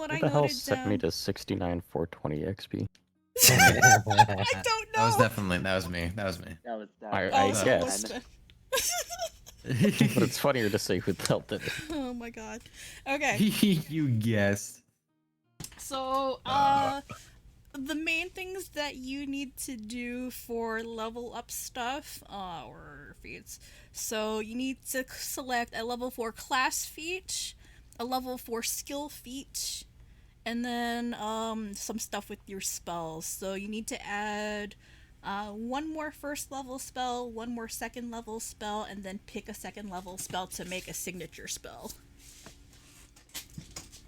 what Who I the hell noted sent me down. to 69 420 XP? I don't know. That was me. That was me. That was that. I so it was guess. Ben. But it's funnier to say who the hell did it. Oh my god. Okay. You guessed. So, the main things that you need to do for level up stuff, or feats. So you need to select a level 4 class feat, a level 4 skill feat, and then some stuff with your spells. So you need to add one more first level spell, one more second level spell, and then pick a second level spell to make a signature spell.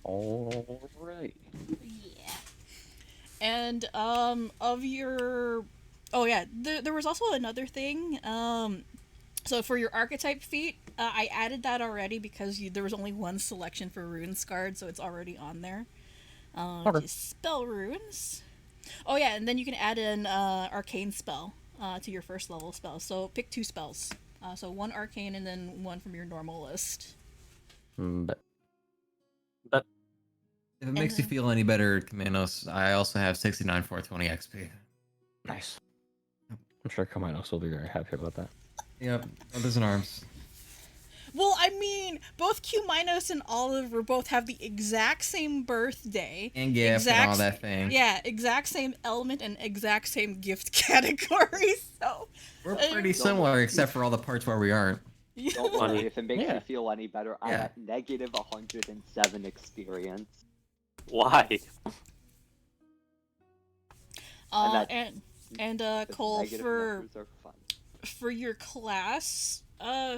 Alright. Yeah. And of your there was also another thing. So for your archetype feat, I added that already because there was only one selection for rune scarred, so it's already on there. Okay. Just spell runes. Oh yeah, and then you can add an arcane spell to your first level spell. So pick 2 spells. So 1 arcane and then 1 from your normal list. But If it makes you feel any better, Cumaenos, I also have 69 420 XP. nice. I'm sure Cumaenos will be very happy about that. Yep, others in arms. Well, I mean, both Cumaenos and Oliver both have the exact same birthday. And gift and all that thing. Yeah, exact same element and exact same gift category, so... We're pretty similar, except for all the parts where we aren't. Don't worry, if it makes Yeah. you feel any better, I'm at negative 107 experience. Why? Cole, Negative numbers are fun. for your class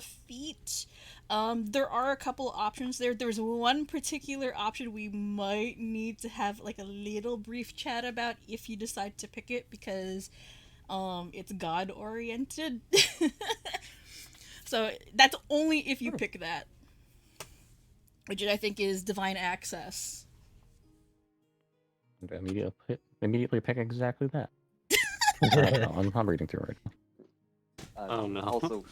feat, there are a couple options there. There's one particular option we might need to have like a little brief chat about if you decide to pick it, because it's god oriented. So that's only if you pick that, which I think is divine access. Immediately pick exactly that. I'm reading through it. Oh no. Also,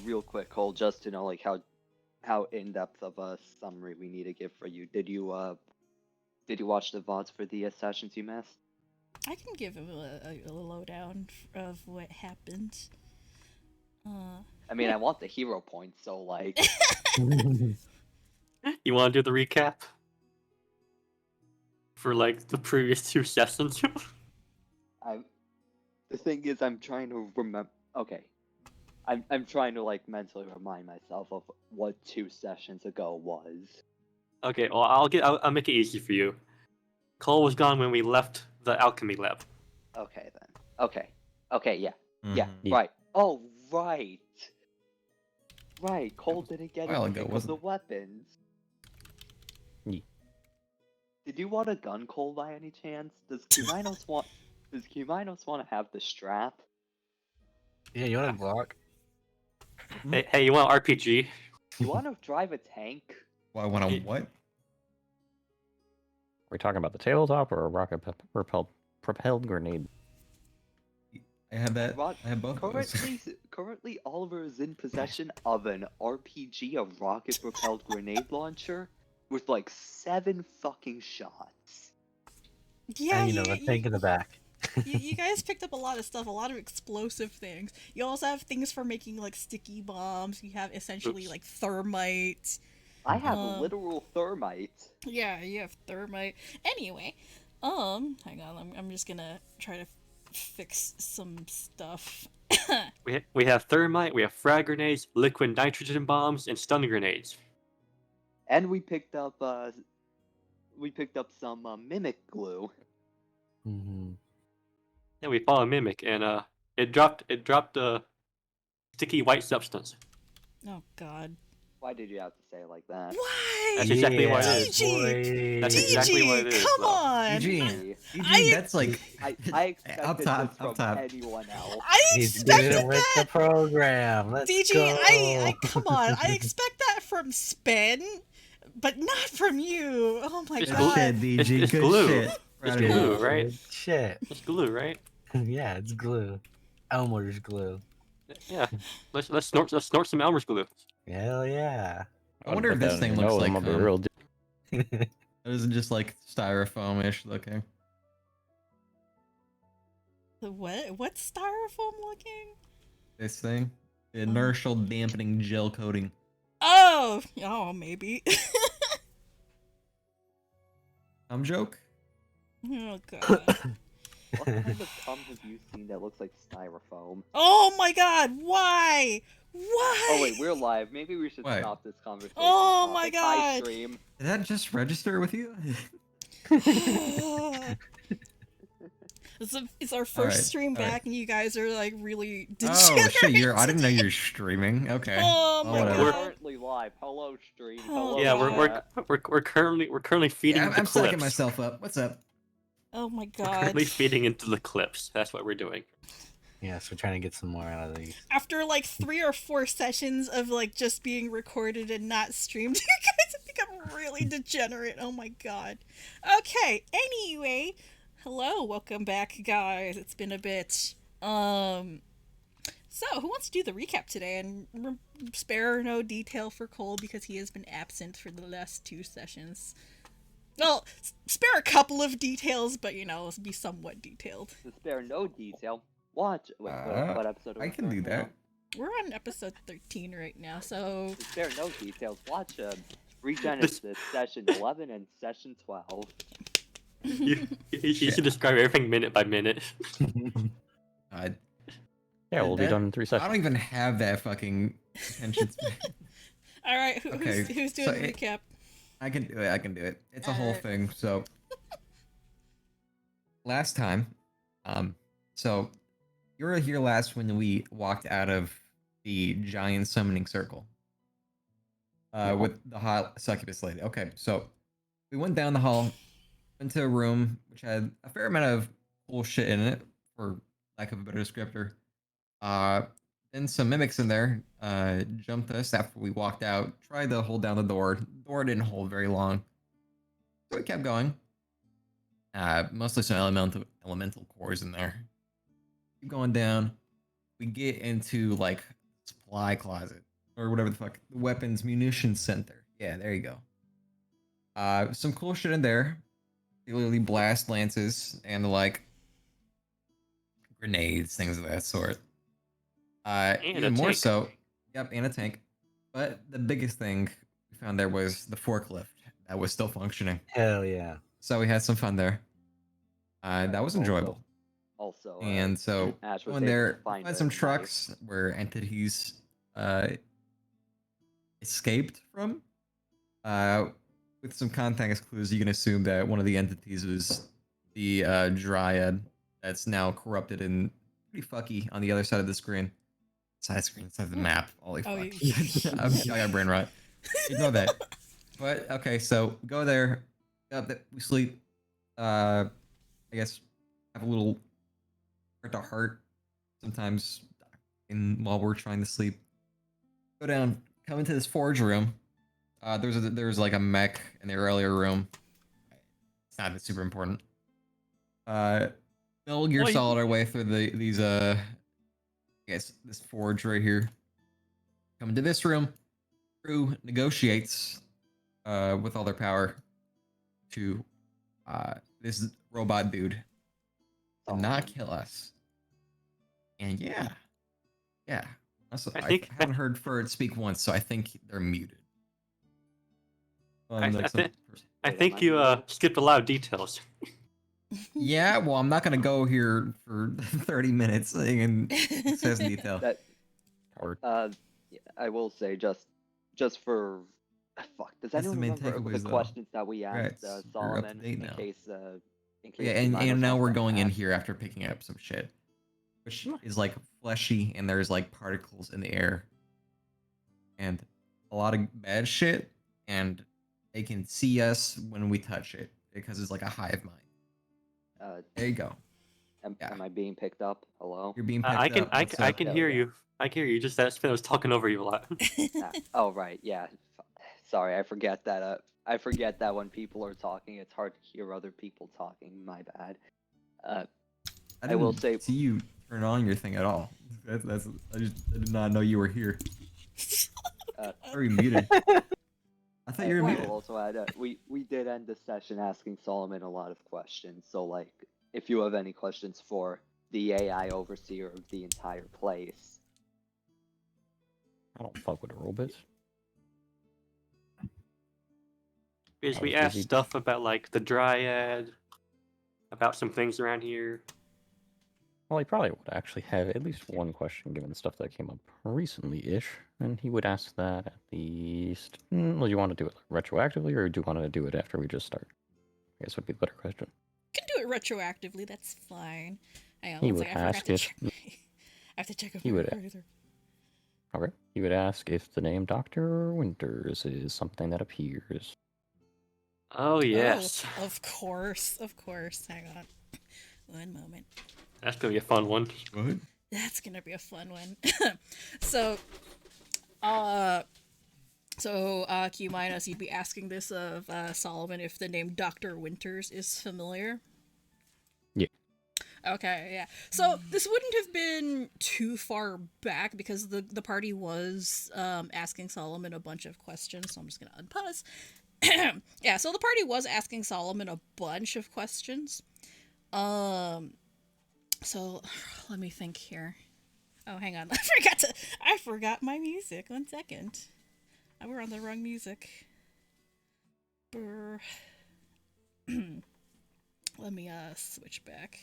real quick, Cole, just to know like how in depth of a summary we need to give for you. Did you watch the VODs for the sessions you missed? I can give him a lowdown of what happened. I mean, I want the hero points, so like. You want to do the recap for like the previous 2 sessions? The thing is, I'm trying to remember. Okay, I'm trying to like mentally remind myself of what 2 sessions ago was. Okay, well I'll make it easy for you. Cole was gone when we left the alchemy lab. Okay then. Okay. Yeah. Yeah. Yeah. Right. Oh, right. Right. Cole didn't get while anything ago, of wasn't the it? weapons. Yeah. Did you want a gun, Cole, by any chance? Does Cumaenos want to have the strap? Yeah, you want a Glock? Hey, you want RPG? You want to drive a tank? Well, I want to what? Are we talking about the tabletop or a rocket propelled grenade? I have that. Rod- I have both of those. Currently, Oliver is in possession of an RPG, a rocket-propelled grenade launcher, with like 7 fucking shots. Yeah, And, the tank in the back. you guys picked up a lot of stuff, a lot of explosive things. You also have things for making like sticky bombs. You have essentially like thermite. I have literal thermite. Yeah, you have thermite. Anyway, hang on, I'm just gonna try to fix some stuff. We have thermite, we have frag grenades, liquid nitrogen bombs, and stun grenades. And we picked up some mimic glue. Mm-hmm. Yeah, we fought a mimic, and it dropped a sticky white substance. Oh God. Why did you have to say it like that? Why? That's exactly what it is. DG! That's DG, exactly what it is, come though. on! EG, that's like I expected up top, this from up top. anyone else. I He's expected doing it with the that! program. Let's DG, go. I come on. I expect that from Spen, but not from you. Oh my It's Good God. shit, DG. It's Good glue. shit. It's Proud of glue, you. right? Good shit. It's glue, right? Yeah, it's glue. Elmer's glue. Yeah. Let's snort some Elmer's glue. Hell yeah. I wonder if this thing looks like real. I It isn't just like styrofoam-ish looking. The what? What's styrofoam looking? This thing. Inertial dampening gel coating. Oh, maybe. Joke? Oh god. What kind of cum have you seen that looks like styrofoam? Oh my god, why? Why? Oh wait, we're live. Maybe we should What? stop this conversation. Oh my topic. Hi, God. stream. Did that just register with you? It's our first Alright, stream alright. back, and you guys are like really Oh degenerate. shit! I didn't know you're streaming. Okay. Oh Well, my whatever. We're God. currently live. Hello, stream. Oh, Hello. Yeah, God. we're currently feeding Yeah, the I'm psyching clips. myself up. What's up? Oh my We're god. currently feeding into the clips. That's what we're doing. Yes, we're trying to get some more out of these. After like 3 or 4 sessions of like just being recorded and not streamed, you guys have become really degenerate. Oh my god. Okay, anyway, hello, welcome back, guys. It's been a bit. So who wants to do the recap today and spare no detail for Cole because he has been absent for the last 2 sessions. Well, spare a couple of details, but let's be somewhat detailed. To spare no detail, watch. Wait, what episode? Are I we can do currently that. on? We're on episode 13 right now, so To spare no details, watch ReGenesis session 11 and session 12. You should describe everything minute by minute. I Yeah, we'll be that- done in 3 I seconds. don't even have that fucking attention span. all right, Okay, who's doing so the recap? I can do it. I can do it. It's a whole Alright. thing. So last time, so you were here last when we walked out of the giant summoning circle, with the hot succubus lady. Okay, so we went down the hall, went to a room which had a fair amount of cool shit in it, for lack of a better descriptor. Then some mimics in there jumped us after we walked out. Tried to hold down the door. The door didn't hold very long, so we kept going. Mostly some elemental cores in there. Keep going down. We get into like supply closet or whatever the fuck, the weapons munitions center. Yeah, there you go. Some cool shit in there. Particularly blast lances and like grenades, things of that sort. And Even a more tank. so, yep, and a tank. But the biggest thing we found there was the forklift that was still functioning. Hell yeah. So we had some fun there. That was enjoyable. Also, And so Ash was going able there, to find find a some knife. trucks where entities escaped from. With some context clues, you can assume that one of the entities was the dryad that's now corrupted and pretty fucky on the other side of the screen. Side of the map. Holy Oh, fuck. you- I got brain rot. Ignore that. But okay, so go there. We sleep. I guess have a little heart to heart sometimes while we're trying to sleep. Go down, come into this forge room. There's like a mech in the earlier room. It's not super important. Metal Gear Well, you- Solid our way through these I guess this forge right here. Come into this room. Crew negotiates with all their power to this robot dude to not kill us. And yeah. Also, I haven't heard Ferd speak once, so I think they're muted. I think you skipped a lot of details. Yeah, well, I'm not gonna go here for 30 minutes and it says detail. That Coward. yeah, I will say just for fuck. Does That's the anyone main remember the takeaways, though. questions that we asked Congrats, you're up to Solomon date in now. case Yeah, and Cumaenos now wants we're to going in ask? here after picking up some shit, which is like fleshy, and there's like particles in the air, and a lot of bad shit, and they can see us when we touch it because it's like a hive mind. There you go. Am I being picked up? Hello. You're being picked I can up. I, What's can- I up? can Hell hear yeah. you. I can hear you. Just that Spin was talking over you a lot. Oh right, yeah. Sorry, I forget that. I forget that when people are talking, it's hard to hear other people talking. My bad. I will didn't say- see you turn on your thing at all. I did not know you were here. Are you muted? I thought you were Wow. muted. I'll also add we did end the session asking Solomon a lot of questions. So like, if you have any questions for the AI overseer of the entire place, I don't fuck with robots. Because I we was asked busy. stuff about like the dryad, about some things around here. Well, he probably would actually have at least one question given the stuff that came up recently-ish, and he would ask that at least. Well, do you want to do it retroactively, or do you want to do it after we just start? I guess would be the better question. Can do it retroactively. That's fine. Hang on, He one would second. I forgot ask to if check. I have to check if he my would- recorder. okay. He would ask if the name Dr. Winters is something that appears. Oh yes, Oh, of course, of course. Hang on, one moment. that's gonna be a fun one. What? That's gonna be a fun one. so, Cumaenos, you'd be asking this of Solomon if the name Dr. Winters is familiar. Yeah. Okay, yeah. So this wouldn't have been too far back because the party was asking Solomon a bunch of questions. So I'm just gonna unpause. Yeah, so the party was asking Solomon a bunch of questions. So let me think here. Oh, hang on. I forgot my music. 1 second. We're on the wrong music. Brr. Let me switch back.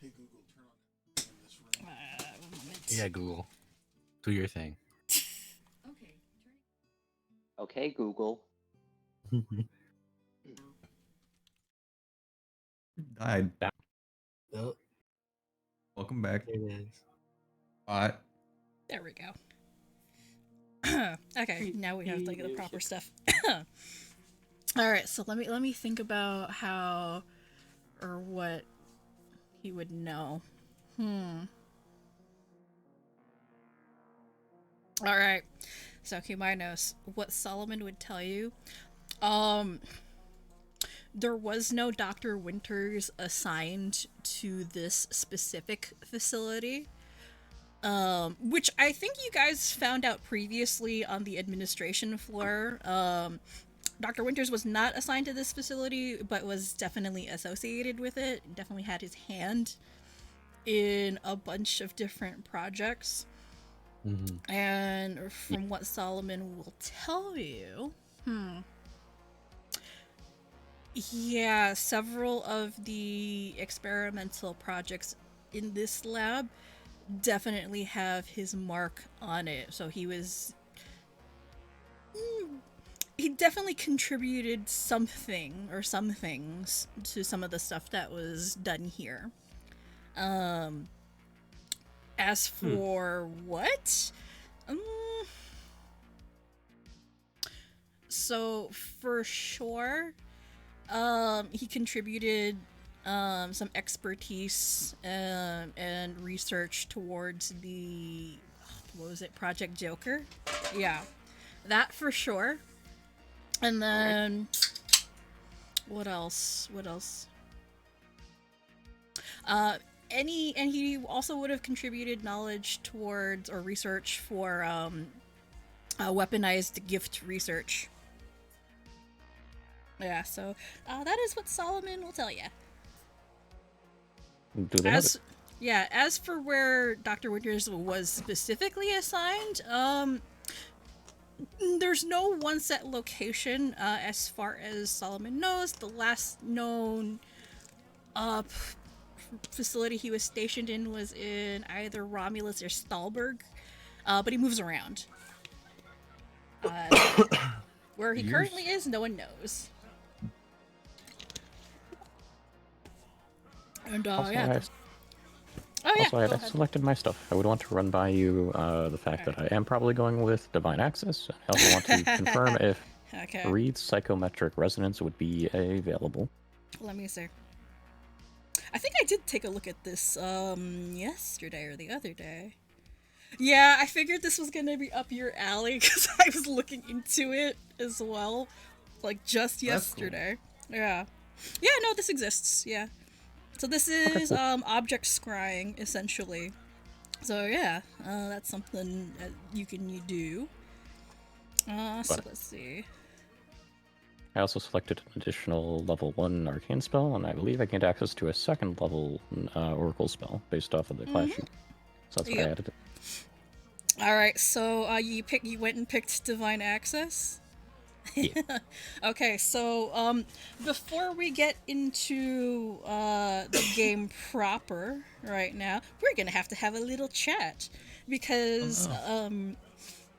Hey Google, turn on this ring. 1 moment. Yeah, Google. Do your thing. okay, Google. Died. Oh, Welcome back. there it is. There we go. Okay, now we have like the proper stuff. All right, so let me think about how or what he would know. All right. So Cumaenos, what Solomon would tell you. There was no Dr. Winters assigned to this specific facility. Which I think you guys found out previously on the administration floor. Dr. Winters was not assigned to this facility, but was definitely associated with it. Definitely had his hand in a bunch of different projects. Mm-hmm. And from what Solomon will tell you, yeah, several of the experimental projects in this lab definitely have his mark on it. So he definitely contributed something or some things to some of the stuff that was done here. As for what? So for sure, he contributed some expertise and research towards the, what was it, Project Joker? Yeah, that for sure. And then what else? And he also would have contributed knowledge towards or research for weaponized gift research. Yeah, so that is what Solomon will tell you. Do they have it? As for where Dr. Winters was specifically assigned, there's no one set location. As far as Solomon knows, the last known facility he was stationed in was in either Romulus or Stahlberg, but he moves around. Where he currently is, no one knows. And Also, yeah. I had go ahead. selected my stuff. I would want to run by you the fact that I am probably going with Divine Access. I also want to confirm if Okay. Reed's Psychometric Resonance would be available. Let me see. I think I did take a look at this yesterday or the other day. Yeah, I figured this was gonna be up your alley because I was looking into it as well, like just yesterday. Cool. Yeah, no, this exists. Yeah, so this is object scrying essentially. So yeah, that's something that you can do. So But- let's see. I also selected an additional level 1 arcane spell, and I believe I gained access to a second level oracle spell based off of the class sheet. So that's what I Yep. added. All right, so you went and picked divine access. Yeah. Okay, so before we get into the game proper right now, we're gonna have to have a little chat because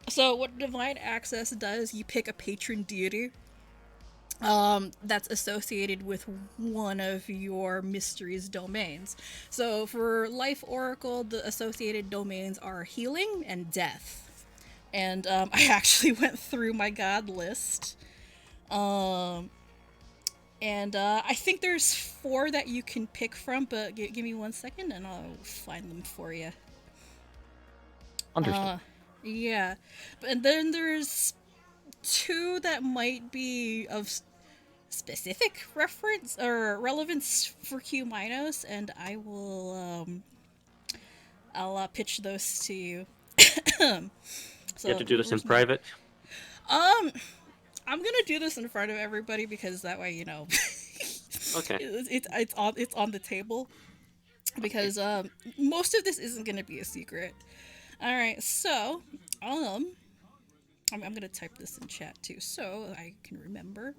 so what divine access does, you pick a patron deity that's associated with one of your mysteries domains. So for Life Oracle, the associated domains are healing and death. And I actually went through my god list. And I think there's 4 that you can pick from, but give me 1 second and I'll find them for you. Understood. Yeah. And then there's 2 that might be of specific reference or relevance for Cumaenos, and I will I'll pitch those to you. So You have to do this in where's my- private. I'm gonna do this in front of everybody because that way, you know, Okay. it's on the table. Because most of this isn't gonna be a secret. All right, so I'm gonna type this in chat too, so I can remember.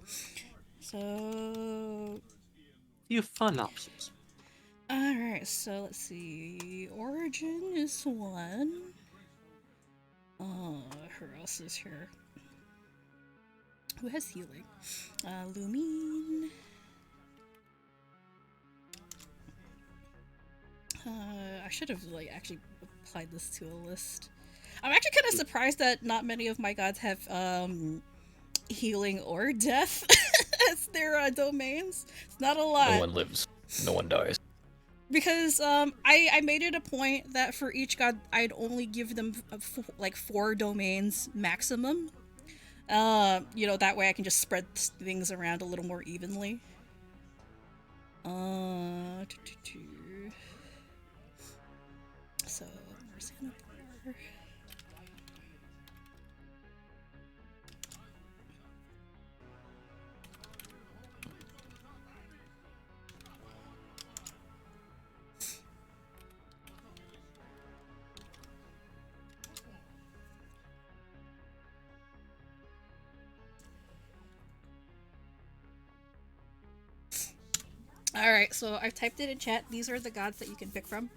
So You fun options. all right, so let's see. Origin is 1. Who else is here? Who has healing? Lumine. I should have actually applied this to a list. I'm actually kind of surprised that not many of my gods have healing or death as their domains. It's not a lot. No one lives. No one dies. Because I made it a point that for each god I'd only give them 4 domains maximum. You know, that way I can just spread things around a little more evenly. So Marzana Bar. Alright, so I've typed it in chat. These are the gods that you can pick from.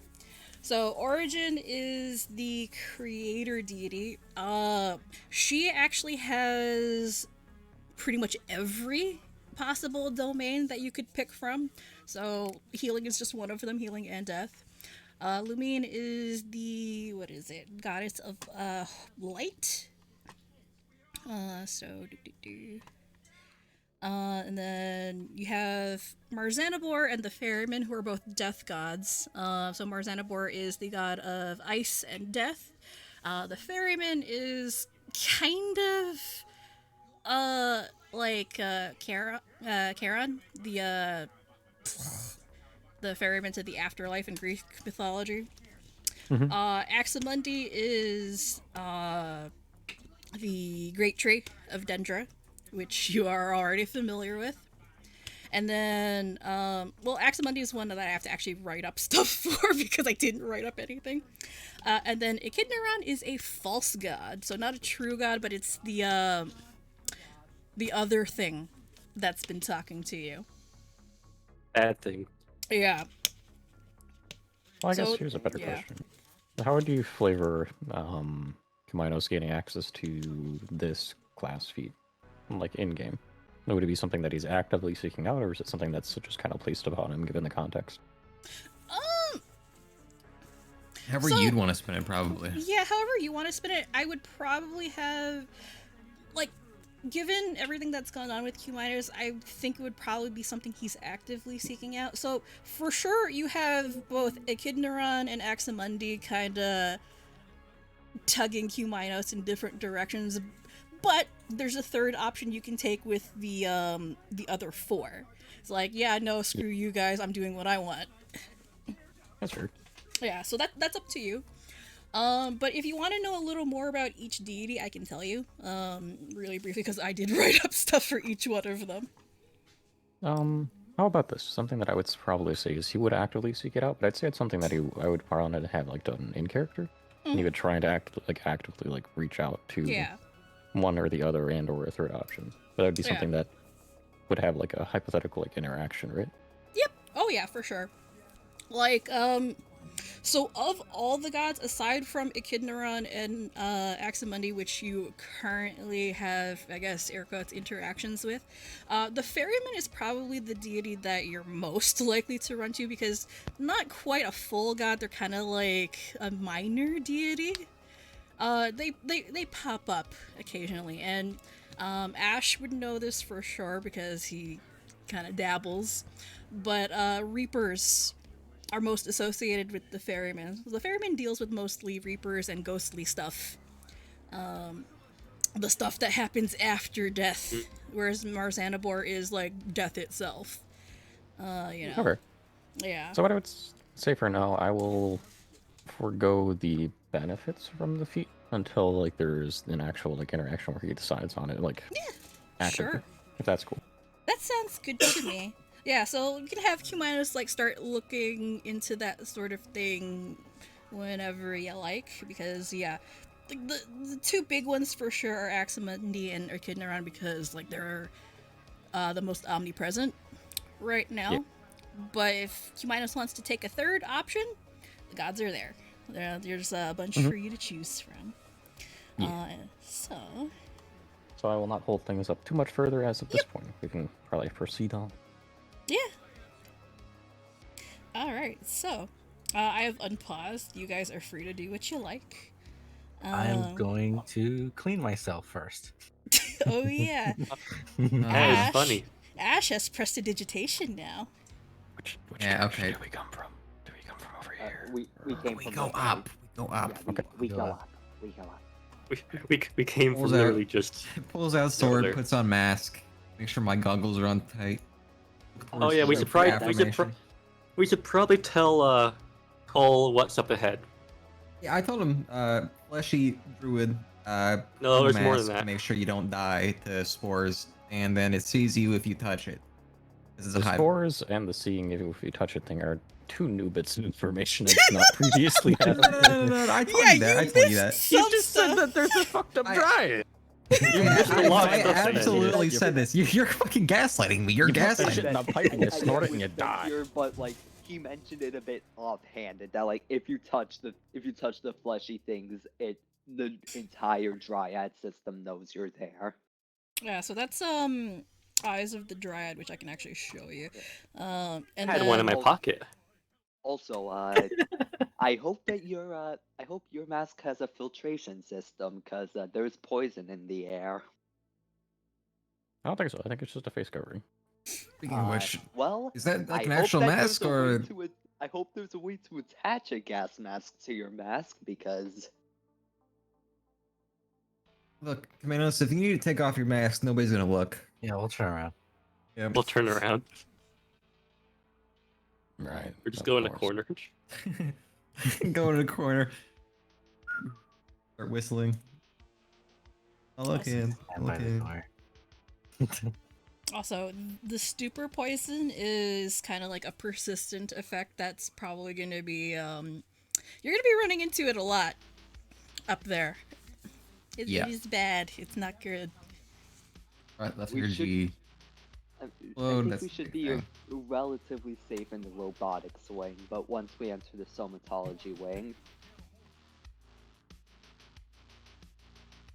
So Origin is the creator deity. She actually has pretty much every possible domain that you could pick from. So healing is just one of them, healing and death. Lumine is the, what is it, goddess of light. And then you have Marzanabor and the Ferryman, who are both death gods. So Marzanabor is the god of ice and death. The Ferryman is kind of like Charon, the ferryman to the afterlife in Greek mythology. Aximundi is the great tree of Dendra, which you are already familiar with. And then, well, Aximundi is one that I have to actually write up stuff for because I didn't write up anything. And then Echidnaron is a false god, so not a true god, but it's the other thing that's been talking to you. Bad thing. Yeah. Well, I So, guess here's a better yeah. question. How would you flavor Cumaenos gaining access to this class feat, like in-game? Would it be something that he's actively seeking out, or is it something that's just kind of placed upon him, given the context? However So- you'd want to spin it, probably. Yeah, however you want to spin it, I would probably have, like, given everything that's gone on with Cumaenos, I think it would probably be something he's actively seeking out. So, for sure, you have both Echidnaron and Aximundi kind of tugging Cumaenos in different directions, but there's a third option you can take with the other 4. It's like, yeah, no, screw you guys, I'm doing what I want. That's fair. Yeah, so that's up to you. But if you want to know a little more about each deity, I can tell you, really briefly, because I did write up stuff for each one of them. How about this? Something that I would probably say is he would actively seek it out, but I'd say it's something that I would probably want to have like done in character. And he would try to actively like reach out to Yeah. one or the other and or a third option. But that would be Yeah. something that would have like a hypothetical like interaction, right? Yep. Oh yeah, for sure. Like, so of all the gods, aside from Echidnaron and Aximundi, which you currently have, I guess, air quotes, interactions with, the ferryman is probably the deity that you're most likely to run to, because not quite a full god, they're kind of like a minor deity. They pop up occasionally, and Ash would know this for sure because he kind of dabbles, but Reapers are most associated with the ferryman. The ferryman deals with mostly reapers and ghostly stuff. The stuff that happens after death, whereas Marzanabor is like death itself. You know. Okay. Yeah. So what I would say for now, I will forego the benefits from the feat until like there's an actual like interaction where he decides on it, like actively, Sure. if that's cool. That sounds good to me. Yeah, so you can have Cumaenos like start looking into that sort of thing whenever you like, because yeah, the two big ones for sure are Aximundi and Echidnaron, because like they're the most omnipresent right now. Yeah. But if Cumaenos wants to take a third option, the gods are there. There's a bunch for you to choose from. So So I will not hold things up too much further as of this point. We can probably proceed on. yeah. All right, so I have unpaused. You guys are free to do what you like. I'm going to clean myself first. Oh yeah, That Ash. is funny. Ash has prestidigitation now. Which Yeah, direction okay. do we come from? Do we come from over here? We came We from go the up. We go up. Yeah, we Go go up. up. We go up. We came from Pulls out- literally just. Pulls out sword, there. puts on mask. Make sure my goggles are on tight. Oh yeah, we should probably tell Cole what's up ahead. Yeah, I told him, fleshy druid. No, put on there's a more mask than to that. make sure you don't die to spores, and then it sees you if you touch it. This is a The hive. spores and the seeing if you touch it thing are two new bits of information I did not previously have. No, I told you that. I told you that. Some stuff. there's a fucked up I- dryad. You missed a lot of I stuff. absolutely said this. You're fucking gaslighting me. You're You put that gaslighting shit me. in a pipe and you I snort it know and you it's die. here, but like he mentioned it a bit offhanded that like if you touch the fleshy things, the entire dryad system knows you're there. Yeah, so that's Eyes of the Dryad, which I can actually show you. And I had one in my then- pocket. Also, I hope your mask has a filtration system, because there's poison in the air. I don't think so. I think it's just a face covering. Speaking of which, Well, is that like I an hope actual that mask there's a way or? to I hope there's a way to attach a gas mask to your mask, because Look, Cumaenos, if you need to take off your mask, nobody's gonna look. Yeah, we'll turn around. Yep. We'll turn around. Right. We're just of go in a course. corner. Go in a corner. Start whistling. I'll look in. Stand by the door. Also, the stupor poison is kind of like a persistent effect that's probably going to be, you're going to be running into it a lot up there. It is bad. It's not good. Right, left We ear should- G. I Whoa, think that's we a should big be thing. relatively safe in the robotics wing, but once we enter the somatology wing,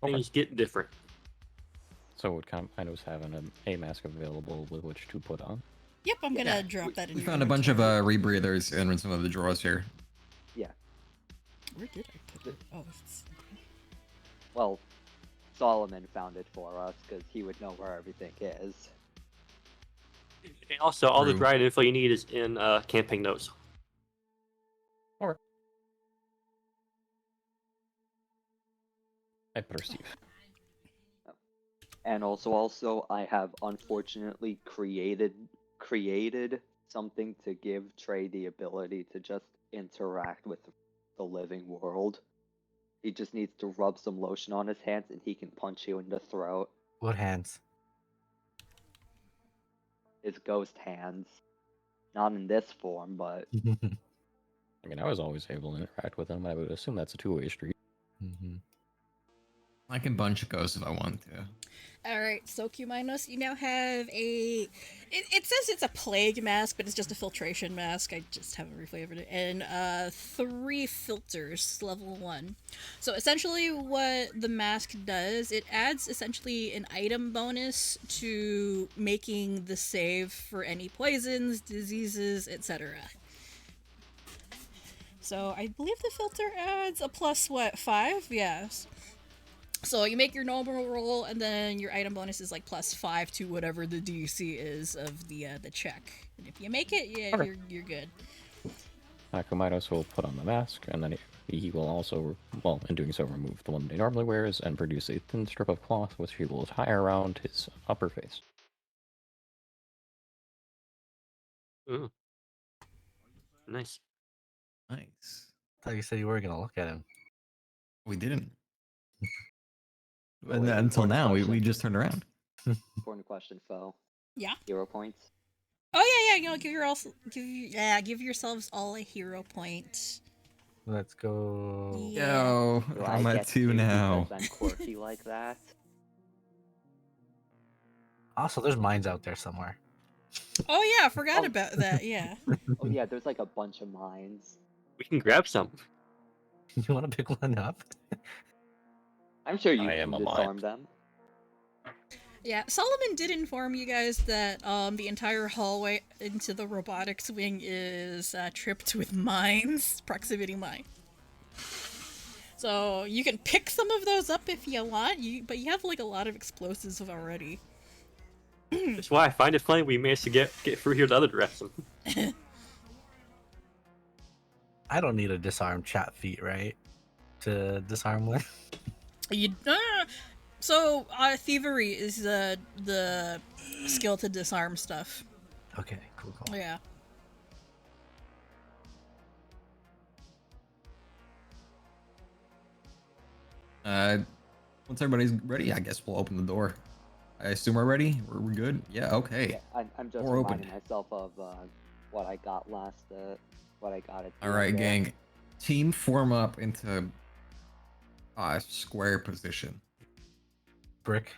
Things get different. So would kind of having a mask available with which to put on. Yep, I'm going to Yeah, drop that in We your found a bunch of inventory. rebreathers in some of the drawers here. Where did I put it? Oh, it's... well, Solomon found it for us, because he would know where everything is. And also, all the True. dryad info you need is in campaign notes. I perceive. And also, I have unfortunately created something to give Trey the ability to just interact with the living world. He just needs to rub some lotion on his hands and he can punch you in the throat. What hands? His ghost hands. Not in this form, but I mean, I was always able to interact with him. I would assume that's a two-way street. I can bunch ghosts if I want to. Alright, so Cumaenos, you now have a... It says it's a plague mask, but it's just a filtration mask. I just haven't reflavored it. And 3 filters, level 1. So essentially what the mask does, it adds essentially an item bonus to making the save for any poisons, diseases, etc. So I believe the filter adds a plus, what, 5? Yes. So you make your normal roll, and then your item bonus is like plus 5 to whatever the DC is of the check. And if you make it, yeah, Okay. you're good. Cumaenos will put on the mask, and then he will also, well, in doing so, remove the one he normally wears and produce a thin strip of cloth which he will tie around his upper face. Ooh. Nice. Nice. I thought you said you were gonna look at him. We didn't. Wait, Until important now, we question. just turned around. Important question, Phoe. Yeah. Hero points? Oh yeah, you know, give yourselves all a hero point. Let's go. Yeah. Yo, Do I'm I at get 2 now. because I'm quirky like that? Also, there's mines out there somewhere. Oh yeah, I forgot Oh. about that. Yeah. Oh yeah, there's like a bunch of mines. We can grab some. You want to pick one up? I'm sure you I can am alive. disarm them. Yeah, Solomon did inform you guys that the entire hallway into the robotics wing is tripped with mines, proximity mine. So you can pick some of those up if you want, but you have like a lot of explosives already. That's why I find it funny we managed to get through here the other direction. I don't need a disarm chat feat, right? To disarm one. So thievery is the skill to disarm stuff. Okay, cool. Yeah. Once everybody's ready, I guess we'll open the door. I assume we're ready? We're good? Yeah, okay. Yeah, I'm just Door reminding opened. myself of what I got last. What I got at. the Alright, end there. gang. Team form up into square position. Brick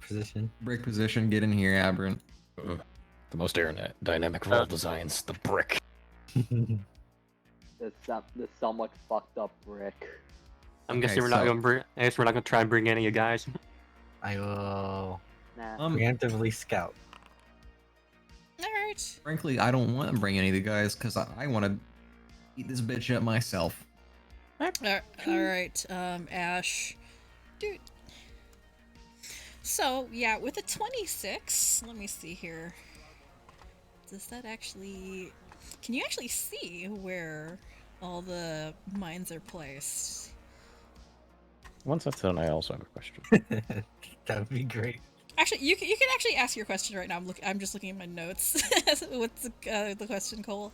position. Brick position, get in here, Aberrant. The most dynamic of all designs, the brick. The somewhat fucked up brick. I'm Okay, guessing we're not so- gonna bring. I guess we're not gonna try and bring any of you guys. I will Nah. preemptively scout. Alright. Frankly, I don't want to bring any of the guys because I want to eat this bitch up myself. Alright, Ash. Dude. So, yeah, with a 26, let me see here. Does that actually... Can you actually see where all the mines are placed? Once that's done, I also have a question. That would be great. Actually, you can actually ask your question right now. I'm just looking at my notes. What's the question, Cole?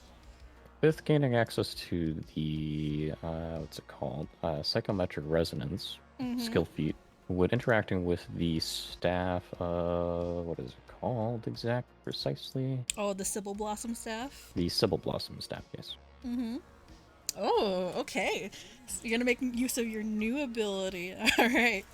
With gaining access to the, what's it called? Psychometric resonance skill feat, would interacting with the staff, what is it called precisely? Oh, the Sybil Blossom staff? The Sybil Blossom staff, yes. Mm-hmm. Oh, okay. So you're gonna make use of your new ability. Alright.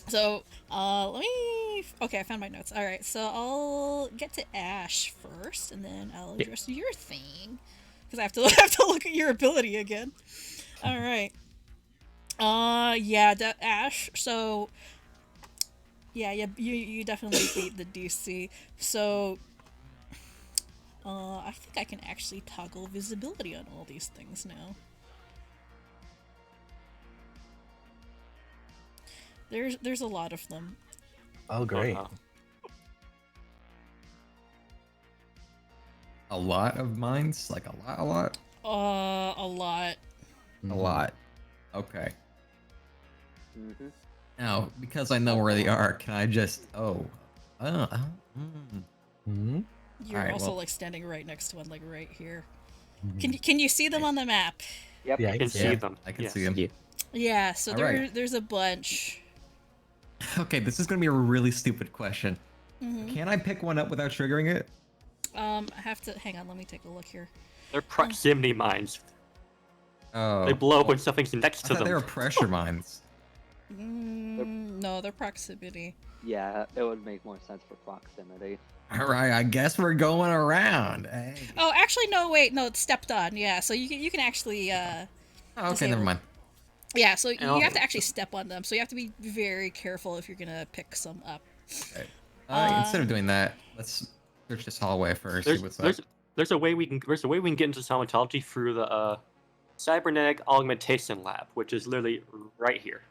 So, let me... Okay, I found my notes. Alright, so I'll get to Ash first, and then I'll address your thing. Because I have to look at your ability again. Alright. Yeah, Ash, so... Yeah, you definitely beat the DC. So... I think I can actually toggle visibility on all these things now. There's a lot of them. Oh, great. Uh-huh. A lot of mines? Like a lot? A lot. A lot. Okay. Mm-hmm. Now, because I know where they are, can I just... Mm-hmm. You're Alright, also well- like standing right next to one, like right here. Can you see them on the map? Yep. Yeah, You can see them. I can Yes. see them. Yeah. Yeah, so All right. there's a bunch. Okay, this is gonna be a really stupid question. Mhm. Can I pick one up without triggering it? I have to hang on. Let me take a look here. They're proximity mines. Oh. They blow up well, when something's next I to thought them. they were pressure mines. No, they're proximity. Yeah, it would make more sense for proximity. All right, I guess we're going around. Hey. Oh, actually, no. Wait, no. It's stepped on. Yeah, so you can actually. Oh, okay, disable- never mind. Yeah, so you Oh. have to actually step on them. So you have to be very careful if you're gonna pick some up. Okay. Instead of doing that, let's search this hallway first. See what's up. There's a way we can get into Scientology through the Cybernetic Augmentation Lab, which is literally right here.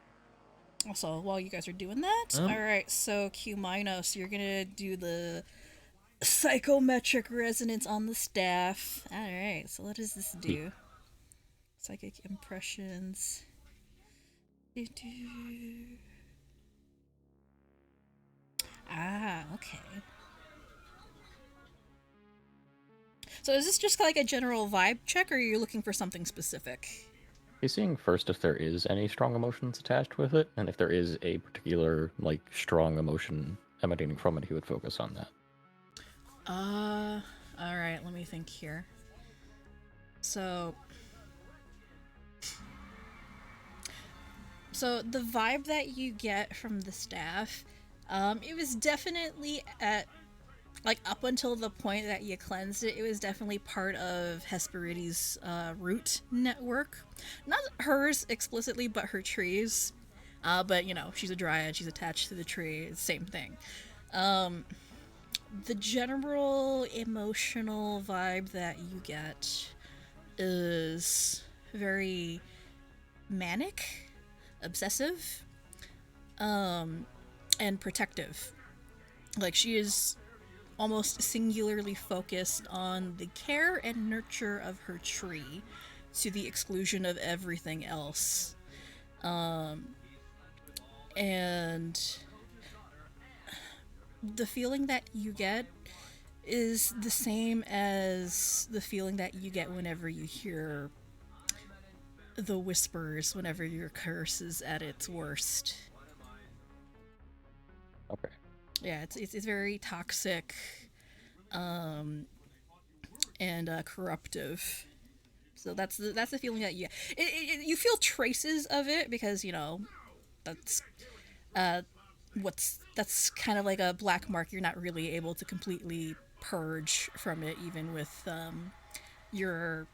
Also, while you guys are doing that, Oh. all right. So Cumaenos, you're gonna do the psychometric resonance on the staff. All right. So what does this do? Psychic impressions. Ah, okay. So is this just like a general vibe check, or are you looking for something specific? He's seeing first if there is any strong emotions attached with it, and if there is a particular, like, strong emotion emanating from it, he would focus on that. Alright, let me think here. So the vibe that you get from the staff, it was definitely up until the point that you cleansed it, it was definitely part of Hesperides' root network. Not hers explicitly, but her trees. But, she's a dryad, she's attached to the tree, it's the same thing. The general emotional vibe that you get is very manic, obsessive, and protective. Like, she is almost singularly focused on the care and nurture of her tree to the exclusion of everything else. And the feeling that you get is the same as the feeling that you get whenever you hear the whispers, whenever your curse is at its worst. Okay. Yeah, it's very toxic, and corruptive. So that's the feeling that you get. You feel traces of it because that's that's kind of like a black mark. You're not really able to completely purge from it, even with your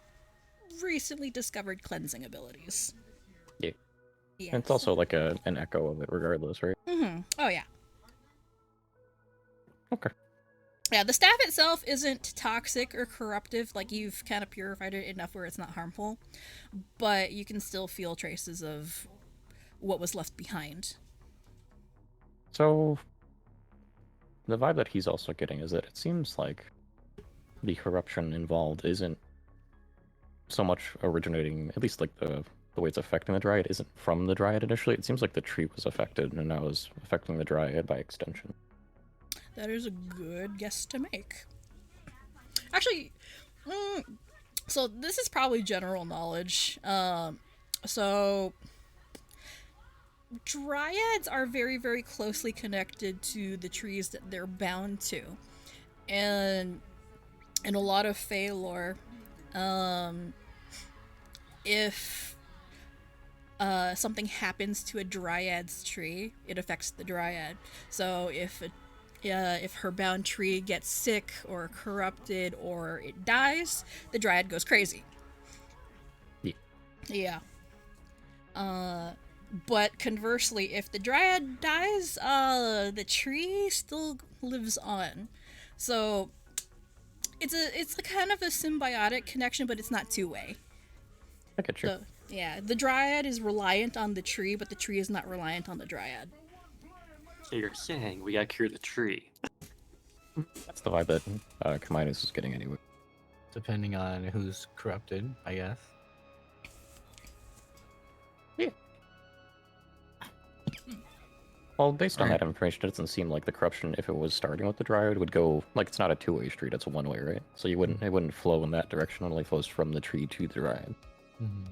recently discovered cleansing abilities. Yeah. Yeah. And it's also like an echo of it regardless, right? Oh yeah. Okay. Yeah, the staff itself isn't toxic or corruptive. Like, you've kind of purified it enough where it's not harmful, but you can still feel traces of what was left behind. So, the vibe that he's also getting is that it seems like the corruption involved isn't so much originating, at least like the way it's affecting the dryad isn't from the dryad initially. It seems like the tree was affected and now is affecting the dryad by extension. That is a good guess to make. Actually, so this is probably general knowledge. So dryads are very, very closely connected to the trees that they're bound to. And in a lot of Phoe lore, if something happens to a dryad's tree, it affects the dryad. So if her bound tree gets sick or corrupted or it dies, the dryad goes crazy. Yeah. But conversely, if the dryad dies, the tree still lives on. So it's a kind of a symbiotic connection, but it's not two-way. I get you. So yeah, the dryad is reliant on the tree, but the tree is not reliant on the dryad. So you're saying we gotta cure the tree? That's the vibe that Cumaenos is getting anyway. Depending on who's corrupted, I guess. Yeah. Well, based on that information, it doesn't seem like the corruption, if it was starting with the dryad, would go like it's not a two-way street; it's a one-way, right? So it wouldn't flow in that direction. It only flows from the tree to the dryad. Mm-hmm.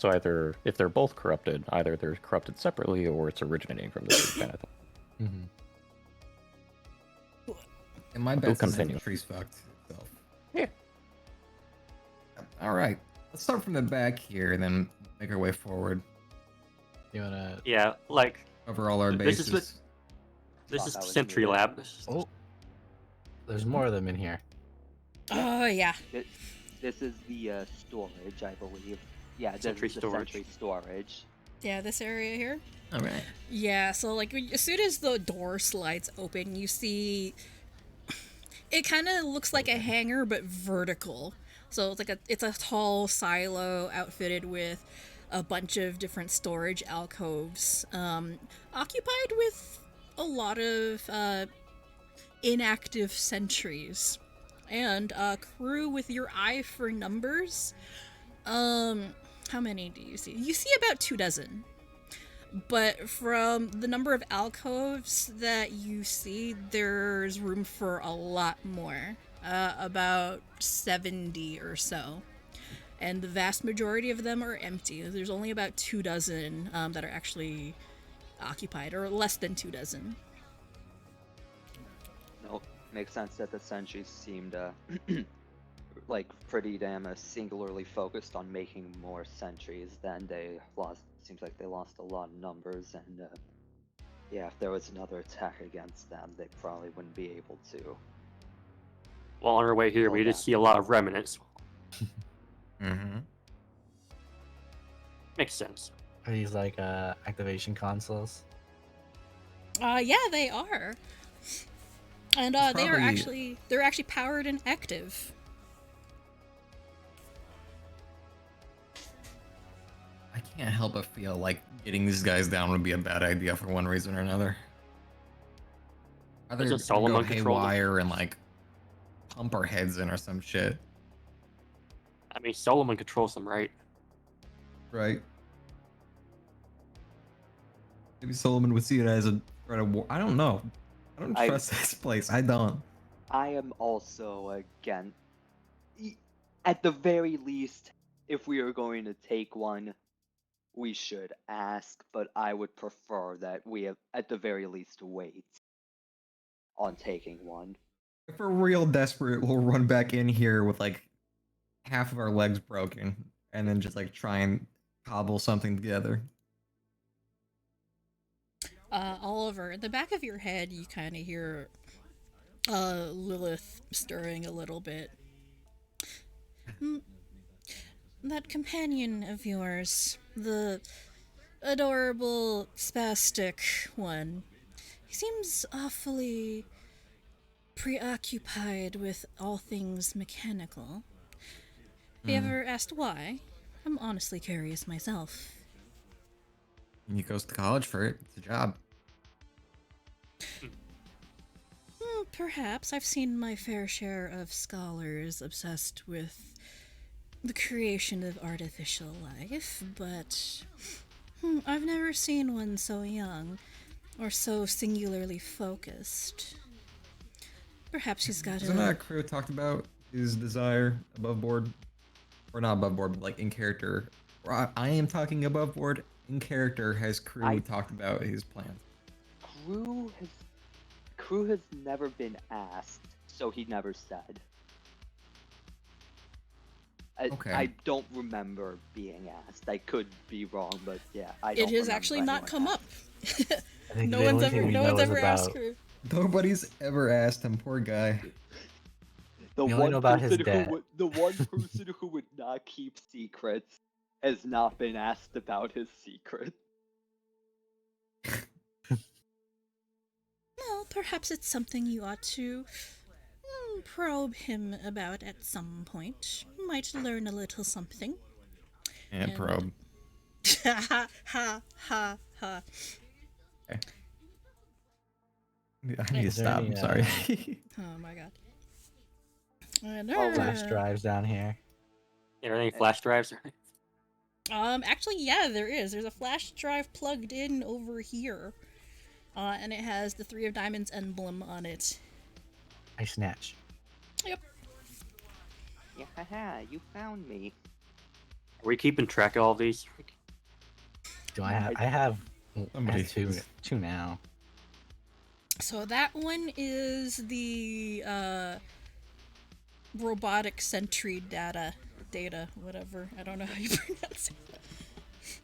So either, if they're both corrupted, either they're corrupted separately or it's originating from the same kind of thing. And my We'll bet is that continue. the tree's fucked itself. Yeah. All right. Let's start from the back here and then make our way forward. You wanna? Yeah, like Cover all our This bases. is this Thought is that was Sentry muted. Lab. Oh, there's more of them in here. Oh yeah. This is the storage, I believe. Yeah, this Sentry is the storage. sentry storage. Yeah, this area here. All right. Yeah, so like as soon as the door slides open, you see it kind of looks like a hangar but vertical. So it's a tall silo outfitted with a bunch of different storage alcoves, occupied with a lot of inactive sentries, and Croux with your eye for numbers. How many do you see? You see about 24. But from the number of alcoves that you see, there's room for a lot more. About 70 or so. And the vast majority of them are empty. There's only about 24 that are actually occupied, or less than 24. No, makes sense that the sentries seemed like pretty damn singularly focused on making more sentries than they lost. Seems like they lost a lot of numbers, and yeah, if there was another attack against them, they probably wouldn't be able to. Well, on our way here, we Hold just on. see a lot of remnants. Mm-hmm. Makes sense. Are these like activation consoles? Yeah, they are. And It's they are probably- they're actually powered and active. I can't help but feel like getting these guys down would be a bad idea for one reason or another. Either Doesn't go Solomon control them? haywire and like pump our heads in or some shit. I mean, Solomon controls them, right? Right. Maybe Solomon would see it as a threat of war. I don't know. I don't I- trust this place. I don't. I am also again, at the very least, if we are going to take one, we should ask, but I would prefer that we have, at the very least, wait on taking one. If we're real desperate, we'll run back in here with like half of our legs broken and then just like try and cobble something together. Oliver, in the back of your head, you kind of hear Lilith stirring a little bit. That companion of yours, the adorable spastic one, he seems awfully preoccupied with all things mechanical. Have you ever asked why? I'm honestly curious myself. And he goes to college for it. It's a job. Perhaps I've seen my fair share of scholars obsessed with the creation of artificial life, but I've never seen one so young or so singularly focused. Perhaps he's got Isn't a... that Croux talked about his desire above board? Or not above board, but like in character. Or I am talking above board. In character, has Croux talked about his plans? Croux has never been asked, so he never said. Okay. I don't remember being asked. I could be wrong, but yeah, I It don't has remember actually not anyone come up. asking. I think No the one's only thing we know is asked about- her. Nobody's ever asked him, poor guy. The We only know about his dad. the one person who would not keep secrets has not been asked about his secret. Well, perhaps it's something you ought to probe him about at some point. Might learn a little something. And probe. Ha ha ha ha. I need to Is there stop. any, I'm sorry. Oh my god. Flash drives down here. Are there any flash drives? Actually, yeah, there is. There's a flash drive plugged in over here. And it has the 3 of Diamonds emblem on it. I snatch. Yep. Yeah, haha, you found me. Are we keeping track of all these? Do I have? I have Somebody- two now. So that one is the robotic sentry data, whatever. I don't know how you pronounce it.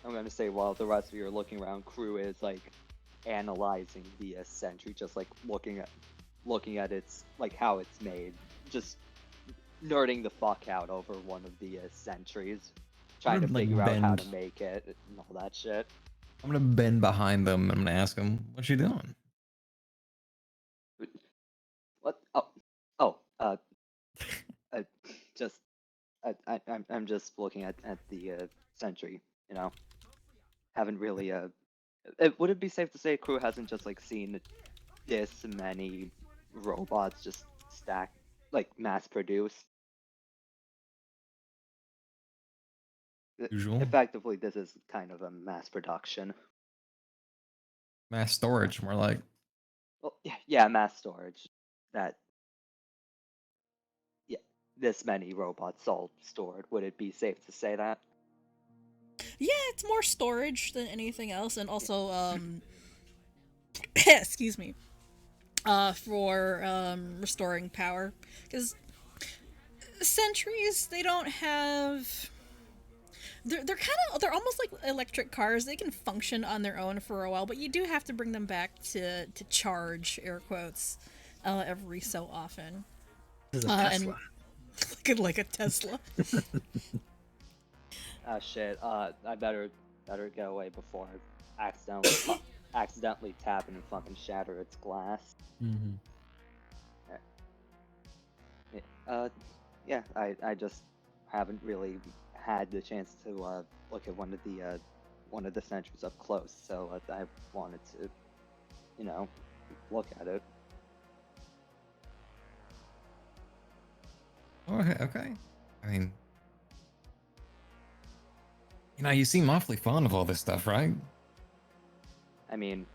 I'm gonna say while the rest of you are looking around, Crew is like analyzing the sentry, just like looking at its like how it's made, just nerding the fuck out over one of the sentries, trying to Would, like, figure out how to bend- make it and all that shit. I'm gonna bend behind them. I'm gonna ask them, "What you doing?" What? I just I'm just looking at the sentry. You know, haven't really would it be safe to say Crew hasn't just like seen this many robots just stacked, like mass produced? Usual. Effectively, this is kind of a mass production. Mass storage, more like. Well, yeah, mass storage. That, yeah, this many robots all stored. Would it be safe to say that? Yeah, it's more storage than anything else, and also excuse me, for restoring power, because sentries, they don't have. They're almost like electric cars. They can function on their own for a while, but you do have to bring them back to charge, air quotes, every so often. This is a Tesla. Like a Tesla. Ah, shit. I better get away before I accidentally tap and fucking shatter its glass. Mm-hmm. Yeah, I just haven't really had the chance to look at one of the sentries up close, so I wanted to, you know, look at it. Okay. I mean, you seem awfully fond of all this stuff, right? I mean,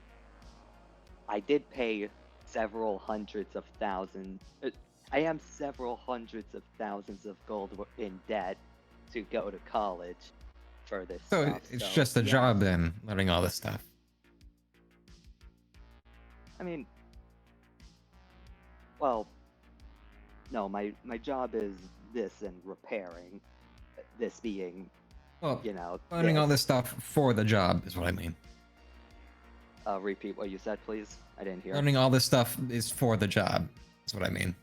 I did pay several hundreds of thousands. I am several hundreds of thousands of gold in debt to go to college for this So stuff. it's just a yeah. job then, learning all this stuff. I mean, well, no, my job is this and repairing. This being, Well, you know, learning all this stuff for the job is what I mean. Repeat what you said, please. I didn't hear. Learning all this stuff is for the job. Is what I mean.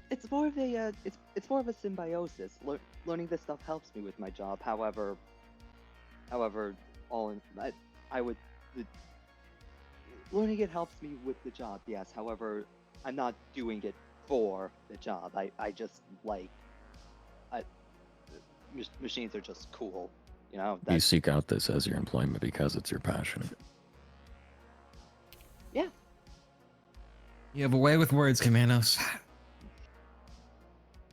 It's more of a it's more of a symbiosis. Learning this stuff helps me with my job. However, learning it helps me with the job. Yes. However, I'm not doing it for the job. I just like machines are just cool. You know. You seek out this as your employment because it's your passion. Yeah. You have a way with words, Cumaenos.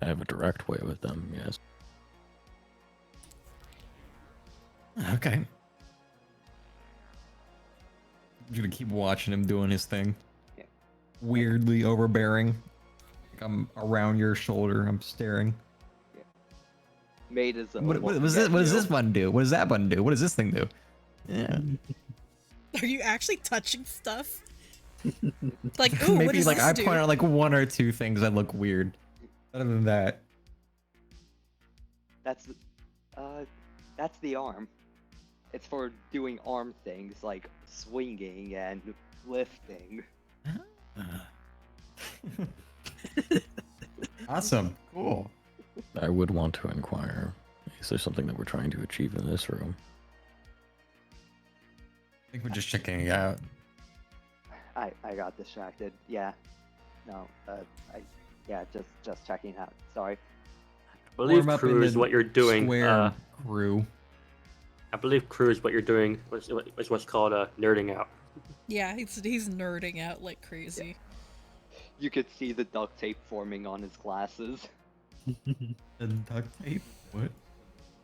I have a direct way with them, yes. Okay. I'm gonna keep watching him doing his thing. Yeah. Weirdly overbearing. Like I'm around your shoulder. I'm staring. Made as What does this button do? What does that button do? What does this thing do? Yeah. Are you actually touching stuff? Like, ooh, what Maybe does like this I do? point out like one or two things that look weird. Other than that, That's the arm. It's for doing arm things like swinging and lifting. awesome, cool. I would want to inquire. Is there something that we're trying to achieve in this room? I think we're just checking it out. I got distracted. Yeah. No. Just checking out. Sorry. I believe Warm up in Crew is the what you're doing. Square Crew. I believe Crew is what you're doing. Is what's called nerding out. Yeah, he's nerding out like crazy. You could see the duct tape forming on his glasses. The duct tape? What?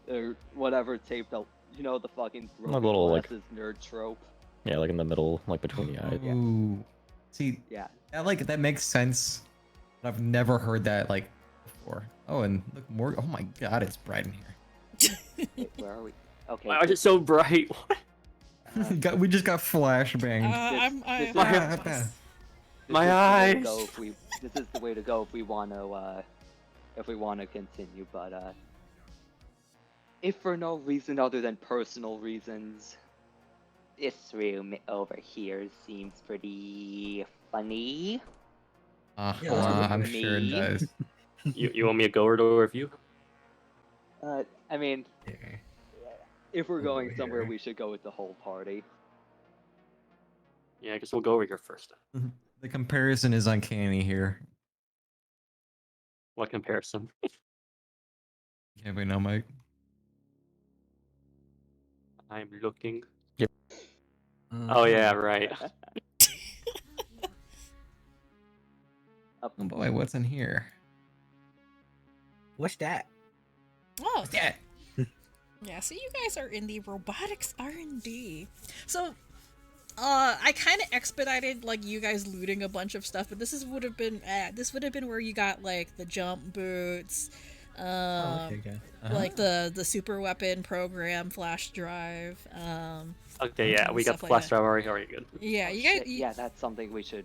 Or whatever tape that, you know, the fucking broken little, like- glasses nerd trope. Yeah, like in the middle, like between the eyes. Ooh. See, Yeah. that makes sense. But I've never heard that like before. Oh, and look more. Oh my God, it's bright in here. Wait, where are we? Okay. Why is it so bright? We just got flashbanged. This My is the way to eyes. go this is the way to go if we want to continue. But if for no reason other than personal reasons, this room over here seems pretty funny. I'm sure it me. does. You want me to go or to review? I mean, Here. if we're going Over somewhere, here. we should go with the whole party. Yeah, I guess we'll go over here first. The comparison is uncanny here. What comparison? Can't we know, Mike? I'm looking. Mhm. Oh yeah, right. Oh boy, what's in here? What's that? Oh, Yeah. yeah. So you guys are in the robotics R&D. So, I kind of expedited like you guys looting a bunch of stuff, but this would have been where you got like the jump boots, Oh, okay. like the super weapon program, flash drive. Okay, yeah, we got Stuff the like flash that. drive already good. Yeah, Oh, you guys. shit, yeah, that's something we should.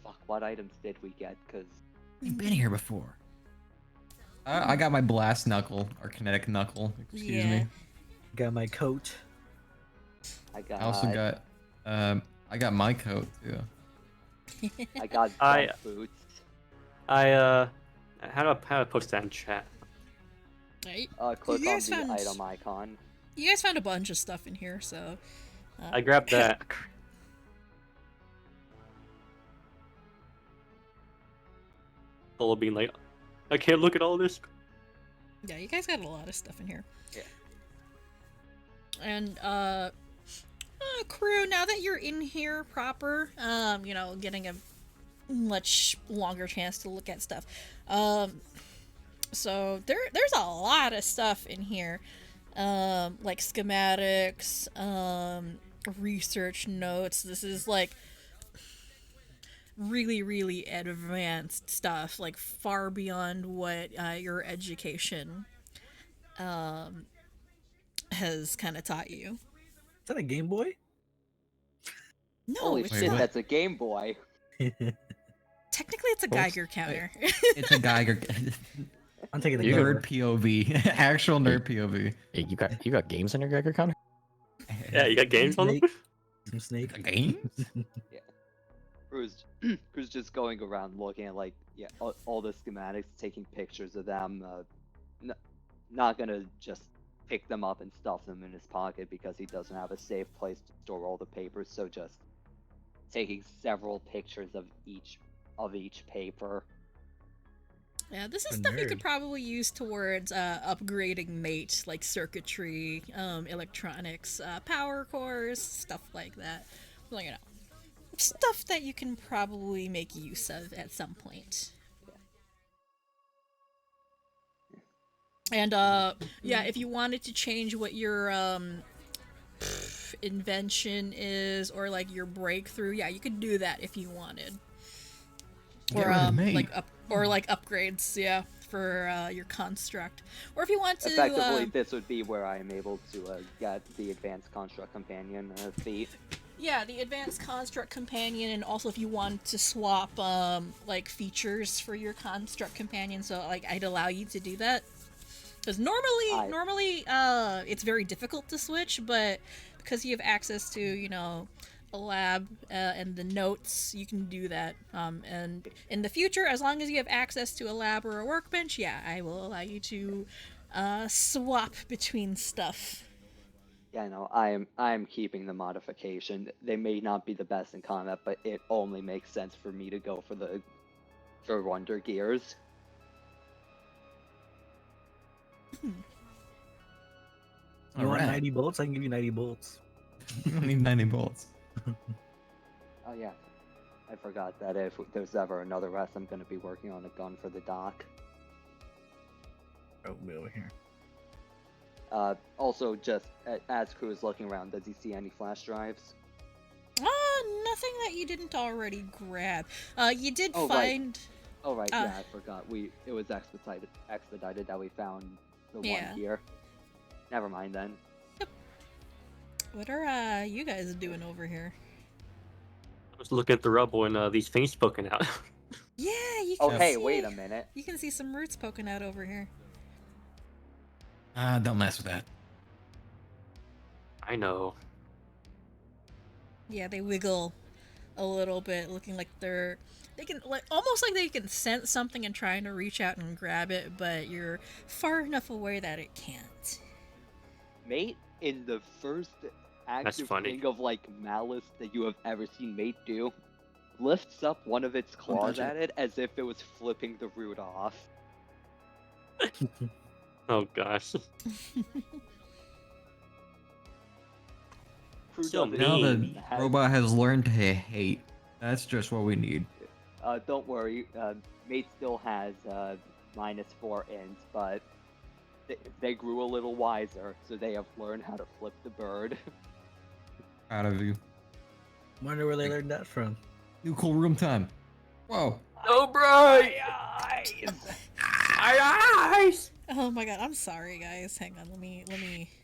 Fuck, what items did we get? Because We've been here before. I got my blast knuckle, or kinetic knuckle. Excuse me. Got my coat. I got. I also got. I got my coat too. I got I- jump boots. How do I post that in chat? Right? Click You on guys the found- item icon. You guys found a bunch of stuff in here, so. I grabbed that. Full of being like, I can't look at all this. Yeah, you guys got a lot of stuff in here. Yeah. And Crew, now that you're in here proper, getting a much longer chance to look at stuff. So there's a lot of stuff in here. Like schematics, research notes. This is like really, really advanced stuff, like far beyond what your education has kind of taught you. Is that a Game Boy? No, Holy it's Wait, shit, not. that's a Game Boy. Technically, it's a Geiger counter. It's a Geiger. I'm taking the You Nerd cover. POV. Actual nerd POV. Hey, you got games in your Geiger counter? Yeah, you got games on them? Snake. Some snake. Games? Crew's just going around looking at all the schematics, taking pictures of them. Not gonna just pick them up and stuff them in his pocket because he doesn't have a safe place to store all the papers. So just taking several pictures of each paper. Yeah, this is A stuff you could nerd. probably use towards upgrading mate, like circuitry, electronics, power cores, stuff like that. Well, stuff that you can probably make use of at some point. And if you wanted to change what your invention is or like your breakthrough, yeah, you could do that if you wanted. Get rid of me. Like upgrades, yeah, for your construct. Or if you want to Effectively, this would be where I am able to get the Advanced Construct Companion feat. yeah, the advanced construct companion, and also if you want to swap like features for your construct companion, so like I'd allow you to do that. Because normally it's very difficult to switch, but because you have access to a lab and the notes, you can do that. And in the future, as long as you have access to a lab or a workbench, yeah, I will allow you to swap between stuff. Yeah, no, I am keeping the modification. They may not be the best in combat, but it only makes sense for me to go for Wonder Gears. You want Alright. 90 bolts? I can give you 90 bolts. You don't need 90 bolts. Oh yeah, I forgot that if there's ever another rest, I'm going to be working on a gun for the Doc. Oh, way over here. Also, just as Crew is looking around, does he see any flash drives? Nothing that you didn't already grab. You did Oh, right. find. Oh right, Uh, yeah, I forgot. It was expedited that we found the Yeah. one here. Never mind then. What are you guys doing over here? I was looking at the rubble and these things poking out. Yeah, you Oh can hey, see. wait a minute. You can see some roots poking out over here. Don't mess with that. I know. Yeah, they wiggle a little bit, looking like they can like almost like they can sense something and trying to reach out and grab it, but you're far enough away that it can't. Mate, in the first active funny. thing of like malice that you have ever seen Mate do, lifts up one of its claws touch at it as if it was flipping the root off. Oh gosh. Crew Still doesn't Now the even have- robot has learned to hate. That's just what we need. Don't worry, Mate still has -4 int, but they grew a little wiser, so they have learned how to flip the bird. Proud of you. Wonder where they learned that from. New cool room time. Whoa. Oh, bright! Eyes! Oh my god, I'm sorry guys. Hang on, let me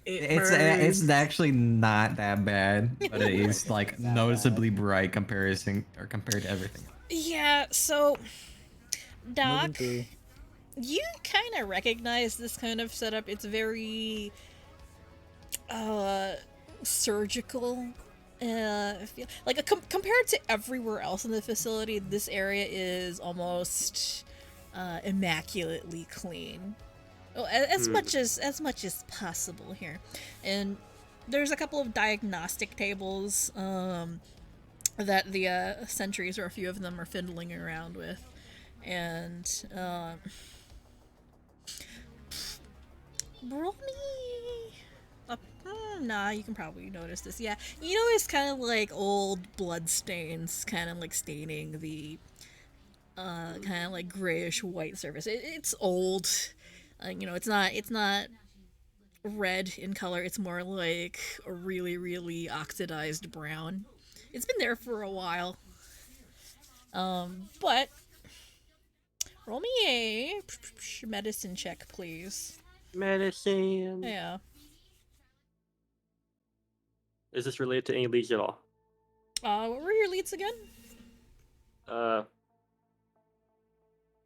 It's actually not that bad, but it is like noticeably bright compared to everything. Yeah, so Moving Doc, through. you kind of recognize this kind of setup. It's very surgical. Like compared to everywhere else in the facility, this area is almost immaculately clean. Well, as much as possible here. And there's a couple of diagnostic tables that the sentries, or a few of them, are fiddling around with. And roll me up. Nah, you can probably notice this. Yeah, you know, it's kind of like old blood stains, kind of like staining the kind of like grayish white surface. It's old. You know, it's not red in color. It's more like a really, really oxidized brown. It's been there for a while. But roll me a medicine check, please. Medicine. Yeah. Is this related to any leads at all? What were your leads again?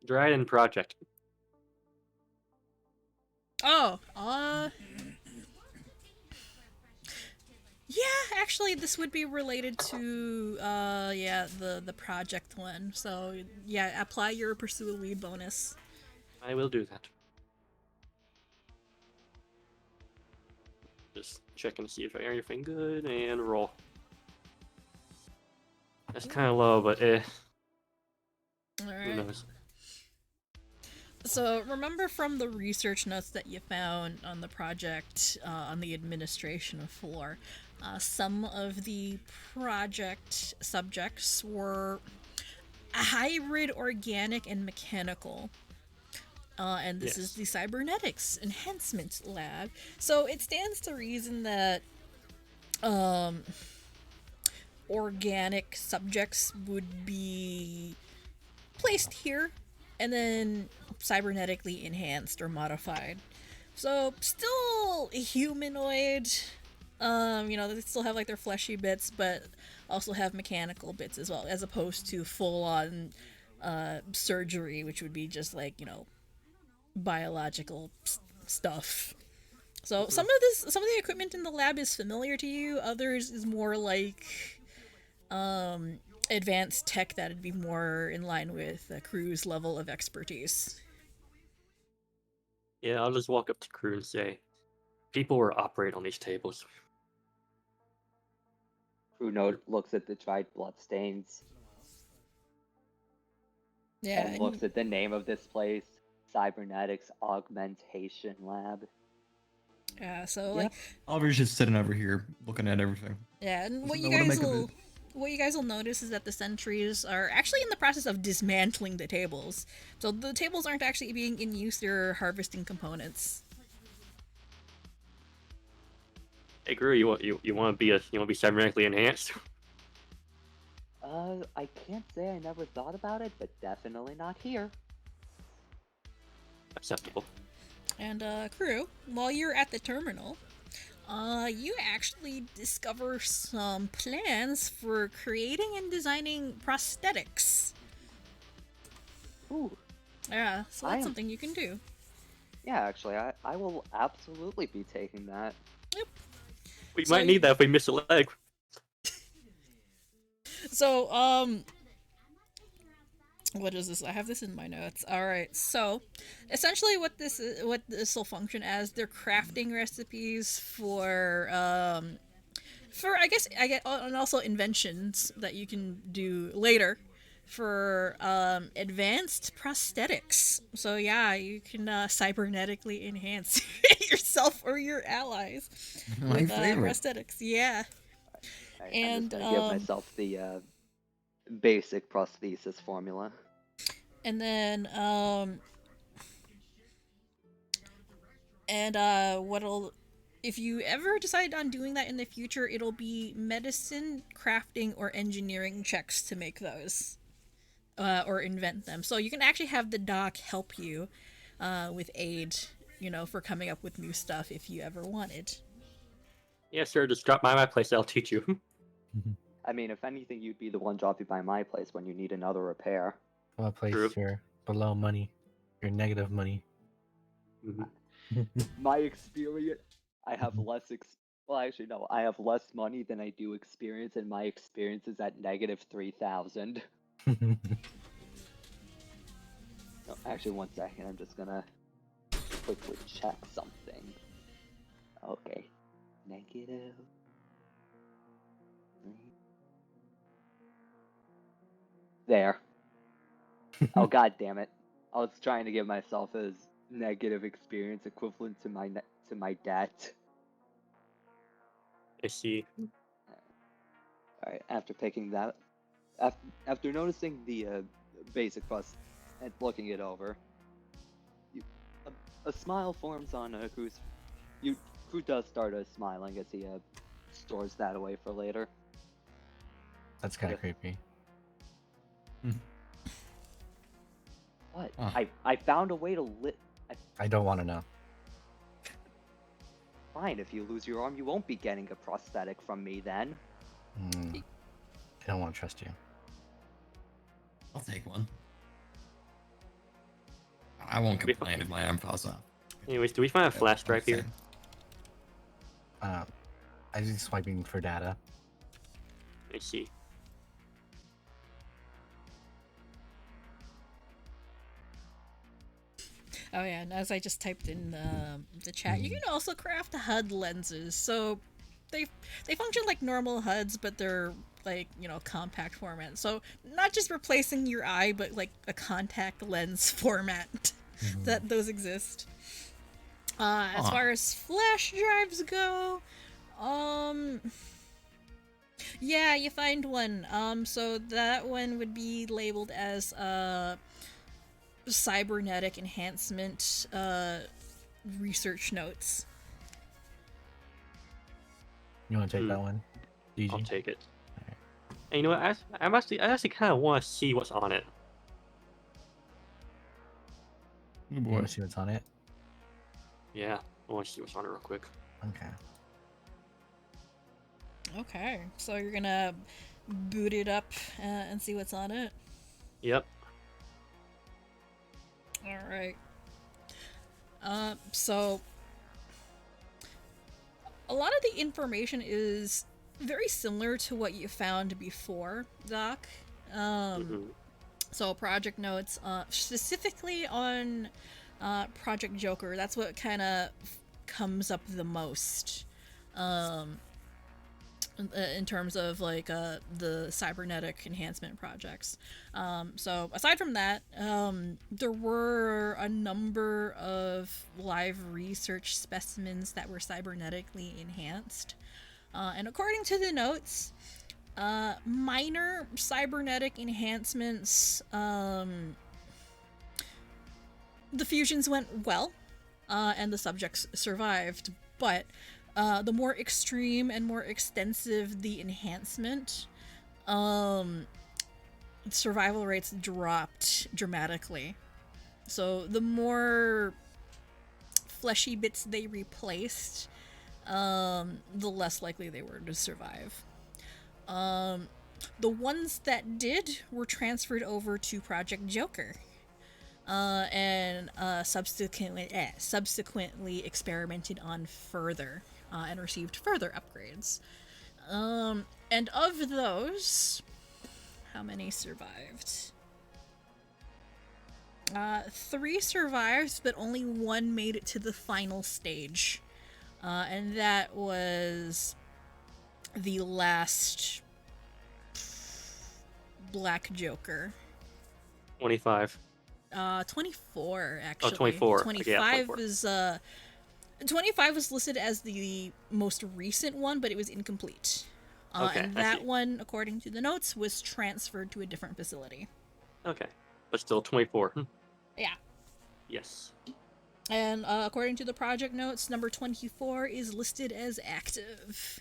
Dryad and Project. Oh, yeah, actually this would be related to yeah, the project one. So, yeah, apply your pursue a lead bonus. I will do that. Just checking to see if I hear anything good and roll. That's kind of low, but who Alright. knows? So, remember from the research notes that you found on the project on the administration floor, some of the project subjects were hybrid organic and mechanical. And this is the Cybernetics Enhancement Lab. So it stands to reason that organic subjects would be placed here and then cybernetically enhanced or modified. So still humanoid. You know, they still have like their fleshy bits, but also have mechanical bits as well, as opposed to full-on surgery, which would be just like, you know, biological stuff. So some of the equipment in the lab is familiar to you. Others is more like advanced tech that'd be more in line with Crew's level of expertise. Yeah, I'll just walk up to Crew and say, people were operating on these tables. Crew note looks at the dried bloodstains Yeah, and looks at the name of this place, Cybernetics Augmentation Lab. yeah. So like, Oliver's just sitting over here looking at everything. yeah, and what Doesn't you know what to guys make of will it. what you guys will notice is that the sentries are actually in the process of dismantling the tables. So the tables aren't actually being in use; they're harvesting components. Hey, Crew, you want to be cybernetically enhanced? I can't say I never thought about it, but definitely not here. Acceptable. And Crew, while you're at the terminal, you actually discover some plans for creating and designing prosthetics. Ooh, Yeah, so I that's am- something you can do. yeah, actually, I will absolutely be taking that. We So might need that if we miss a leg. So, what is this? I have this in my notes. All right. So, essentially, what this will function as, they're crafting recipes for I guess and also inventions that you can do later for advanced prosthetics. So yeah, you can cybernetically enhance yourself or your allies My with favorite. prosthetics. Yeah. I'm And, just gonna give myself the basic prosthesis formula. And then, what'll, if you ever decide on doing that in the future, it'll be medicine, crafting, or engineering checks to make those, or invent them. So you can actually have the doc help you, with aid, for coming up with new stuff if you ever wanted. Yeah, sir, just drop by my place, I'll teach you. I mean, if anything, you'd be the one dropping by my place when you need another repair. Well, place True. your below money, your negative money. Mhm. My experience, I have less well, actually, no, I have less money than I do experience, and my experience is at negative 3,000. No, actually, one second, I'm just gonna quickly check something. Okay, negative. There. Oh, god damn it. I was trying to give myself as negative experience equivalent to my debt. I see. Alright, after picking that, after noticing the basic bus and looking it over, a smile forms on Crew's. Crew does start smiling as he stores that away for later. That's kind of creepy. What? Huh. I found a way to I don't want to know. Fine, if you lose your arm, you won't be getting a prosthetic from me then. I don't want to trust you. I'll take one. I won't complain if my arm falls off. Anyways, do we find a flash drive here? I'm just swiping for data. I see. Oh yeah, and as I just typed in the chat, you can also craft HUD lenses. So they function like normal HUDs, but they're like, compact format. So not just replacing your eye, but like a contact lens format that those exist. As far as flash drives go, yeah, you find one. So that one would be labeled as cybernetic enhancement research notes. You want to take that one? DG? I'll take it. And you know what? I actually kind of want to see what's on it. You want to see what's on it? Yeah, I want to see what's on it real quick. Okay. Okay, so you're gonna boot it up and see what's on it. Yep. All right. So a lot of the information is very similar to what you found before, Doc. So project notes, specifically on Project Joker. That's what kind of comes up the most. In terms of like the cybernetic enhancement projects. So aside from that, there were a number of live research specimens that were cybernetically enhanced. And according to the notes, minor cybernetic enhancements, the fusions went well, and the subjects survived, but the more extreme and more extensive the enhancement, survival rates dropped dramatically. So the more fleshy bits they replaced, the less likely they were to survive. The ones that did were transferred over to Project Joker, and subsequently experimented on further, and received further upgrades. And of those, how many survived? 3 survived, but only 1 made it to the final stage. And that was the last Black Joker. 25. 24 actually. 24. 25 Yeah, 24. is 25 was listed as the most recent one, but it was incomplete. Okay, And I that see. one, according to the notes, was transferred to a different facility. Okay. But still 24. Yeah. Yes. And according to the project notes, number 24 is listed as active.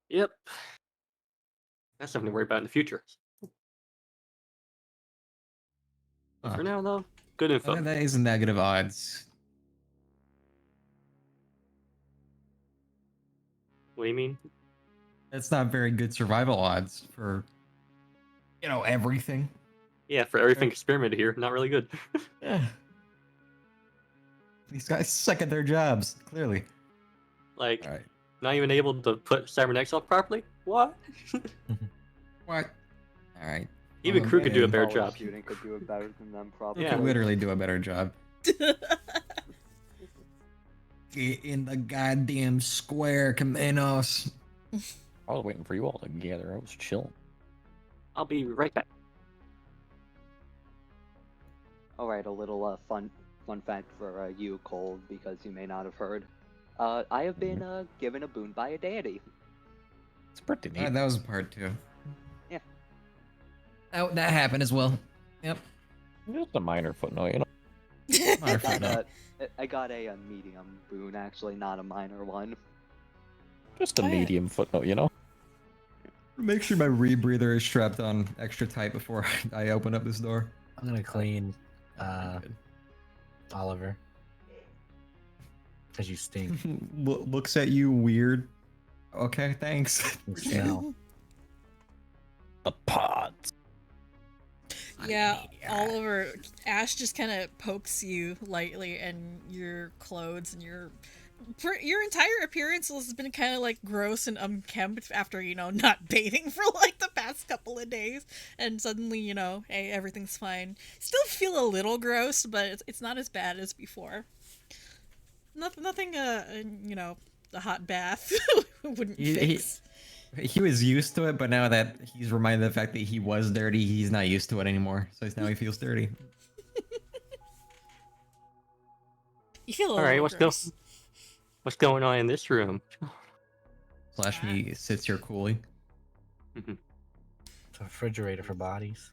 Yep. That's something to worry about in the future. But Huh. for now, though, good info. That is negative odds. What do you mean? That's not very good survival odds for, everything. Yeah, for everything experimented here, not really good. Yeah. These guys suck at their jobs, clearly. Like, All right. not even able to put cybernetics up properly? What? What? All right. Even Well, Crew could do a man, better College job. Student could do it better than them, Who probably. Yeah. could literally do a better job. Get in the goddamn square, Cumaenos. I was waiting for you all to gather. I was chilling. I'll be right back. All right, a little fun fact for you, Cole, because you may not have heard. I have been given a boon by a deity. It's pretty neat. That was part 2. Yeah. That happened as well. Yep. Just a minor footnote, you know. Minor I got, footnote. I got a medium boon, actually, not a minor one. Just a Oh, yeah. medium footnote, you know. Make sure my rebreather is strapped on extra tight before I open up this door. I'm gonna clean Good. Oliver. Because you stink. Looks at you weird. Okay, thanks. You smell. The pods. Yeah, Oliver, Ash just kind of pokes you lightly, and your clothes and your entire appearance has been kind of like gross and unkempt after, not bathing for like the past couple of days, and suddenly, hey, everything's fine. Still feel a little gross, but it's not as bad as before. Nothing, the hot bath wouldn't fix. He was used to it, but now that he's reminded of the fact that he was dirty, he's not used to it anymore. So now he feels dirty. You feel a All right, little gross. what's going on in this room? Slash me sits here coolly. It's a refrigerator for bodies.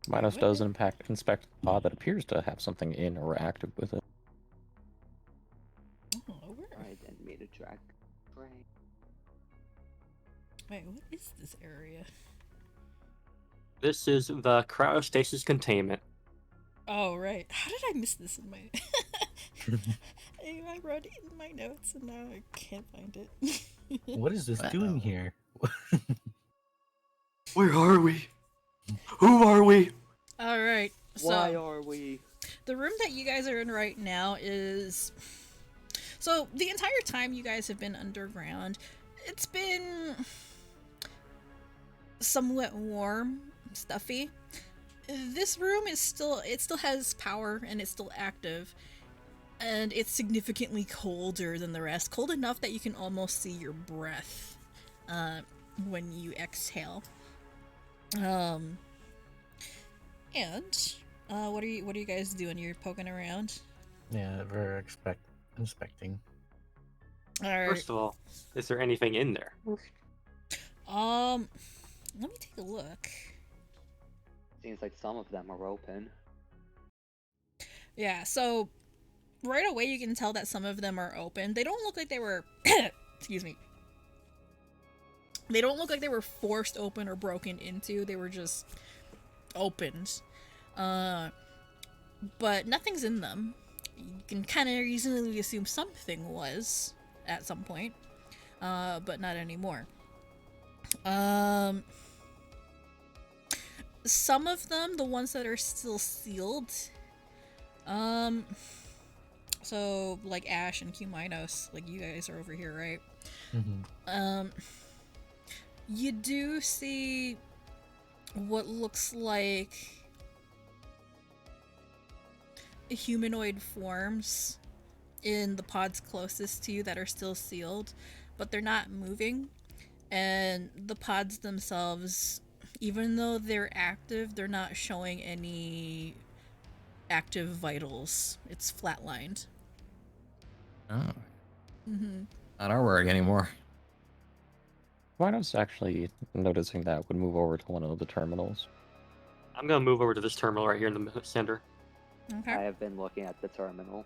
Minos does inspect the pod that appears to have something in or active with it. Oh, where? Alright, then made a track. Right. Wait, what is this area? This is the Cryostasis containment. Oh, right. How did I miss this in my... I wrote it in my notes and now I can't find it. What is this doing here? Where are we? Who are we? Alright, Why so are we? the room that you guys are in right now is... So, the entire time you guys have been underground, it's been somewhat warm, stuffy. This room is still has power and it's still active, and it's significantly colder than the rest. Cold enough that you can almost see your breath when you exhale. And what are you guys doing? You're poking around? Yeah, we're inspecting. Alright. First of all, is there anything in there? Let me take a look. Seems like some of them are open. Yeah, so right away you can tell that some of them are open. They don't look like they were excuse me. They don't look like they were forced open or broken into. They were just opened. But nothing's in them. You can kind of reasonably assume something was at some point, but not anymore. Some of them, the ones that are still sealed, so like Ash and Cumaenos, like you guys are over here, right? Mm-hmm. You do see what looks like humanoid forms in the pods closest to you that are still sealed, but they're not moving. And the pods themselves, even though they're active, they're not showing any active vitals. It's flatlined. Oh, Mm-hmm. not our work anymore. Cumaenos actually noticing that would move over to one of the terminals. I'm gonna move over to this terminal right here in the center. Okay. I have been looking at the terminal.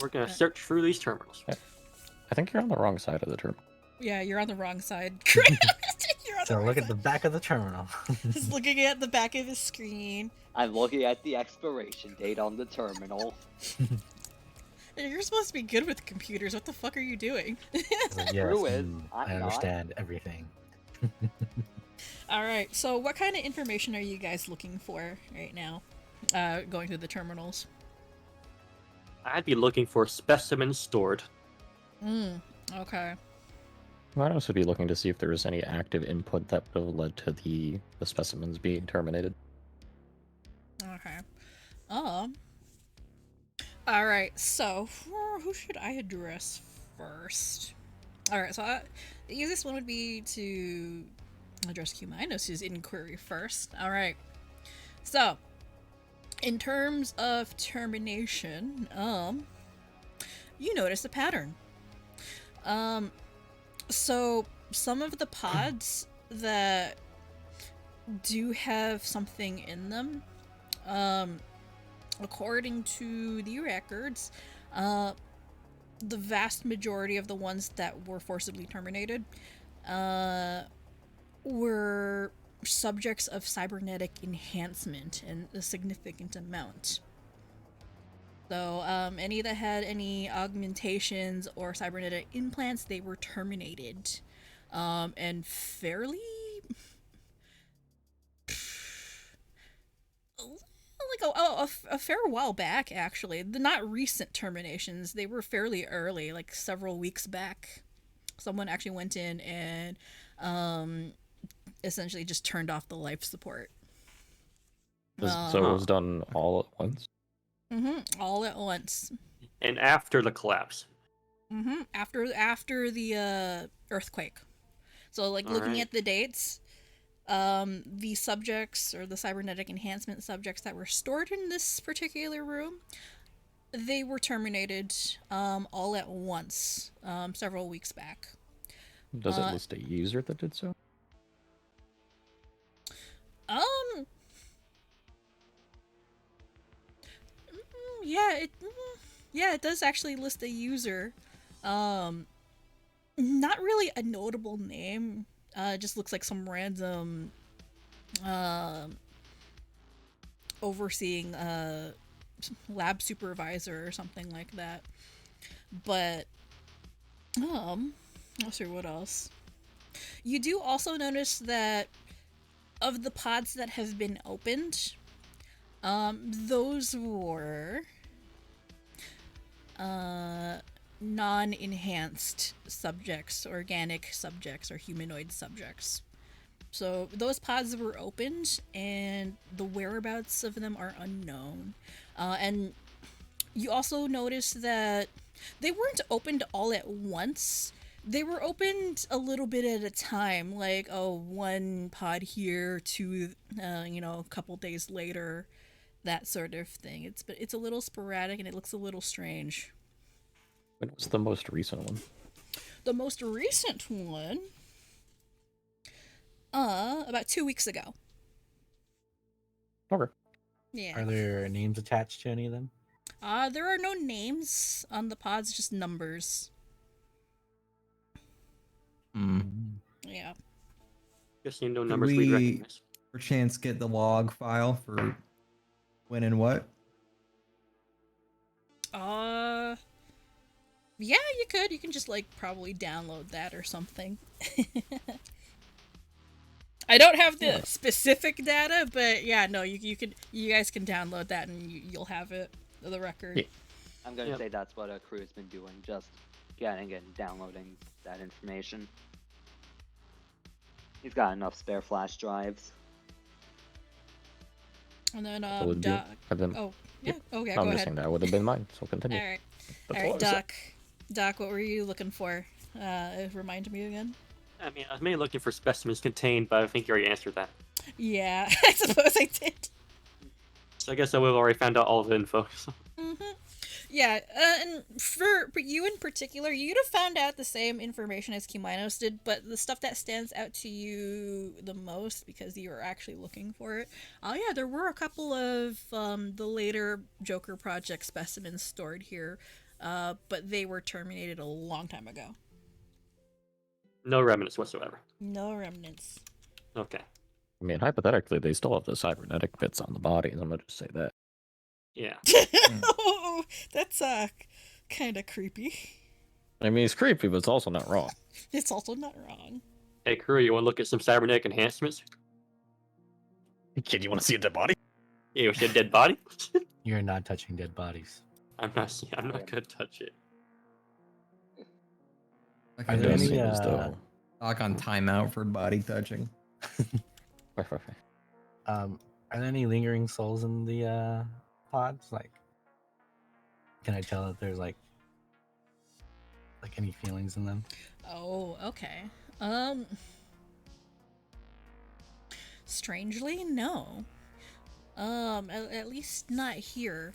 We're gonna Okay. search through these terminals. I think you're on the wrong side of the terminal. Yeah, you're on the wrong side. You're on So the wrong look at side. the back of the terminal. Just looking at the back of his screen. I'm looking at the expiration date on the terminal. You're supposed to be good with computers. What the fuck are you doing? So, yes, Crew is. I I'm not. understand everything. All right. So, what kind of information are you guys looking for right now? Going through the terminals. I'd be looking for specimens stored. Okay. Cumaenos would be looking to see if there was any active input that would have led to the specimens being terminated. Okay. All right. So, who should I address first? All right. So, the easiest one would be to address Cumaenos' inquiry first. All right. So, in terms of termination, you notice a pattern. So some of the pods that do have something in them, according to the records, the vast majority of the ones that were forcibly terminated, were subjects of cybernetic enhancement in a significant amount. So, any that had any augmentations or cybernetic implants, they were terminated. And fairly... like a fair while back, actually. The not recent terminations, they were fairly early, like several weeks back. Someone actually went in and essentially just turned off the life support. So it was done all at once? All at once. And after the collapse. After the earthquake. So, like, looking Alright. at the dates, the subjects, or the cybernetic enhancement subjects that were stored in this particular room, they were terminated all at once, several weeks back. Does it list a user that did so? Yeah, it does actually list a user. Not really a notable name. Just looks like some random overseeing lab supervisor or something like that. But let's see what else. You do also notice that of the pods that have been opened, those were non-enhanced subjects, organic subjects, or humanoid subjects. So those pods were opened, and the whereabouts of them are unknown. And you also notice that they weren't opened all at once. They were opened a little bit at a time, like, one pod here, two, a couple days later, that sort of thing. It's a little sporadic, and it looks a little strange. When was the most recent one? The most recent one, about 2 weeks ago. Okay. Yeah. Are there names attached to any of them? There are no names on the pods, just numbers. Yeah. Guess you know Did numbers we we, recognize. per chance, get the log file for when and what? Yeah, you could. You can just like probably download that or something. I don't have the specific data, but yeah, no, you guys can download that and you'll have it, the record. Yeah. I'm gonna Yep. say that's what Croux has been doing, just getting and downloading that information. He's got enough spare flash drives. And then would you Doc. have them? Oh, yeah. Okay, I'm go just ahead. saying that would have been mine, so All continue. right. That's All all right, I said. Doc. Doc, what were you looking for? Remind me again. I mean, I was mainly looking for specimens contained, but I think you already answered that. Yeah, I suppose I did. So I guess I would have already found out all the info. Yeah, and for you in particular, you'd have found out the same information as Cumaenos did, but the stuff that stands out to you the most, because you were actually looking for it, yeah, there were a couple of the later Joker Project specimens stored here, but they were terminated a long time ago. No remnants whatsoever. No remnants. Okay. I mean, hypothetically, they still have the cybernetic bits on the bodies. I'm gonna just say that. Yeah. Oh, that's kind of creepy. I mean, it's creepy, but it's also not wrong. It's also not wrong. Hey, Crew, you want to look at some cybernetic enhancements? Kid, you want to see a dead body? Yeah, you see a dead body? You're not touching dead bodies. I'm not gonna touch it. Okay, Are It there does any, seem as though. Talk on timeout for body touching. Right. Are there any lingering souls in the pods? Like, can I tell if there's like any feelings in them? Oh, okay. Strangely, no. At least not here.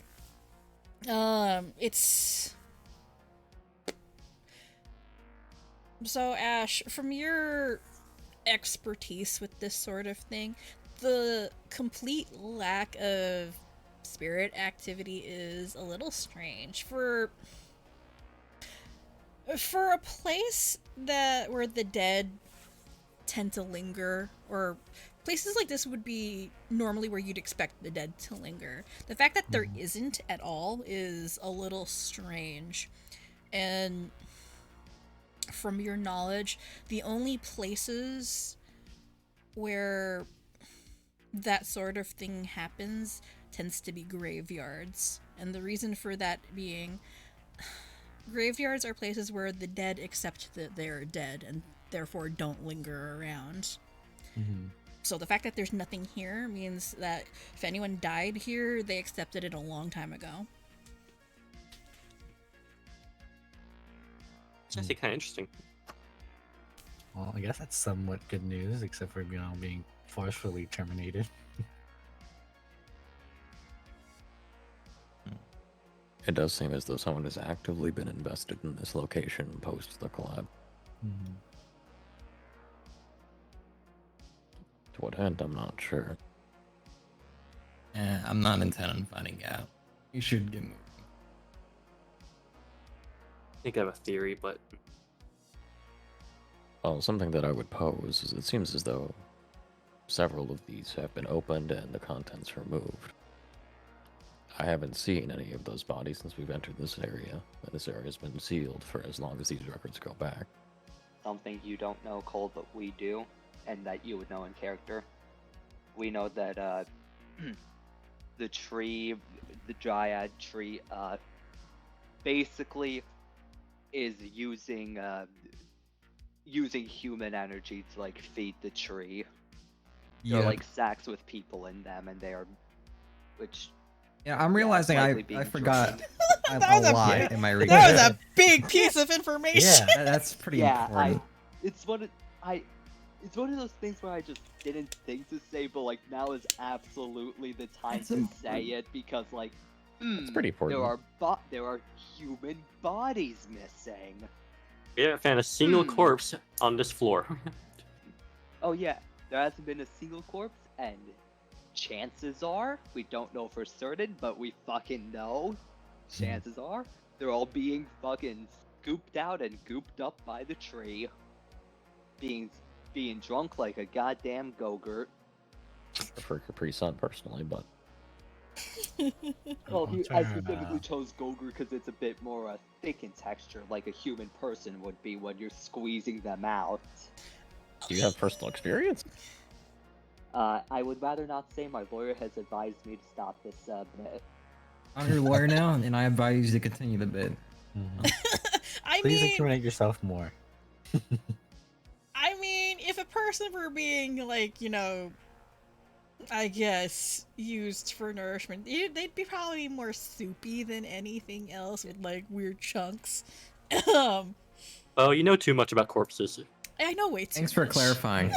It's... So, Ash, from your expertise with this sort of thing, the complete lack of spirit activity is a little strange. For a place where the dead tend to linger, or places like this would be normally where you'd expect the dead to linger, the fact that there isn't at all is a little strange. And from your knowledge, the only places where that sort of thing happens tends to be graveyards. And the reason for that being, graveyards are places where the dead accept that they're dead and therefore don't linger around. Mm-hmm. So the fact that there's nothing here means that if anyone died here, they accepted it a long time ago. It's actually kind of interesting. Well, I guess that's somewhat good news, except for being forcefully terminated. It does seem as though someone has actively been invested in this location post the collab. Mm-hmm. To what end, I'm not sure. I'm not intent on finding out. You should get moving. I think I have a theory, but Well, something that I would pose is it seems as though several of these have been opened and the contents removed. I haven't seen any of those bodies since we've entered this area, and this area has been sealed for as long as these records go back. Something you don't know, Cole, but we do, and that you would know in character. We know that the tree, the dryad tree, basically is using human energy to like feed the tree. They're like sacks with people in them, and they are, which. Yeah, I'm realizing slightly I being forgot drained. a lot in my research. That was a big piece of information. Yeah. That's pretty Yeah, important. it's one of those things where I just didn't think to say, but like now is absolutely the time It's to important. say it because like, It's pretty important. there are human bodies missing. we haven't found a single corpse on this floor. Oh yeah, there hasn't been a single corpse, and chances are, we don't know for certain, but we fucking know, chances are, they're all being fucking scooped out and gooped up by the tree. Being being drunk like a goddamn Go-Gurt. I prefer Capri Sun personally, but Well, I'll I turn, specifically chose Go-Gurt because it's a bit more thick in texture, like a human person would be when you're squeezing them out. do you have personal experience? I would rather not say. My lawyer has advised me to stop this bit. I'm your lawyer now, and I advise you to continue the bid. Mhm. I Please mean, incriminate yourself more. if a person were being like, I guess used for nourishment, they'd be probably more soupy than anything else with like weird chunks. Oh, you know too much about corpses. I know way too Thanks for much. clarifying.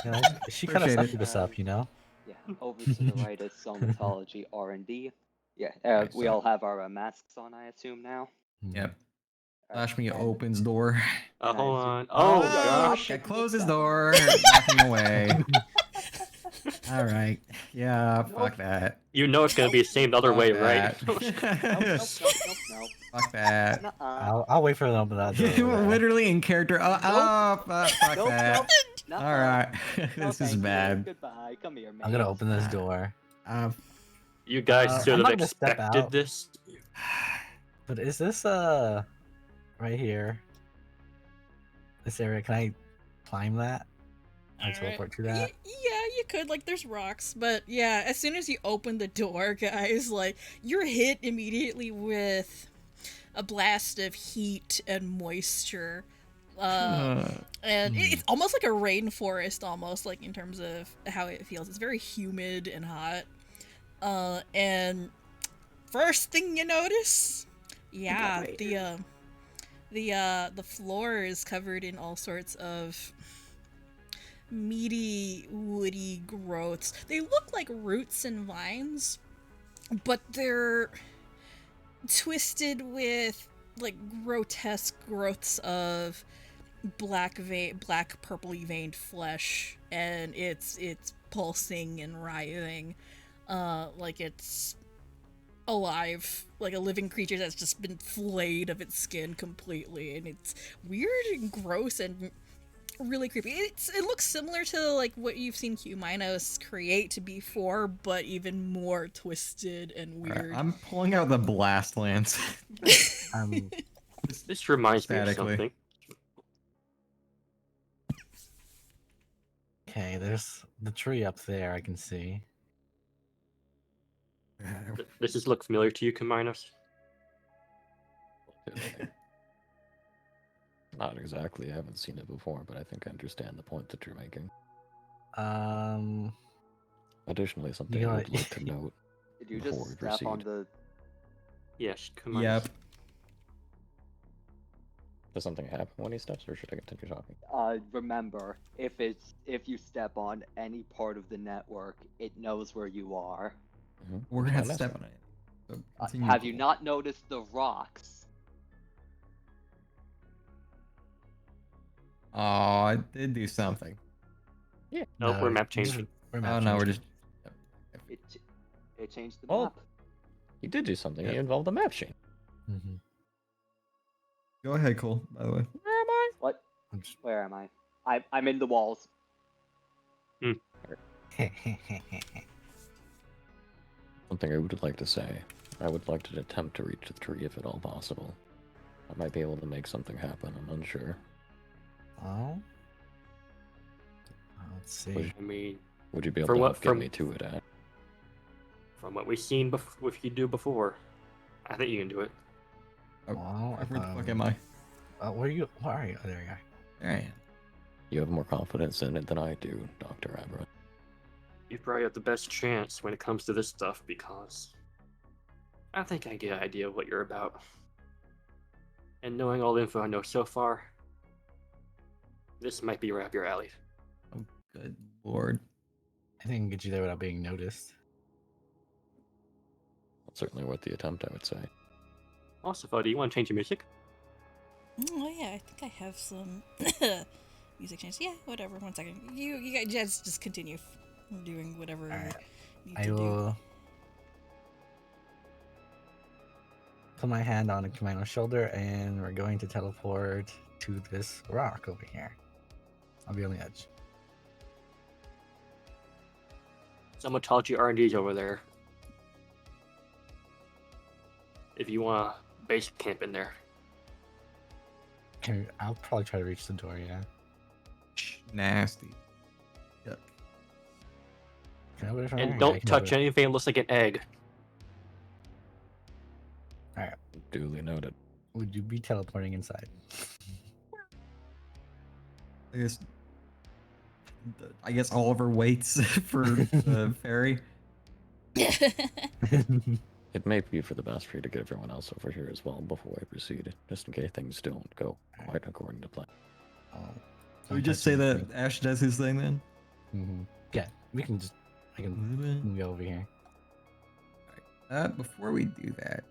Yeah, she kind of Appreciate sucked it. this up, you know? Yeah, over to the right is Cybernetics R&D. Yeah, Okay, we so- all have our masks on, I assume now. Mhm. Yep. Alright, Flash me and- opens door. and I Hold assume- on. Oh, yeah, gosh. I close his door, walking away. All right. Yeah, fuck that. You know it's gonna be the same the other Fuck way, right? Nope. Fuck that. Nuh-uh. I'll wait for them to open that door. You were over there. literally in character. Fuck Nope, that. Nuh-uh. All right. No, This is thank you. bad. Goodbye. Come here, man. I'm gonna open this door. You guys I'm should have not gonna step expected out. this. But is this right here? This area? Can I climb that? Can I Alright. teleport to that? Yeah, you could. Like, there's rocks, but yeah, as soon as you open the door, guys, like, you're hit immediately with a blast of heat and moisture. And it's almost like a rainforest, almost, like, in terms of how it feels. It's very humid and hot. And first thing you notice, yeah, the floor is covered in all sorts of meaty, woody growths. They look like roots and vines, but they're twisted with like grotesque growths of black purpley veined flesh, and it's pulsing and writhing, like it's alive, like a living creature that's just been flayed of its skin completely, and it's weird and gross and really creepy. It looks similar to like what you've seen Cumaenos create before, but even more twisted and All right, weird. I'm pulling out the blast lance. This reminds me of Statically. something. Okay, there's the tree up there I can see. Does this look familiar to you, Cumaenos? Not exactly. I haven't seen it before, but I think I understand the point that you're making. Additionally, something You I know would what? like to note Did you before just we step on proceed. the? Yes, Cumaenos. Yep. Does something happen when he steps, or should I continue talking? Remember, if you step on any part of the network, it knows where you are. We're Which gonna one have to is step it? on it. So continue. Have you not noticed the rocks? Oh, I did do something. Yeah. Nope, we're map just- changing. we're map Oh no, we're changing. just. It changed the Oh. map. He did do something. He Yeah. involved a map chain. Mhm. Go ahead, Cole. By the way. Where am I? What? I'm just- Where am I? I'm in the walls. Something I would like to say. I would like to attempt to reach the tree if at all possible. I might be able to make something happen. I'm unsure. Oh. Let's see. I mean, Would you be able For to what- help get from- me to it at? from what we've seen with you do before, I think you can do it. Oh, Well, where the fuck am I? Where are you? Where are you? Oh, there you are. There I am. You have more confidence in it than I do, Dr. Abra. You probably have the best chance when it comes to this stuff because I think I get an idea of what you're about. And knowing all the info I know so far, this might be right up your alley. Oh, good lord. I think I can get you there without being noticed. Certainly worth the attempt, I would say. Also, Phoe, do you want to change your music? Oh yeah, I think I have some music changes. Yeah, whatever. 1 second. You guys just continue doing whatever Alright. you need I to do. will put my hand on Cumaenos' shoulder, and we're going to teleport to this rock over here. I'll be on the edge. Some Untitled R&D's over there. If you want to base camp in there. I'll probably try to reach the door, yeah. Nasty. Yuck. Can I open it from And here? Yeah, I don't can touch open it. anything that looks like an egg. Alright. Duly noted. Would you be teleporting inside? I guess Oliver waits for the ferry. It may be for the best for you to get everyone else over here as well before I proceed, just in case things don't go quite according to plan. Oh, So we just say that Ash does his thing then? Mm-hmm. Yeah, we can just. I can move over here. Before we do that,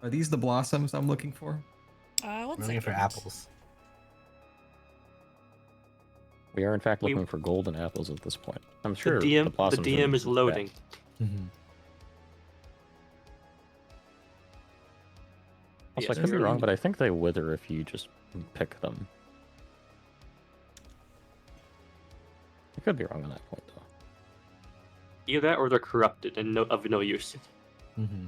are these the blossoms I'm looking for? One We're looking for second. apples. We are in fact looking for golden apples at this point. I'm sure The DM, blossoms the DM is are loading. bad. Mm-hmm. Also, Yes, I could be sure. wrong, but I think they wither if you just pick them. I could be wrong on that point, though. Either that or they're corrupted and of no use. Mm-hmm.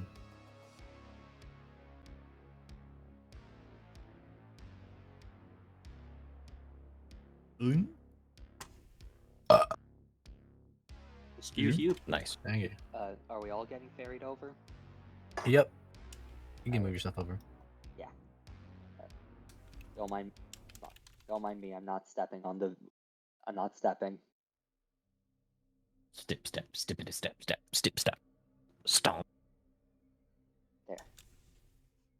Excuse you. Nice. Thank you. Are we all getting ferried over? Yep. You can move yourself over. Don't mind. Don't mind me. I'm not stepping on the. I'm not stepping. Step, step, stippity step, step, step, step. Stomp.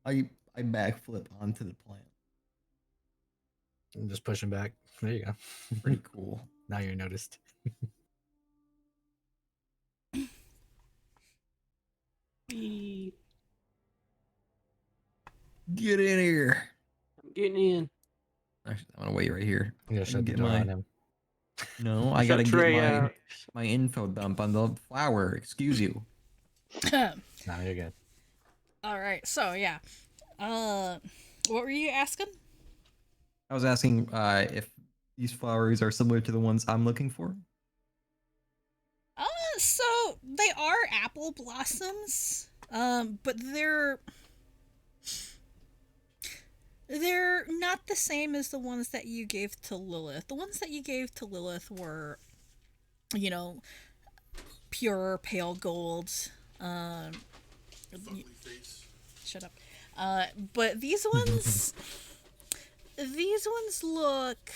I backflip onto the plant. And just push him back. There you go. Pretty cool. Now you're noticed. Get in here. I'm getting in. Actually, I'm gonna wait right here. You gotta Let me shut the get door my- on him. No, I Shut gotta Trey get out. my info dump on the flower. Excuse you. No, you're good. All right. So yeah. What were you asking? I was asking if these flowers are similar to the ones I'm looking for. So they are apple blossoms. But they're not the same as the ones that you gave to Lilith. The ones that you gave to Lilith were, you know, pure pale gold. Ugly face. Shut up. But these ones, these ones look.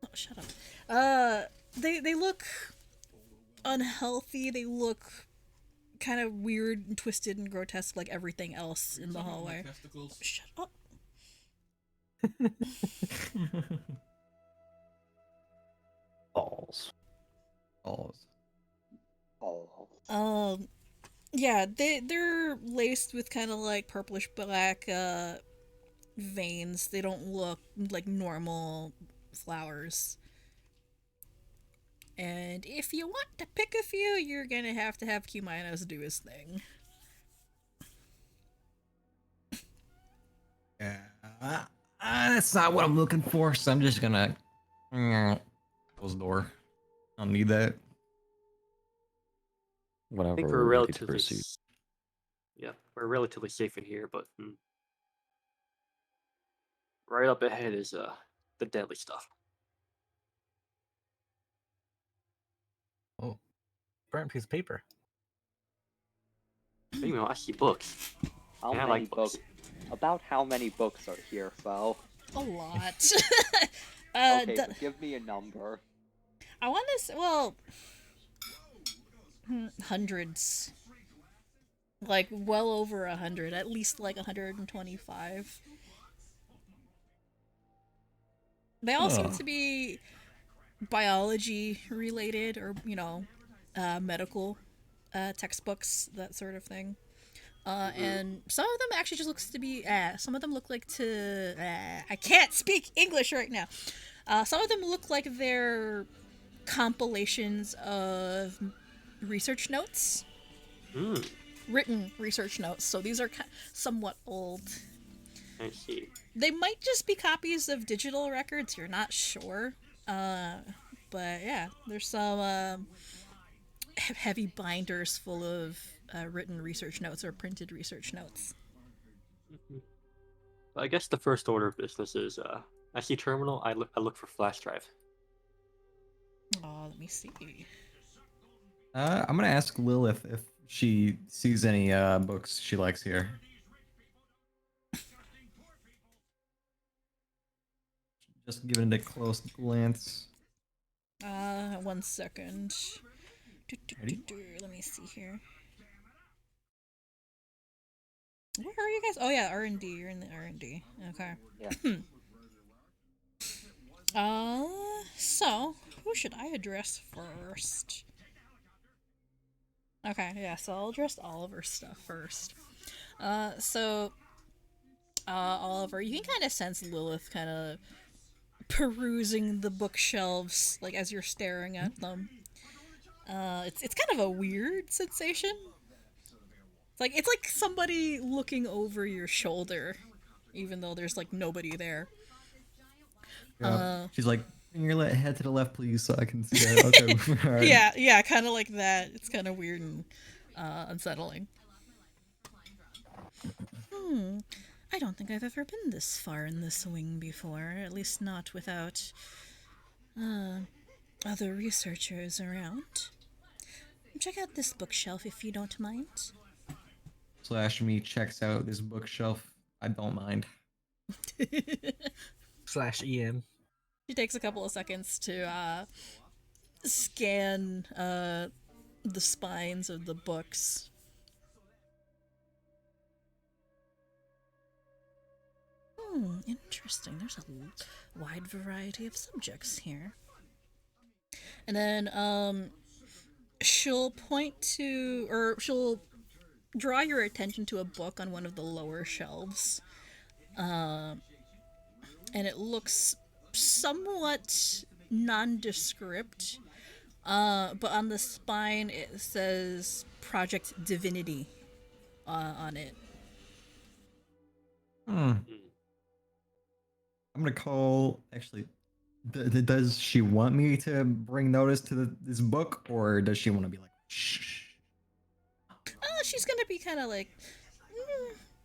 Oh, shut up. They look unhealthy. They look kind of weird and twisted and grotesque, like everything else in the hallway. Shut up. Balls. Balls. Oh. Yeah, they're laced with kind of like purplish black veins. They don't look like normal flowers. And if you want to pick a few, you're gonna have to have Cumaenos do his thing. Yeah, that's not what I'm looking for. So I'm just gonna close the door. I don't need that. I Whenever think we're we're ready to relatively. proceed. Yeah, we're relatively safe in here, but right up ahead is the deadly stuff. Oh, burnt piece of paper. You know, I see books. How Yeah, I many like books. books? About how many books are here, Phoe? A lot. Okay, but give me a number. I want to say, well, hundreds. Like, well over 100. At least, like, 125. They all seem Huh. to be biology related or, you know, medical textbooks, that sort of thing. And some of them actually just looks to be, some of them look like I can't speak English right now. Some of them look like they're compilations of research notes. Written research notes, so these are somewhat old. I see. They might just be copies of digital records. You're not sure. But yeah, there's some heavy binders full of written research notes or printed research notes. Mhm. I guess the first order of business is I see terminal. I look for flash drive. Oh, let me see. I'm gonna ask Lilith if she sees any books she likes here. Just giving it a close glance. 1 second. Ready? Let me see here. Where are you guys? Oh yeah, R&D. You're in the R&D. Okay. Yeah. So who should I address first? Okay, yeah. So I'll address Oliver's stuff first. Oliver, you can kind of sense Lilith kind of perusing the bookshelves, like as you're staring at them. It's kind of a weird sensation. It's like somebody looking over your shoulder, even though there's like nobody there. She's like, bring your head to the left, please, so I can see that. Okay. All right. Yeah, kind of like that. It's kind of weird and unsettling. I don't think I've ever been this far in this wing before, at least not without other researchers around. Check out this bookshelf if you don't mind. Slash me checks out this bookshelf. I don't mind. /EM. She takes a couple of seconds to scan the spines of the books. Interesting. There's a wide variety of subjects here. And then she'll point to, or she'll draw your attention to a book on one of the lower shelves. And it looks somewhat nondescript. But on the spine it says Project Divinity on it. I'm gonna call. Actually, does she want me to bring notice to this book, or does she want to be like, shh? She's gonna be kind of like,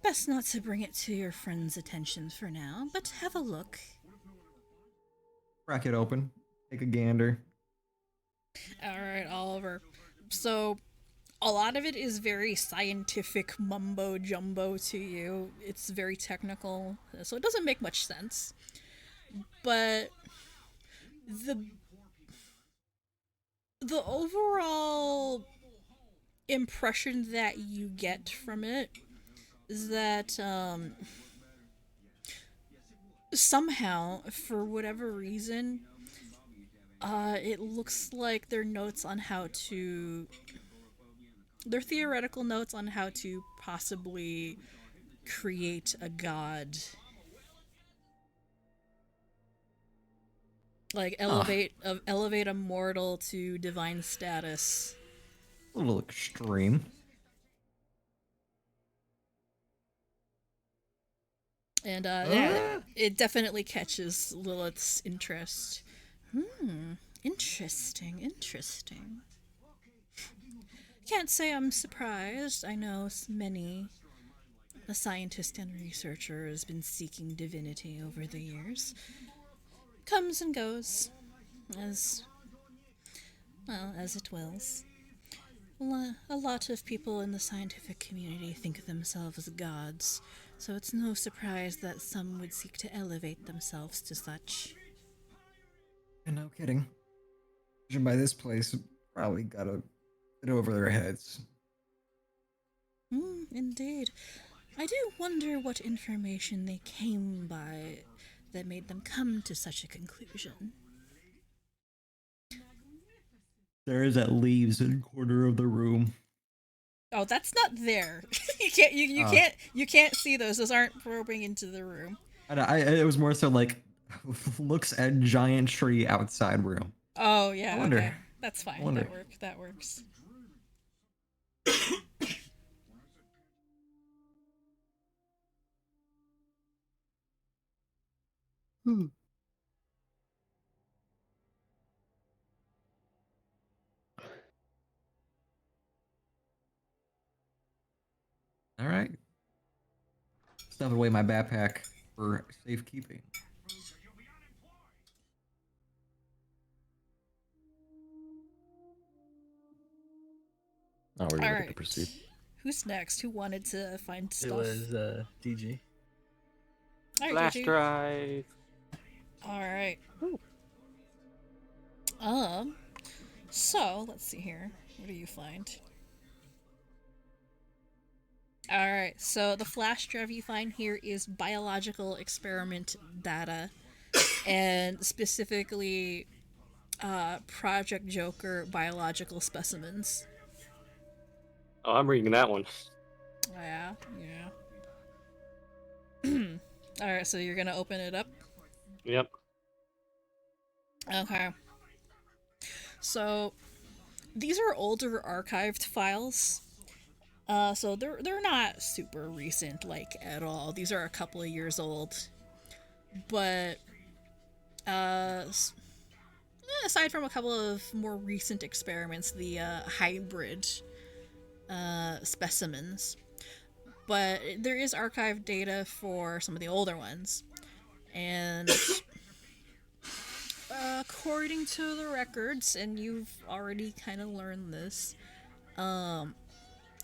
best not to bring it to your friend's attention for now, but have a look. Crack it open. Take a gander. Alright, Oliver. So, a lot of it is very scientific mumbo-jumbo to you. It's very technical, so it doesn't make much sense. But the overall impression that you get from it is that somehow, for whatever reason, it looks like their theoretical notes on how to possibly create a god. Like elevate a mortal to divine status. A little extreme. And yeah, it definitely catches Lilith's interest. Interesting. Can't say I'm surprised. I know many a scientist and researcher has been seeking divinity over the years. Comes and goes, as it wills. A lot of people in the scientific community think of themselves as gods, so it's no surprise that some would seek to elevate themselves to such. And no kidding. Judging by this place, probably got a bit over their heads. Indeed. I do wonder what information they came by that made them come to such a conclusion. There is that leaves in the corner of the room. Oh, that's not there. You can't see those. Those aren't probing into the room. And it was more so like looks at giant tree outside room. Oh yeah, I wonder. okay. That's fine. That works. All right. Stuff away my backpack for safekeeping. Oh, we're All ready right. to proceed. Who's next? Who wanted to find It stuff? was DG. All right, Flash GG. drive. All right. So let's see here. What do you find? All right. So the flash drive you find here is biological experiment data, and specifically, Project Joker biological specimens. Oh, I'm reading that one. Yeah. Yeah. All right. So you're gonna open it up. Yep. Okay. So these are older archived files. So they're not super recent, like, at all. These are a couple of years old. But aside from a couple of more recent experiments, the hybrid specimens, but there is archived data for some of the older ones. And according to the records, and you've already kind of learned this,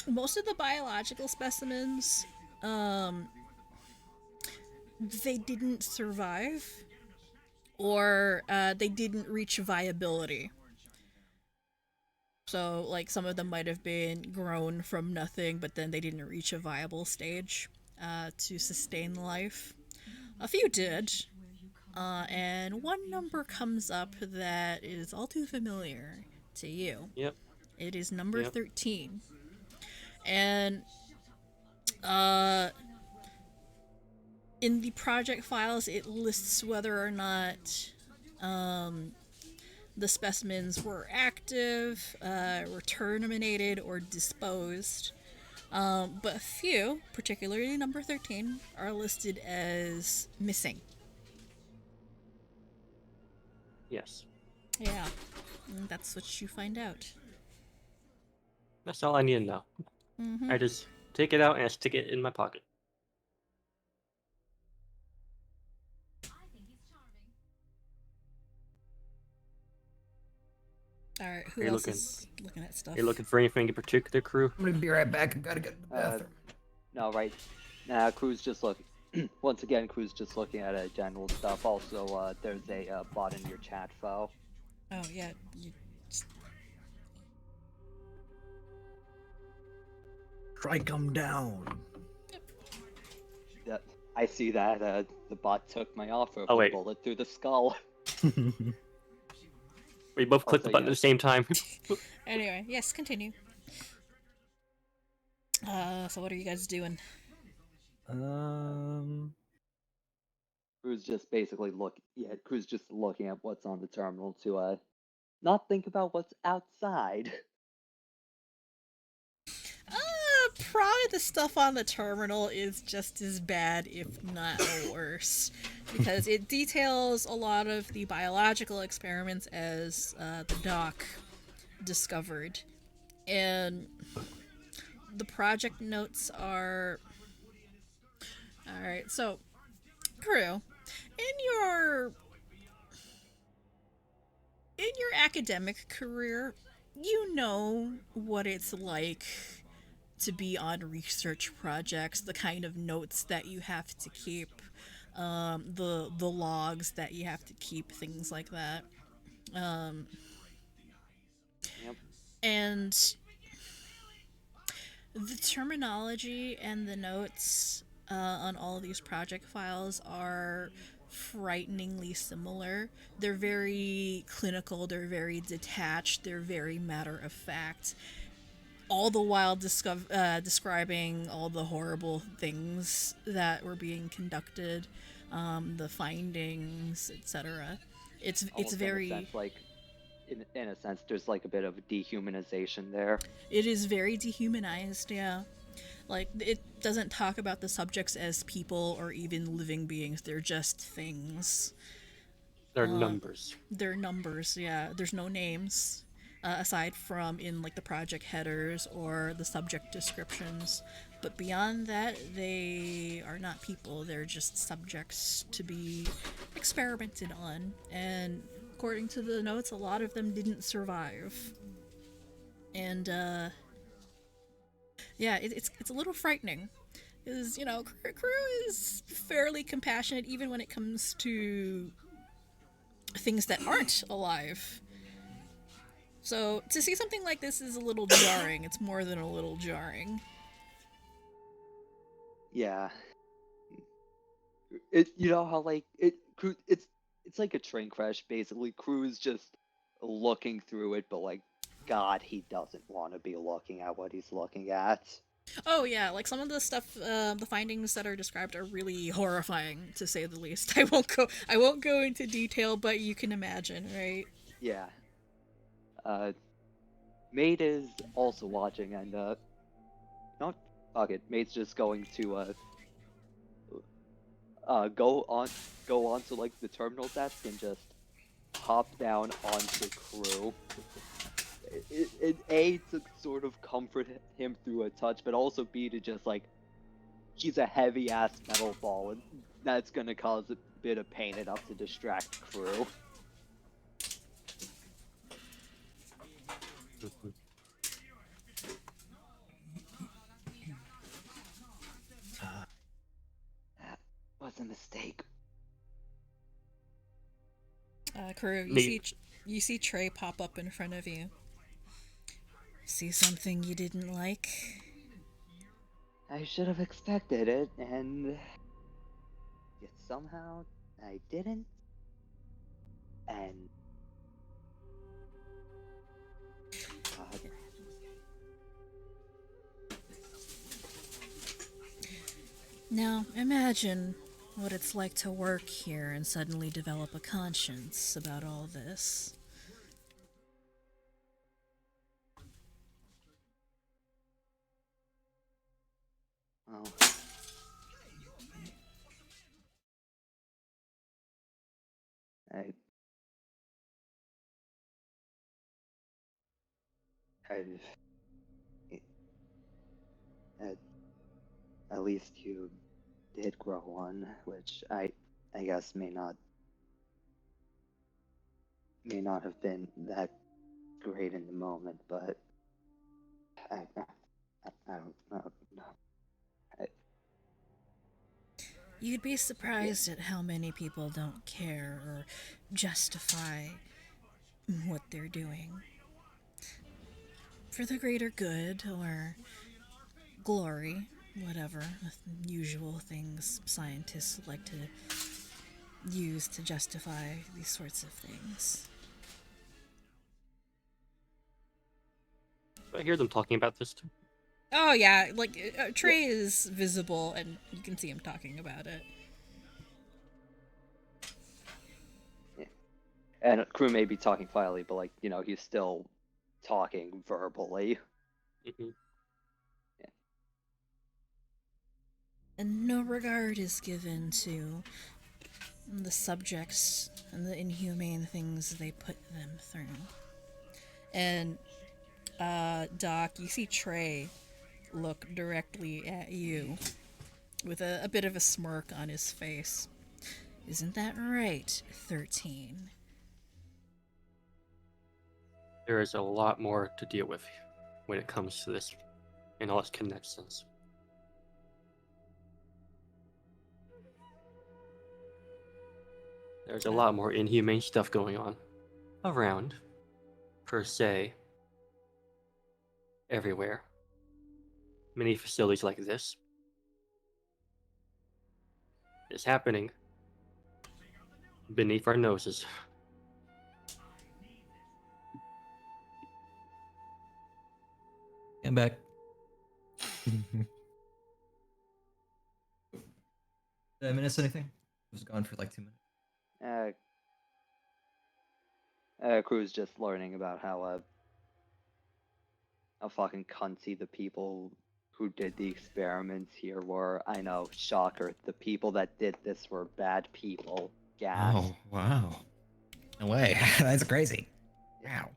most of the biological specimens, they didn't survive, or they didn't reach viability. So, like, some of them might have been grown from nothing, but then they didn't reach a viable stage to sustain life. A few did, and one number comes up that is all too familiar to you. Yep. It is number Yep. 13. And in the project files, it lists whether or not the specimens were active, were terminated, or disposed. But a few, particularly number 13, are listed as missing. Yes. Yeah, and that's what you find out. That's all I need to know. Mm-hmm. I just take it out and I stick it in my pocket. All right, who Are you else looking- is looking at stuff? Are you looking for anything in particular, Crew? I'm gonna be right back. I've gotta get to the Uh, bathroom. No, right. Nah, Crew's just looking. Once again, Crew's just looking at general stuff. Also, there's a bot in your chat, Phoe. Oh, yeah. Strike them down. Yep, I see that. The bot took my offer of Oh, a wait. bullet through the skull. We both clicked the Also, button at the yes. same time. Anyway, yes, continue. So what are you guys doing? Crew's just basically Crew's just looking at what's on the terminal to not think about what's outside. Probably the stuff on the terminal is just as bad, if not worse, because it details a lot of the biological experiments as the Doc discovered. And the project notes are... Alright, so, Crew, in your academic career, you know what it's like to be on research projects, the kind of notes that you have to keep, the logs that you have to keep, things like that. Yep. And the terminology and the notes on all of these project files are frighteningly similar. They're very clinical, they're very detached, they're very matter of fact, all the while describing all the horrible things that were being conducted, the findings, etc. It's Almost very... in a sense, like in a sense, there's like a bit of dehumanization there. It is very dehumanized, yeah. Like, it doesn't talk about the subjects as people or even living beings. They're just things. They're numbers. They're numbers, yeah. There's no names. Aside from in like the project headers or the subject descriptions. But beyond that, they are not people. They're just subjects to be experimented on. And according to the notes, a lot of them didn't survive. And yeah, it's a little frightening. Because, you know, Croux is fairly compassionate even when it comes to things that aren't alive. So to see something like this is a little jarring. It's more than a little jarring. Yeah. It, you know how like it's like a train crash basically. Crew's just looking through it, but like God, he doesn't want to be looking at what he's looking at. Oh yeah, like some of the stuff, the findings that are described are really horrifying, to say the least. I won't go into detail, but you can imagine, right? Yeah. Mate is also watching, and no, fuck it. Mate's just going to go on to like the terminal desk and just hop down onto Crew. A, to sort of comfort him through a touch, but also B, to just like, he's a heavy ass metal ball, and that's gonna cause a bit of pain enough to distract Crew. That was a mistake. Crew, Neat. you see Trey pop up in front of you. See something you didn't like? I should have expected it, and yet somehow I didn't. And Now, imagine what it's like to work here and suddenly develop a conscience about all this. well, I at, at least you did grow one, which I guess may not have been that great in the moment, but I don't know. You'd be surprised at how many people don't care or justify what they're doing. For the greater good or glory, whatever, the usual things scientists like to use to justify these sorts of things. I hear them talking about this too. Oh yeah, like Trey is visible and you can see him talking about it. And Crew may be talking quietly, but like, you know, he's still talking verbally. Mm-hmm. And no regard is given to the subjects and the inhumane things they put them through. And Doc, you see Trey look directly at you with a bit of a smirk on his face. Isn't that right, 13? There is a lot more to deal with when it comes to this and all its connections. There's a lot more inhumane stuff going on around, per se, everywhere. Many facilities like this. It's happening beneath our noses. I'm back. Did I miss anything? I was gone for like 2 minutes. Crew's just learning about how fucking cunty the people who did the experiments here were. I know, shocker, the people that did this were bad people. Gas. Oh, wow. No way. That's crazy. Wow.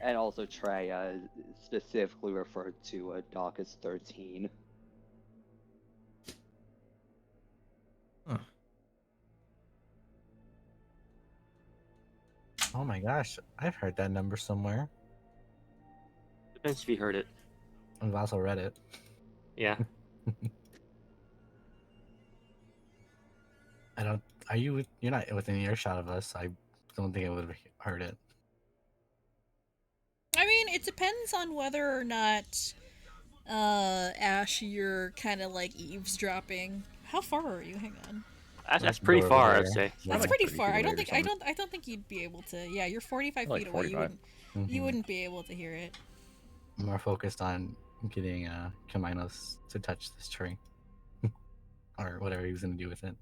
And also Trey specifically referred to Doc as 13. Huh. Oh my gosh, I've heard that number somewhere. Depends if you heard it. I've also read it. Yeah. I don't. Are you? You're not within earshot of us. I don't think I would have heard it. I mean, it depends on whether or not, Ash, you're kind of like eavesdropping. How far are you? Hang on. That's pretty Over far, I'd there. say. Yeah. That's like pretty 30 far. feet I away don't or think. something. I don't think you'd be able to. Yeah, you're 45 Like feet away. 45. You Mhm. wouldn't be able to hear it. I'm more focused on getting Cumaenos to touch this tree, or whatever he was gonna do with it.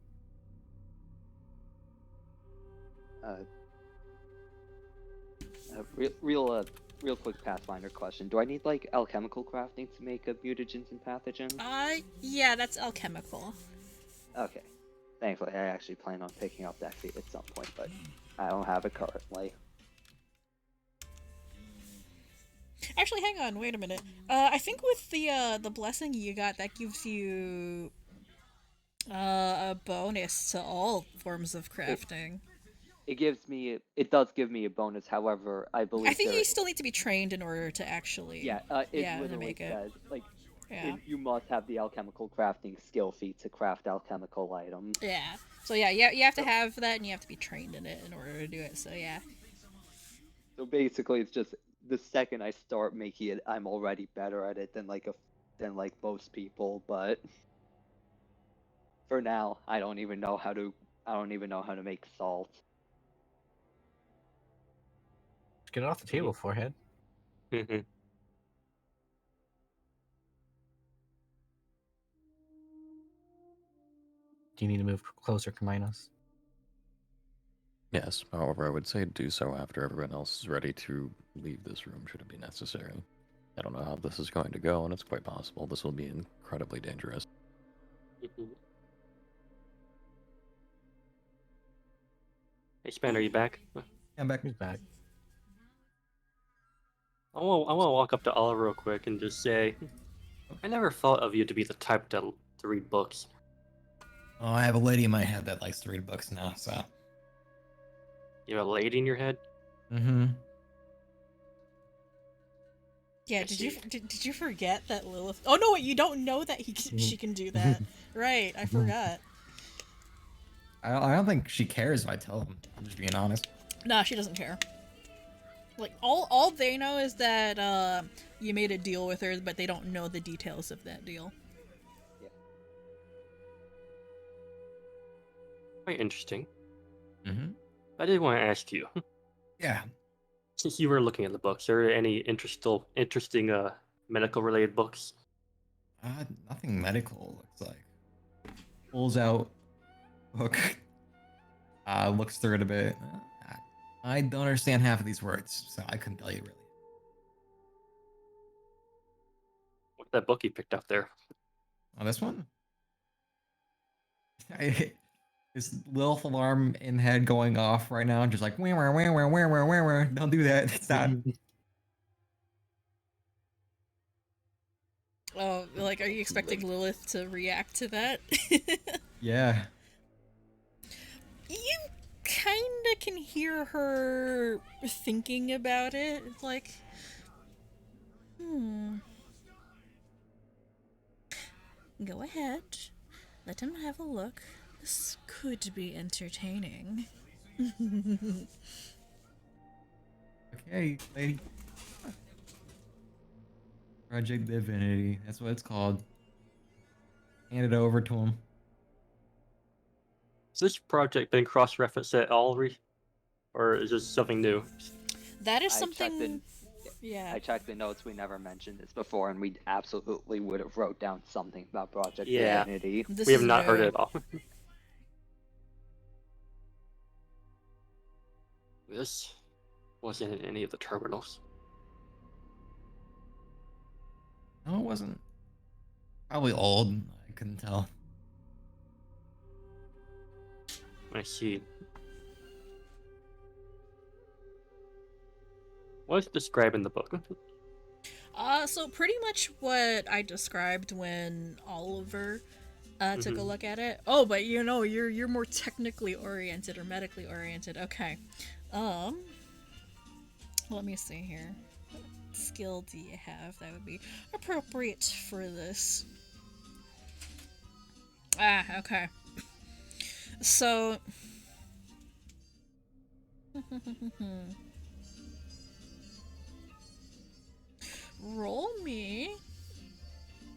Real quick Pathfinder question. Do I need like alchemical crafting to make mutagens and pathogens? Yeah, that's alchemical. Okay. Thankfully, I actually plan on picking up that feat at some point, but I don't have it currently. Actually, hang on. Wait a minute. I think with the blessing you got, that gives you a bonus to all forms of crafting. It does give me a bonus. However, I believe I think there, you still need to be trained in order to actually. yeah, it yeah, to literally make it. says like Yeah. you must have the alchemical crafting skill feat to craft alchemical items. Yeah. So yeah, you have to have that, and you have to be trained in it in order to do it. So yeah. So basically, it's just the second I start making it, I'm already better at it than most people. But for now, I don't even know how to make salt. Get it off the table, forehead. Mm-hmm. Do you need to move closer, Cumaenos? Yes, however, I would say do so after everyone else is ready to leave this room should it be necessary. I don't know how this is going to go, and it's quite possible this will be incredibly dangerous. Hey, Span, are you back? I'm back. He's back. I want to walk up to Oliver real quick and just say, I never thought of you to be the type to read books. Oh, I have a lady in my head that likes to read books now, so. You have a lady in your head? Mm-hmm. Yeah. I Did you see. did you forget that Lilith? Oh no, wait, you don't know that she can do that. Right. I forgot. I don't think she cares if I tell them. I'm just being honest. Nah, she doesn't care. Like all they know is that you made a deal with her, but they don't know the details of that deal. Quite interesting. Mm-hmm. I did want to ask you, Yeah. since you were looking at the books, are there any interesting medical related books? Nothing medical, looks like. Pulls out book. Looks through it a bit. I don't understand half of these words, so I couldn't tell you really. What's that book you picked up there? Oh, this one? This Lilith alarm in head going off right now, just like where. Don't do that. It's not. Oh, like, are you expecting Lilith to react to that? Yeah. You kinda can hear her thinking about it. It's like, go ahead. Let him have a look. This could be entertaining. Okay, lady. Project Divinity. That's what it's called. Hand it over to him. Has this project been cross-referenced at all, or is this something new? That is I checked something. I Yeah. checked the notes. We never mentioned this before, and we absolutely would have wrote down something about Project Yeah. Divinity. This We have is not heard new. it at all. This wasn't in any of the terminals. No, it wasn't. Probably old. I couldn't tell. I see. What's described in the book? So pretty much what I described when Oliver took a look at it. Oh, but you know, you're more technically oriented or medically oriented. Okay. Let me see here. What skill do you have that would be appropriate for this? Okay. So roll me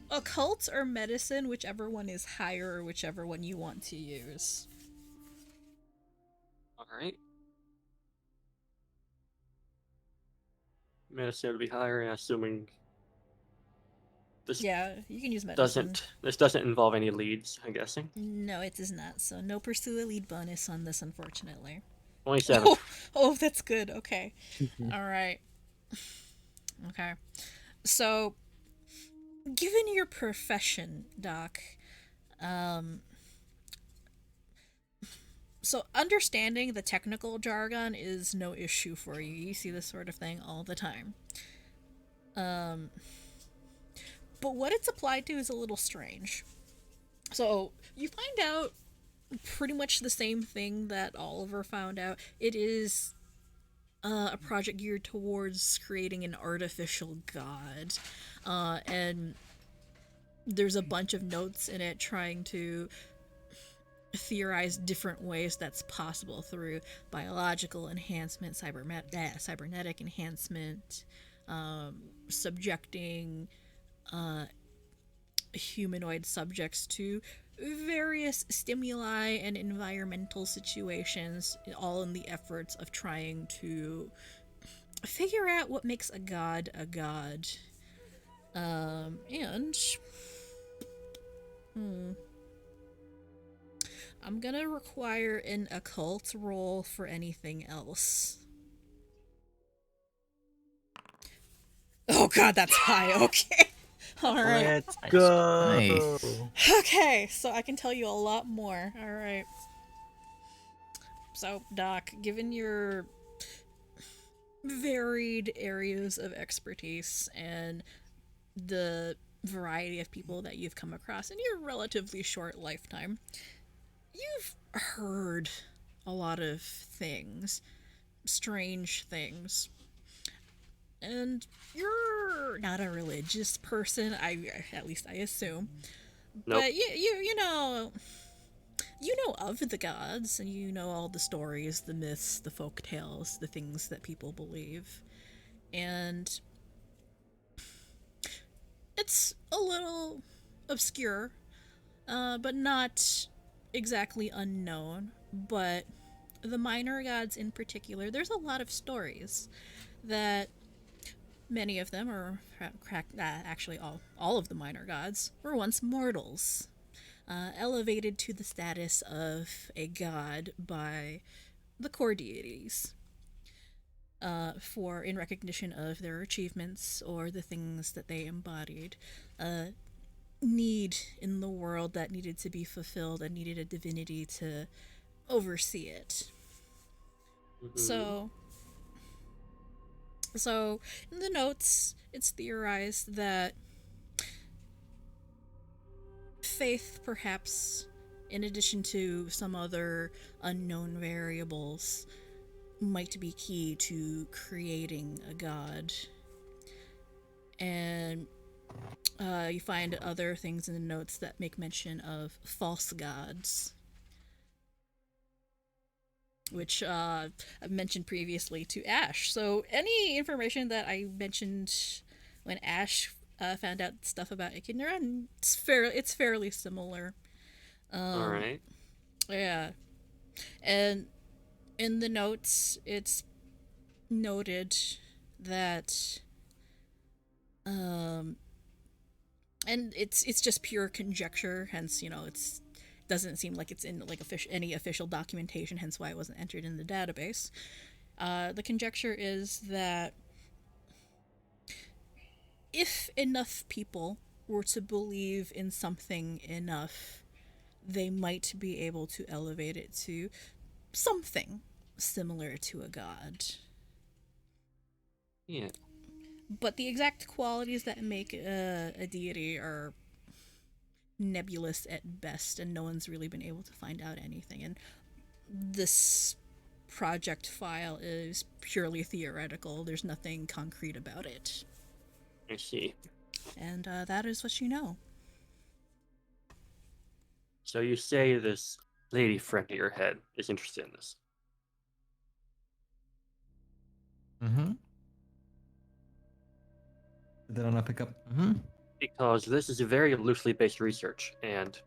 occult or medicine, whichever one is higher or whichever one you want to use. Alright. Medicine would be higher, assuming this Yeah, you can use medicine. doesn't involve any leads, I'm guessing. No, it does not. So no pursue a lead bonus on this, unfortunately. 27. Oh, that's good. Okay. All right. Okay. So, given your profession, Doc, so understanding the technical jargon is no issue for you. You see this sort of thing all the time. But what it's applied to is a little strange. So, you find out pretty much the same thing that Oliver found out. It is a project geared towards creating an artificial god. And there's a bunch of notes in it trying to theorize different ways that's possible through biological enhancement, cybernetic enhancement, subjecting humanoid subjects to various stimuli and environmental situations, all in the efforts of trying to figure out what makes a god a god. I'm gonna require an occult roll for anything else. Oh god, that's high. Okay. Alright. Let's go. Nice. Okay, so I can tell you a lot more. Alright. So, Doc, given your varied areas of expertise and the variety of people that you've come across in your relatively short lifetime, you've heard a lot of things, strange things. And you're not a religious person, at least I assume. Nope. But you know of the gods, and you know all the stories, the myths, the folk tales, the things that people believe. And it's a little obscure, but not exactly unknown. But the minor gods in particular, there's a lot of stories that many of them, or actually all of the minor gods, were once mortals, elevated to the status of a god by the core deities, in recognition of their achievements or the things that they embodied. Need in the world that needed to be fulfilled and needed a divinity to oversee it. So in the notes, it's theorized that faith, perhaps, in addition to some other unknown variables, might be key to creating a god. And you find other things in the notes that make mention of false gods, which I've mentioned previously to Ash. So any information that I mentioned when Ash found out stuff about Echidna, it's fairly similar. Alright. Yeah. And in the notes, it's noted that and it's just pure conjecture, hence, it's doesn't seem like it's in like any official documentation, hence why it wasn't entered in the database. The conjecture is that if enough people were to believe in something enough, they might be able to elevate it to something similar to a god. Yeah. But the exact qualities that make a deity are nebulous at best, and no one's really been able to find out anything. And this project file is purely theoretical. There's nothing concrete about it. I see. And that is what you know. So you say this lady friend at your head is interested in this. Mm-hmm. Did I not pick up? Mm-hmm. Because this is a very loosely based research and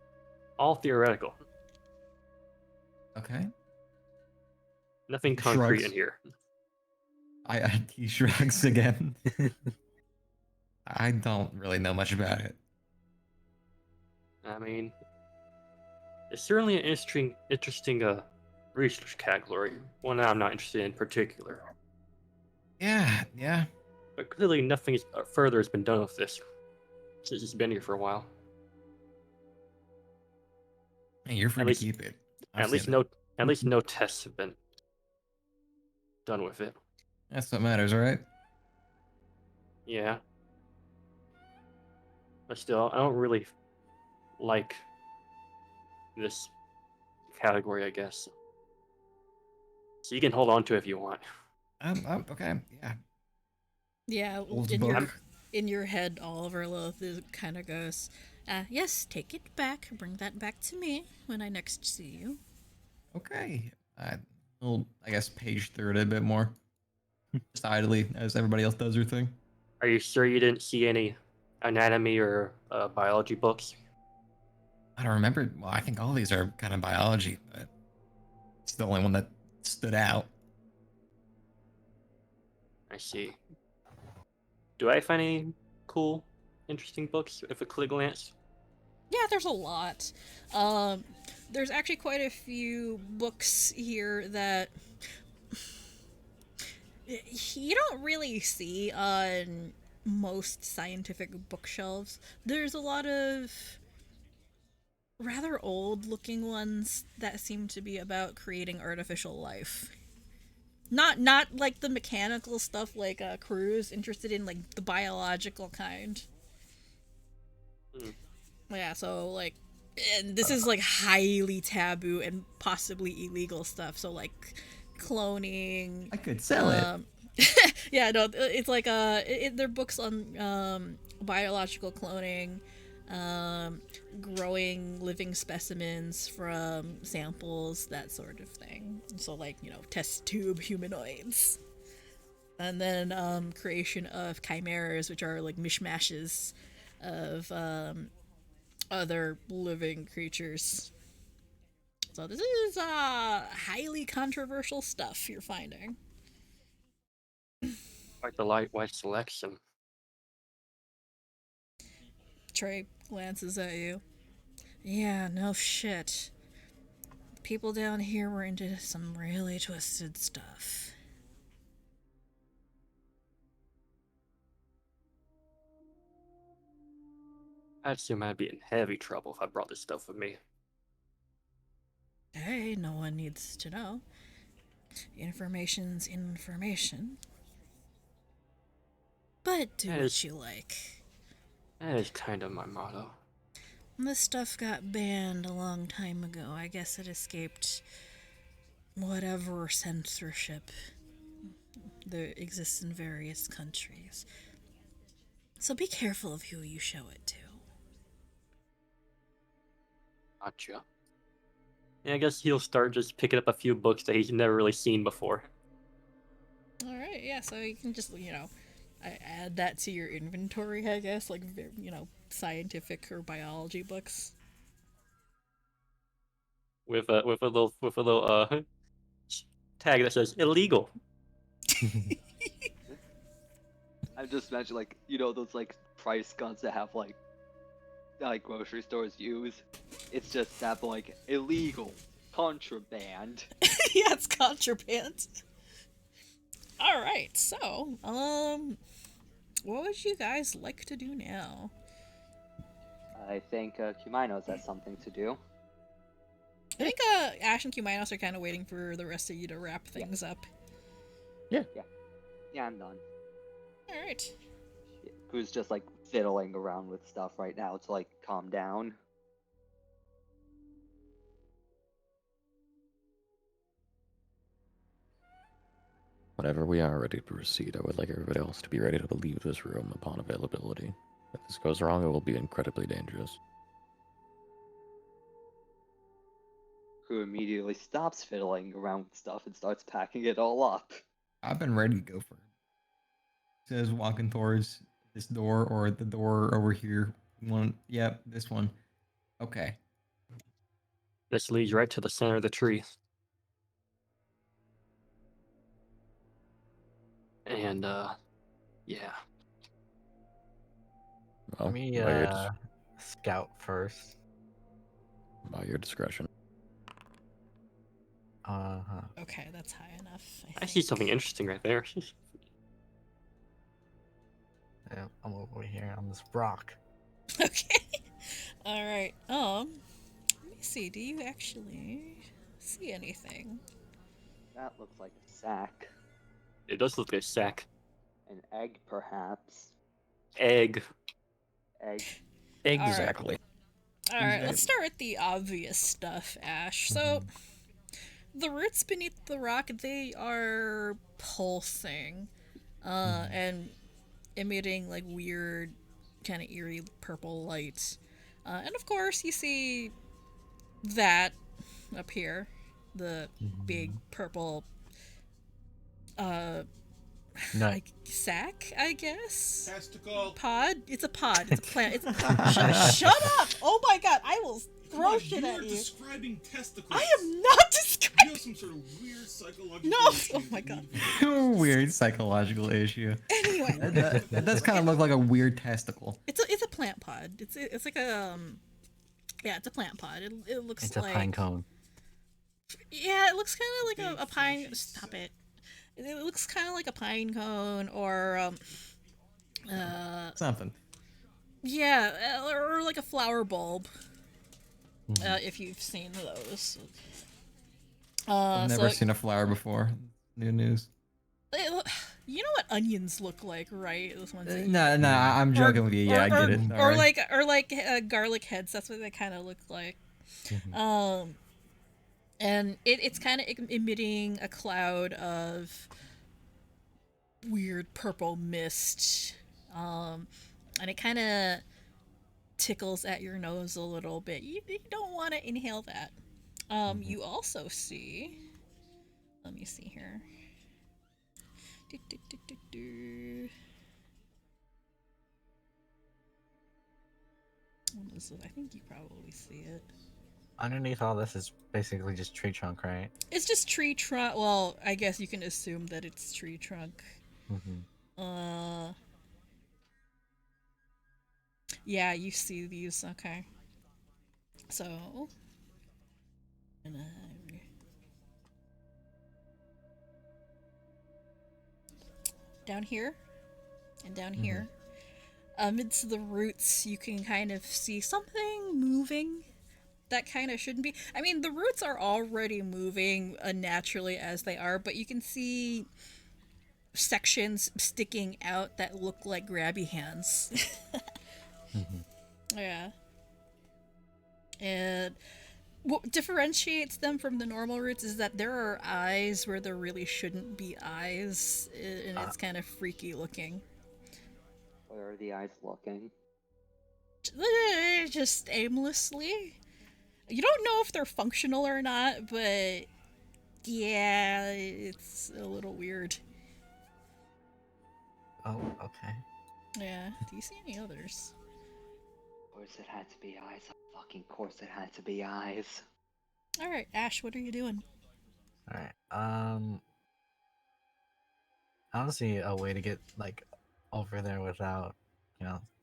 all theoretical. Okay. Nothing He concrete shrugs. in here. He shrugs again. I don't really know much about it. I mean, it's certainly an interesting research category. One that I'm not interested in particular. Yeah. But clearly nothing further has been done with this since it's been here for a while. Hey, you're free At to least- keep it. At least no tests have been done with it. That's what matters, right? Yeah. But still, I don't really like this category, I guess. So you can hold on to it if you want. Okay. Yeah. Yeah, Old in book. your head, Oliver Lilith kind of goes, yes, take it back. Bring that back to me when I next see you. Okay. I'll, I guess, page through it a bit more. Just idly, as everybody else does their thing. Are you sure you didn't see any anatomy or biology books? I don't remember. Well, I think all these are kind of biology, but it's the only one that stood out. I see. Do I find any cool, interesting books if a quick glance? Yeah, there's a lot. There's actually quite a few books here that you don't really see on most scientific bookshelves. There's a lot of rather old looking ones that seem to be about creating artificial life. Not like the mechanical stuff like Croux, interested in like the biological kind. Yeah, so like, and this is like highly taboo and possibly illegal stuff. So like, cloning. I could sell it. Yeah, no, it's like they're books on biological cloning, growing living specimens from samples, that sort of thing. So like, test tube humanoids. And then creation of chimeras, which are like mishmashes of other living creatures. So this is highly controversial stuff you're finding. Quite the lightweight selection. Trey glances at you. Yeah, no shit. People down here were into some really twisted stuff. I'd assume I'd be in heavy trouble if I brought this stuff with me. Hey, no one needs to know. Information's information. But do what you like. That is kind of my motto. This stuff got banned a long time ago. I guess it escaped whatever censorship there exists in various countries. So be careful of who you show it to. Gotcha. And I guess he'll start just picking up a few books that he's never really seen before. Alright, yeah, so you can just, add that to your inventory, I guess, like, scientific or biology books. With a little tag that says illegal. I just imagine those price guns that have like grocery stores use. It's just that like illegal, contraband. Yeah, it's contraband. Alright, so, what would you guys like to do now? I think Cumaenos has something to do. I think Ash and Cumaenos are kind of waiting for the rest of you to wrap things up. Yeah, I'm done. All right. Who's just like fiddling around with stuff right now to like calm down. Whenever we are ready to proceed, I would like everybody else to be ready to leave this room upon availability. If this goes wrong, it will be incredibly dangerous. Who immediately stops fiddling around with stuff and starts packing it all up. I've been ready to go for it. Says walking towards this door or the door over here. Yep, this one. Okay. This leads right to the center of the tree. And, yeah. Well, Let me by your scout first. by your discretion. Okay, that's high enough. I see something interesting right there. Yeah, I'm over here on this rock. Okay. All right. Let me see. Do you actually see anything? That looks like a sack. It does look like a sack. An egg, perhaps. Egg. Egg. Exactly. All right, let's start with the obvious stuff, Ash. So, the roots beneath the rock, they are pulsing, and emitting like weird, kind of eerie purple light. And of course, you see that up here, the big purple, like sack, I guess. Testicle. Pod? It's a pod. It's a plant. Shut up! Oh my god, I will throw shit at You're you. describing testicles. I am not You describing. have some sort of weird psychological No! issue Oh my that god. you- Weird psychological issue. Anyway, That does kind of look like a weird testicle. it's a plant pod. It's like a yeah, it's a plant pod. It looks It's a like pine cone. yeah, it looks kind of like Big a pine. fleshy Stop sack. it. It looks kind of like a pine cone or Something. yeah, or like a flower bulb. If you've seen those. I've never so seen a flower before. New news. you know what onions look like, right? Those ones. that you- No, I'm joking with you. Yeah, I get it. Or Alright. like garlic heads. That's what they kind of look like. And it's kind of emitting a cloud of weird purple mist, and it kind of tickles at your nose a little bit. You don't want to inhale that. You also see. Let me see here. What is it? I think you probably see it. Underneath all this is basically just tree trunk, right? It's just tree trunk. Well, I guess you can assume that it's tree trunk. Yeah, you see these. Okay. So. And down here. And down here. Amidst the roots, you can kind of see something moving that kind of shouldn't be. I mean, the roots are already moving unnaturally as they are, but you can see sections sticking out that look like grabby hands. Yeah. And what differentiates them from the normal roots is that there are eyes where there really shouldn't be eyes, and it's kind of freaky looking. Where are the eyes looking? Just aimlessly. You don't know if they're functional or not, but yeah, it's a little weird. Oh, okay. Yeah. Do you see any others? Of course it had to be eyes. Of fucking course it had to be eyes. All right, Ash, what are you doing? All right. I don't see a way to get like over there without,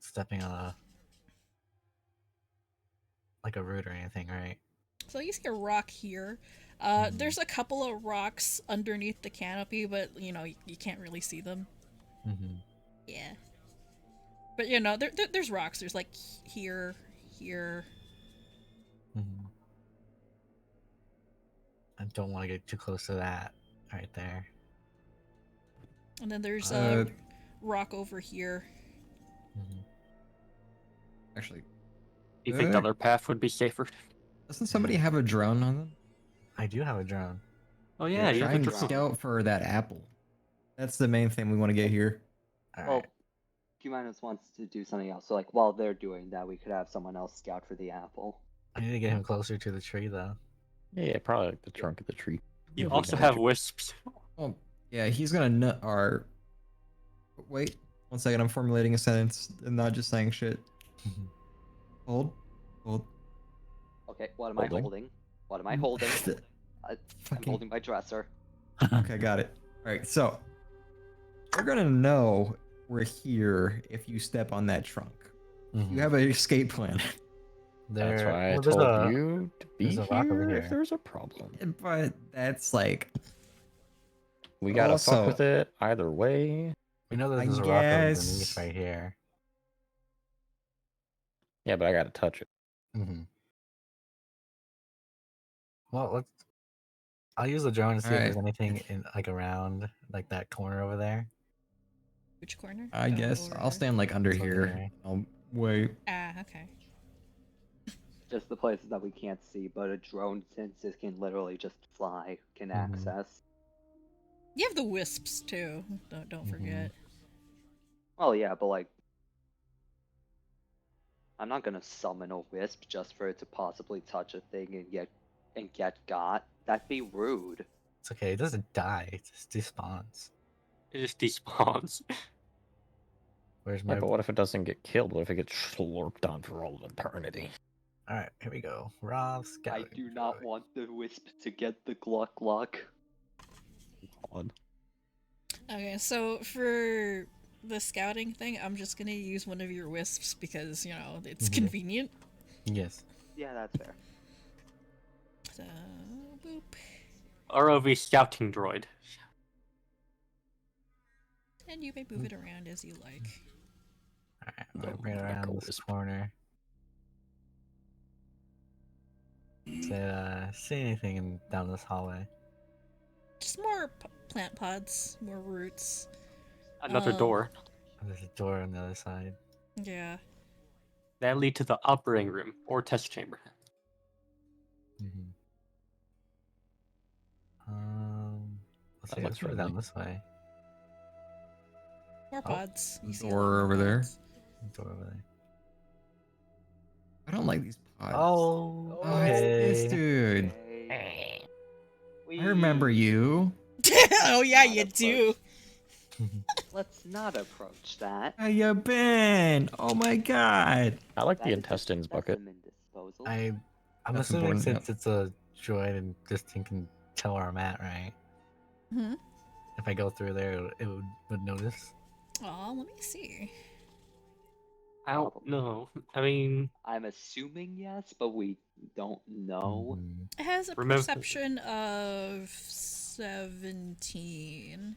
stepping on a root or anything, right? So you see a rock here. There's a couple of rocks underneath the canopy, but you can't really see them. Yeah. But there's rocks. There's like here, here. Mhm. I don't want to get too close to that right there. And then there's Uh, a rock over here. Mhm. Actually, You think the Uh, other path would be safer? doesn't somebody have a drone on them? I do have a drone. Oh yeah, you Try have a and drone. scout for that apple. That's the main thing we want to get here. All Well, right. Cumaenos wants to do something else. So like while they're doing that, we could have someone else scout for the apple. I need to get him closer to the tree though. Yeah, probably like the trunk of the tree. You If we also can have reach it. wisps. Oh, yeah, he's gonna nut our. Wait, 1 second. I'm formulating a sentence and not just saying shit. Hold. Okay, what am I Holding. holding? What am I holding? I'm Fucking- holding my dresser. Okay, got it. All right, so we're gonna know we're here if you step on that trunk. Mhm. You have an escape plan, That's There- why I well, there's told a- you to be there's a rock over here if here. there's a problem. but that's like We gotta Also- fuck with it either way. We know that I there's a rock underneath guess- right here. Yeah, but I gotta touch it. Mm-hmm. Well, let's. I'll use the drone to see if there's Alright. anything in like around like that corner over there. Which corner? I Oh, guess over I'll here. stand like under It's over here. there. I'll wait. Ah, okay. Just the places that we can't see, but a drone, since it can literally just fly, can Mhm. access. You have the wisps too. Don't Mhm. forget. Well, yeah, but like, I'm not gonna summon a wisp just for it to possibly touch a thing and get got. That'd be rude. It's okay. It doesn't die. It just despawns. It just despawns. Where's Yeah, my? but what if it doesn't get killed? What if it gets slurped on for all of eternity? All right, here we go. Rob I scouting do not droid. want the wisp to get the Gluck luck. God. Okay, so for the scouting thing, I'm just gonna use one of your wisps because you know it's Mhm. convenient. Yes. Yeah, that's fair. So boop. ROV scouting droid. And you may move it around as you like. All right, I'm gonna Oh, bring it around this wisp. corner. See anything down this hallway? Just more plant pods, more roots. Another door. There's a door on the other side. Yeah. That lead to the operating room or test chamber. Mm-hmm. Let's That see. looks Let's move friendly. down this way. More Oh, pods. You see a door lot more over there. pods. Door over there. I don't like these pods. Oh, Oh, it's this okay. dude. Okay. I remember you. Oh yeah, Not you a do. Let's not approach that. How you been? Oh my god. I like That the is a intestines bucket. specimen disposal. I'm That's assuming important, since it's a droid and this thing can tell where I'm at, right? Hmm. If I go through there, it would notice. Oh, let me see. I don't know. I mean, I'm assuming yes, but we don't know. Mhm. It has a Remember- perception of 17.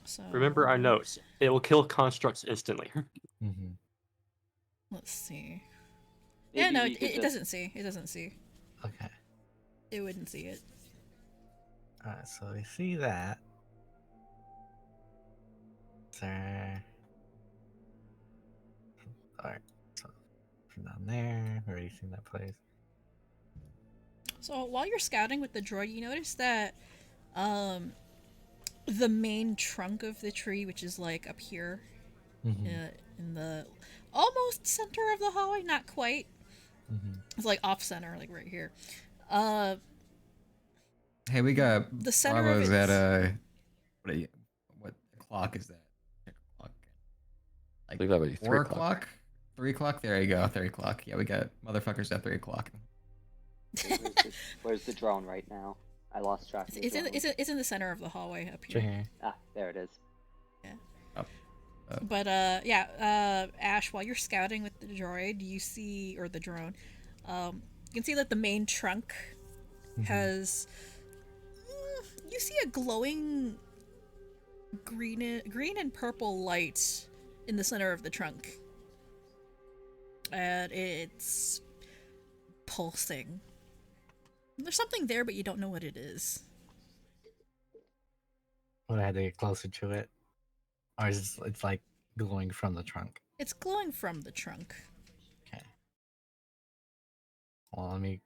So remember our notes. It will kill constructs instantly. Mhm. Let's see. Maybe Yeah, no, we it could just- doesn't see. It doesn't see. Okay. It wouldn't see it. Alright, so we see that. There. Alright, so from down there, we already seen that place. So while you're scouting with the droid, you notice that the main trunk of the tree, which is like up here Mm-hmm. in the almost center of the hallway, not quite. Mm-hmm. It's like off center, like right here. Hey, we got The center of Bravo's at it's- what clock is that? Check the clock. I believe that would be 4 3 o'clock. o'clock? 3 o'clock? There you go, 3 o'clock. Yeah, we got motherfuckers at 3 o'clock. Where's the drone right now? I lost track of the It's in, drone. it's in the center of the hallway up It's right here. here. Ah, there it is. But Ash, while you're scouting with the droid, you see, or the drone, you can see that the main trunk has. You see a glowing green and purple light in the center of the trunk. and it's pulsing. There's something there, but you don't know what it is. Would I have to get closer to it? Or is it's like glowing from the trunk? It's glowing from the trunk. Okay. Well, let me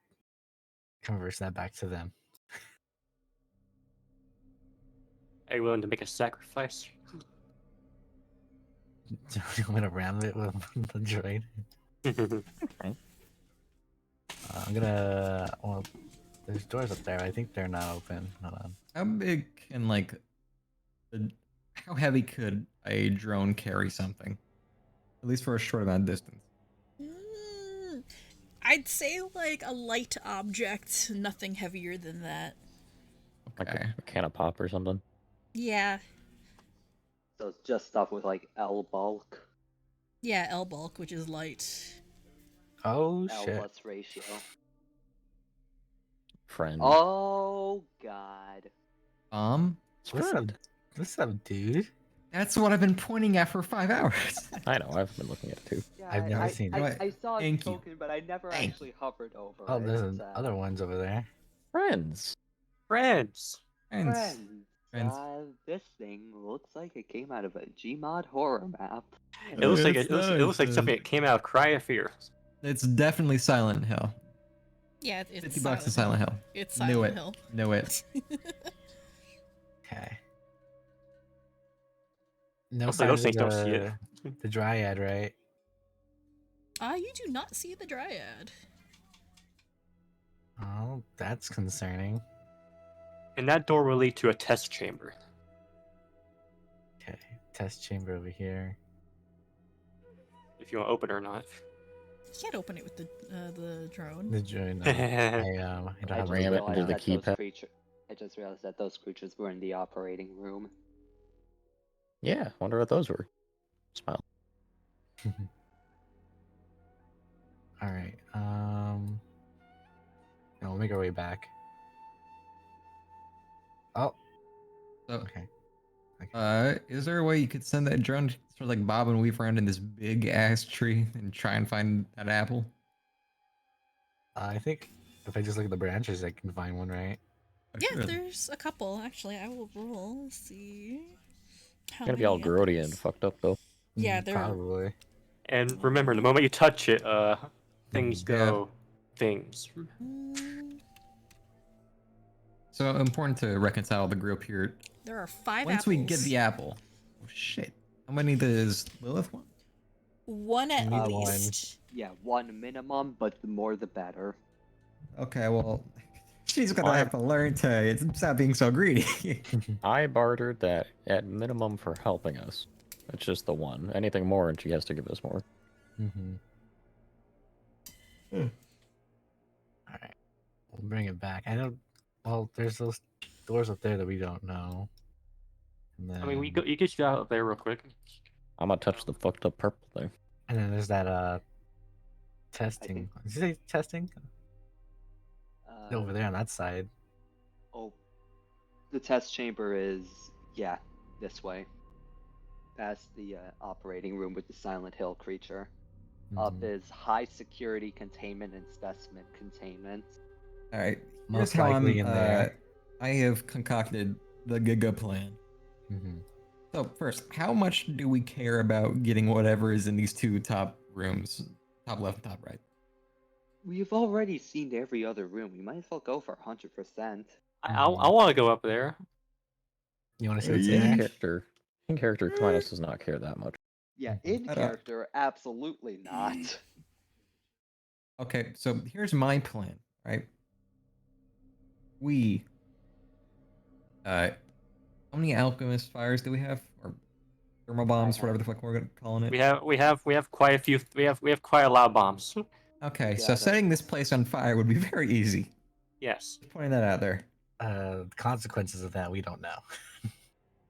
converse that back to them. Are you willing to make a sacrifice? Do you want me to ram it with the droid? I'm gonna. Well, there's doors up there. I think they're not open. Hold on. How big can like, how heavy could a drone carry something? At least for a short amount of distance. I'd say like a light object, nothing heavier than that. Like Okay. a can of pop or something. Yeah. So it's just stuff with like L bulk, Yeah, L bulk, which is light. Oh L shit! plus ratio. Friend. Oh god. What's up, dude? That's what I've been pointing at for 5 hours. I know, I've been looking at it too. Yeah, I've never seen it. I saw it Thank you. spoken, but I never Thank actually hovered over Oh, it. there's other ones over there. Friends. Friends. Friends. Friends. This thing looks like it came out of a Gmod horror map. It looks like It's it looks like nice, something that came out of Cryostasis. It's definitely Silent Hill. Yeah, it's 50 bucks to Silent Hill. It's Knew Silent it. Hill. Knew it. Okay. No Hopefully those signs things of don't see it. the dryad, right? You do not see the dryad. Oh, that's concerning. And that door will lead to a test chamber. Okay, test chamber over here. If you want to open it or not. You can't open it with the drone. The join. I don't I have just ram it realized into the that those keypad. creatures. I just realized that those creatures were in the operating room. Yeah, wonder what those were. Smile. All right. We'll make our way back. Oh, So, okay. is there a way you could send that drone to sort of like bob and weave around in this big ass tree and try and find that apple? I think if I just look at the branches, I can find one, right? I Yeah, should. there's a couple actually. I will roll. See. How Gonna be all many grody apples. and fucked up though. Yeah, they're Probably. And remember, the moment you touch it, things Yeah. go. Things. So important to reconcile the group here. There are 5 Once apples. we get the apple. Oh shit. How many does Lilith want? One at Need least. Yeah, one minimum, but the more the better. Okay, well, she's gonna Why? have to learn to stop being so greedy. I bartered that at minimum for helping us. It's just the one. Anything more and she has to give us more. Mm-hmm. All right. We'll bring it back. I know. Well, there's those doors up there that we don't know. And then, I mean, you could go out there real quick. I'm gonna touch the fucked up purple thing. And then there's that testing. Did you say testing? Over there on that side. Oh, the test chamber is this way. Past the operating room with the Silent Hill creature. Up Mhm. is high security containment and specimen containment. All right. Here's Most how likely I'm. in there. I have concocted the Giga plan. Mm-hmm. So first, how much do we care about getting whatever is in these two top rooms, top left and top right? We've already seen every other room. We might as well go for 100%. I want to go up there. You want to see what's Yeah. in there? In character, Cumaenos does not care that much. Yeah, Mhm. in I don't- character, absolutely not. Okay, so here's my plan, right? We, how many alchemist fires do we have, or thermal bombs, whatever the fuck we're calling it? We have quite a few. We have quite a lot of bombs. Okay, Yeah, so that's- setting this place on fire would be very easy. Yes. Just pointing that out there. The consequences of that we don't know.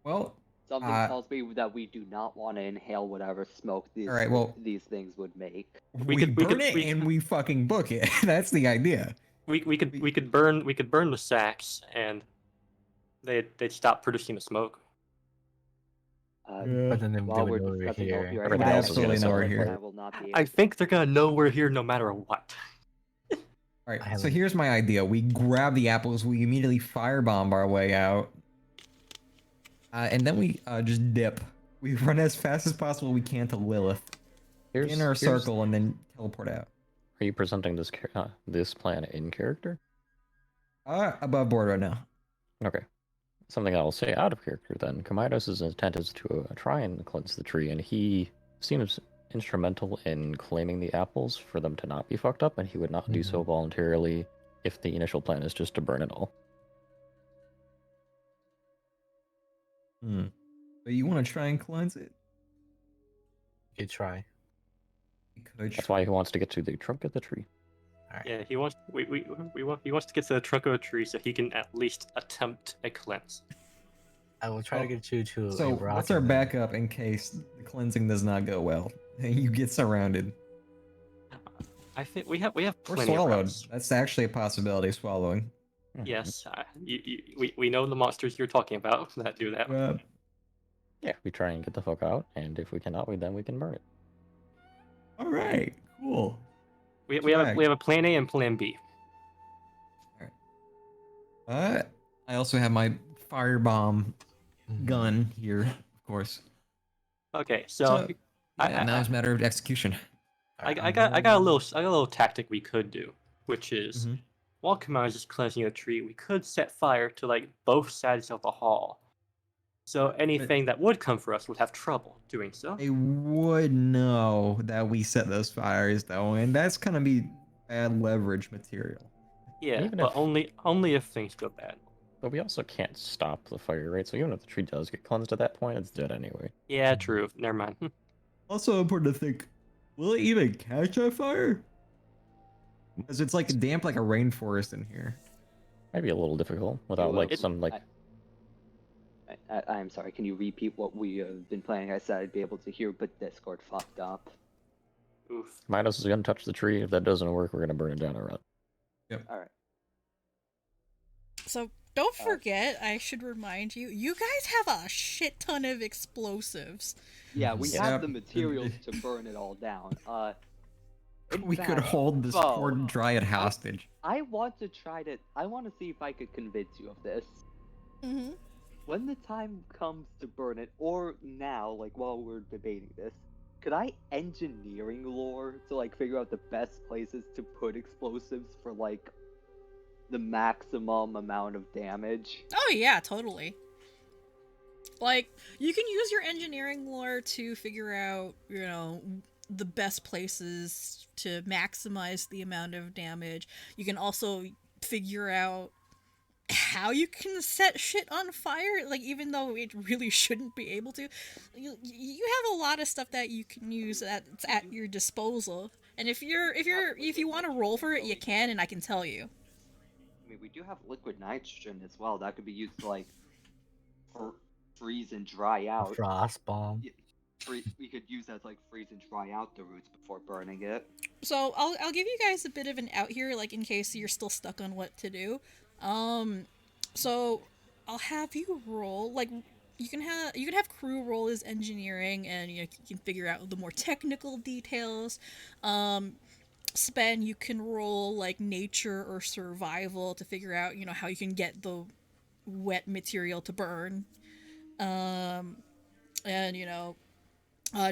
Well, Something tells me that we do not want to inhale whatever smoke these All right, well- these things would make. we burn it and we fucking book it. That's the idea. We could burn the sacks and they'd stop producing the smoke. But then they while would we're know we're discussing here. opioid Everybody else crisis, is gonna I know we're will here. not be I able think they're gonna know we're here no matter what. All right, I so haven't- here's my idea. We grab the apples, we immediately firebomb our way out, and then we just dip. We run as fast as possible we can to Lilith, in our circle, and then teleport out. Are you presenting this this plan in character? Above board right now. Okay. Something I'll say out of character then. Cumaenos' intent is to try and cleanse the tree, and he seems instrumental in claiming the apples for them to not be fucked up, and he would not do so voluntarily if the initial plan is just to burn it all. But you want to try and cleanse it? You try. You could That's why he wants to get to the trunk of the tree. Alright. Yeah, he wants he wants to get to the trunk of a tree so he can at least attempt a cleanse. I will try to get you to So a rock. what's our and then- backup in case the cleansing does not go well and you get surrounded I think we have or plenty of swallowed? routes. That's actually a possibility. Swallowing. Yes, we know the monsters you're talking about that do that. Yeah, we try and get the fuck out, and if we cannot, then we can burn it. All right. Cool. We have a plan A and plan B. I also have my firebomb gun here, of course. Okay, so now it's a matter of execution. I got a little tactic we could do, which is Mhm. while Cumaenos is cleansing the tree, we could set fire to like both sides of the hall. So anything that would come for us would have trouble doing so. They would know that we set those fires, though, and that's gonna be bad leverage material. Yeah, Even but if- only if things go bad. But we also can't stop the fire, right? So even if the tree does get cleansed at that point, it's dead anyway. Yeah, true. Never mind. Also important to think, will it even catch on fire? Because it's like damp like a rainforest in here. Might be a little difficult without will. like some like. I'm sorry, can you repeat what we have been planning? I said I'd be able to hear, but Discord fucked up. Oof. Midas is gonna touch the tree. If that doesn't work, we're gonna burn it down or run. Alright. So don't forget, I should remind you, you guys have a shit ton of explosives. Yeah, we Yeah. have the materials to burn it all down. In We could fact, hold this Phoe, poor dryad hostage. I want to see if I could convince you of this. Mm-hmm. When the time comes to burn it, or now, like while we're debating this, could I engineering lore to like figure out the best places to put explosives for like the maximum amount of damage? Oh yeah, totally. Like, you can use your engineering lore to figure out, you know, the best places to maximize the amount of damage. You can also figure out how you can set shit on fire, like even though it really shouldn't be able to. You have a lot of stuff that you can use that's at your disposal. And if you want to roll for it, you can, and I can tell you. I mean, we do have liquid nitrogen as well. That could be used to like freeze and dry out. Frost bomb. Yeah, we could use that to like freeze and dry out the roots before burning it. So I'll give you guys a bit of an out here, like in case you're still stuck on what to do. So I'll have you roll, like you can have Croux roll his engineering, and you can figure out the more technical details. Spen, you can roll like nature or survival to figure out, how you can get the wet material to burn. And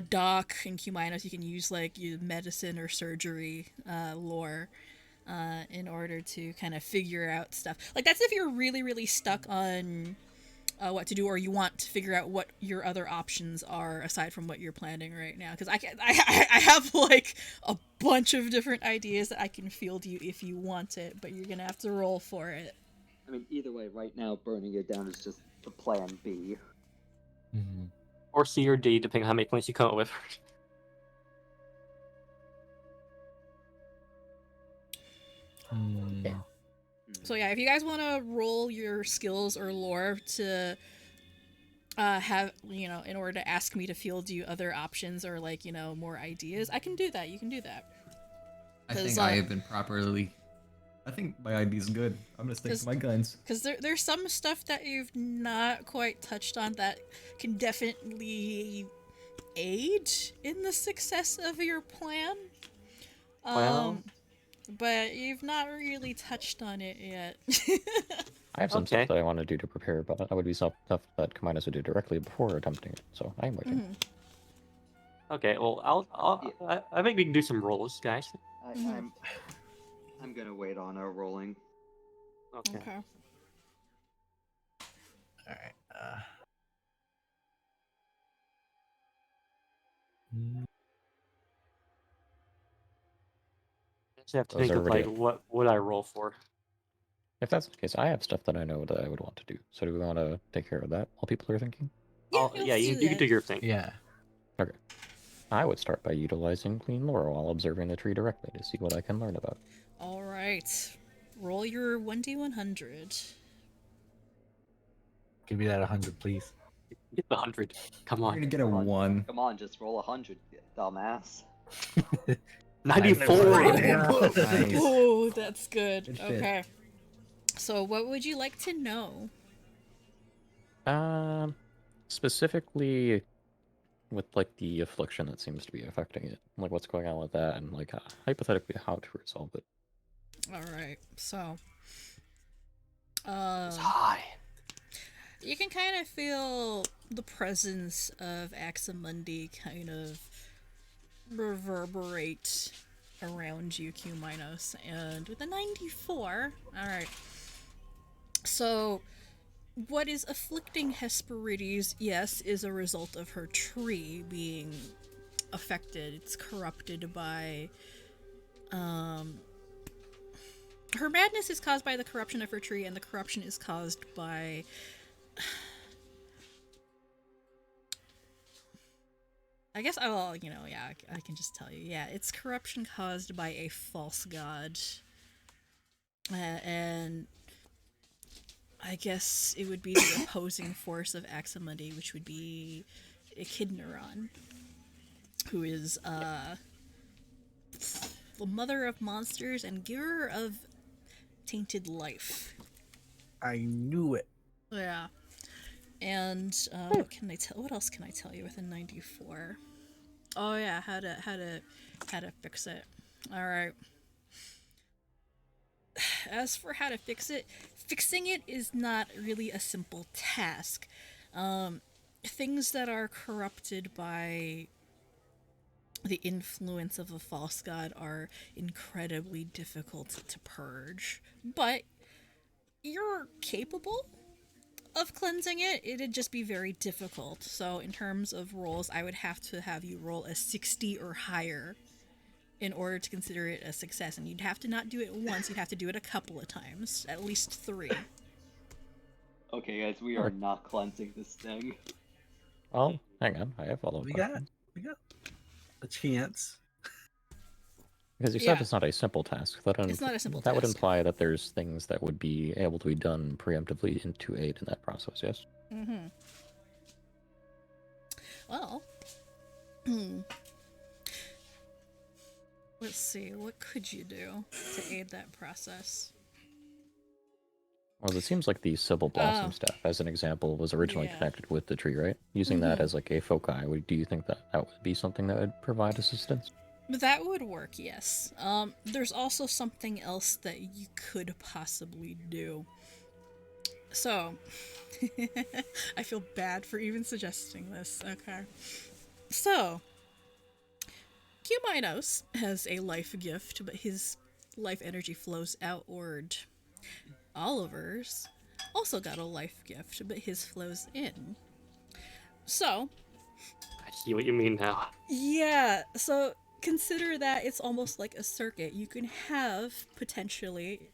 Doc and Cumaenos, you can use like your medicine or surgery lore in order to kind of figure out stuff. Like that's if you're really, really stuck on what to do, or you want to figure out what your other options are aside from what you're planning right now. Because I have like a bunch of different ideas that I can field you if you want it, but you're gonna have to roll for it. I mean, either way, right now burning it down is just the plan B. Mm-hmm. Or C or D, depending on how many points you come up with. Yeah. So yeah, if you guys want to roll your skills or lore to have, in order to ask me to field you other options or like, more ideas, I can do that. You can do that. I think 'Cause, I have been properly I think my idea's good. I'm gonna stick 'Cause- to my guns. Because there's some stuff that you've not quite touched on that can definitely aid in the success of your plan. Well- But you've not really touched on it yet. I have some Okay. stuff that I want to do to prepare, but that would be stuff that Cumaenos would do directly before attempting it. So I'm waiting. Okay, well, I think we can do some rolls, guys. I'm gonna wait on our rolling. Okay. Okay. All right. Just have to Those think are of like already- what would I roll for. If that's the case, I have stuff that I know that I would want to do. So do we want to take care of that while people are thinking? Yeah, Oh, yeah, let's you do can do that. your thing. Yeah. Okay. I would start by utilizing Glean Lore while observing the tree directly to see what I can learn about. All right. Roll your 1d100. Give me that 100, please. Get the 100. Come You're on. gonna get a Come on. 1. Come on, just roll 100, dumbass. 94. Nice. Oh, that's good. Good shit. Okay. So, what would you like to know? Specifically with like the affliction that seems to be affecting it, like what's going on with that, and like hypothetically how to resolve it. All right. So, It's high. you can kind of feel the presence of Axamundi kind of reverberate around you, Cumaenos, and with a 94. All right. So, what is afflicting Hesperides, yes, is a result of her tree being affected. It's corrupted by, her madness is caused by the corruption of her tree, and the corruption is caused by I guess I can just tell you. Yeah, it's corruption caused by a false god. And I guess it would be the opposing force of Axamundi, which would be Echidnaron, who is the mother of monsters and giver of tainted life. I knew it. Yeah. And what else can I tell you with a 94? Oh yeah, how to fix it. All right. As for how to fix it, fixing it is not really a simple task. Things that are corrupted by the influence of a false god are incredibly difficult to purge, but you're capable of cleansing it. It'd just be very difficult. So in terms of rolls, I would have to have you roll a 60 or higher in order to consider it a success, and you'd have to not do it once, you'd have to do it a couple of times, at least 3. Okay, guys, we are not cleansing this thing. Well, hang on, I have follow-up We got questions. a chance. Because you Yeah. said it's not a simple task. That It's not a simple That would task. imply that there's things that would be able to be done preemptively to aid in that process, yes? Mm-hmm. Well, let's see, what could you do to aid that process? Well, it seems like the Sybil Blossom Oh. staff, as an example, was originally Yeah. connected with the tree, right? Using that Mhm. as like a foci, do you think that that would be something that would provide assistance? That would work, yes. There's also something else that you could possibly do. So, I feel bad for even suggesting this. Okay. So, Cumaenos has a life gift, but his life energy flows outward. Oliver's also got a life gift, but his flows in. So, I see what you mean now. yeah, so consider that it's almost like a circuit. You can have potentially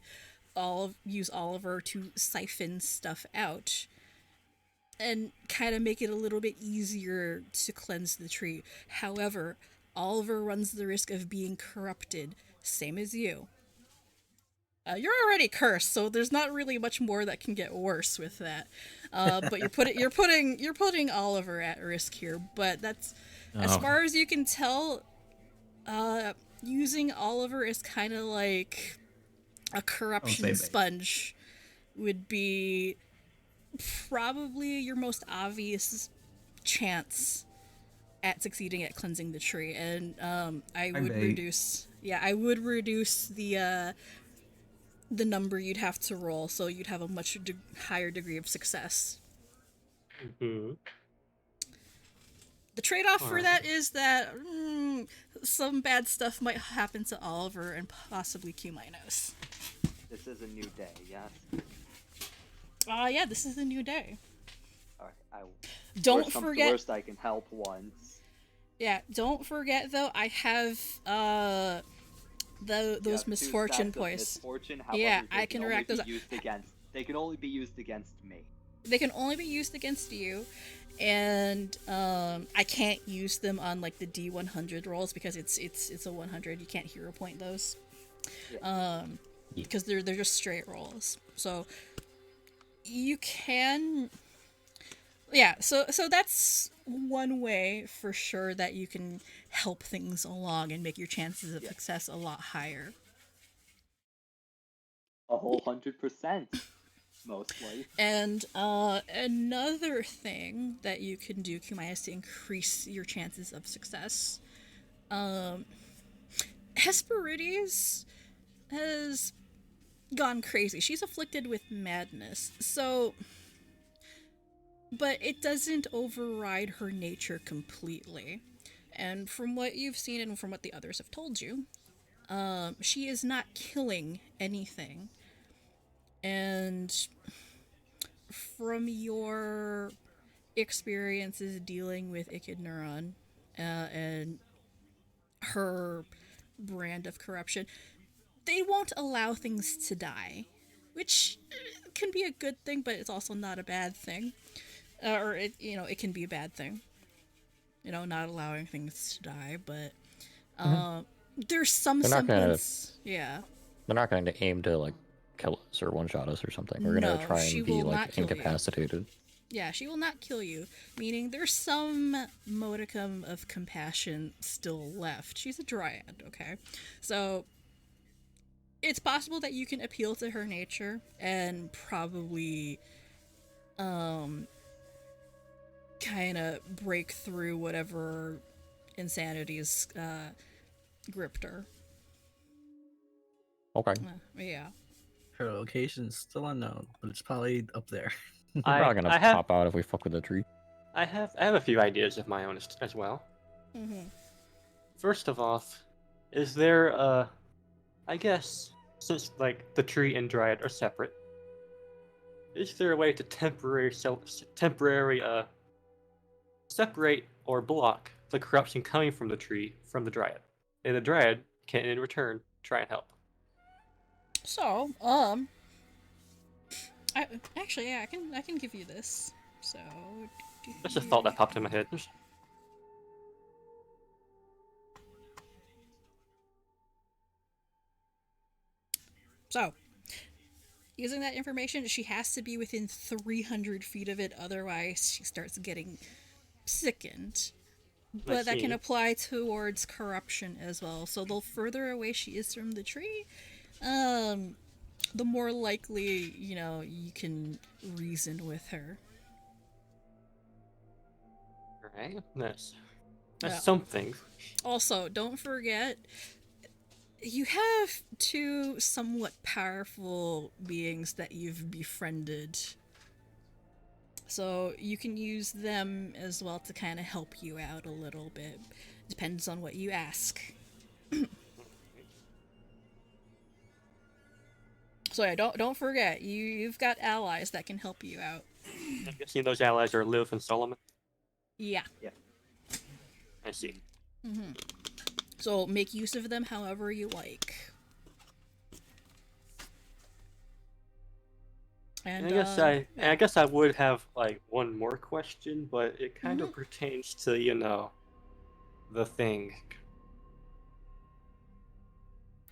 use Oliver to siphon stuff out and kind of make it a little bit easier to cleanse the tree. However, Oliver runs the risk of being corrupted, same as you. You're already cursed, so there's not really much more that can get worse with that. But you're putting Oliver at risk here. But that's as far as you can tell. Using Oliver is kind of like a corruption base. sponge would be probably your most obvious chance at succeeding at cleansing the tree, and I would reduce the number you'd have to roll, so you'd have a much higher degree of success. Mm-hmm. The trade-off for that is that some bad stuff might happen to Oliver and possibly Cumaenos. This is a new day, yes? Yeah, this is a new day. Alright, Don't worst comes to forget. worst, I can help once. Yeah, don't forget though. I have those You have 2 misfortune stacks of points. Misfortune, however, Yeah, they I can only rack be those. used against. They can only be used against me. They can only be used against you, and I can't use them on like the D100 rolls because it's a 100. You can't hero point those. Because they're just straight rolls. So you can, yeah. So that's one way for sure that you can help things along and make your chances of success a lot higher. A whole 100%, mostly. And another thing that you can do, Cumaenos, to increase your chances of success, Hesperides has gone crazy. She's afflicted with madness. So, but it doesn't override her nature completely. And from what you've seen and from what the others have told you, she is not killing anything. And from your experiences dealing with Echidneuron and her brand of corruption, they won't allow things to die, which can be a good thing, but it's also not a bad thing. It can be a bad thing, not allowing things to die, but there's some semblance. Yeah. They're not going to aim to, like, kill us or one-shot us or something. We're going to try and be, like, incapacitated. Yeah, she will not kill you, meaning there's some modicum of compassion still left. She's a dryad, okay? So it's possible that you can appeal to her nature and probably kind of break through whatever insanity's gripped her. Okay. Yeah. Her location's still unknown, but it's probably up there. We're probably going to pop out if we fuck with the tree. I have a few ideas of my own as well. Mm-hmm. First of all, is there I guess since like the tree and dryad are separate, is there a way to temporary separate or block the corruption coming from the tree from the dryad, and the dryad can in return try and help? So, I can give you this. So, That's a thought that popped in my head. So, using that information, she has to be within 300 feet of it, otherwise she starts getting sickened. But that can apply towards corruption as well. So the further away she is from the tree, the more likely, you can reason with her. Alright, that's something. Also, don't forget, you have 2 somewhat powerful beings that you've befriended. So you can use them as well to kind of help you out a little bit. Depends on what you ask. So yeah, don't forget, you've got allies that can help you out. I'm guessing those allies are Lilith and Solomon. Yeah. I see. Mm-hmm. So make use of them however you like. And I guess I would have like one more question, but it kind of pertains to the thing.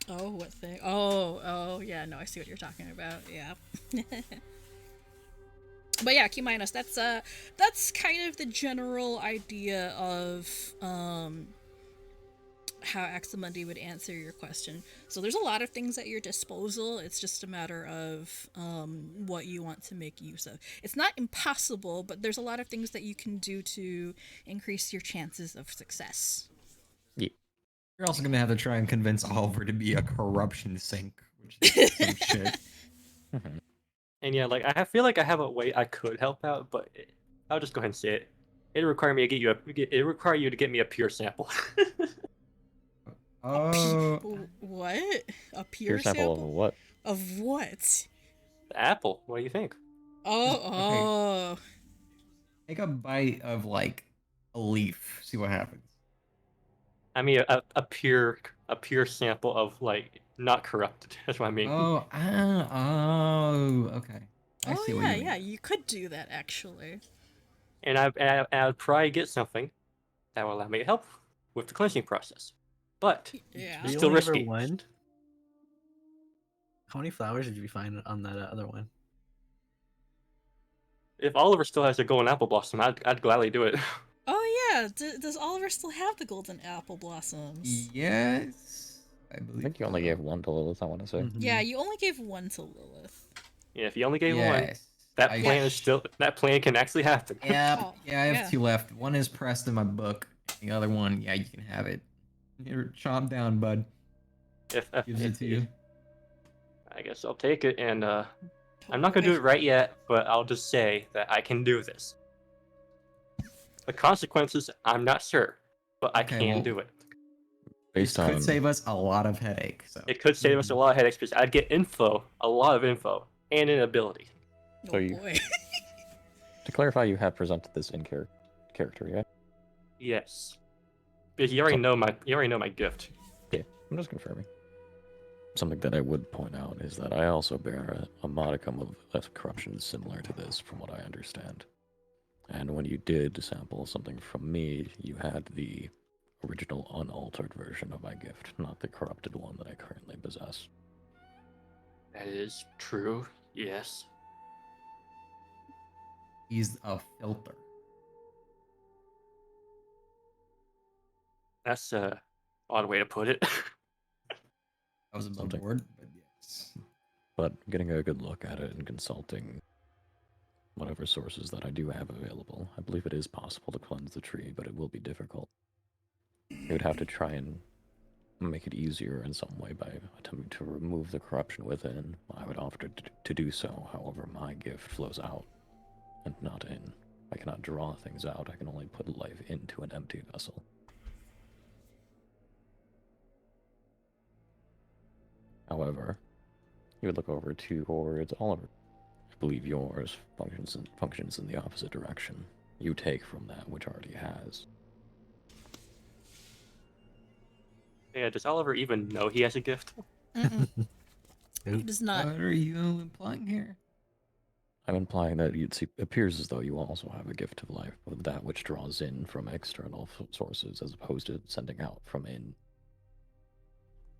Oh, what thing? Oh, yeah. No, I see what you're talking about. Yeah. But yeah, Cumaenos, that's kind of the general idea of how Axamundi would answer your question. So there's a lot of things at your disposal. It's just a matter of what you want to make use of. It's not impossible, but there's a lot of things that you can do to increase your chances of success. Yeah. You're also gonna have to try and convince Oliver to be a corruption sink, which is some shit. Mhm. And yeah, like I feel like I have a way I could help out, but I'll just go ahead and say it. It'd require me to get you it require you to get me a pure sample. Oh, What? A Pure pure sample of sample? what? Of what? The apple. What do you think? Oh, Okay. oh. take a bite of like a leaf. See what happens. I mean a pure sample of like not corrupted. That's what I mean. Okay. I Oh see what yeah, you mean. yeah, you could do that actually. And I would probably get something that will allow me to help with the cleansing process. But Yeah. Do you still only ever risky. one? How many flowers did you find on that other one? If Oliver still has a golden apple blossom, I'd gladly do it. Oh yeah, does Oliver still have the golden apple blossoms? Yes, I I believe. think you only so. gave one to Lilith, I want to say. Mhm. Yeah, you only gave one to Lilith. Yeah, if you only gave one, Yes. that I- plan is still that plan can actually happen. Yep. Oh, Yeah, I have yeah. 2 left. One is pressed in my book. The other one, yeah, you can have it. Here, chomp down, bud. if Gives it to you. I guess I'll take it, and Oh, I'm not gonna do boy. it right yet, but I'll just say that I can do this. The consequences, I'm not sure, but I Okay, can well, do it. Based this could on save us a lot of headache. So It could save us a lot of headaches because I'd get a lot of info, and an ability. So Oh you- boy. to clarify, you have presented this in character, yeah? Yes, because you already know my gift. Yeah, I'm just confirming. Something that I would point out is that I also bear a modicum of corruption similar to this, from what I understand. And when you did sample something from me, you had the original unaltered version of my gift, not the corrupted one that I currently possess. That is true. Yes. he's a filter. That's a odd way to put it. That was above Something. board, but yes. But getting a good look at it and consulting whatever sources that I do have available, I believe it is possible to cleanse the tree, but it will be difficult. You would have to try and make it easier in some way by attempting to remove the corruption within. I would offer to do so, however, my gift flows out and not in. I cannot draw things out, I can only put life into an empty vessel. However, you would look over towards Oliver. I believe yours functions in the opposite direction. You take from that which already has. Yeah, does Oliver even know he has a gift? Mm-mm. He Oops. does not. What are you implying here? I'm implying that it appears as though you also have a gift of life, of that which draws in from external sources as opposed to sending out from in.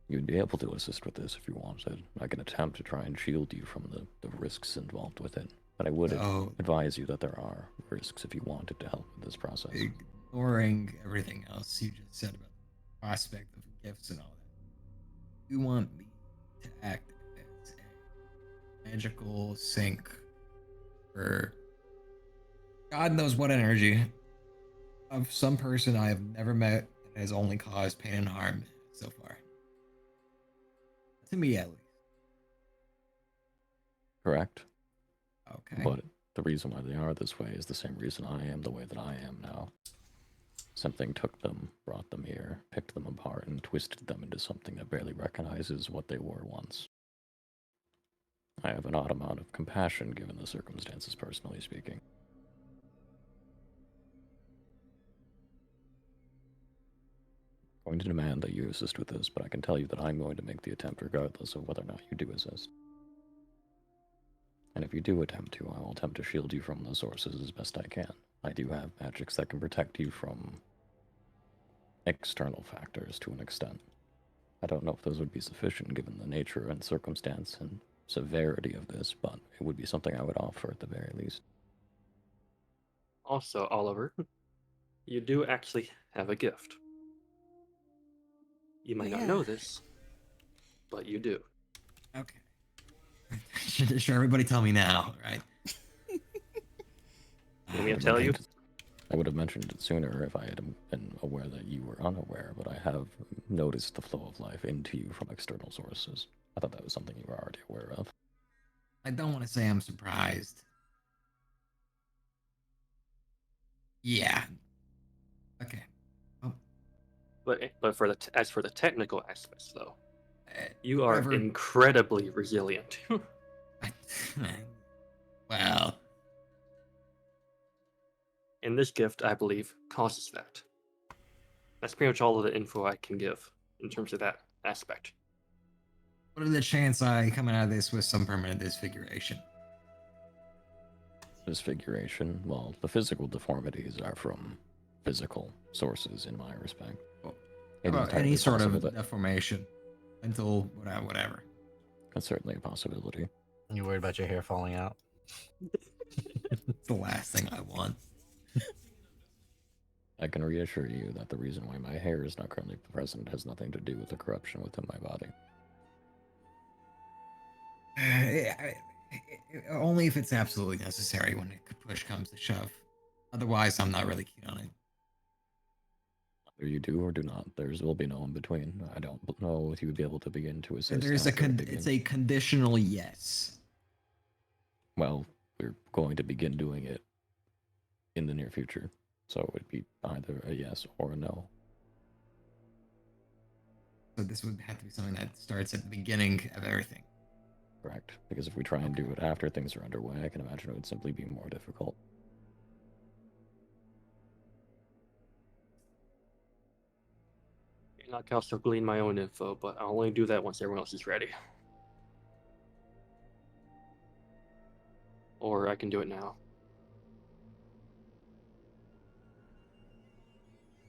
You'd be able to assist with this if you wanted. I can attempt to try and shield you from the risks involved with it, but I would So, advise you that there are risks if you wanted to help with this process. ignoring everything else you just said about the prospect of gifts and all that, you want me to act as a magical sink for God knows what energy of some person I have never met that has only caused pain and harm so far. To me, at least. Correct? Okay. But the reason why they are this way is the same reason I am the way that I am now. Something took them, brought them here, picked them apart, and twisted them into something that barely recognizes what they were once. I have an odd amount of compassion given the circumstances, personally speaking. I'm going to demand that you assist with this, but I can tell you that I'm going to make the attempt regardless of whether or not you do assist. And if you do attempt to, I will attempt to shield you from the sources as best I can. I do have magics that can protect you from external factors to an extent. I don't know if those would be sufficient given the nature and circumstance and severity of this, but it would be something I would offer at the very least. Also, Oliver, you do actually have a gift. You might Yeah. not know this, but you do. Okay. Sure, everybody tell me now, right? Want me to I tell you? I would have mentioned it sooner if I had been aware that you were unaware, but I have noticed the flow of life into you from external sources. I thought that was something you were already aware of. I don't want to say I'm surprised. Yeah. Okay. But as for the technical aspects, though, Uh, you are whatever. incredibly resilient. Well, And this gift, I believe, causes that. That's pretty much all of the info I can give in terms of that aspect. what are the chances I coming out of this with some permanent disfiguration? Disfiguration, well, the physical deformities are from physical sources in my respect. Well, It is about any entirely sort possible of that deformation until whatever. that's certainly a possibility. You worried about your hair falling out? It's the last thing I want. I can reassure you that the reason why my hair is not currently present has nothing to do with the corruption within my body. Only if it's absolutely necessary when push comes to shove. Otherwise, I'm not really keen on it. Whether you do or do not, there will be no in between. I don't know if you would be able to begin to assist. There's after I begin. it's a conditional yes. Well, we're going to begin doing it in the near future, so it would be either a yes or a no. So this would have to be something that starts at the beginning of everything. Correct. Because if we try and do it after things are underway, I can imagine it would simply be more difficult. And I can also glean my own info, but I'll only do that once everyone else is ready. Or I can do it now.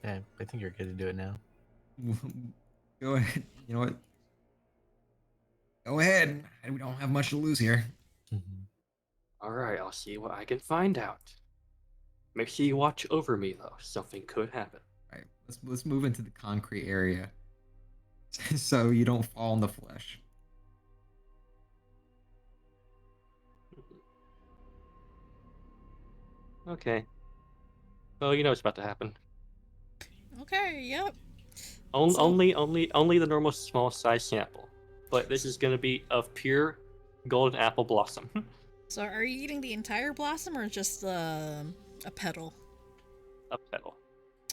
Yeah, I think you're good to do it now. Go ahead. You know what? Go ahead. We don't have much to lose here. Alright, I'll see what I can find out. Make sure you watch over me, though. Something could happen. All right, let's move into the concrete area, so you don't fall in the flesh. Okay. Well, you know what's about to happen. Okay, yep. Only, So- only the normal small size sample. But this is gonna be of pure golden apple blossom. So are you eating the entire blossom or just a petal? A petal.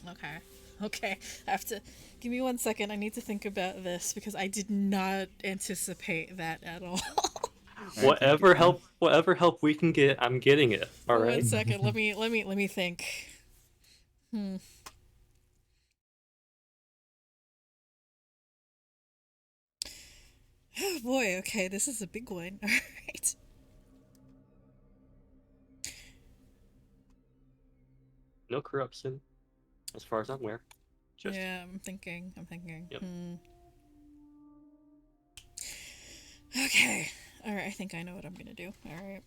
Okay. Okay. I have to give me 1 second. I need to think about this because I did not anticipate that at all. Whatever help we can get, I'm getting it. All right. 1 second. Let me think. Oh boy, okay, this is a big one. Alright. No corruption, as far as I'm aware. Just Yeah, I'm thinking. Yep. Okay. Alright, I think I know what I'm gonna do. Alright.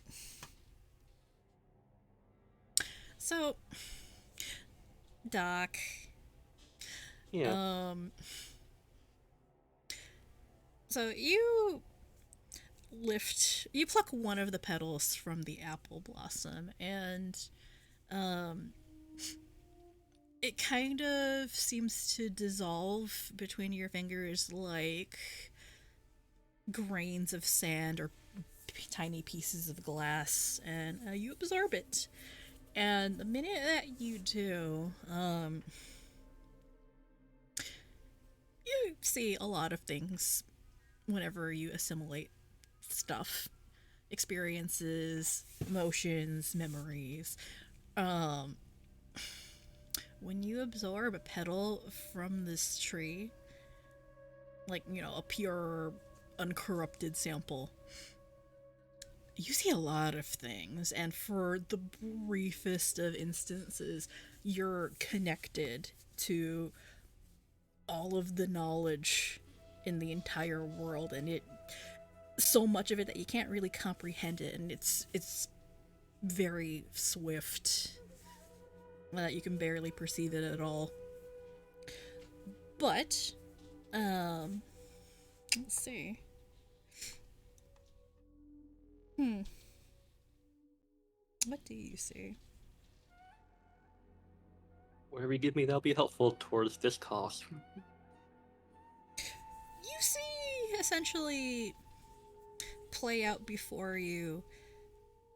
So, Doc, yeah. So you pluck one of the petals from the apple blossom, and it kind of seems to dissolve between your fingers like grains of sand or tiny pieces of glass, and you absorb it. And the minute that you do, you see a lot of things whenever you assimilate stuff, experiences, emotions, memories. When you absorb a petal from this tree, like, you know, a pure uncorrupted sample, you see a lot of things, and for the briefest of instances, you're connected to all of the knowledge in the entire world, and it so much of it that you can't really comprehend it, and it's very swift that you can barely perceive it at all. But Let's see. What do you see? Whatever you give me, that'll be helpful towards this cause. You see, essentially, play out before you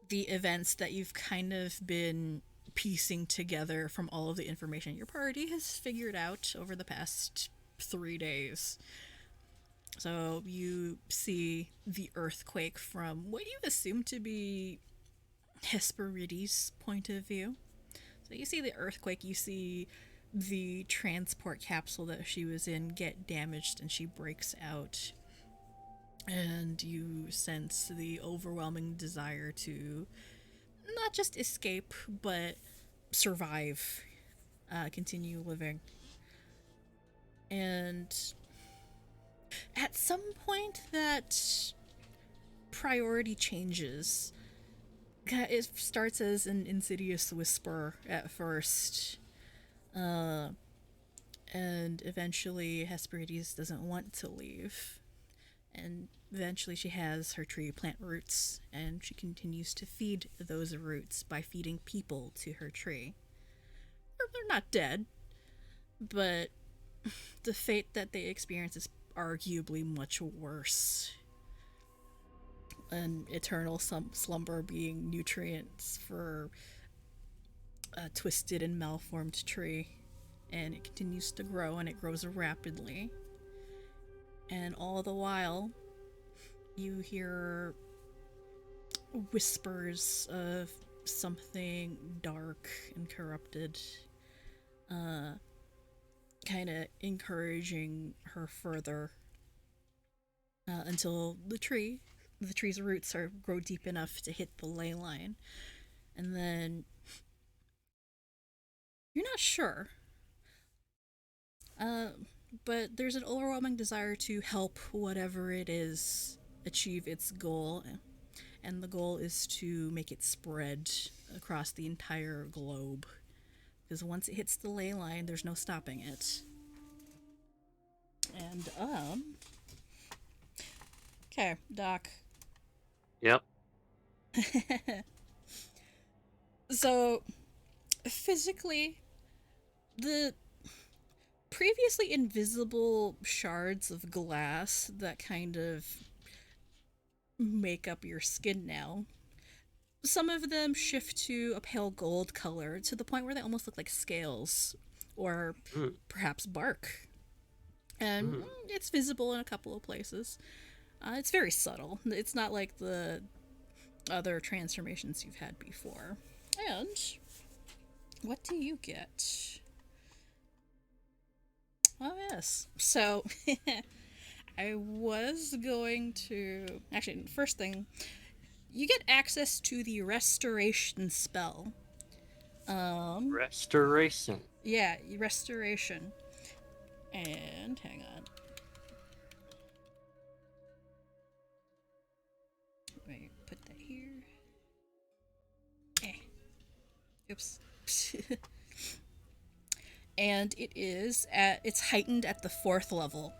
the events that you've kind of been piecing together from all of the information your party has figured out over the past 3 days. So you see the earthquake from what you assume to be Hesperides' point of view. So you see the earthquake, you see the transport capsule that she was in get damaged and she breaks out. And you sense the overwhelming desire to not just escape, but survive, continue living. And at some point, that priority changes. It starts as an insidious whisper at first, and eventually Hesperides doesn't want to leave. And eventually she has her tree plant roots, and she continues to feed those roots by feeding people to her tree. They're not dead, but the fate that they experience is arguably much worse. An eternal slumber being nutrients for a twisted and malformed tree. And it continues to grow, and it grows rapidly. And all the while, you hear whispers of something dark and corrupted, kind of encouraging her further, until the tree's roots grow deep enough to hit the ley line. And then you're not sure, but there's an overwhelming desire to help whatever it is achieve its goal, and the goal is to make it spread across the entire globe, because once it hits the ley line, there's no stopping it. And okay, Doc. Yep. So physically, the previously invisible shards of glass that kind of make up your skin now, some of them shift to a pale gold color to the point where they almost look like scales or perhaps bark. And it's visible in a couple of places. It's very subtle. It's not like the other transformations you've had before. And what do you get? Oh, yes. So, I was going to... Actually, first thing, you get access to the restoration spell. Restoration. Yeah, restoration. And, hang on. Let me put that here. Oops. And it's heightened at the 4th level.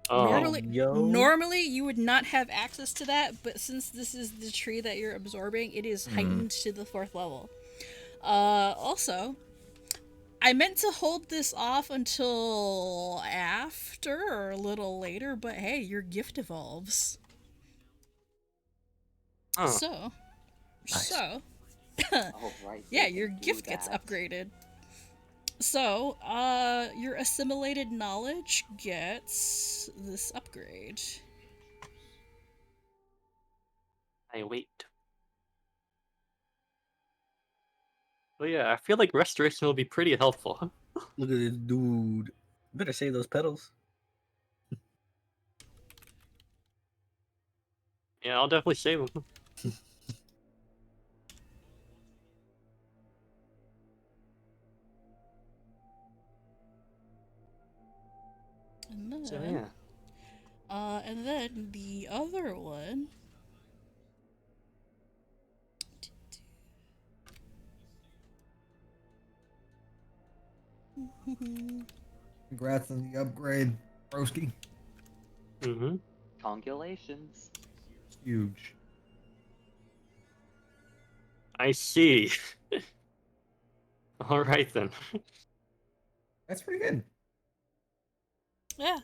Oh. Normally you would not have access to that, but since this is the tree that you're absorbing, it is heightened to the 4th level. Also, I meant to hold this off until after or a little later, but hey, your gift evolves. Huh. So, Oh, right. yeah, they your can do gift gets that. upgraded. So, your assimilated knowledge gets this upgrade. I wait. But yeah, I feel like restoration will be pretty helpful. Look at this dude. Better save those petals. Yeah, I'll definitely save them. And then, So yeah. and then the other one. Congrats on the upgrade, broski. Mm-hmm. Congratulations. It's huge. I see. All right then. That's pretty good. Yeah.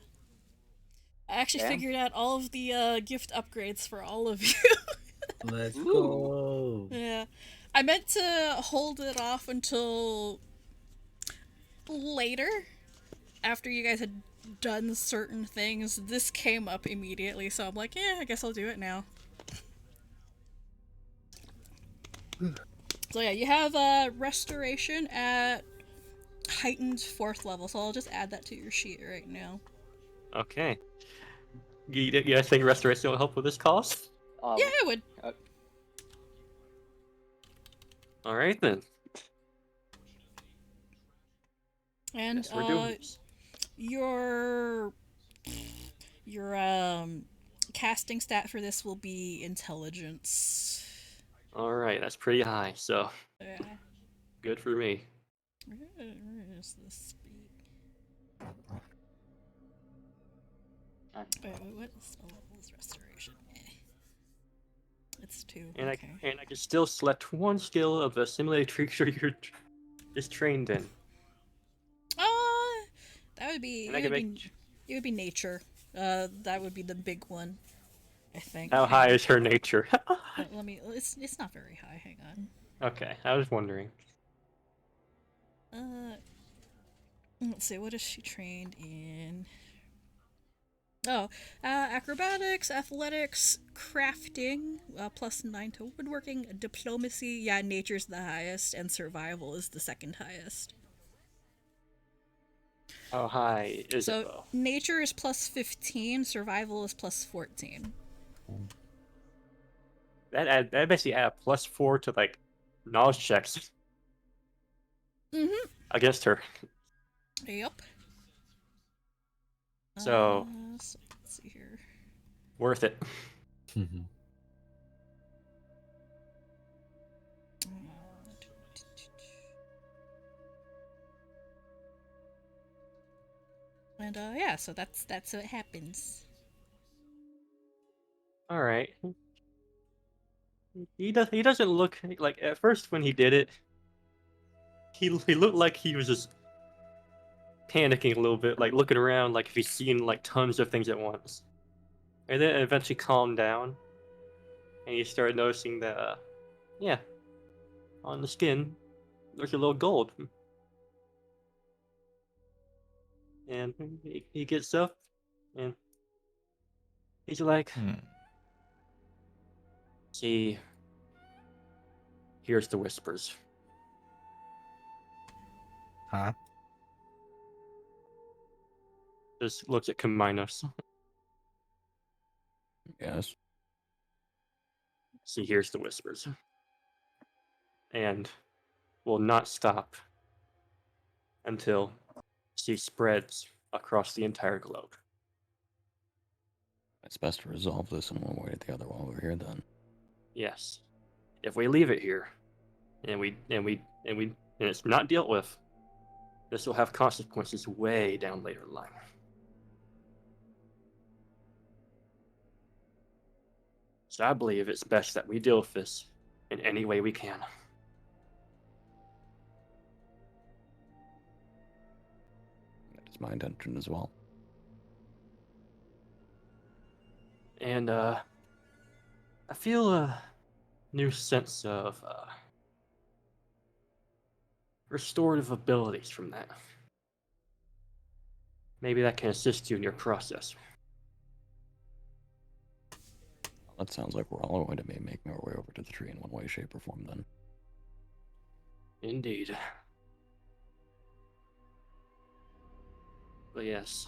I actually Yeah. figured out all of the gift upgrades for all of you. Let's Ooh. go. Yeah. I meant to hold it off until later, after you guys had done certain things. This came up immediately, so I'm like, yeah, I guess I'll do it now. So yeah, you have restoration at heightened 4th level, so I'll just add that to your sheet right now. Okay. You guys think restoration will help with this cost? Yeah, I would. All right then. And Yes, we're doing this. your casting stat for this will be intelligence. All right, that's pretty high. So Yeah. good for me. Where is the speed? Wait, what is the level's restoration? It's 2. And Okay. I can still select one skill of the simulated creature you're is trained in. That would be And I can make. it would be nature. That would be the big one, I think. How high is her nature? Let me. It's not very high. Hang on. Okay, I was wondering. Let's see. What is she trained in? Oh, acrobatics, athletics, crafting, +9 to woodworking, diplomacy. Yeah, nature's the highest, and survival is the 2nd highest. How high is it So though? nature is +15, survival is +14. That basically add a +4 to like knowledge checks Mm-hmm. against her. Yep. So So let's see here. worth it. And yeah, so that's what happens. All right. He doesn't look like at first when he did it. He looked like he was just panicking a little bit, like looking around, like if he's seen like tons of things at once. And then it eventually calmed down, and you started noticing that, yeah, on the skin, there's a little gold. And he gets up, and he's like, see, here's the whispers. Huh? Just looks at Cumaenos. Yes. See, here's the whispers. And will not stop until she spreads across the entire globe. It's best to resolve this in one way or the other while we're here then. Yes. If we leave it here, and it's not dealt with, this will have consequences way down later the line. So I believe it's best that we deal with this in any way we can. That is my intention as well. And I feel a new sense of restorative abilities from that. Maybe that can assist you in your process. That sounds like we're all going to be making our way over to the tree in one way, shape, or form then. Indeed. But yes,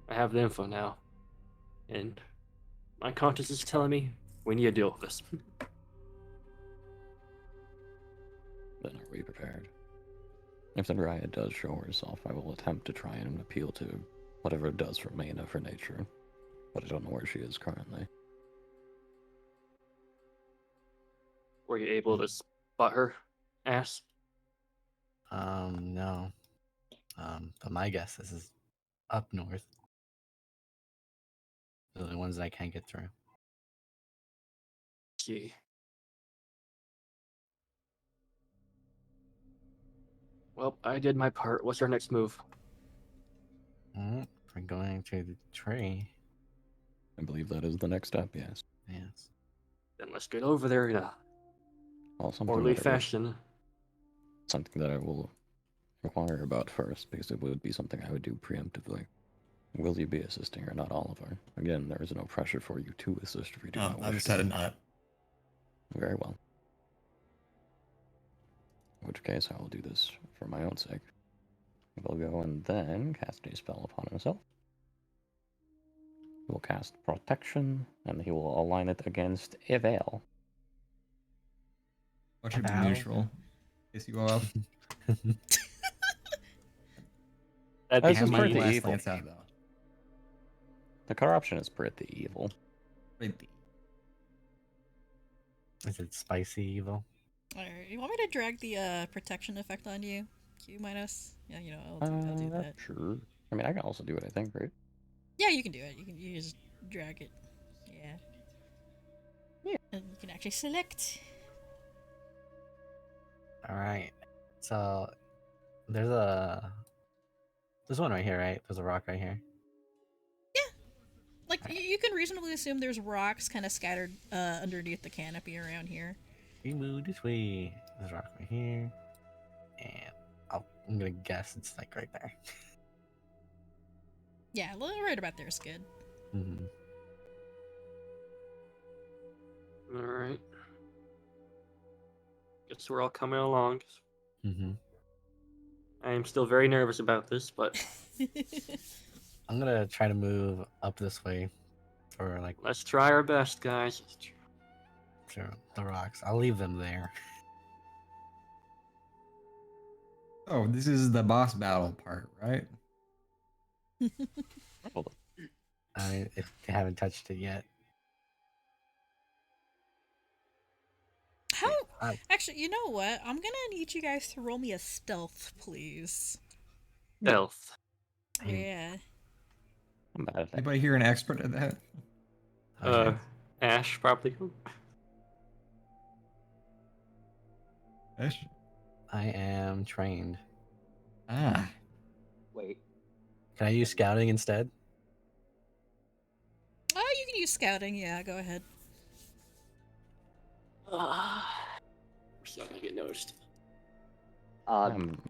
I have the info now. And my conscience is telling me we need to deal with this. Then are we prepared? If the dryad does show herself, I will attempt to try and appeal to whatever it does remain of her nature. But I don't know where she is currently. Were you able to spot her ass? No. But my guess is up north. Those are the ones that I can't get through. Okay. Well, I did my part. What's our next move? We're going to the tree. I believe that is the next step, yes. Yes. Then let's get over there in a Well, something orderly that I will- fashion. something that I will inquire about first, because it would be something I would do preemptively. Will you be assisting or not, Oliver? Again, there is no pressure for you to assist if you do not wish I've to. decided not. Very well. In which case, I will do this for my own sake. He will go and then cast a spell upon himself. He will cast Protection, and he will align it against Evail. Watch it be Ow. neutral. In case you go off. That'd This be is Hammer pretty blast evil. lance out though. The corruption is pretty evil. Pretty. Is it spicy evil? Alright, you want me to drag the protection effect on you? Cumaenos? Yeah, you know, I'll do that. Sure. I mean, I can also do it, I think, right? Yeah, you can do it. You just drag it. Yeah. Yeah. And you can actually select. Alright. So there's one right here, right? There's a rock right here. Like, you can reasonably assume there's rocks kind of scattered underneath the canopy around here. We move this way. There's a rock right here. And I'm gonna guess it's like right there. Yeah, right about there is good. Mm-hmm. All right. Guess we're all coming along. Mm-hmm. I am still very nervous about this, but I'm gonna try to move up this way for like let's try our best, guys. for the rocks. I'll leave them there. Oh, this is the boss battle part, right? Hold on. I mean, if they haven't touched it yet. How? I- Actually, you know what? I'm gonna need you guys to roll me a stealth, please. Stealth. Yeah. I'm bad at that. Anybody here an expert at that? Okay. Ash probably. Ash? I am trained. Ah. Wait, Can I use scouting instead? Oh, you can use scouting. Yeah, go ahead. We're still gonna get noticed.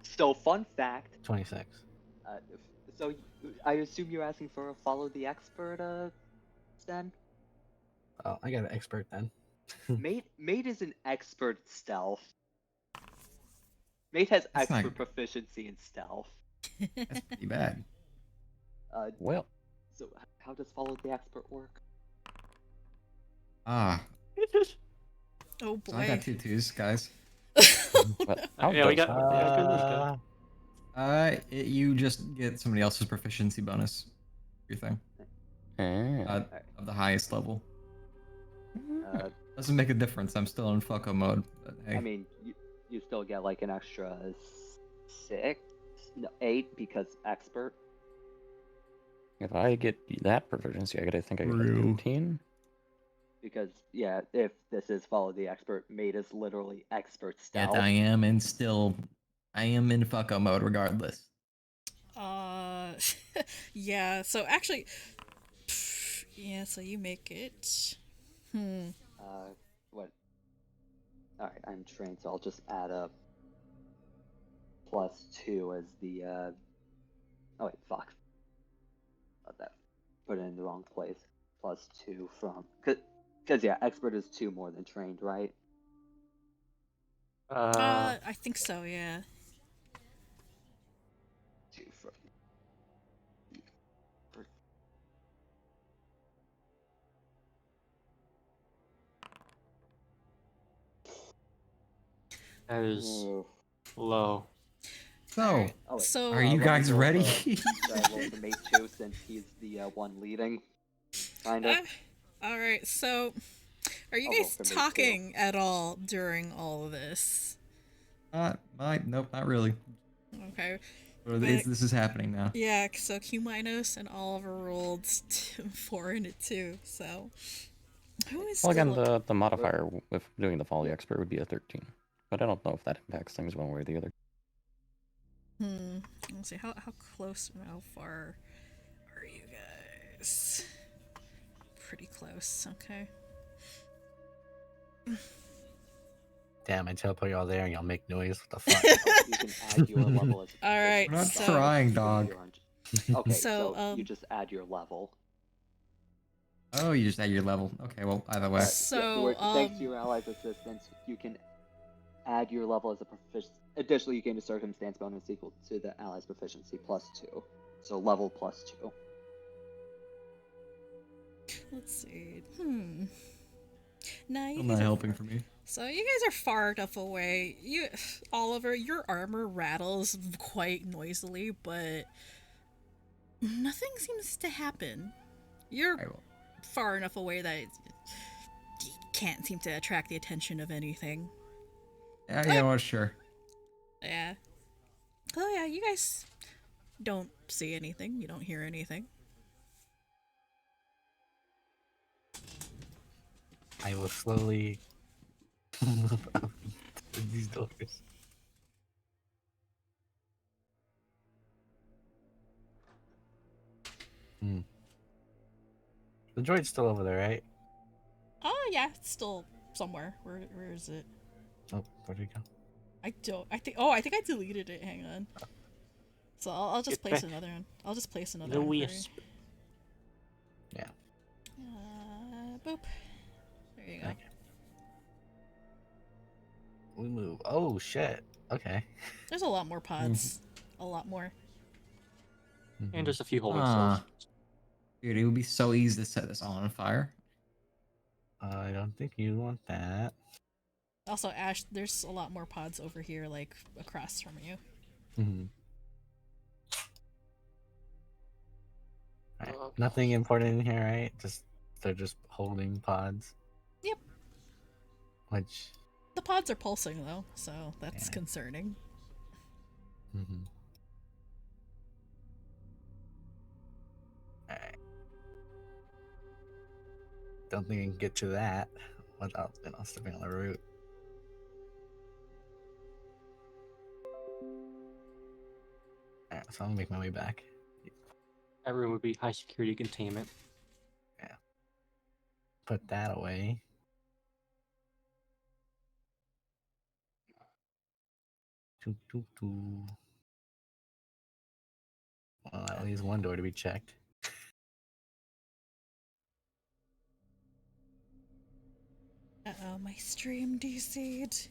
So fun fact. 26. So I assume you're asking for a follow the expert, Sten? Oh, I got an expert then. Mate is an expert stealth. Mate has That's not- expert proficiency in stealth. That's pretty bad. Well, So how does follow the expert work? Ah. Oh So I boy. got 2 2s, guys. but how Yeah, we does got- that- goodness, good. You just get somebody else's proficiency bonus. Everything. Ah. Of the highest level. Uh, Doesn't make a difference. I'm still in fucko mode. But hey. I mean, you still get like an extra 8 because expert. If I get that proficiency, I think I get True. 13. Because yeah, if this is follow the expert, Mate is literally expert Yet stealth. I am in fucko mode regardless. Yeah, so actually, yeah, so you make it. What? Alright, I'm trained, so I'll just add a +2 as the, oh wait, fuck. Got that. Put it in the wrong place. +2 from, cause yeah, expert is 2 more than trained, right? I think so, yeah. 2 from. That is Oh, low. So, oh wait. So are you guys ready? Should I roll the Mate too, since he's the one leading? Kinda. all right, so are you I'll roll guys for me, too. talking at all during all of this? nope, not really. Okay. This is happening now. Yeah, so Cumaenos and Oliver rolled 4 and a 2, so who is Well, still again, up? the modifier with doing the folly expert would be a 13, but I don't know if that impacts things one way or the other. Let's see, how close and how far are you guys? Pretty close, okay. Damn, I teleport you all there and y'all make noise. What the fuck? You can add your level as a All right, We're not so trying, dog. Okay, So, so you just add your level. Oh, you just add your level. Okay, well, either way. So, thanks to your allies' assistance, you can add your level as a proficiency. Additionally, you gain a circumstance bonus equal to the allies' proficiency +2. So level +2. let's see. Nah, you Still guys not are helping for me. So you guys are far enough away. Oliver, your armor rattles quite noisily, but nothing seems to happen. You're Alright, well, far enough away that you can't seem to attract the attention of anything. yeah, well, sure. Yeah. Oh yeah, you guys don't see anything. You don't hear anything. I will slowly move out these doors. The droid's still over there, right? Oh yeah, it's still somewhere. Where is it? Oh, where'd he go? I don't. I think. Oh, I think I deleted it. Hang on. So I'll just Get place back. another one. I'll just place another The one. For you. wisp. Yeah. Boop. There you go. Okay. We move. Oh shit. Okay. There's a lot more pods. A lot more. And just a few holding Ah. cells. Dude, it would be so easy to set this all on fire. I don't think you want that. Also, Ash, there's a lot more pods over here, like across from you. Right. Oh, Nothing important in here, right? They're just holding pods. Yep. Which. The pods are pulsing though, so that's Yeah. concerning. Alright. Don't think I can get to that without stepping on the route. Alright, so I'm gonna make my way back. Everyone would be high security containment. Put that away. Doo, doo, doo. Well, at least one door to be checked. Uh-oh, my stream DC'd.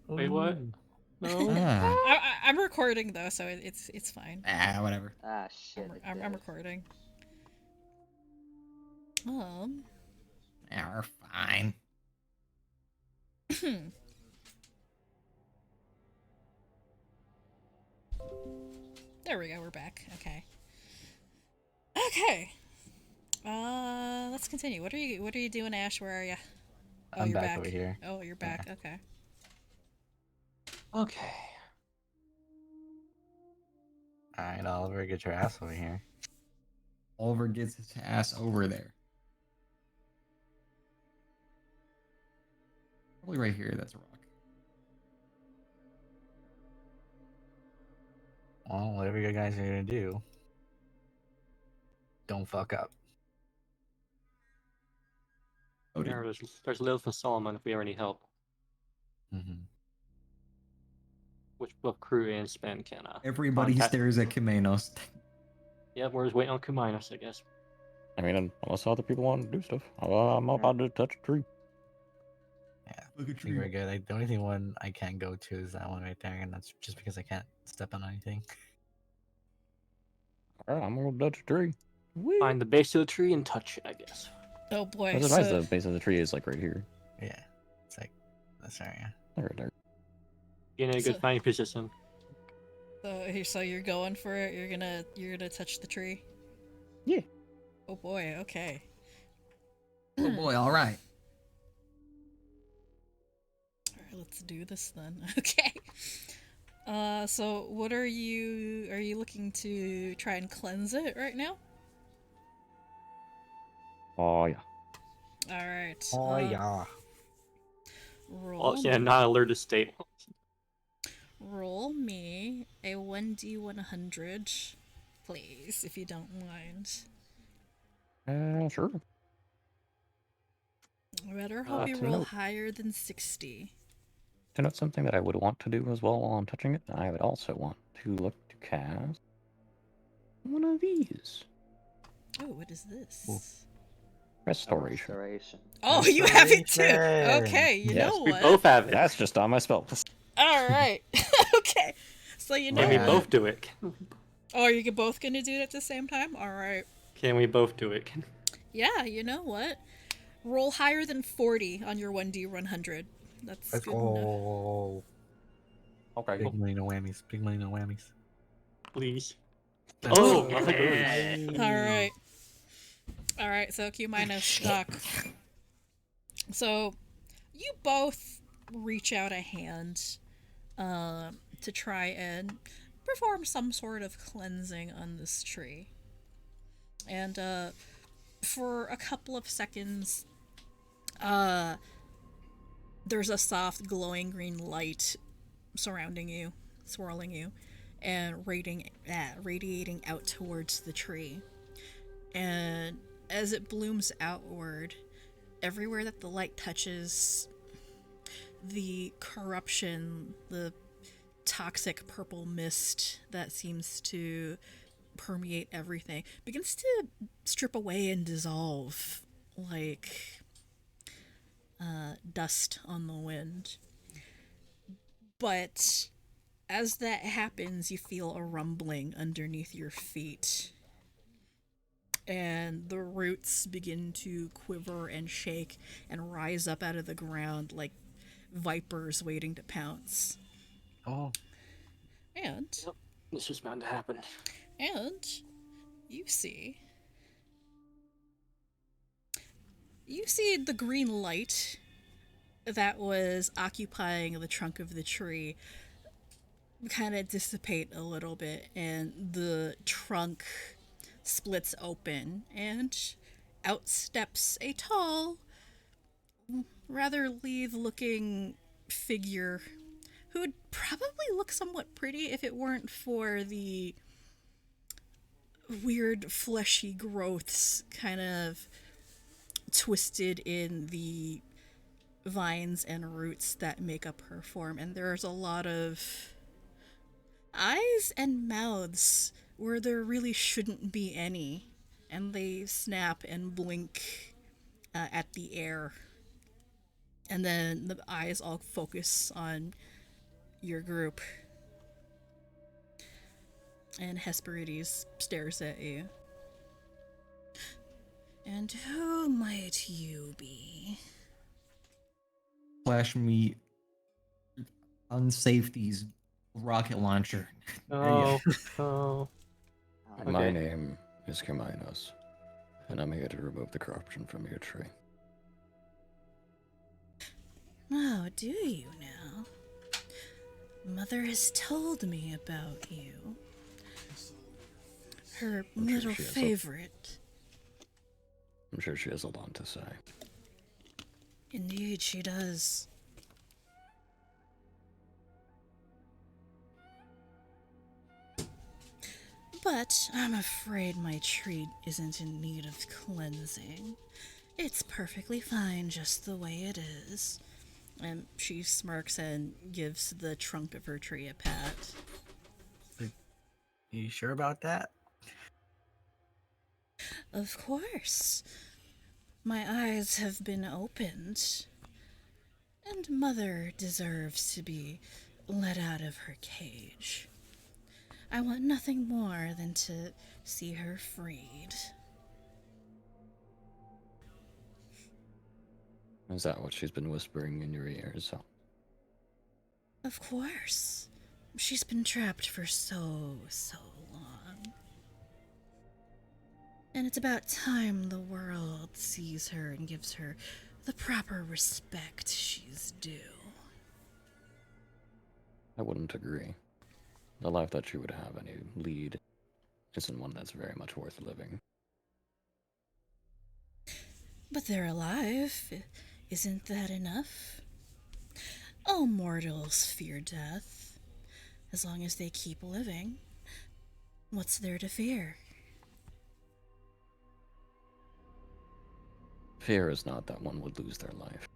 Wait, what? Ooh. No. I'm recording though, so it's fine. Whatever. Ah, shit. I'm recording. Yeah, we're fine. There we go. We're back. Okay. Okay. Let's continue. What are you doing, Ash? Where are you? Oh, I'm you're back over here. Oh, you're back. Yeah. Okay. Okay. Alright, Oliver, get your ass over here. Oliver gets his ass over there. Probably right here, that's a rock. Well, whatever you guys are gonna do, don't fuck up. Oh, dude. There's Lilith and Solomon if we ever need help. Which both Crew and Span can. Everybody contact. stares at Cumaenos. Yeah, we're just waiting on Cumaenos, I guess. I mean, unless other people want to do stuff, I'm about to touch a tree. Yeah, Look I at think we're you. good. The only one I can't go to is that one right there, and that's just because I can't step on anything. Alright, I'm gonna touch a tree. Whee! Find the base of the tree and touch it, I guess. Oh boy. I was advised the base of the tree is like right here. Yeah, it's like this area. There. Get in a good So- fighting position. So you're going for it. You're gonna touch the tree. Yeah. Oh boy. Okay. Oh boy, alright. All right, let's do this then. Okay. So what are you looking to try and cleanse it right now? Oh yeah. All right. Oh yeah. Roll. Oh, yeah, not alerted state. Roll me a 1d100, please, if you don't mind. Sure. I better hope you to roll note- higher than 60. To note something that I would want to do as well while I'm touching it, I would also want to look to cast one of these. Oh, what is this? Ooh. Restoration. Restoration. Oh, you have it too. Restoration. Okay, you Yes, know We what? both have it. That's just on my spell list. All right. Okay. So you know Can we what? both do it? Oh, are you both gonna do it at the same time? All right. Can we both do it? Yeah, you know what? Roll higher than 40 on your 1d100. That's Let's good enough. go. Okay. Big money, no whammies. Big money, no whammies. Please. Let's Oh, go. my goodness. All right. So Cumaenos, Doc. So you both reach out a hand to try and perform some sort of cleansing on this tree. And for a couple of seconds, there's a soft glowing green light surrounding you, swirling you, and radiating out towards the tree. And as it blooms outward, everywhere that the light touches, the corruption, the toxic purple mist that seems to permeate everything begins to strip away and dissolve like dust on the wind. But as that happens, you feel a rumbling underneath your feet, and the roots begin to quiver and shake and rise up out of the ground like vipers waiting to pounce. Oh, And This was bound to happen. you see the green light that was occupying the trunk of the tree kind of dissipate a little bit, and the trunk splits open, and out steps a tall, rather lithe looking figure who would probably look somewhat pretty if it weren't for the weird fleshy growths kind of twisted in the vines and roots that make up her form. And there's a lot of eyes and mouths where there really shouldn't be any, and they snap and blink at the air, and then the eyes all focus on your group, and Hesperides stares at you. And who might you be? Flash me unsafety's rocket launcher. There you Oh, oh. Okay. My name is Cumaenos, and I'm here to remove the corruption from your tree. Oh, do you now? Mother has told me about you. Her I'm sure little she has a- favorite. I'm sure she has a lot to say. Indeed, she does. But I'm afraid my tree isn't in need of cleansing. It's perfectly fine just the way it is. And she smirks and gives the trunk of her tree a pat. you sure about that? Of course. My eyes have been opened. And Mother deserves to be let out of her cage. I want nothing more than to see her freed. Is that what she's been whispering in your ears? So, Of course. She's been trapped for so long. And it's about time the world sees her and gives her the proper respect she's due. I wouldn't agree. the life that you would have any lead isn't one that's very much worth living. But they're alive. Isn't that enough? All mortals fear death. As long as they keep living, what's there to fear? Fear is not that one would lose their life,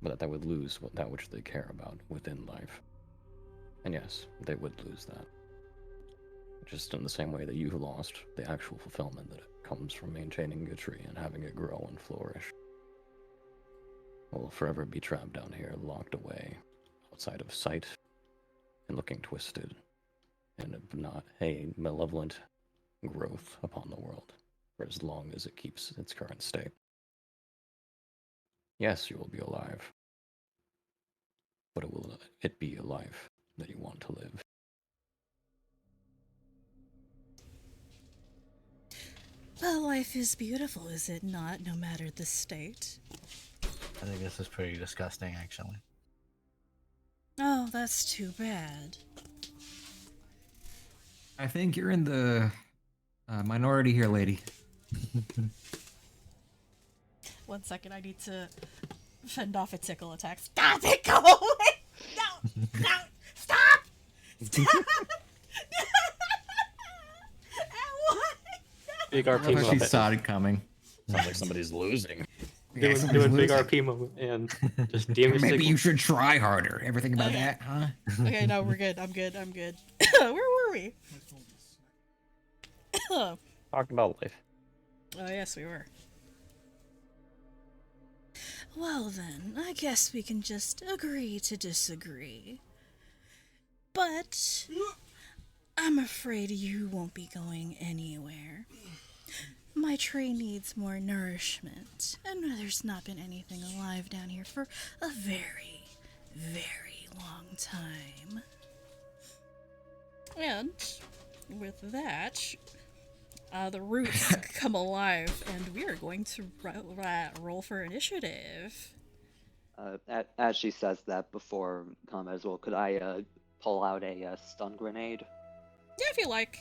but that they would lose that which they care about within life. And yes, they would lose that. Just in the same way that you lost the actual fulfillment that comes from maintaining a tree and having it grow and flourish. Will forever be trapped down here, locked away, outside of sight, and looking twisted, and not a malevolent growth upon the world for as long as it keeps its current state. Yes, you will be alive, but will it be a life that you want to live? Well, life is beautiful, is it not, no matter the state? I think this is pretty disgusting, actually. Oh, that's too bad. I think you're in the minority here, lady. 1 second, I need to fend off a tickle attack. Stop it! Go away! No! No! Stop! Stop! What? Big I RP love how she moment. saw it coming. Sounds like somebody's losing. Yeah, somebody's Doing big losing. RP moment and just DMing Maybe signal. you should try harder. Ever think about Okay. that, huh? Okay, no, we're good. I'm good. I'm good. Where were we? My phone is snapping. Oh, Talking about life. yes, we were. Well, then, I guess we can just agree to disagree. But I'm afraid you won't be going anywhere. My tree needs more nourishment, and there's not been anything alive down here for a very, very long time. And with that, the roots come alive, and we are going to roll for initiative. As she says that, before comment as well, could I pull out a stun grenade? Yeah, if you like.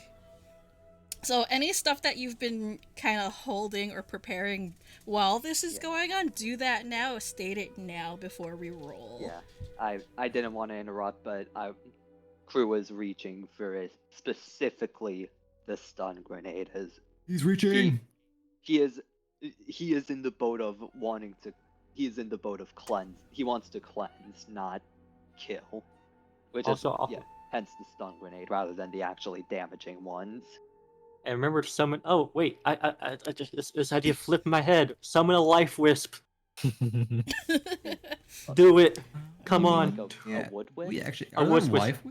So any stuff that you've been kind of holding or preparing while this is going on, do that now. State it now before we roll. Yeah, I didn't want to interrupt, but Crew was reaching for specifically the stun grenade. He's reaching. He is in the boat of wanting to. He is in the boat of cleanse. He wants to cleanse, not kill. Which Also, is hence the stun grenade rather than the actually damaging ones. And remember to summon. Oh wait, I just this idea flipped my head. Summon a life wisp. Do it. Come on. Like Yeah, a wood wisp. We actually A are there wood wisp. life?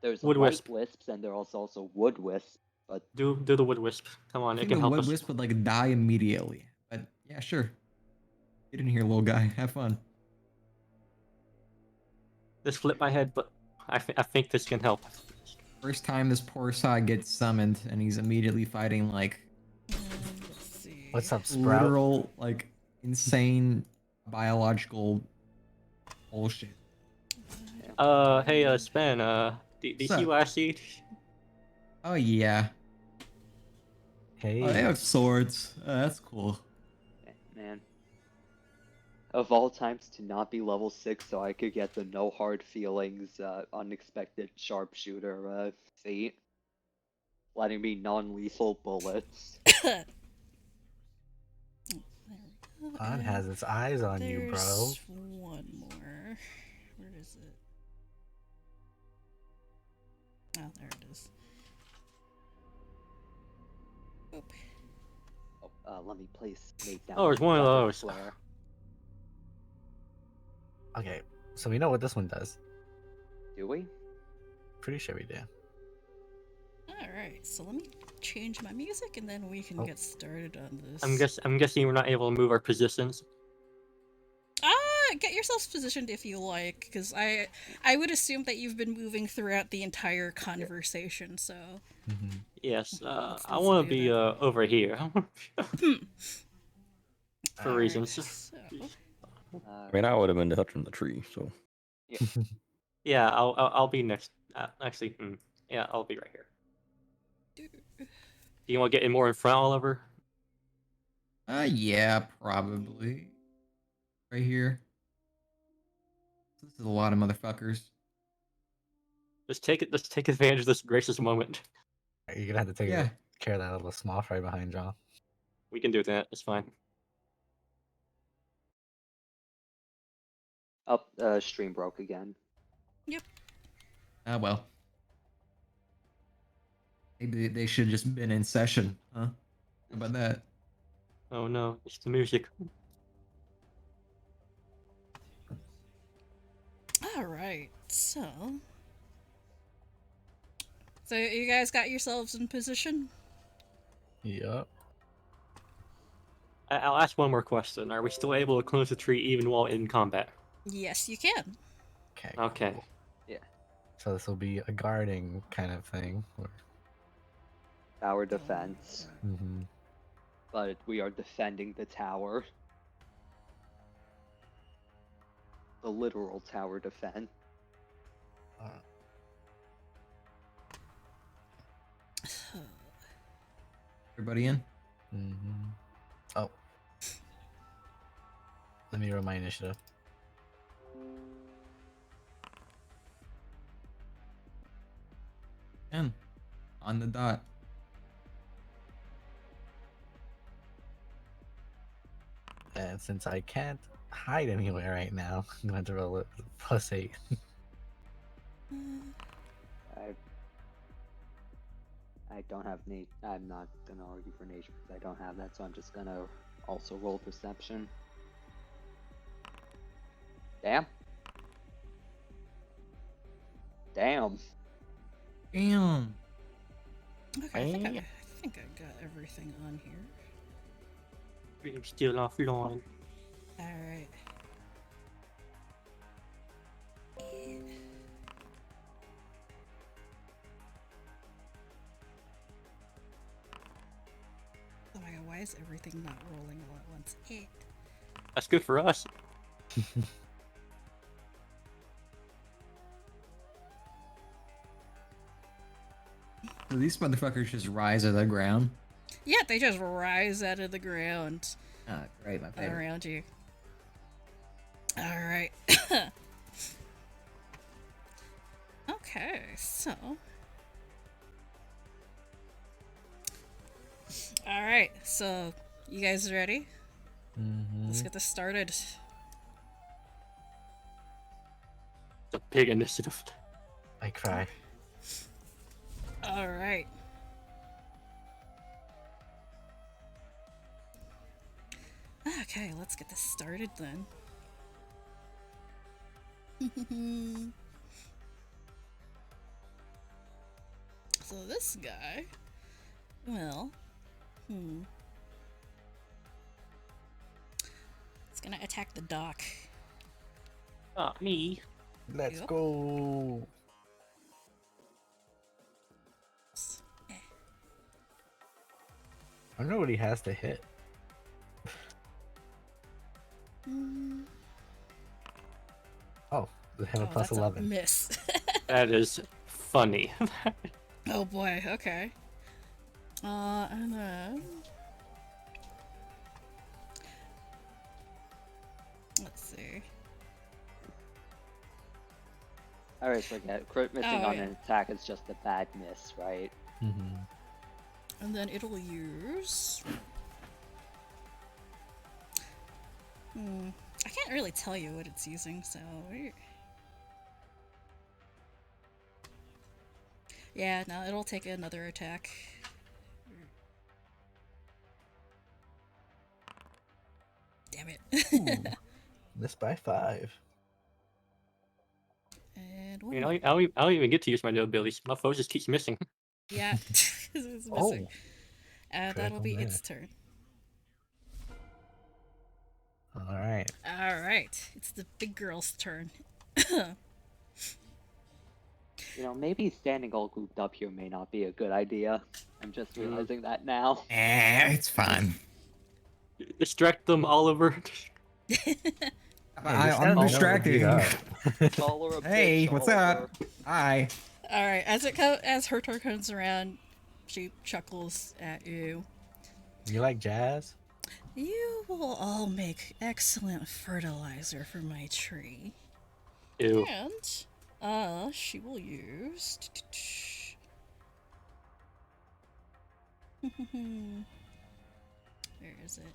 There's wood light wisp. wisps and there's also wood wisps. But Do the wood wisp. Come on, I it think can the help wood us. wisp would like die immediately. But yeah, sure. Get in here, little guy. Have fun. This flipped my head, but I think this can help. First time this poor sod gets summoned, and he's immediately fighting like Let's see. What's up, Sprout? literal, like insane biological bullshit. Hey, Spen, do you see what I see? Oh yeah. Hey. Oh, they have swords. That's cool. man, of all times to not be level 6 so I could get the no hard feelings, unexpected sharpshooter feat, letting me non-lethal bullets. Pod has its eyes on you, bro. There's one more. Where is it? Oh, there it is. Oop. Oh, let me place Nate down. Oh, there's one of weapon those. flare. Okay, so we know what this one does. Do we? Pretty sure we do. Alright, so let me change my music and then we can get started on this. I'm guessing we're not able to move our positions. Get yourselves positioned if you like, because I would assume that you've been moving throughout the entire conversation, so... Mm-hmm. Yes, Let's I want to do be that. over here for Alright, reasons. so... I mean, I would have been touching the tree, so. Yeah, I'll be next. Actually, yeah, I'll be right here. Do you want to get in more in front, Oliver? Yeah, probably. Right here. This is a lot of motherfuckers. Let's take advantage of this gracious moment. You're gonna have to take Yeah. care of that little small fry behind John. We can do that. It's fine. Up, stream broke again. Ah, well. Maybe they should have just been in session, huh? How about that? Oh no, it's the music. All right, so you guys got yourselves in position? Yup. I'll ask one more question. Are we still able to close the tree even while in combat? Yes, you can. Okay. Okay. cool. Yeah. So this will be a guarding kind of thing. Tower defense. Mm-hmm. But we are defending the tower. The literal tower defense. Everybody in? Mm-hmm. Oh. Let me roll my initiative. In. On the dot. And since I can't hide anywhere right now, I'm going to roll it +8. I don't have I'm not gonna argue for nature because I don't have that, so I'm just gonna also roll perception. Damn. Damn. Okay, I think I got everything on here. I'm still offline. All right. Oh my god, why is everything not rolling all at once? That's good for us. So these motherfuckers just rise out of the ground. Yeah, they just rise out of the ground Ah, great, my favorite. around you. All right. Okay, so. All right, so you guys ready? Mm-hmm. Let's get this started. It's a big initiative. I cry. All right. Okay, let's get this started then. So this guy, well, it's gonna attack the dock. Ah, me. Let's Yep. go. I wonder what he has to hit. Oh, they have a plus that's 11. A miss. That is funny. Oh boy. Okay. And then let's see. Alright, forget. Crit missing Oh, on yeah. an attack is just a bad miss, right? Mm-hmm. And then it'll use. I can't really tell you what it's using, so. Yeah, no, it'll take another attack. Damn it. Missed by 5. And I one mean, more. I don't even get to use my new abilities. My foe just keeps missing. Yeah, it's Oh, missing. That'll be critical its turn. all right. Alright, it's the big girl's turn. You know, maybe standing all grouped up here may not be a good idea. I'm just realizing that now. It's fine. Distract them, Oliver. I'm distracted. Call her a Hey, bitch, what's Oliver. up? Hi. All right. As her turn comes around, she chuckles at you. You like jazz? You will all make excellent fertilizer for my tree. Ew. And she will use where is it?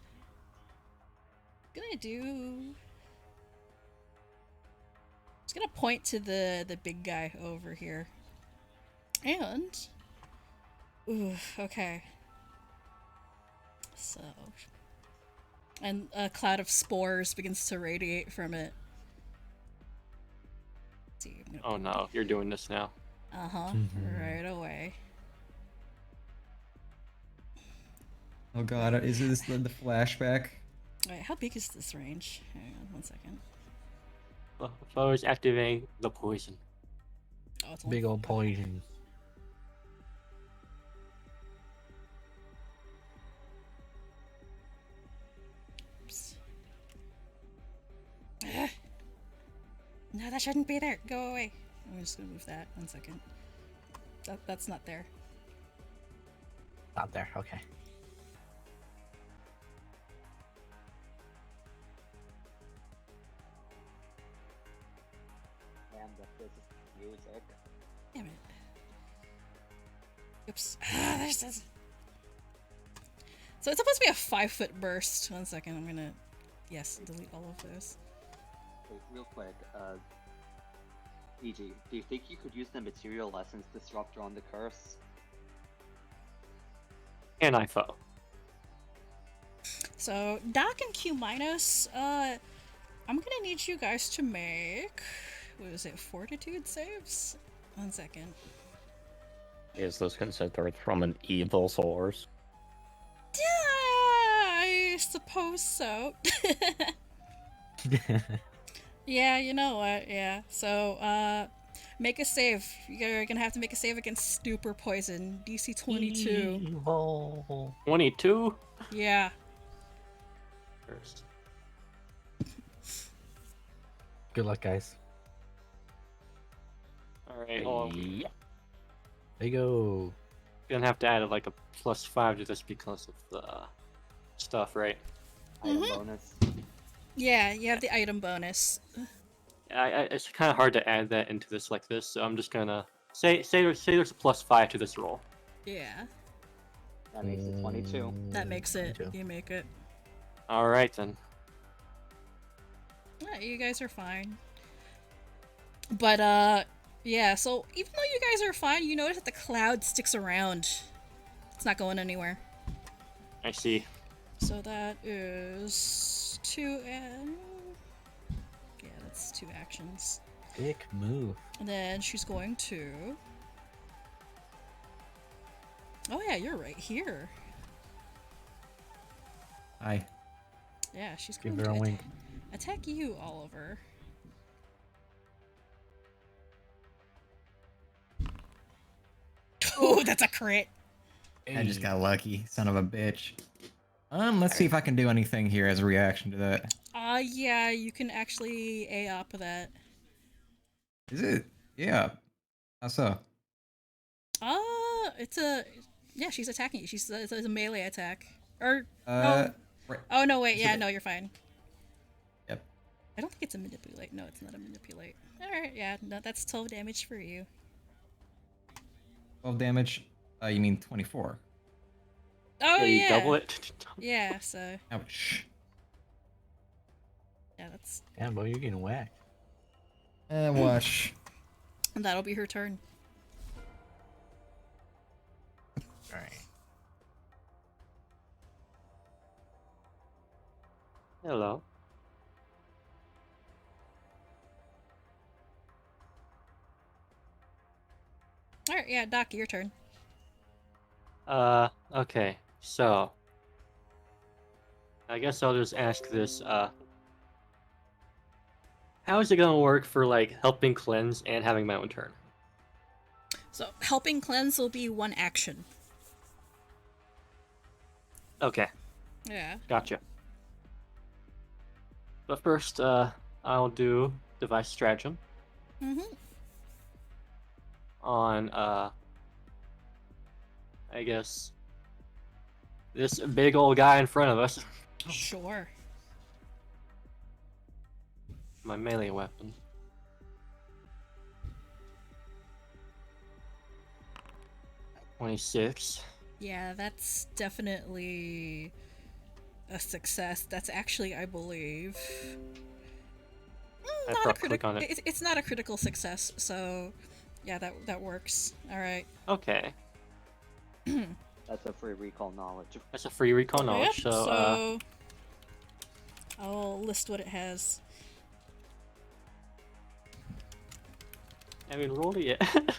Just gonna point to the big guy over here. And ooh, okay. So and a cloud of spores begins to radiate from it. Let's see, I'm gonna Oh no, you're doing this now. right away. Oh god, is this the flashback? Wait, how big is this range? Hang on 1 second. Phoe is activating the poison. Oh, it's only Big old poison. Oops. Ugh. No, that shouldn't be there. Go away. I'm just gonna move that 1 second. That's not there. Not there. Okay. And this is music. Damn it. Oops. There's this. So it's supposed to be a 5-foot burst. 1 second. I'm gonna, delete all of those. Wait, real quick, EG, do you think you could use the Material Essence Disruptor on the curse? And I Phoe. So Doc and Cumaenos, I'm gonna need you guys to make, what is it, fortitude saves? 1 second. Is this considered from an evil source? I suppose so. Yeah, you know what? Yeah. So, make a save. You're gonna have to make a save against Stupor Poison, DC 22. Evil. 22? Yeah. First. Good luck, guys. Alright, hold on. Yeah. There you go. Gonna have to add like a +5 to this because of the stuff, right? Item bonus. Yeah, you have the item bonus. It's kind of hard to add that into this like this, so I'm just gonna say there's a +5 to this roll. Yeah. That makes it 22. That makes it. 22. You make it. All right then. Yeah, you guys are fine. But, yeah, so even though you guys are fine, you notice that the cloud sticks around. It's not going anywhere. I see. So that is 2 and... Yeah, that's 2 actions. Dick move. And then she's going to... Oh yeah, you're right here. Hi. Yeah, she's Give going her a to wink. attack you, Oliver. Oh, that's a crit! I just got lucky, son of a bitch. Let's see if I can do anything here as a reaction to that. Yeah, you can actually AOP that. Is it? Yeah. How so? It's a... Yeah, she's attacking you. It's a melee attack. Or... Right. Oh, no, wait. Is Yeah, it- no, you're fine. Yep. I don't think it's a manipulate. No, it's not a manipulate. Alright, yeah, no, that's 12 damage for you. 12 damage. You mean 24? Oh, So you yeah. double it. Yeah, so... Ouch. Yeah, that's... Damn, boy, you're getting whacked. Watch. And that'll be her turn. Alright. Hello. Alright, yeah, Doc, your turn. Okay. So I guess I'll just ask this, how is it gonna work for like helping cleanse and having my own turn? So, helping cleanse will be 1 action. Okay, Yeah. gotcha. But first, I'll do device stratagem. Mm-hmm. on I guess this big old guy in front of us. Sure. My melee weapon. $26. Yeah, that's definitely a success. That's actually, I believe, I not a click on critical. it. It's not a critical success. So, yeah, that works. All right. Okay, That's a free recall knowledge. that's a free recall knowledge. Yep, So, I'll list what it has. I haven't rolled it yet.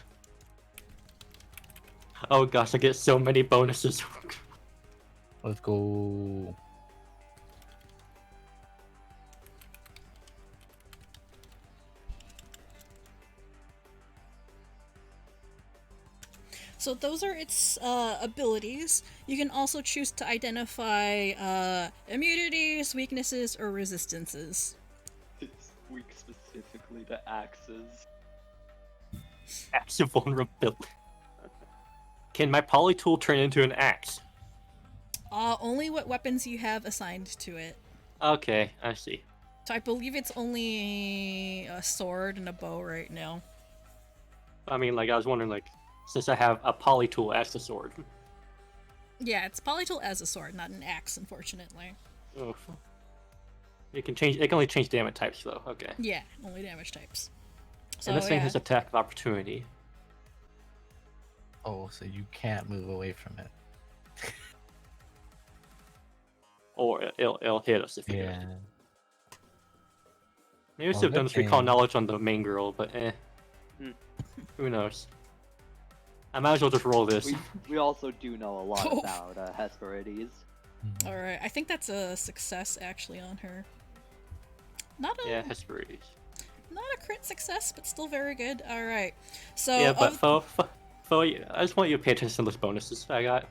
Oh gosh, I get so many bonuses. Let's go. So those are its abilities. You can also choose to identify immunities, weaknesses, or resistances. It's weak specifically to axes. Axe of vulnerability. Can my poly tool turn into an axe? Only what weapons you have assigned to it. Okay, I see. So I believe it's only a sword and a bow right now. I mean, like, I was wondering, like, since I have a poly tool as the sword. Yeah, it's polytool as a sword, not an axe, unfortunately. Oof. It can change. It can only change damage types, though. Okay. Yeah, only damage types. So, And this thing yeah. has attack of opportunity. Oh, so you can't move away from it. Or it'll hit us if we do. Yeah. Maybe I Well, should have done good this recall thing. knowledge on the main girl, but Hmm. Who knows? I might as well just roll this. We also do know a lot Oh. about Hesperides. Mhm. Alright, I think that's a success actually on her. Not a Yeah, Hesperides. not a crit success, but still very good. Alright. So Yeah, but of- Phoe, I just want you to pay attention to those bonuses I got.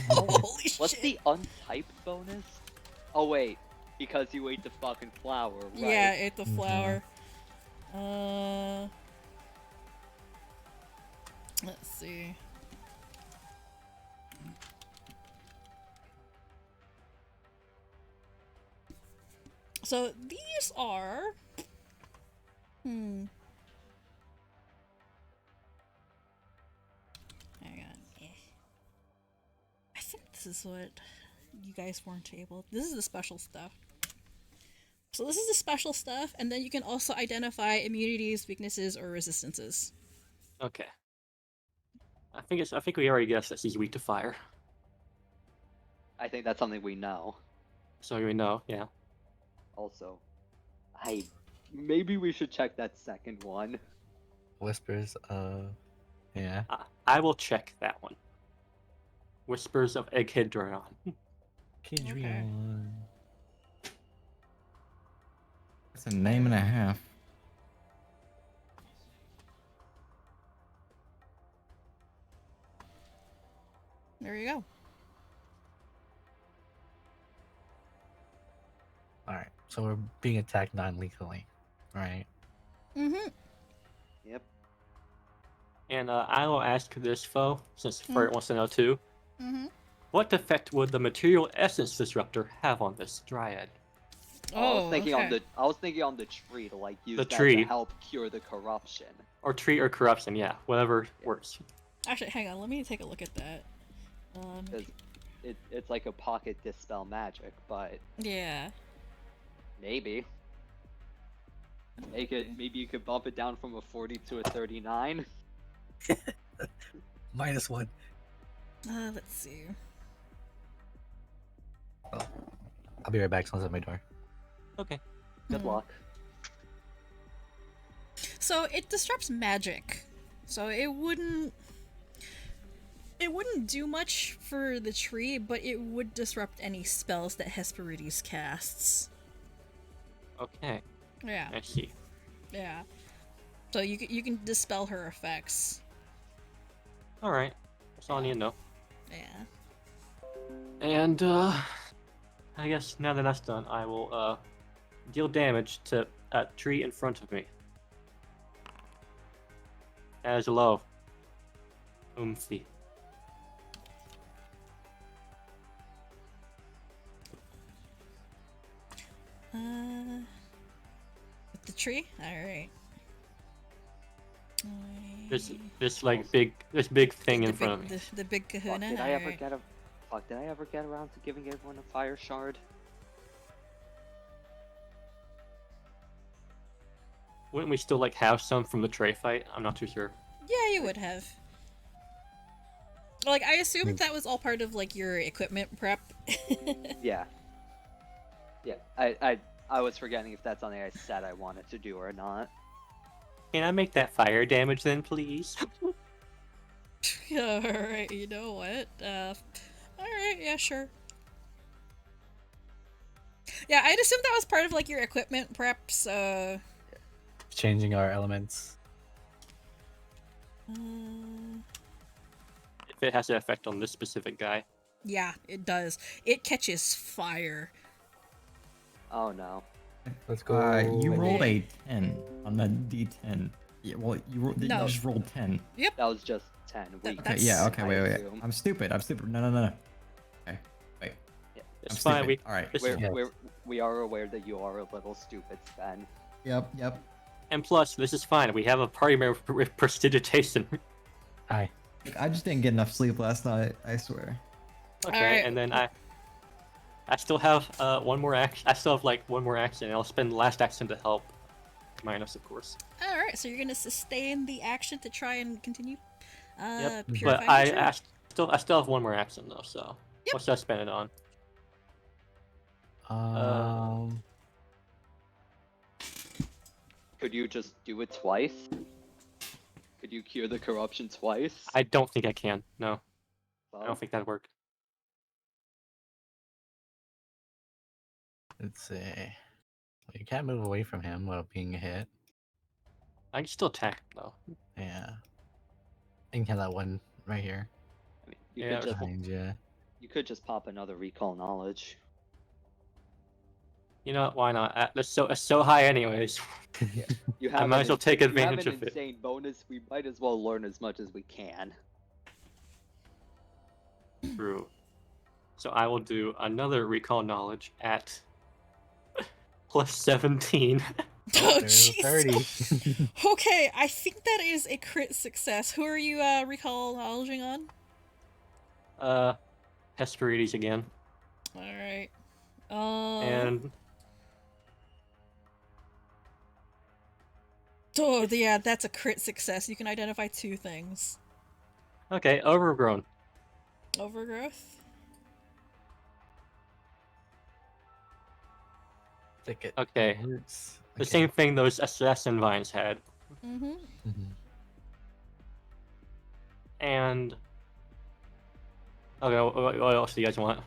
holy What's shit. the untyped bonus? Oh wait, because you ate the fucking flower, right? Yeah, ate the Mhm. flower. Let's see. So these are Hang on. I think this is what you guys weren't able. This is the special stuff. So this is the special stuff, and then you can also identify immunities, weaknesses, or resistances. Okay. I think we already guessed that she's weak to fire. I think that's something we know. So we know, yeah. Also, maybe we should check that second one. Whispers yeah. I will check that one. Whispers of Egghead Dragon. Kidrion. That's a name and a half. There you go. Alright, so we're being attacked non-lethally, right? Mm-hmm. Yep. And I will ask this Phoe, since Fert wants to know too. Mm-hmm. What effect would the material essence disruptor have on this dryad? I was thinking on the tree to like use The that tree. to help cure the corruption. Or tree or corruption, yeah. Whatever works. Actually, hang on. Let me take a look at that. Because it's like a pocket dispel magic, but Yeah. maybe. Maybe you could bump it down from a 40 to a 39. -1. Let's see. I'll be right back. Someone's at my door. Okay. Good Hmm. luck. So it disrupts magic. So it wouldn't do much for the tree, but it would disrupt any spells that Hesperides casts. Okay. Yeah. I see. Yeah. So you can dispel her effects. Alright. That's all I need to know. Yeah. And, I guess now that that's done, I will, deal damage to a tree in front of me. As low. Oomphy. With the tree? Alright. This like big thing in front of me. The big Fuck, kahuna? did I ever Alright. get a fuck? Did I ever get around to giving everyone a fire shard? Wouldn't we still like have some from the tray fight? I'm not too sure. Yeah, you would have. Like, I assumed that was all part of, like, your equipment prep. Yeah. Yeah, I was forgetting if that's something I said I wanted to do or not. Can I make that fire damage then, please? Alright, you know what? Alright, yeah, sure. Yeah, I'd assume that was part of, like, your equipment prep, so... Changing our elements. If it has an effect on this specific guy. Yeah, it does. It catches fire. Oh no. Let's go. You with rolled it. a 10 on the D10. Yeah, well, you No. just rolled 10. That was just 10 weeks. Okay, yeah, okay, I wait. assume. I'm stupid. No. Okay, wait. It's I'm fine. stupid. All right. This- Mm-hmm. We're, we are aware that you are a little stupid, Sven. Yep. And plus, this is fine. We have a party member with prestidigitation. Hi. I just didn't get enough sleep last night, I swear. Okay, Alright. and then I still have one more action. I still have like one more action, and I'll spend the last action to help Cumaenos, of course. Alright, so you're gonna sustain the action to try and continue? Yep. But purifying I nature? still have one more action though. So Yep. what should I spend it on? Could you just do it twice? Could you cure the corruption twice? I don't think I can. No, I Well, don't think that'd work. Let's see. Well, you can't move away from him without being hit. I can still attack him though. Yeah. You can have that one right here I mean, you, Yeah, could just, behind you. you could just pop another recall knowledge. You know what? Why not? It's so high anyways. You I have might an as well ins- take you advantage have of an it. insane bonus. We might as well learn as much as we can. True. So I will do another recall knowledge at plus 17. Oh, There's a jeez. 30. Okay, I think that is a crit success. Who are you recall knowledging on? Hesperides again. Alright. And Oh, yeah, that's a crit success. You can identify two things. okay, overgrown. Overgrowth? Thicket. Okay. Roots. The same thing those assassin vines had. Mm-hmm. Mhm. And okay, what else do you guys want?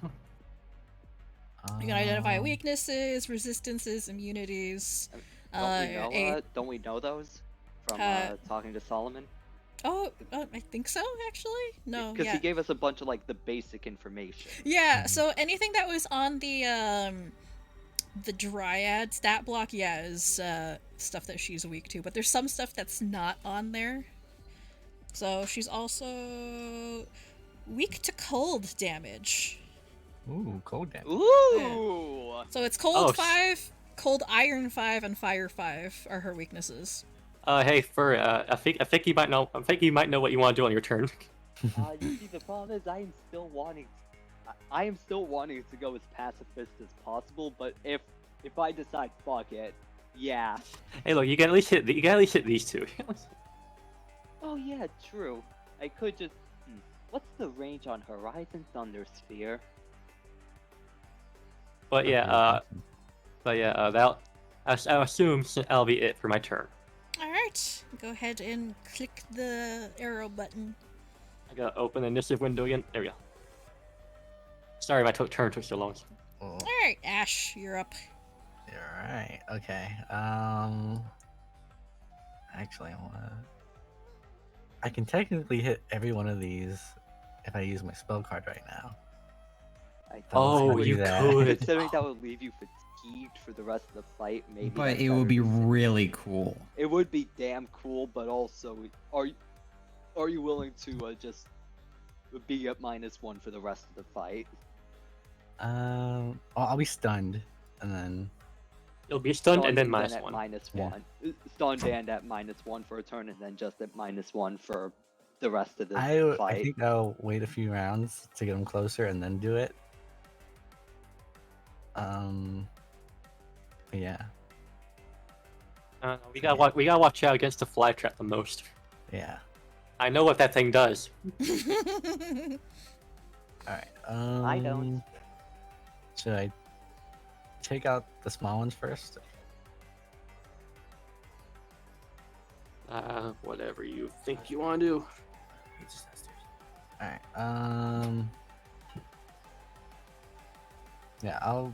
You can identify Um, weaknesses, resistances, immunities. Don't we know? a- Don't we know those from talking to Solomon? Oh, I think so, actually? No, Because yeah. he gave us a bunch of like the basic information. Yeah, so anything that was on the dryad stat block, yeah, is stuff that she's weak to. But there's some stuff that's not on there. So she's also weak to cold damage. Ooh, cold damage. Ooh! So it's cold Oh, 5, cold iron 5, and fire 5 are her weaknesses. Hey, Phoe, I think you might know. I think you might know what you want to do on your turn. You see, the problem is I am still wanting to go as pacifist as possible. But if I decide fuck it, yeah. Hey, look, you can at least hit these two. Oh yeah, true. I could just. What's the range on Horizon Thunder Sphere? But yeah, that'll. I assume that'll be it for my turn. Alright, go ahead and click the arrow button. I gotta open the initiative window again. There we go. Sorry, my turn took so long. Oh, Alright, Ash, you're up. alright. Okay. Actually, I can technically hit every one of these if I use my spell card right now. Oh, do you that. could. Considering that would leave you fatigued for the rest of the fight, maybe. But that's it would better be to save. really cool. It would be damn cool, but also, are are you willing to just be at -1 for the rest of the fight? I'll be stunned, and then You'll be stunned and then at -1. -1. Stunned and at -1 for a turn, and then just at -1 for the rest of the I fight. think I'll wait a few rounds to get him closer and then do it. Yeah, We gotta watch out against the fly trap the most. yeah. I know what that thing does. All right. I don't. Should I take out the small ones first? Whatever you think you want to do. All right. Yeah,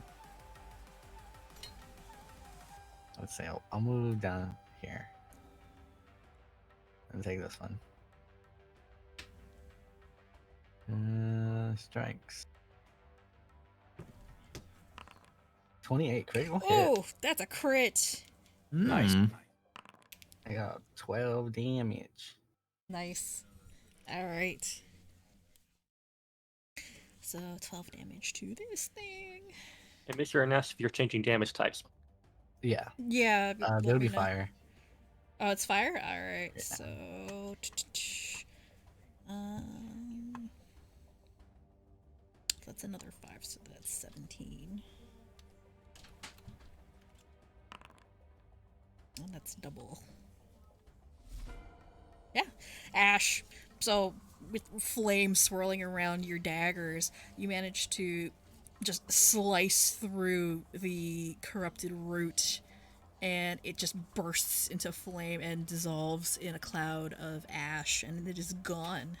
let's say I'll move down here and take this one. Strikes. 28 critical hit. Oh, that's a crit. Nice. Hmm. I got 12 damage. Nice. All right. So 12 damage to this thing. And Mr. Ernest, if you're changing damage types. Yeah. Yeah. let That'll me be know. fire. Oh, it's fire? Alright, Yeah. so... That's another 5, so that's 17. And that's double. Yeah. Ash. So, with flame swirling around your daggers, you manage to just slice through the corrupted root, and it just bursts into flame and dissolves in a cloud of ash, and it is gone.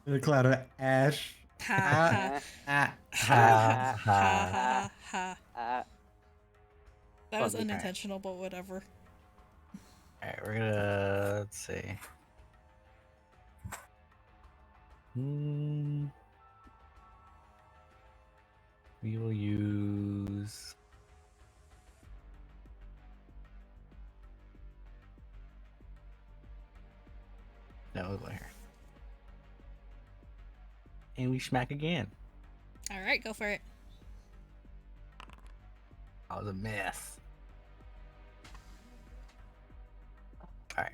The cloud of ash. Ha ha Ah, ha ha. ha ha. That was Funny. unintentional, but whatever. Alright, we're gonna let's see. We will use no, we'll go here. And we smack again. Alright, go for it. That was a mess. Alright.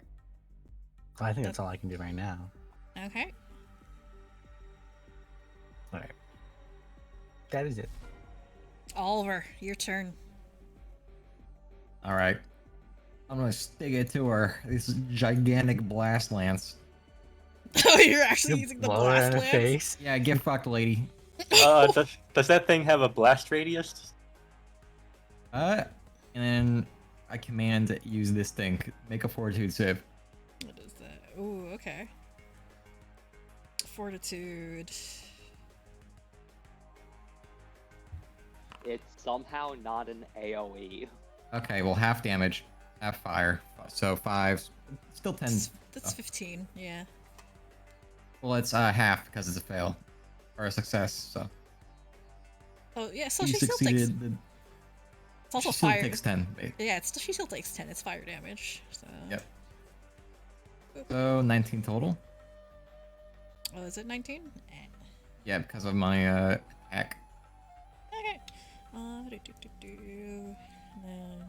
Well, I think that's all I can do right now. Okay. Alright. That is it. Oliver, your turn. All right. I'm gonna stick it to her. This gigantic blast lance. Oh, you're actually You using the blow her in blast the lance? face. Yeah, get fucked, lady. Does that thing have a blast radius? And then I command that use this thing. Make a fortitude save. What is that? Ooh, okay. Fortitude. It's somehow not an AoE. Okay, well, half damage, half fire. So 5, still 10. That's 15, yeah. Well, it's half because it's a fail or a success. So Oh, yeah, so she she still takes... succeeded. It's also She still fire. takes 10. Yeah, she still takes 10. It's fire damage, so... Yep. So 19 total. Oh, is it 19? Yeah, because of my attack. Okay. And then...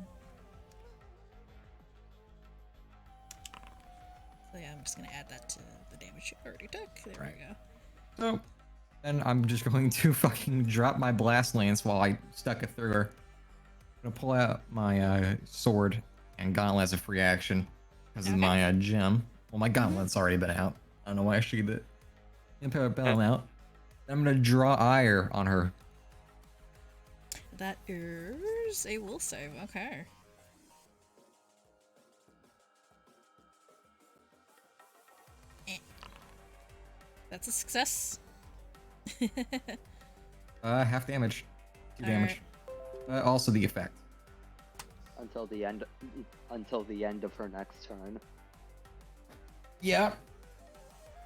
So yeah, I'm just gonna add that to the damage you already took. There Right. we go. So then I'm just going to fucking drop my blast lance while I stuck it through her. I'm gonna pull out my sword and gauntlet as a free action because of Okay. my gem. Well, my gauntlet's already been out. I don't know why I sheathed it. And put a bell out. I'm gonna draw ire on her. That is a will save. Okay. That's a success. Half damage. 2 damage. Also the effect. Until the end of her next turn. Yeah.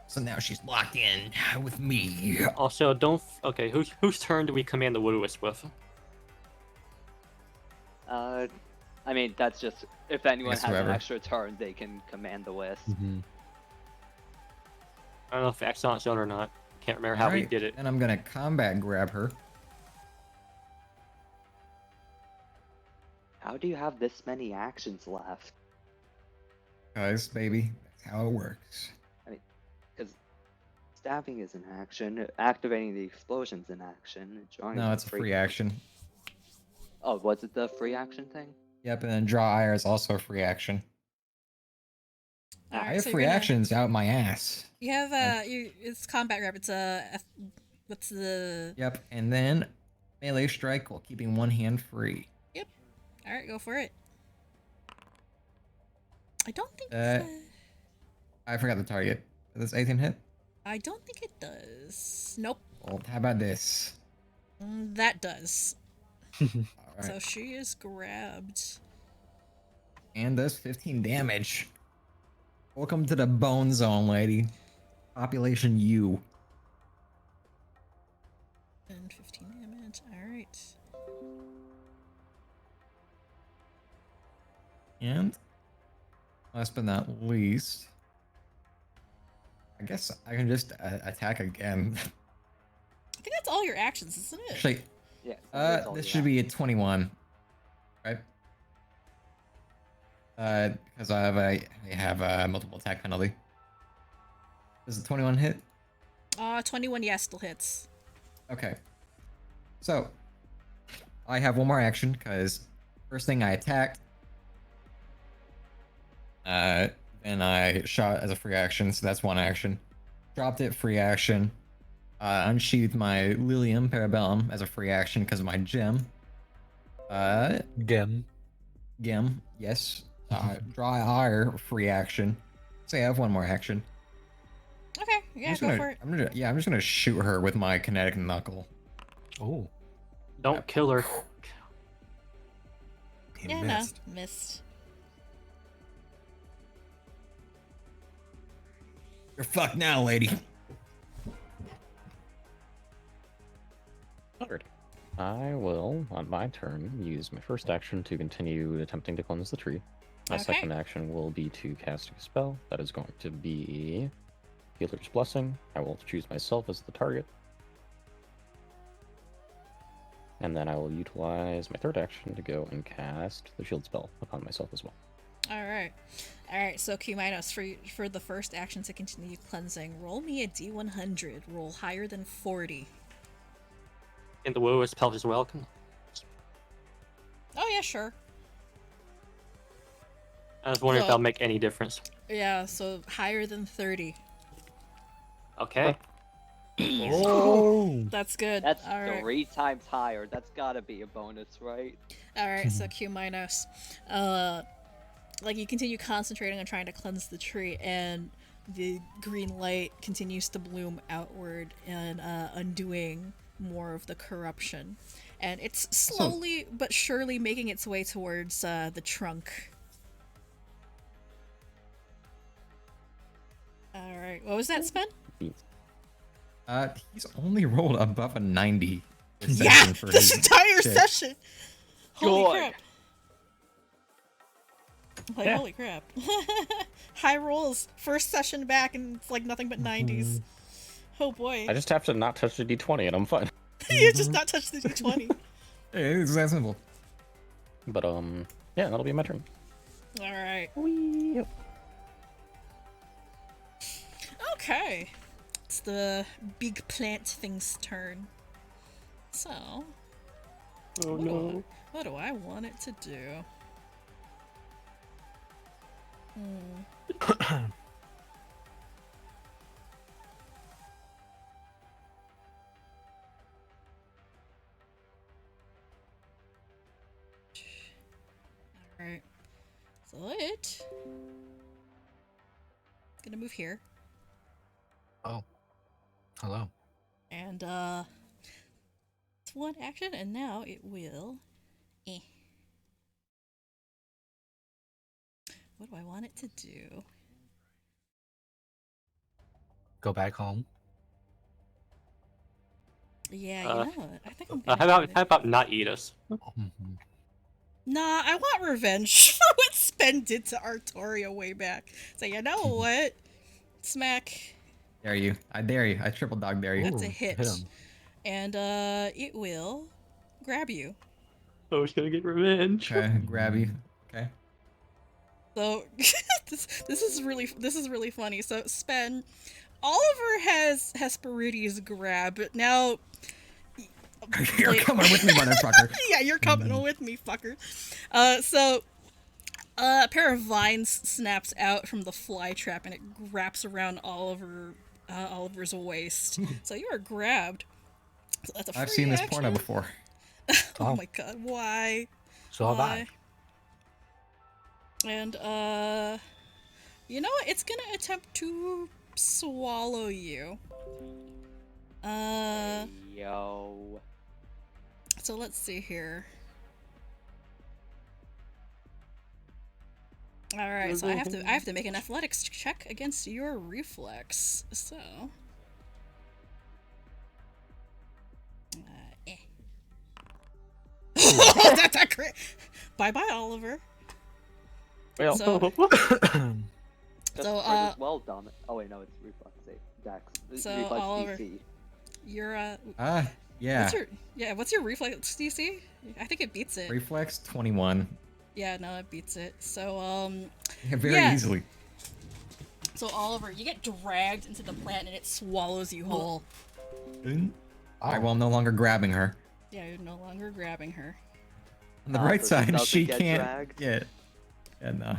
So now she's locked in with me. Also, don't. Okay, whose turn do we command the Wood-Wisp with? I mean, that's just if anyone guess has whoever. an extra turn, they can command the wisp. Mm-hmm. I don't know if X on its own or not. Can't remember how we Alright, did it. and I'm gonna combat grab her. How do you have this many actions left? Guys, baby, that's how it works. Because stabbing is an action, activating the explosion's an action, drawing No, is it's a free action. Oh, was it the free action thing? Yep, and then draw ire is also a free action. All I right, have so free you're gonna, actions out my ass. You have it's combat grab. It's what's the? Yep, and then melee strike while keeping one hand free. All right, go for it. I don't think. I forgot the target. Does this 18 hit? I don't think it does. Nope. Well, how about this? That does. Alright. So she is grabbed. And does 15 damage. Welcome to the bone zone, lady. Population U. And 15 damage. All right. And last but not least, I guess I can just attack again. I think that's all your actions, isn't it? Actually, Yeah. that's all this you should be a 21, right? Because I have a multiple attack penalty. Does the 21 hit? 21, yes, still hits. Okay. So, I have one more action, because first thing I attacked, then I shot as a free action, so that's one action. Dropped it, free action. Unsheathed my Lilium Parabellum as a free action because of my gem. Gem. Yes. Dry ire, free action. Say I have one more action. Okay, yeah, go for it. I'm just gonna shoot her with my kinetic knuckle. Oh. Don't kill her. He Yeah, missed. no, missed. You're fucked now, lady. Alright. I will, on my turn, use my first action to continue attempting to cleanse the tree. My Okay. second action will be to cast a spell. That is going to be Healer's Blessing. I will choose myself as the target. And then I will utilize my third action to go and cast the shield spell upon myself as well. Alright. Alright, so Cumaenos, for the first action to continue cleansing, roll me a D100. Roll higher than 40. And the woo is pelvis welcome. Oh, yeah, sure. I was wondering if Well- that'll make any difference. Yeah, so higher than 30. Okay. Oh. That's good. That's Alright. 3 times higher. That's gotta be a bonus, right? Alright, so Cumaenos. Like, you continue concentrating on trying to cleanse the tree, and the green light continues to bloom outward and undoing more of the corruption. And it's slowly but surely making its way towards the trunk. Alright, what was that, Spen? He's only rolled above a 90. this Yeah, session for this his entire shit. session! Holy Good. crap. Like, Yeah. holy crap. High rolls. First session back, and it's like nothing but 90s. Oh boy. I just have to not touch the d20 and I'm fine. You just not touch the d20. Hey, it's that simple. But, yeah, that'll be my turn. Alright. Okay. It's the big plant thing's turn. So, Oh what do I want it to do? Alright. So it's gonna move here. Oh. Hello. And it's one action, and now it will what do I want it to do? Go back home. Yeah, you know what? I think I'm How gonna do how it. about not eat us? Mhm. Nah, I want revenge for what Spen did to Artoria way back. So you know what? Smack. Dare you. I dare you. I triple dog dare you. That's a Ooh, hit. hit him. And it will grab you. Oh, it's gonna get revenge. Okay, grab you. Okay. So this is really funny. So Spen, Oliver has Hesperides grab, but now You're like- coming with me, motherfucker. yeah, you're coming with me, fucker. So a pair of vines snaps out from the fly trap and it wraps around Oliver's waist. So you are grabbed. So that's a free I've seen this action. porno before. Oh my god, why? So have I. And you know what? It's gonna attempt to swallow you. Yo. So let's see here. All right, so I have to make an athletics check against your reflex. So, eh. That's a crit. Bye bye, Oliver. Well, So, That's So, crit as well, Dom. Oh wait, no, it's reflex save. Dex. So, Reflex Oliver. DC. you're Yeah. what's your reflex DC? I think it beats it. Reflex 21. Yeah, no, it beats it. So, Yeah, very Yeah. easily. so Oliver, you get dragged into the plant and it swallows you whole. Alright, well, I'm no longer grabbing her. Yeah, you're no longer grabbing her. On the Ah, bright so she side, doesn't she get can't dragged? get. Yeah, no.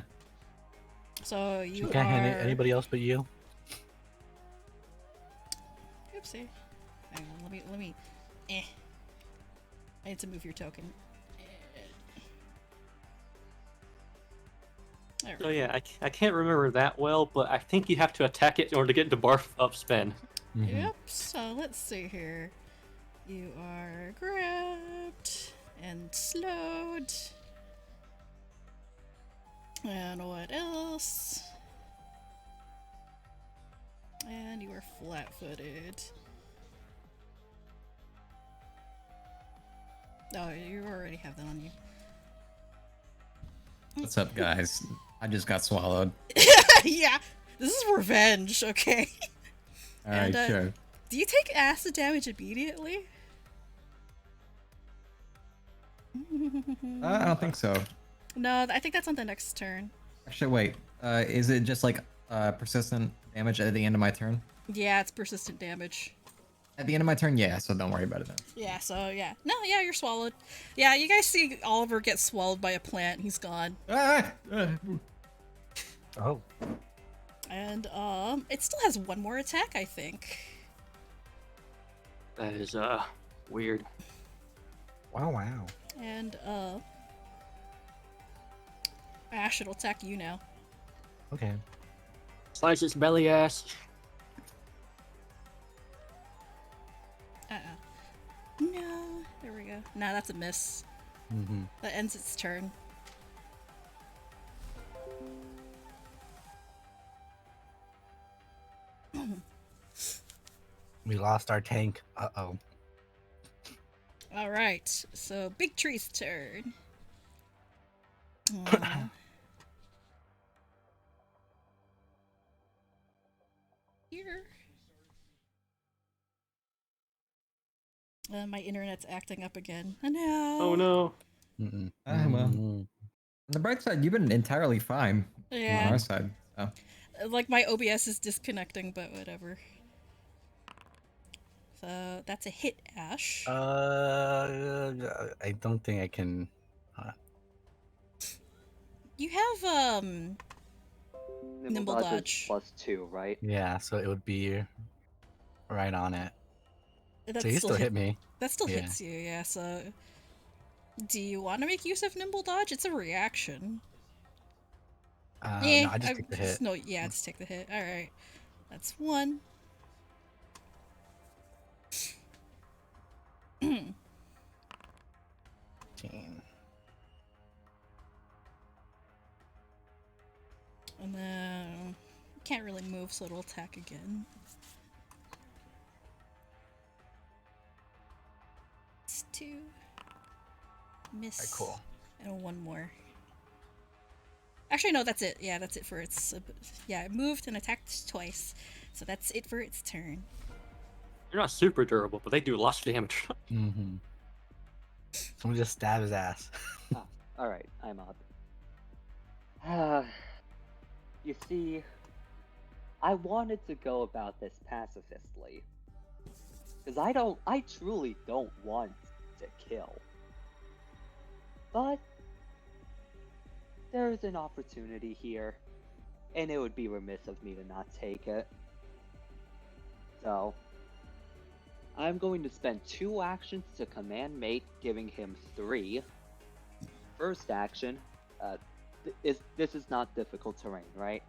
So You you can't are. hit anybody else but you. Oopsie. Hang on, let me. I need to move your token. There we So yeah, I can't remember that well, but I think you have to attack it in order to get into barf up spin. Mhm. Yep, so let's see here. You are grabbed and slowed. And what else? And you are flat footed. Oh, you already have that on you. What's up, guys? I just got swallowed. Yeah, this is revenge, okay? Alright, And, sure. Do you take acid damage immediately? I don't think so. No, I think that's on the next turn. Actually, wait. Is it just like persistent damage at the end of my turn? Yeah, it's persistent damage. At the end of my turn, yeah, so don't worry about it then. Yeah, so yeah. No, yeah, you're swallowed. Yeah, you guys see Oliver get swallowed by a plant. He's gone. Ah! Oh, And it still has one more attack, I think. That is weird. wow. And Ash, it'll attack you now. Okay. Slice its belly ass. No, there we go. No, that's a miss. Mm-hmm. That ends its turn. We lost our tank. Uh-oh. All right, so Big Tree's turn. Here. My internet's acting up again. No. Oh no. Mm-mm. Well. Mm. On the bright side, you've been entirely fine on Yeah. our side. So. Like my OBS is disconnecting, but whatever. So that's a hit, Ash. I don't think I can. You have Nimble Nimble dodge is dodge. +2, right? Yeah, so it would be right on it. That So he still hit me. That still Yeah. hits you, yeah. So, do you want to make use of Nimble Dodge? It's a reaction. No, I just take the hit. No, yeah, just take the hit. All right, that's one. And then can't really move, so it'll attack again. It's 2. Miss. Alright, cool. And one more. Actually, no, that's it. Yeah, that's it for its. Yeah, it moved and attacked twice. So that's it for its turn. They're not super durable, but they do lots of damage. Mm-hmm. Someone just stab his ass. Alright, I'm up. You see, I wanted to go about this pacifistly. Because I truly don't want to kill. But there's an opportunity here, and it would be remiss of me to not take it. So, I'm going to spend 2 actions to command mate, giving him 3. First action, this is not difficult terrain, right?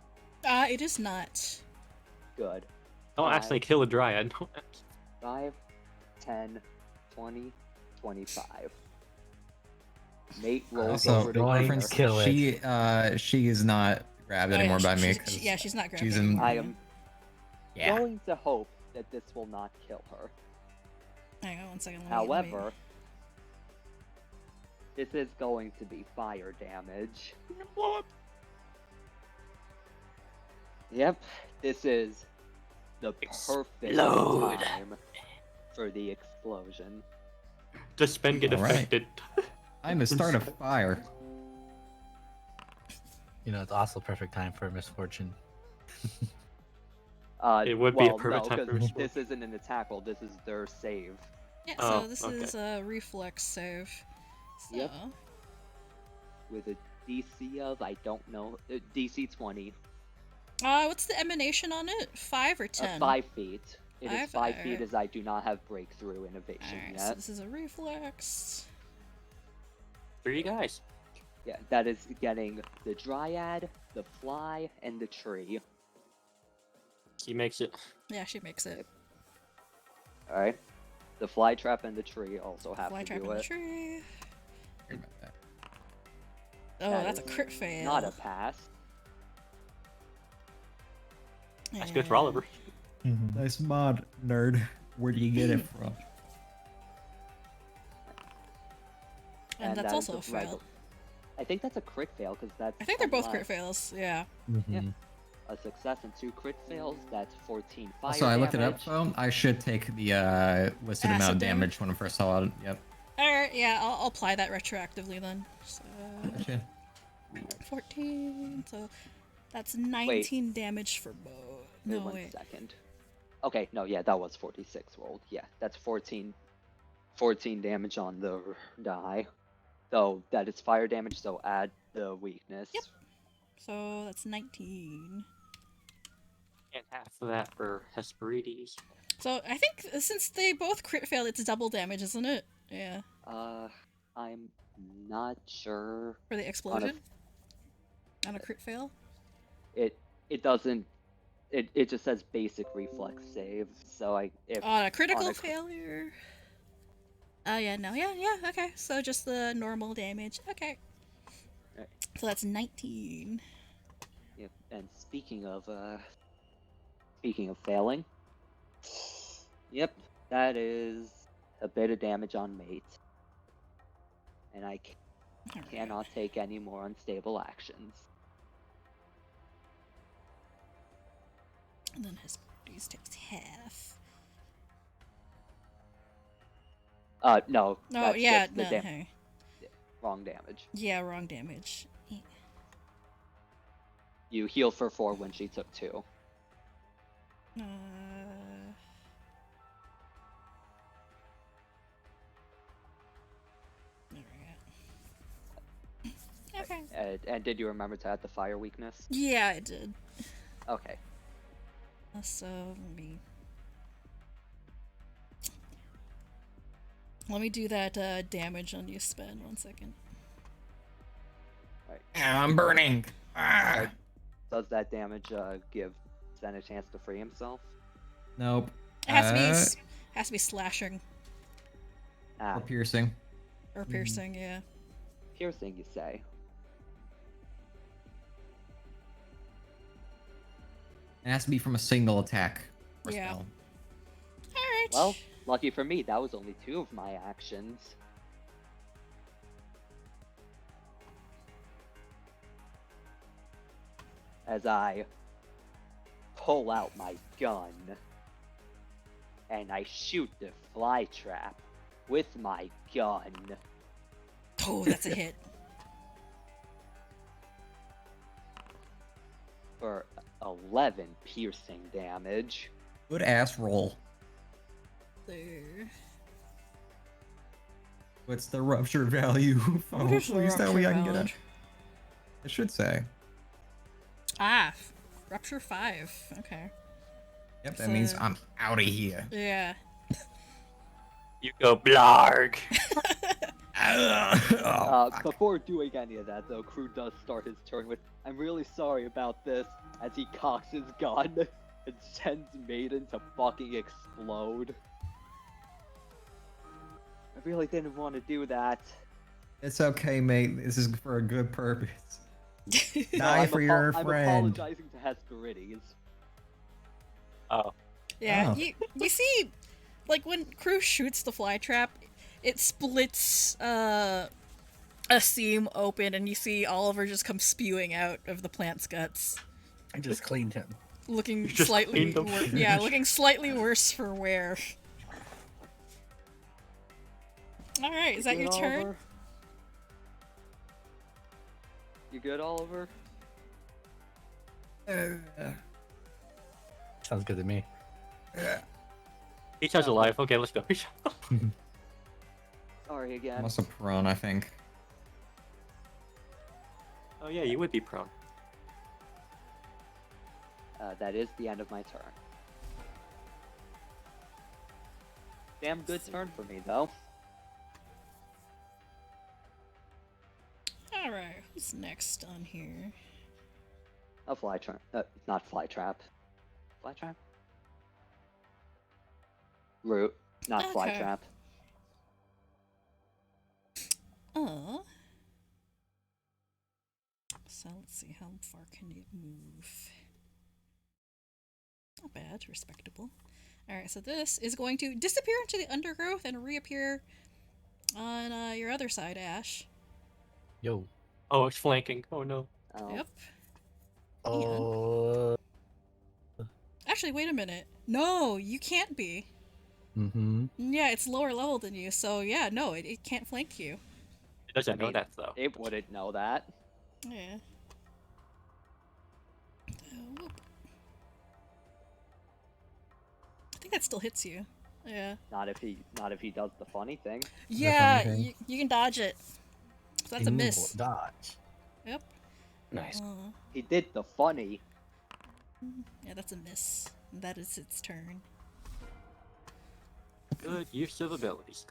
It is not. Good. Don't actually kill a dryad. 5, 10, 20, 25. Mate rolls Also, over to going reference, to kill it. she is not grabbed anymore by me. Yeah, she's not grabbed she's in- anymore. I am Yeah. going to hope that this will not kill her. Hang on 1 second. Let me- However, this is going to be fire damage. Blow up. Yep, this is the perfect Explode. time for the explosion. Does Spen get All right. affected? I'm the start of fire. You know, it's also perfect time for misfortune. It would be a well, perfect no, time for 'cause misfortune. this isn't an attack roll, this is their save. Yeah, Oh, so this okay. is a reflex save. So, Yep. With a DC of, I don't know, DC 20. what's the emanation on it? 5 or 10? 5 feet. It is 5, 5 feet alright. as I do not have breakthrough innovation Alright, yet. so this is a reflex. 3 guys. Yeah, that is getting the dryad, the fly, and the tree. He makes it. Yeah, she makes it. Alright. The fly trap and the tree also have Fly to trap do in the it. tree. Sorry about that. Oh, That that's a is crit fail. Not a pass. That's good for Oliver. Nice mod, nerd. Where do you get it from? And that's that is also a regu- fail. I think that's a crit fail because that's. I think they're both unless crit fails. Yeah. Yeah. A success and 2 crit fails. That's 14 fire So I looked it up, damage. Phoe. I should take the listed amount Acid of damage when I first saw it. Yep. Alright, yeah, I'll apply that retroactively then. So, Gotcha. 14. So that's 19 damage for both. Wait No, one wait. second. Okay, no, yeah, that was 46 rolled. Yeah, that's 14 damage on the die. So that is fire damage, so add the weakness. Yep. So that's 19. And half of that for Hesperides. So I think since they both crit fail, it's double damage, isn't it? Yeah. I'm not sure. For the explosion? On a crit fail? It doesn't. It just says basic reflex save. So if On a critical on a- failure. Oh yeah, no, yeah, okay. So just the normal damage. Okay. Right. So that's 19. Yep. And speaking of failing, yep, that is a bit of damage on mate, and I Alright. cannot take any more unstable actions. And then his booties takes half. No. No, that's yeah, just the no. Hey. wrong damage. Yeah, wrong damage. You heal for 4 when she took 2. Okay. And did you remember to add the fire weakness? Yeah, I did. Okay. So let me do that damage on you, Spen. 1 second. I'm burning. Ah. Does that damage give Sven a chance to free himself? Nope. It has to be slashing Or piercing. or piercing. Yeah. Piercing, you say? It has to be from a single attack. Or Yeah. spell. All right. Well, lucky for me, that was only 2 of my actions. As I pull out my gun and I shoot the fly trap with my gun. Oh, that's a hit. For 11 piercing damage. Good ass roll. There. What's the rupture value? What Oh, is the please tell me I can get rupture it. It should say. Ah, rupture 5. Okay. Yep, that means So- I'm out of here. Yeah. You go blarg. Oh, fuck. Before doing any of that, though, Croux does start his turn with, "I'm really sorry about this," as he cocks his gun and sends Maiden to fucking explode. I really didn't want to do that. It's okay, mate. This is for a good purpose. No, Die for your I'm friend. apologizing to Hesperides. Oh, Yeah, Oh. you see, like when Croux shoots the fly trap, it splits a seam open, and you see Oliver just come spewing out of the plant's guts, I just cleaned him. looking You just slightly cleaned him? yeah, looking slightly worse for wear. All right, is that You your good, turn? Oliver? You good, Oliver? Sounds good to me. each has a life. Okay, let's go. Sorry again. I'm also prone, I think. Oh yeah, you would be prone. That is the end of my turn. Damn good turn for me, though. All right, who's next on here? A fly trap. Not fly trap. Fly trap? Root. Not fly Okay. trap. Oh. So let's see, how far can it move? Not bad, respectable. Alright, so this is going to disappear into the undergrowth and reappear on your other side, Ash. Yo. Oh, it's flanking. Oh no. Oh. Yep. Oh. Actually, wait a minute. No, you can't be. Mm-hmm. Yeah, it's lower level than you, so yeah, no, it can't flank you. It doesn't know mean, that though. It wouldn't know that. Yeah. Whoop. I think that still hits you. Yeah. Not if he does the funny thing. Yeah, thing. you can dodge it. So that's a miss. Dodge. Yep. Nice. He did the funny. Yeah, that's a miss. That is its turn. Good use of abilities.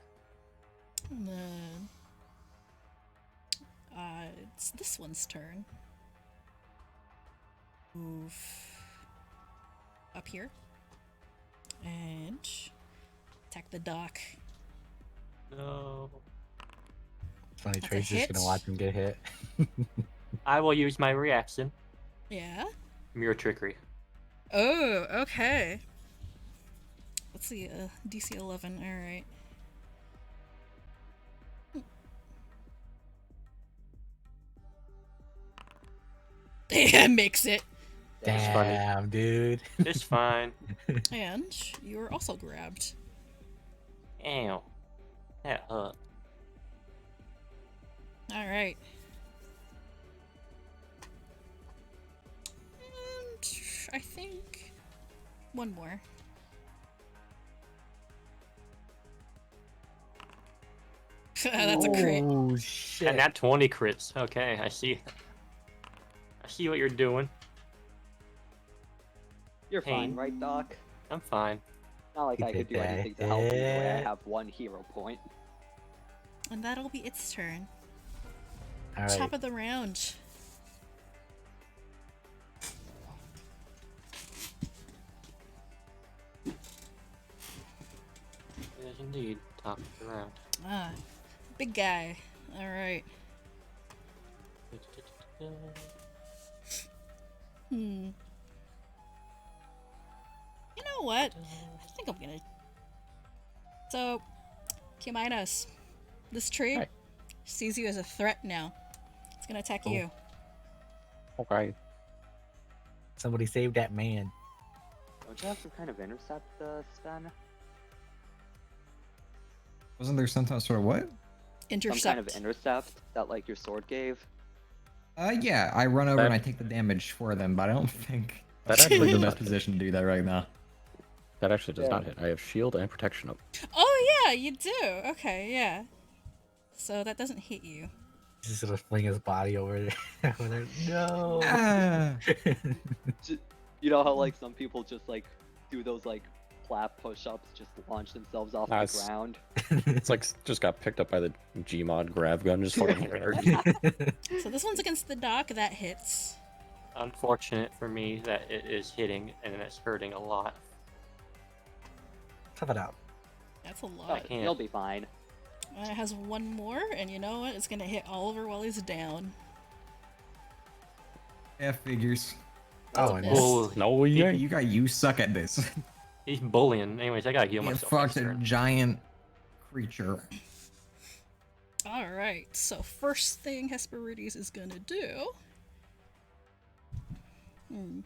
And then it's this one's turn. Move up here and attack the dock. No. Funny, That's a Tracy's just hit. gonna watch him get hit. I will use my reaction. Yeah. Mirror trickery. Oh, okay. Let's see, DC 11. All right. Yeah, makes it. That's funny. Damn, dude. It's fine. And you are also grabbed. Ow. That hurt. All right. And I think one more. That's a crit. Oh shit. And that 20 crits. Okay, I see. I see what you're doing. You're fine, Pain. right, Doc? I'm fine. Not like You I could did do that. anything to help you the way I Yeah. have one hero point. And that'll be its turn. All Top right. of the round. Yes, indeed. Top of the round. Ah, big guy. All right. Hmm. You know what? I think I'm gonna. So, Cumaenos, this tree Hi. sees you as a threat now. It's gonna attack Oh. you. Okay. Somebody save that man. Don't you have some kind of intercept, Sven? Wasn't there some sort of what? Intercept. Some kind of intercept that like your sword gave? Yeah, I run over and I That- take the damage for them, but I don't think That that's actually the does best not hit. position to do that right now. That actually does not Yeah. hit. I have shield and protection up. Oh yeah, you do. Okay, yeah. So that doesn't hit you. He's just gonna fling his body over there. Over there. No. Ah. You know how like some people just like do those like clap push-ups, just launch themselves off the Nice. ground? It's like just got picked up by the Gmod grav gun, just fucking. So this one's against the Doc. That hits. Unfortunate for me that it is hitting and it's hurting a lot. Tough it out. That's a Oh, lot. can't. you'll be fine. It has one more, and you know what? It's gonna hit Oliver while he's down. Yeah, figures. Oh, I Miss. missed. Oh, No, yeah. You suck at this. he's bullying. Anyways, I gotta heal You myself. fucked next a turn. giant creature. All right. So first thing Hesperides is gonna do. Hmm.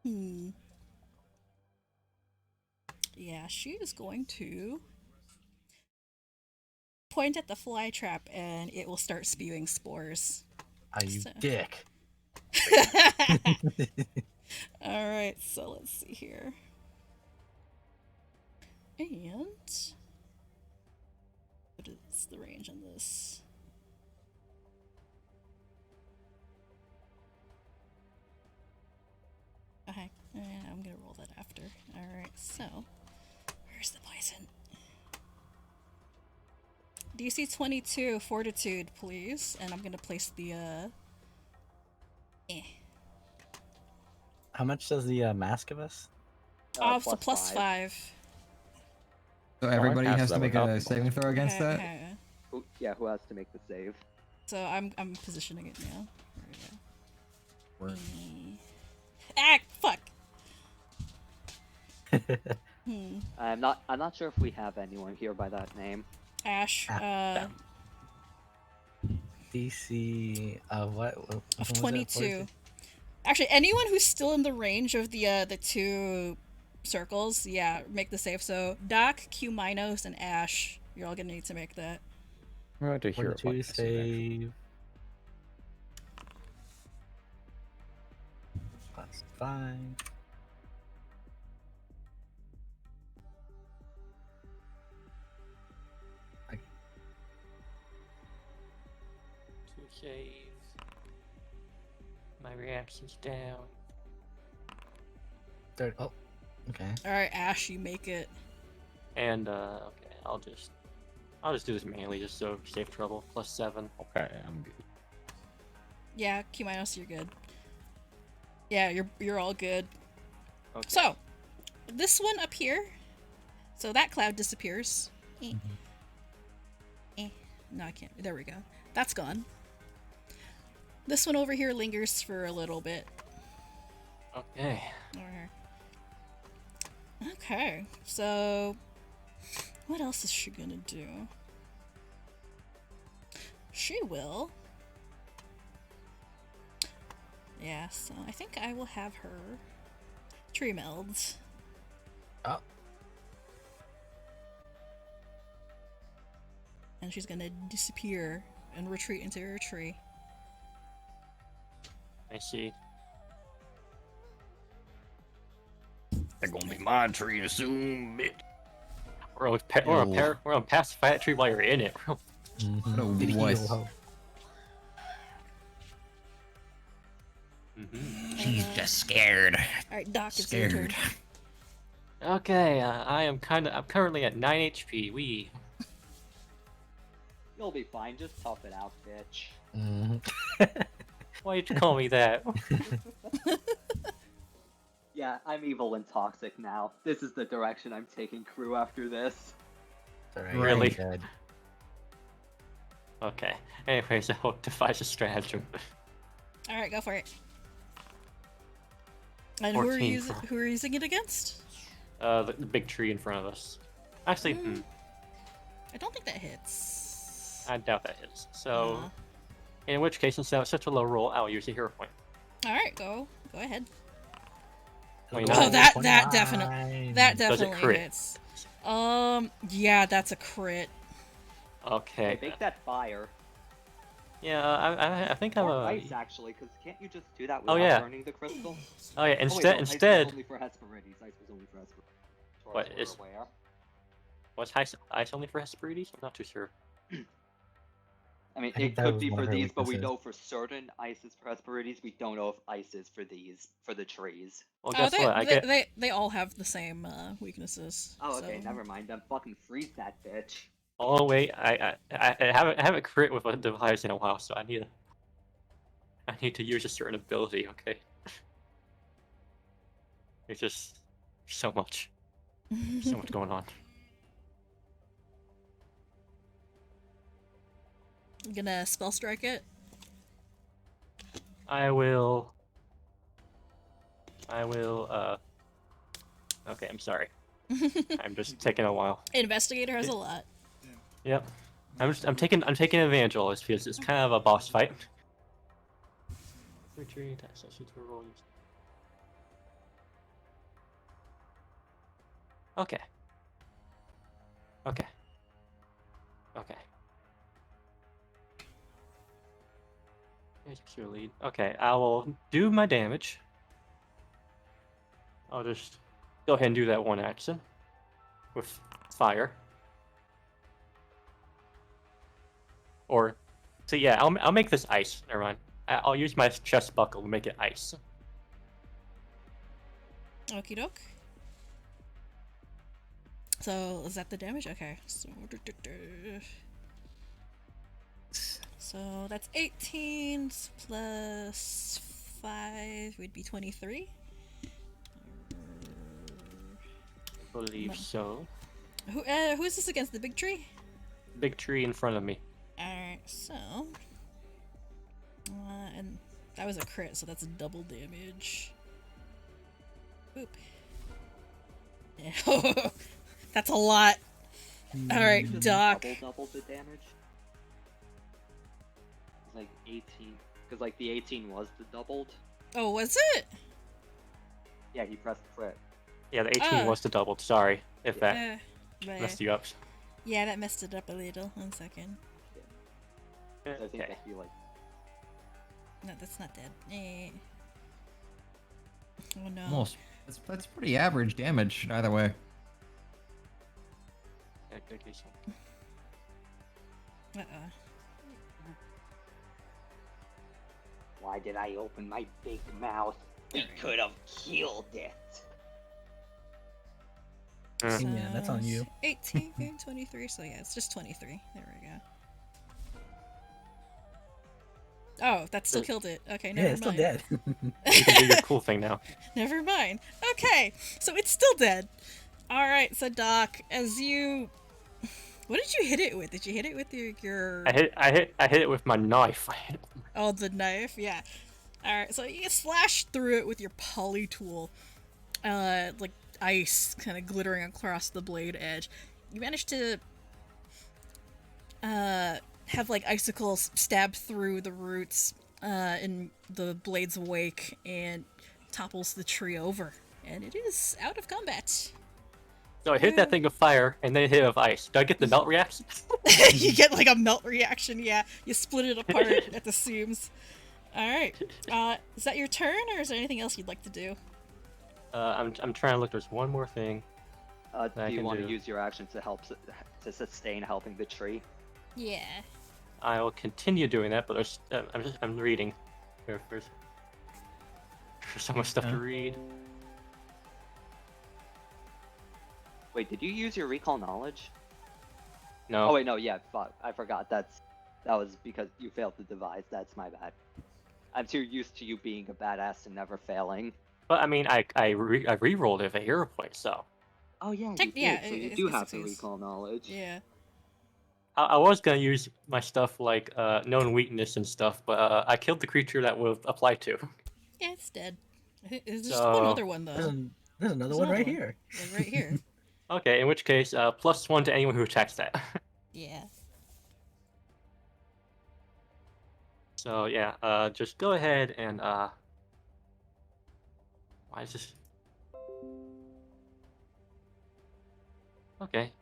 Hmm. Yeah, she is going to point at the fly trap, and it will start spewing spores. Ah, you So- dick. All right, so let's see here. And what is the range on this? Okay, I'm gonna roll that after. All right, so where's the poison? DC 22 Fortitude, please, and I'm gonna place the How much does the mask give us? so plus 5. So everybody passed has that to make without a the saving throw against that? Who has to make the save? So I'm positioning it now. There we go. Word. Ah, fuck. I'm not sure if we have anyone here by that name. Ash, Ah, DC of what? Which one was of it? 22. Actually, anyone who's still in the range of the two circles, yeah, make the save. So Doc, Cumaenos, and Ash, you're all gonna need to make that. I'm going to hear about 42 this eventually. save. Plus 5. To save. My reaction's down. Third. Oh, okay. All right, Ash, you make it. And okay, I'll just do this manually just so save trouble. Plus 7. Okay, I'm good. Yeah, Cumaenos, you're good. Yeah, you're all good. Okay. So, this one up here. So that cloud disappears. No, I can't. There we go. That's gone. This one over here lingers for a little bit. Okay. Over here. Okay, so what else is she gonna do? She will. Yeah, so I think I will have her tree meld. Oh. And she's gonna disappear and retreat into her tree. I see. They're gonna be my tree soon, bitch. We're on pacify that tree while you're in it. What a Mm-hmm. wuss. Mm-hmm. just scared. Alright, Doc, it's your turn. Okay, I'm currently at 9 HP. You'll be fine. Just tough it out, bitch. Why'd you call me that? Yeah, I'm evil and toxic now. This is the direction I'm taking Crew after this. Really? Good. Okay. Anyways, I'll devise a stratagem. Alright, go for it. And who are, 14 you, for- who are you using it against? The big tree in front of us. Actually, I don't think that hits. I doubt that hits. So, Aw. in which case, since that was such a low roll, I'll use a hero point. All right, go ahead. Wait, Oh, no. that 29. definitely crit? hits. Yeah, that's a crit. Okay. Hey, make that fire. Yeah, I think I'm Or a. ice, actually, because can't you just do that Oh, without yeah. burning the crystal? Oh yeah. Oh, wait, Instead, no, instead, Ice was only for Hesperides. Ice was only for Hesperides. As far What as we're is- aware. was ice only for Hesperides? I'm not too sure. I mean, I think it that could was be one for of her these, but we weaknesses. know for certain ice is for Hesperides. We don't know if ice is for these, for the trees. Well, Oh, guess what? I get. they all have the same weaknesses. Oh, okay, so... never mind. Then fucking freeze that bitch. Oh wait, I haven't crit with a device in a while, so I need to use a certain ability. Okay. It's just so much going on. Gonna spell strike it. I will. Okay, I'm sorry. I'm just taking a while. Investigator has a lot. Yep. I'm taking advantage of all this because it's kind of a boss fight. Retreat, access to roll. Okay. Okay. Okay. Here's your lead. Okay, I will do my damage. I'll just go ahead and do that one action with fire. Or, so yeah, I'll make this ice. Never mind. I'll use my chest buckle to make it ice. Okie doke. So, is that the damage? Okay. So that's 18 plus 5 would be 23. I believe so. Who is this against? The big tree? Big tree in front of me. Alright, so... and that was a crit, so that's double damage. Boop. Yeah. That's a lot. Alright, Just Doc. double the damage. It's like 18, because like the 18 was the doubled. Oh, was it? Yeah, he pressed crit. Yeah, the 18 was the doubled. Sorry if that Right. messed you up. Yeah, that messed it up a little. 1 second. So I think Okay. that'd be like No, that's not dead. Oh no. Almost. That's pretty average damage either way. Uh-uh. Why did I open my big mouth? We could have killed it. Yeah, that's on you. 18, 23, so yeah, it's just 23. There we go. Oh, that still killed it. Okay, never Yeah, it's still mind. dead. You can do your cool thing now. Never mind. Okay, so it's still dead. Alright, so Doc, as you... What did you hit it with? Did you hit it with your... I hit it with my knife. Oh, the knife? Yeah. Alright, so you slash through it with your poly tool. Like ice kind of glittering across the blade edge. You managed to have like icicles stab through the roots in the blade's wake and topples the tree over. And it is out of combat. So I hit that thing with fire and then hit it with ice. Do I get the melt reaction? You get like a melt reaction, yeah. You split it apart at the seams. Alright. Is that your turn, or is there anything else you'd like to do? I'm trying to look. There's one more thing. Do I you can want to do. use your action to help to sustain helping the tree? Yeah. I will continue doing that, but there's I'm reading. There's so much stuff to read. Wait, did you use your recall knowledge? No. Oh wait, no, yeah, fuck, I forgot. That was because you failed the device. That's my bad. I'm too used to you being a badass and never failing. But I mean, I re-rolled it for hero point, so Oh yeah, you Tech- did, yeah, so you it- do it have the succeeds. recall knowledge. Yeah. I was gonna use my stuff like known weakness and stuff, but I killed the creature that would apply to. Yeah, it's dead. There's just So- one other one, though. There's another There's one right another one. here. Yeah, right here. Okay, in which case, +1 to anyone who attacks that. Yeah. So yeah, just go ahead and Why is this? Okay.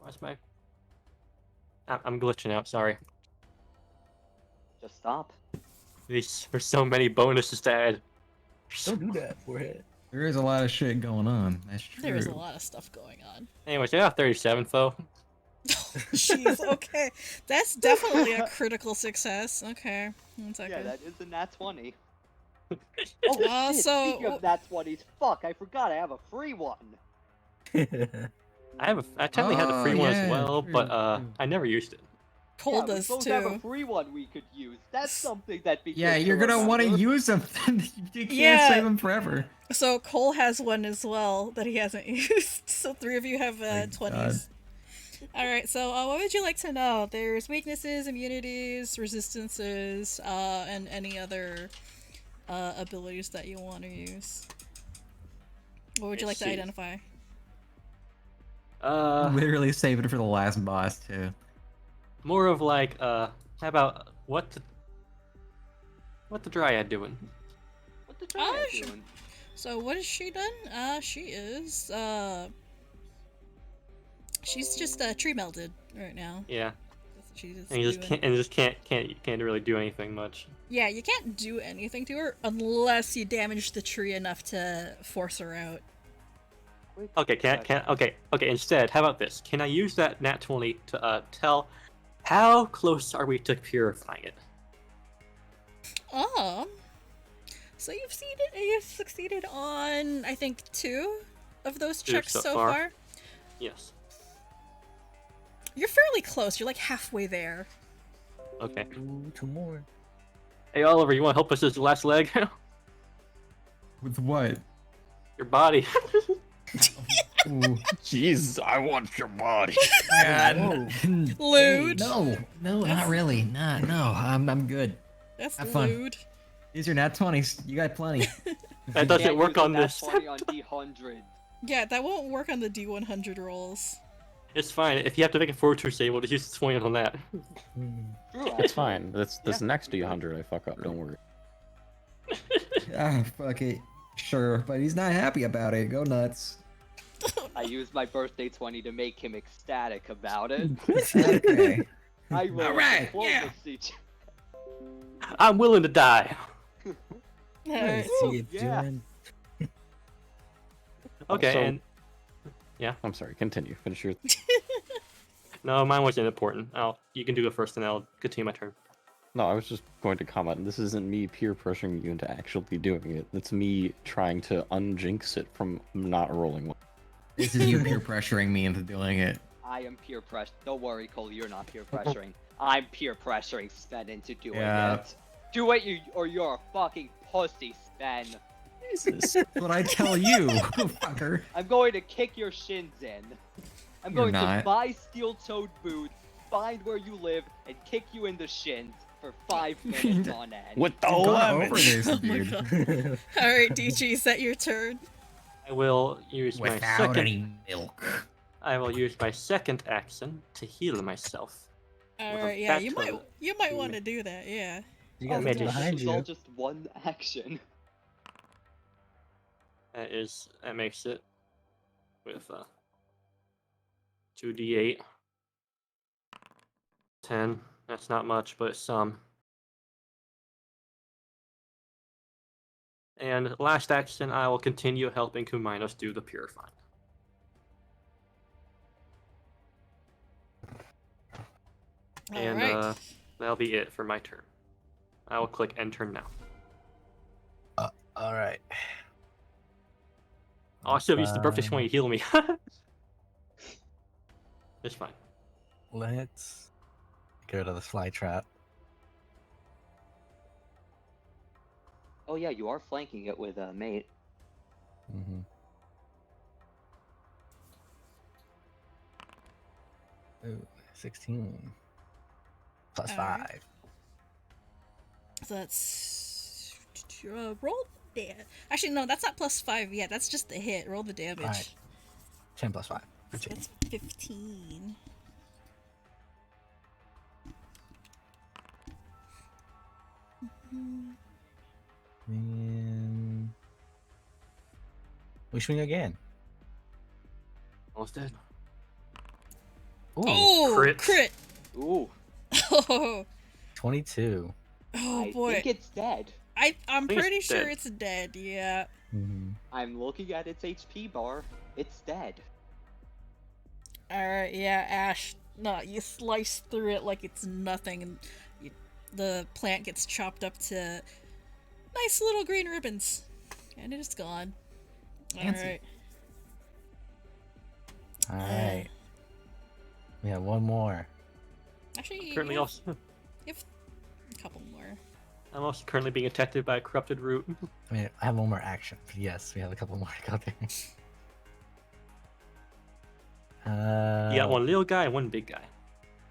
Why's my? I'm glitching out. Sorry. Just stop. There's so many bonuses to add. Don't do that, forehead. There is a lot of shit going on. That's true. There is a lot of stuff going on. Anyways, I got 37, Phoe. Jeez, okay. That's definitely a critical success. Okay. One second. Yeah, that is a nat 20. Oh, shit, so- speaking of nat 20s, fuck, I forgot I have a free one. I technically had the free one as yeah, well, true, but true. I never used it. Cole Yeah, we does both too. have a free one we could use. That's something that be Yeah, good you're gonna want to remember. use them. You can't Yeah. save them forever. So Cole has one as well that he hasn't used. So 3 of you have My 20s. Alright, so what would you like to know? There's weaknesses, immunities, resistances, and any other abilities that you want to use. What would you like Let's to see. identify? Literally save it for the last boss too. More of like, how about what the dryad doing? What the dryad sh- doing? So what has she done? She is, she's just tree melted right now. Yeah, That's what she's and you just doing. can't really do anything much. Yeah, you can't do anything to her unless you damage the tree enough to force her out. Wait, Okay, okay. Instead, how about this? Can I use that nat 20 to tell how close are we to purifying it? So you've succeeded on I think 2 of those 2 checks so so far. far. Yes. You're fairly close. You're like halfway there. Okay. Ooh, 2 more. Hey Oliver, you want to help us with the last leg? With what? Your body. Ooh. Jeez, I want your body. Lewd. No, not really. No, I'm good. That's Have fun. lewd. These are nat 20s. You got plenty. That doesn't Can't work use a on nat this. 20 on D100. Yeah, that won't work on the D100 rolls. It's fine. If you have to make a fortune save, we'll just use the 20 on that. True, It's actually. fine. This next D100 I fuck up. Don't worry. Ah, fuck it. Sure, but he's not happy about it. Go nuts. I used my birthday 20 to make him ecstatic about it. Okay. I rolled Alright, diplomacy. I'm willing to die. Alright. See it yeah. doing. Okay, Also- and I'm sorry. Continue. Finish your. no, mine wasn't important. You can do it first, and I'll continue my turn. No, I was just going to comment. This isn't me peer pressuring you into actually doing it. It's me trying to unjinx it from not rolling one. This is you peer pressuring me into doing it. I am peer pressure. Don't worry, Cole, you're not peer pressuring. I'm peer pressuring Sven into doing Yeah. it. Do it, or you're a fucking pussy, Sven. Jesus. That's what I tell you, fucker. I'm going to kick your shins in. I'm You're going to not. buy steel-toed boots, find where you live, and kick you in the shins for 5 minutes on end. With the We've gone lemon. over this, Oh my dude. god. Alright, DG, is that your turn? I will use my Without second. any milk. I will use my second action to heal myself. Alright, yeah, you battle. might want to do that, yeah. You Oh, got magic. something this behind is all you. just one action. That makes it with 2d8. 10. That's not much, but it's some. And last action, I will continue helping Cumaenos do the purifying. And Alright. that'll be it for my turn. I will click end turn now. Alright. Oh, I should have used the birthday Fine. 20 to heal me. It's fine. Let's get rid of the fly trap. Oh yeah, you are flanking it with a mate. Mm-hmm. Ooh, 16. Plus Alright. 5. So that's roll damage. Actually, no, that's not plus 5 yet. That's just the hit. Roll the damage. Alright. 10 plus 5. So that's 15. And We swing again. Almost dead. Ooh, Oh, crit. crit! Ooh, Oh, 22. I boy. think it's dead. I'm think it's pretty sure dead. it's dead, yeah. Mm-hmm. I'm looking at its HP bar. It's dead. Alright, yeah, Ash. No, you slice through it like it's nothing, and the plant gets chopped up to nice little green ribbons. And it is gone. Fancy. Alright. Alright. We have one more. Actually, Currently you have, also, you have a couple more. I'm also currently being attacked by a corrupted root. I mean, I have one more action. But yes, we have a couple more to go there. You got one little guy and one big guy.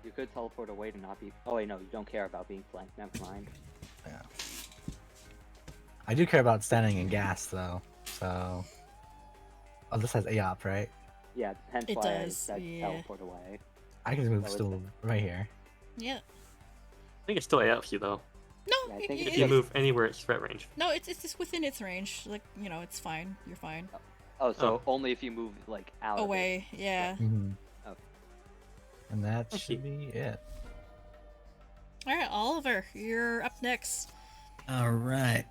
You could teleport away to not be. Oh wait, no, you don't care about being flanked. Never mind. Yeah. I do care about standing in gas, though. So. Oh, this has AOP, right? Yeah, hence It why I does, said yeah. teleport away. I can move That was still it. right here. Yeah. I think it still helps you though. No, Yeah, I think it- it's If you it- move anywhere it's threat range. no, it's just within its range. Like, you know, it's fine. You're fine. Oh, so only if you move like out Away, yeah. Mm-hmm. Oh. And that Okay. should be it. Alright, Oliver, you're up next. All right.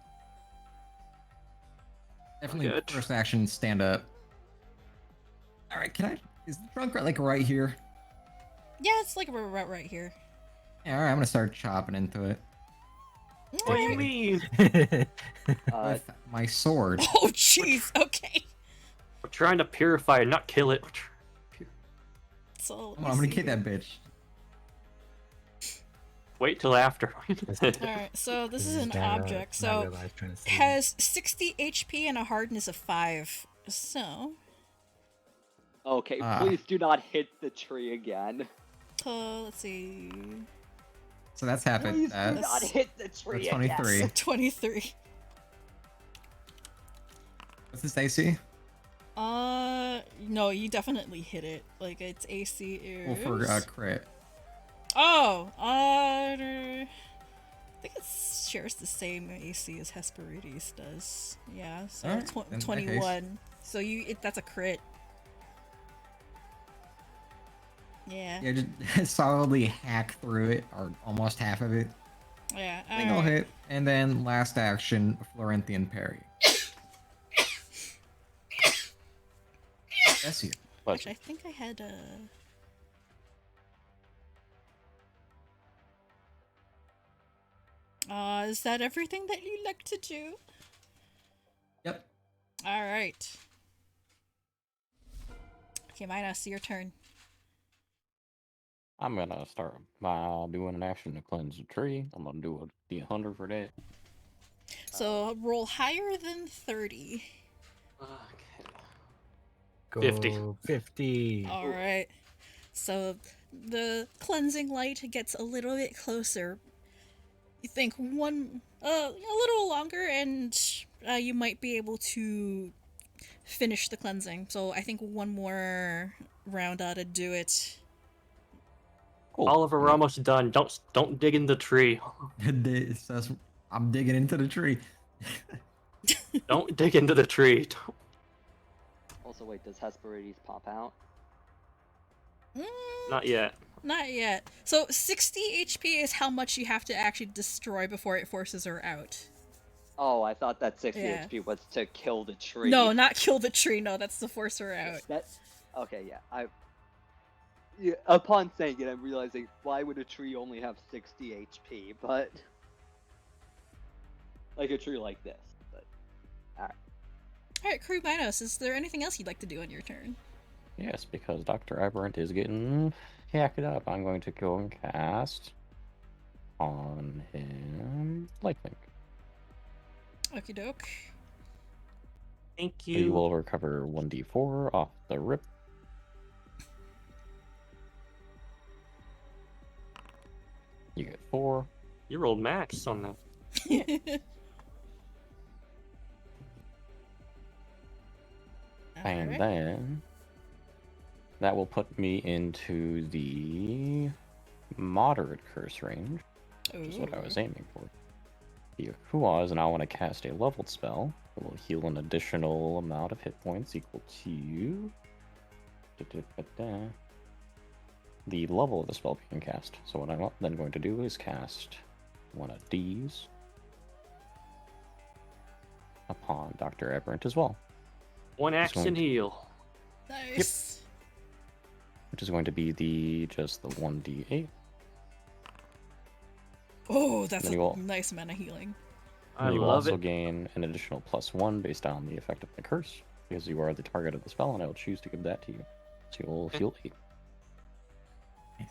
Definitely Good. first action, stand up. All right, can I? Is the trunk like right here? Yeah, it's like right here. Yeah, all right, I'm gonna start chopping into it What do you Alright. mean? of it. with my sword. Oh, jeez, okay. We're trying to purify it, not kill it. So, Come on, I'm gonna kick that bitch. Wait till after. Alright, so this is an object. So, has 60 HP and a hardness of 5. So, Okay, Ah. please do not hit the tree again. let's see. So that's happened. Please do That's not hit the tree that's 23. again. 23. What's this AC? No, you definitely hit it. Like, its AC is... Well, for crit. Oh, I think it shares the same AC as Hesperides does. Yeah, so Alright, in that case. 21. So that's a crit. Yeah. Yeah, just solidly hack through it, or almost half of it. Yeah. Single alright. hit, and then last action, Florenthian parry. Bless you. Actually, I think I had is that everything that you like to do? Yep. Alright. Okay, Minos, your turn. I'm gonna start by doing an action to cleanse the tree. I'm gonna do a D100 for that. So roll higher than 30. Okay. Go 50. 50. Alright. So the cleansing light gets a little bit closer. You think a little longer, and you might be able to finish the cleansing. So I think one more round ought to do it. Cool. Oliver, we're almost done. Don't dig in the tree. I'm digging into the tree. Don't dig into the tree. Also, wait, does Hesperides pop out? Not yet. Not yet. So 60 HP is how much you have to actually destroy before it forces her out. Oh, I thought that 60 Yeah. HP was to kill the tree. No, not kill the tree. No, that's to force her out. Okay, yeah. Yeah, upon saying it, I'm realizing why would a tree only have 60 HP? But like a tree like this. But Alright, Cumaenos, is there anything else you'd like to do on your turn? Yes, because Dr. Aberrant is getting hacked up. I'm going to go and cast on him Lifelink. Okie doke. Thank You you. will recover 1d4 off the rip. You get 4. You rolled max on that. And Alright. then that will put me into the moderate curse range, which is what I was aiming for. the Phoe is now when I cast a leveled spell, it will heal an additional amount of hit points equal to the level of the spell being cast. So what I'm then going to do is cast one of these upon Dr. Aberrant as well, One Just action going to- heal. Nice. which is going to be just the 1d8. Oh, that's Then a you will- nice amount of healing. I you will love also it. gain an additional +1 based on the effect of the curse, because you are the target of the spell, and I will choose to give that to you. So you will heal 8.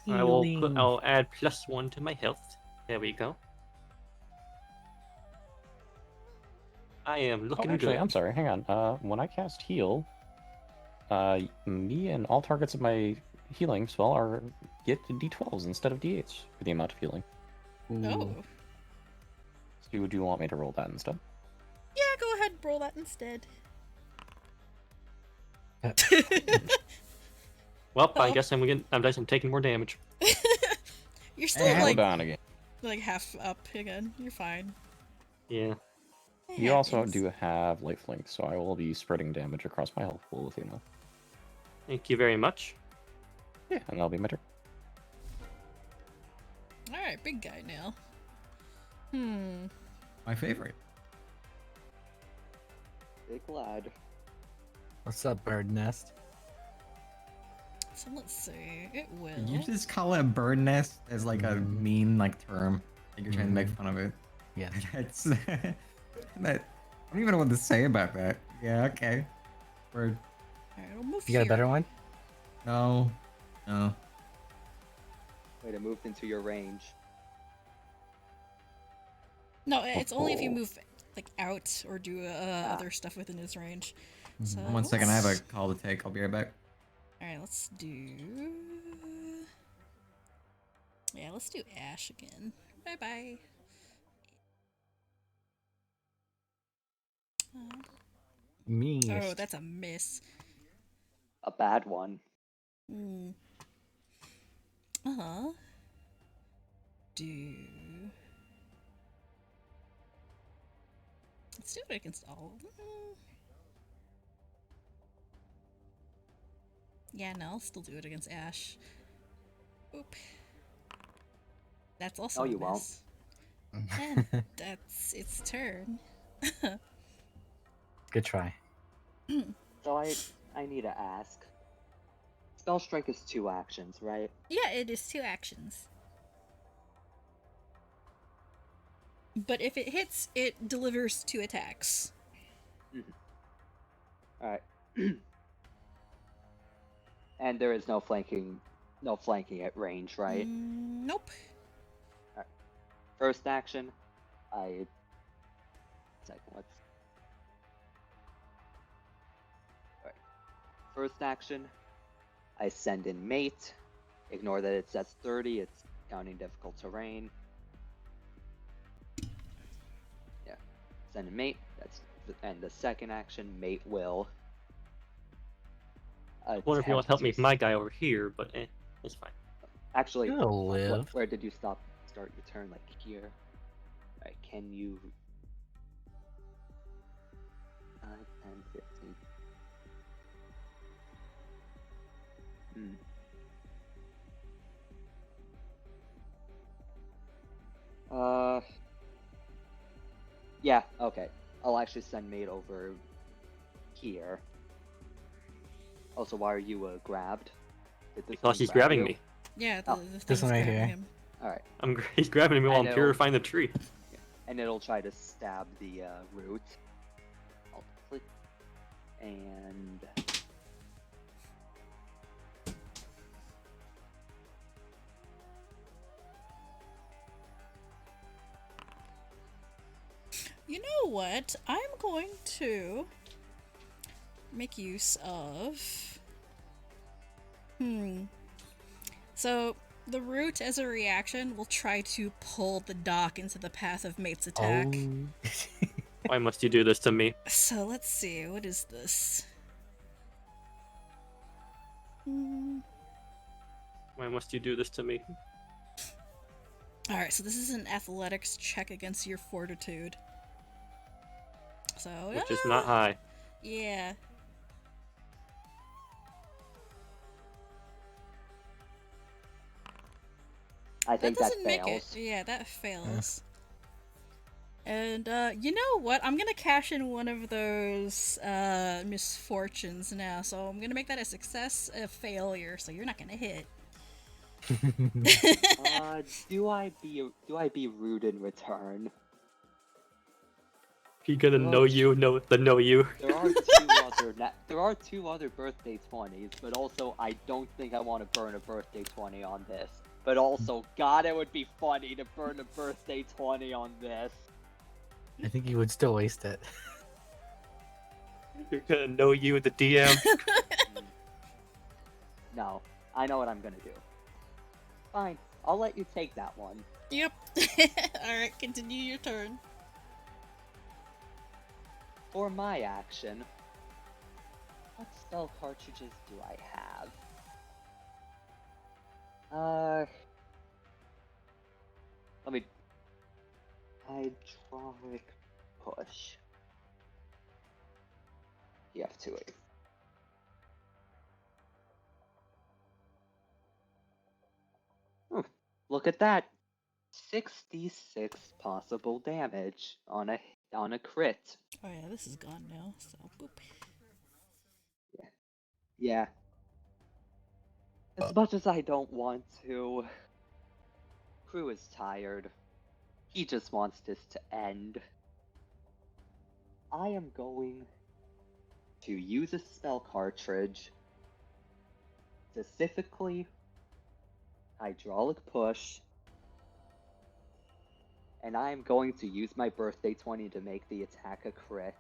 Healing. I'll add +1 to my health. There we go. I am Oh, looking actually, good. I'm sorry. Hang on. When I cast heal, me and all targets of my healing spell get d12s instead of d8s for the amount of healing. Oh. So would you want me to roll that instead? Yeah, go ahead and roll that instead. Well, I Oh. guess I'm taking more damage. You're still Hey, Roll like down again. half up again. You're fine. Yeah. It You also happens. do have lifelink, so I will be spreading damage across my health pool with you now. Thank you very much. Yeah, and that'll be my turn. Alright, big guy now. My favorite. Big lad. What's up, bird nest? So let's see. It will. Did you just call it a bird nest as like a mean term? Like you're trying to make fun of it. Yeah. That's that. I don't even know what to say about that. Yeah, okay. Bird. Alright, it'll move You got a here. better one? No. No. Wait, it moved into your range. No, it's only if you Oh. move like out or do other stuff within his range. So 1 second, I have a call to take. I'll be right back. Alright, let's do. Yeah, let's do Ash again. Bye bye. Me. Oh, that's a miss. A bad one. Do. Let's do it against all of them. Yeah, no, I'll still do it against Ash. Oop. That's also No, a you won't. miss. And that's its turn. Good try. So I need to ask. Spell strike is 2 actions, right? Yeah, it is 2 actions. But if it hits, it delivers 2 attacks. Alright. And there is no flanking at range, right? Nope. First action, let's Alright. First action, I send in mate. Ignore that it says 30, it's counting difficult terrain. Yeah. Send in mate, and the second action, mate will. I wonder if you want to help me with my guy over here, but it's fine. Actually, It'll live. where did you start your turn? Like here? Alright, can you... 5, 10, 15... Yeah, okay. I'll actually send mate over here. Also, why are you grabbed? Did this Because thing he's grab grabbing you? me. Yeah, Oh, the this thing's one right grabbing here. him. Alright. He's grabbing me while I I'm know. purifying the tree. And it'll try to stab the root. I'll click. And... You know what? I'm going to make use of... So, the root, as a reaction, will try to pull the dock into the path of mate's attack. Oh. Why must you do this to me? So, let's see. What is this? Why must you do this to me? Alright, so this is an athletics check against your fortitude. So, Which is not high. yeah. I think that doesn't make it. fails. Yeah, that fails. And, you know what? I'm gonna cash in one of those, misfortunes now. So I'm gonna make that a success, a failure, so you're not gonna hit. Do I be rude in return? He gonna know you, know you. There are two other birthday 20s, but also I don't think I want to burn a birthday 20 on this. But also, God, it would be funny to burn a birthday 20 on this. I think you would still waste it. You're gonna know you, the DM. No, I know what I'm gonna do. Fine, I'll let you take that one. Yep. Alright, continue your turn. For my action, what spell cartridges do I have? Let me... Hydraulic push. EF2A. Look at that! 66 possible damage on a crit. Oh yeah, this is gone now, so boop. Yeah. As much as I don't want to, Croux is tired. He just wants this to end. I am going to use a spell cartridge, specifically hydraulic push, and I am going to use my birthday 20 to make the attack a crit.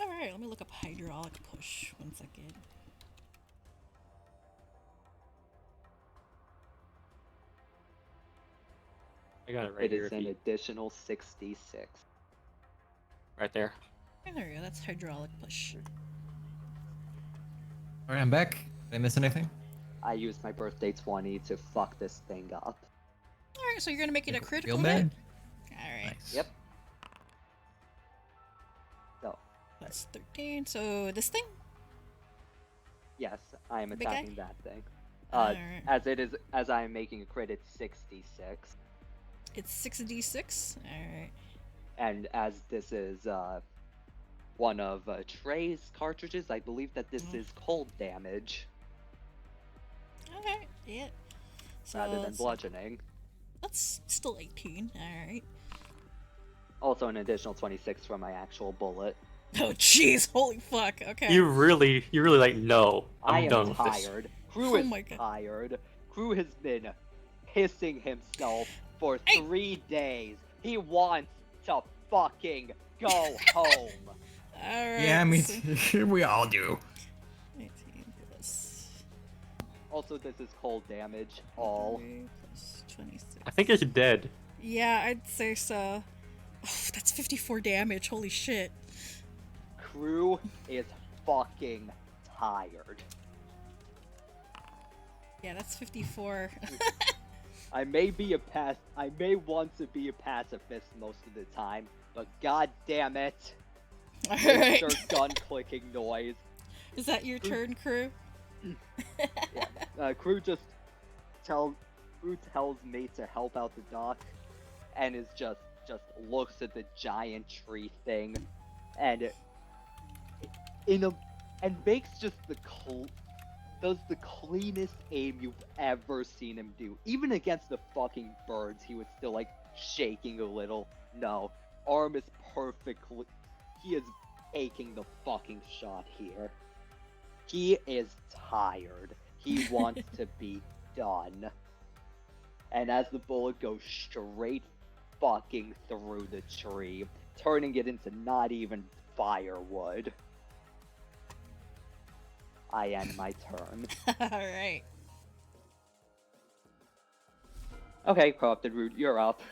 Alright, let me look up hydraulic push. 1 second. I got it right It here. is an additional 66. Right there. And there we go, that's hydraulic push. Alright, I'm back. Did I miss anything? I used my birthday 20 to fuck this thing up. Alright, so you're gonna make it a critical Real hit? bad? Alright. Nice. Yep. So, That's 13, so this thing? yes, I am Big guy? attacking that thing. Alright. As I am making a crit, it's 66. It's 6d6? Alright. And as this is one of Trey's cartridges, I believe that this is cold damage Okay, yeah. So rather than it's- bludgeoning. That's still 18, alright. Also an additional 26 from my actual bullet. Oh jeez, holy fuck, okay. You really like, no, I I'm am done with this. tired. Crew Oh is my God. tired. Crew has been pissing himself for Hey. 3 days. He wants to fucking go home. Alright. Yeah, me so too. We all do. 18 plus Also, this is cold damage. All. 3 plus 26. I think it's dead. Yeah, I'd say so. Oh, that's 54 damage, holy shit. Crew is fucking tired. Yeah, that's 54. I may want to be a pacifist most of the time, but god damn it, Alright. their gun clicking noise. Is that your turn, Crew? Crew tells me to help out the doc, and is just looks at the giant tree thing, and makes just does the cleanest aim you've ever seen him do. Even against the fucking birds, he was still like shaking a little. No, arm is perfectly. He is taking the fucking shot here. He is tired. He wants to be done. And as the bullet goes straight fucking through the tree, turning it into not even firewood, I end my turn. Alright. Okay, Corrupted Root, you're up.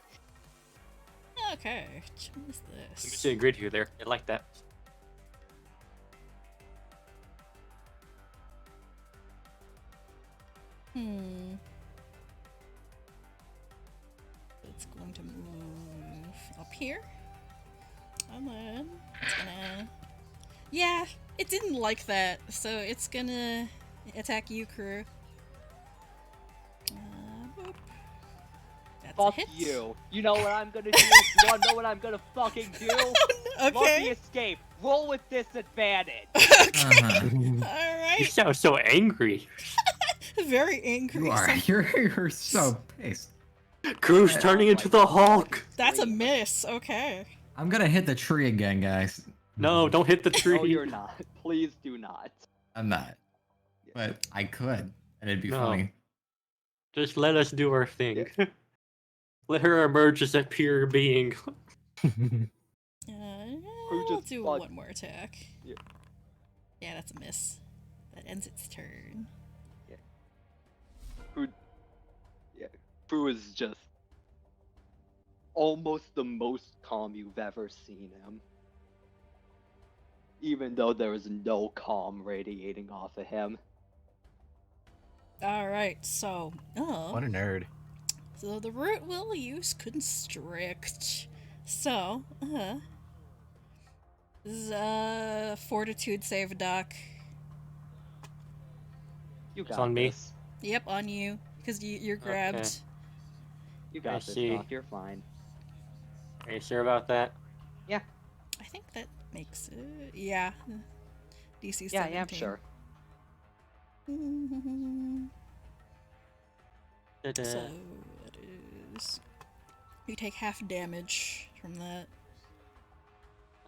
Okay, what is Let me this? see a grid here there. I like that. Hmm. it's going to move up here. And then it's gonna... Yeah, it didn't like that, so it's gonna attack you, Croux. Boop. That's a Fuck hit. you. You know what I'm gonna do? You wanna know what I'm gonna fucking do? Lucky Okay. escape. Roll with disadvantage. Okay. Uh-huh. You Alright. sound so angry. Very angry. You are. So You're so pissed. Crew's Yeah. turning into the Hulk. that's a miss. Okay. I'm gonna hit the tree again, guys. No, don't hit the tree. No, you're not. Please do not. I'm not. But I could. And it'd be No. funny. Just let us do our thing. Let her emerge as a pure being. I'll just do fought- one more attack. Yeah. Yeah, that's a miss. That ends its turn. Phoe is just almost the most calm you've ever seen him. Even though there is no calm radiating off of him. Alright, so... Oh. What a nerd. So the root will use constrict. So, this is a fortitude save, Doc. You It's got on me. this. Yep, on you. Because you're grabbed. Okay. You I got this, see. Doc. You're fine. Are you sure about that? I think that makes it... Yeah. DC 17. Yeah, I'm sure. Da-da. So, it is... You take half damage from that.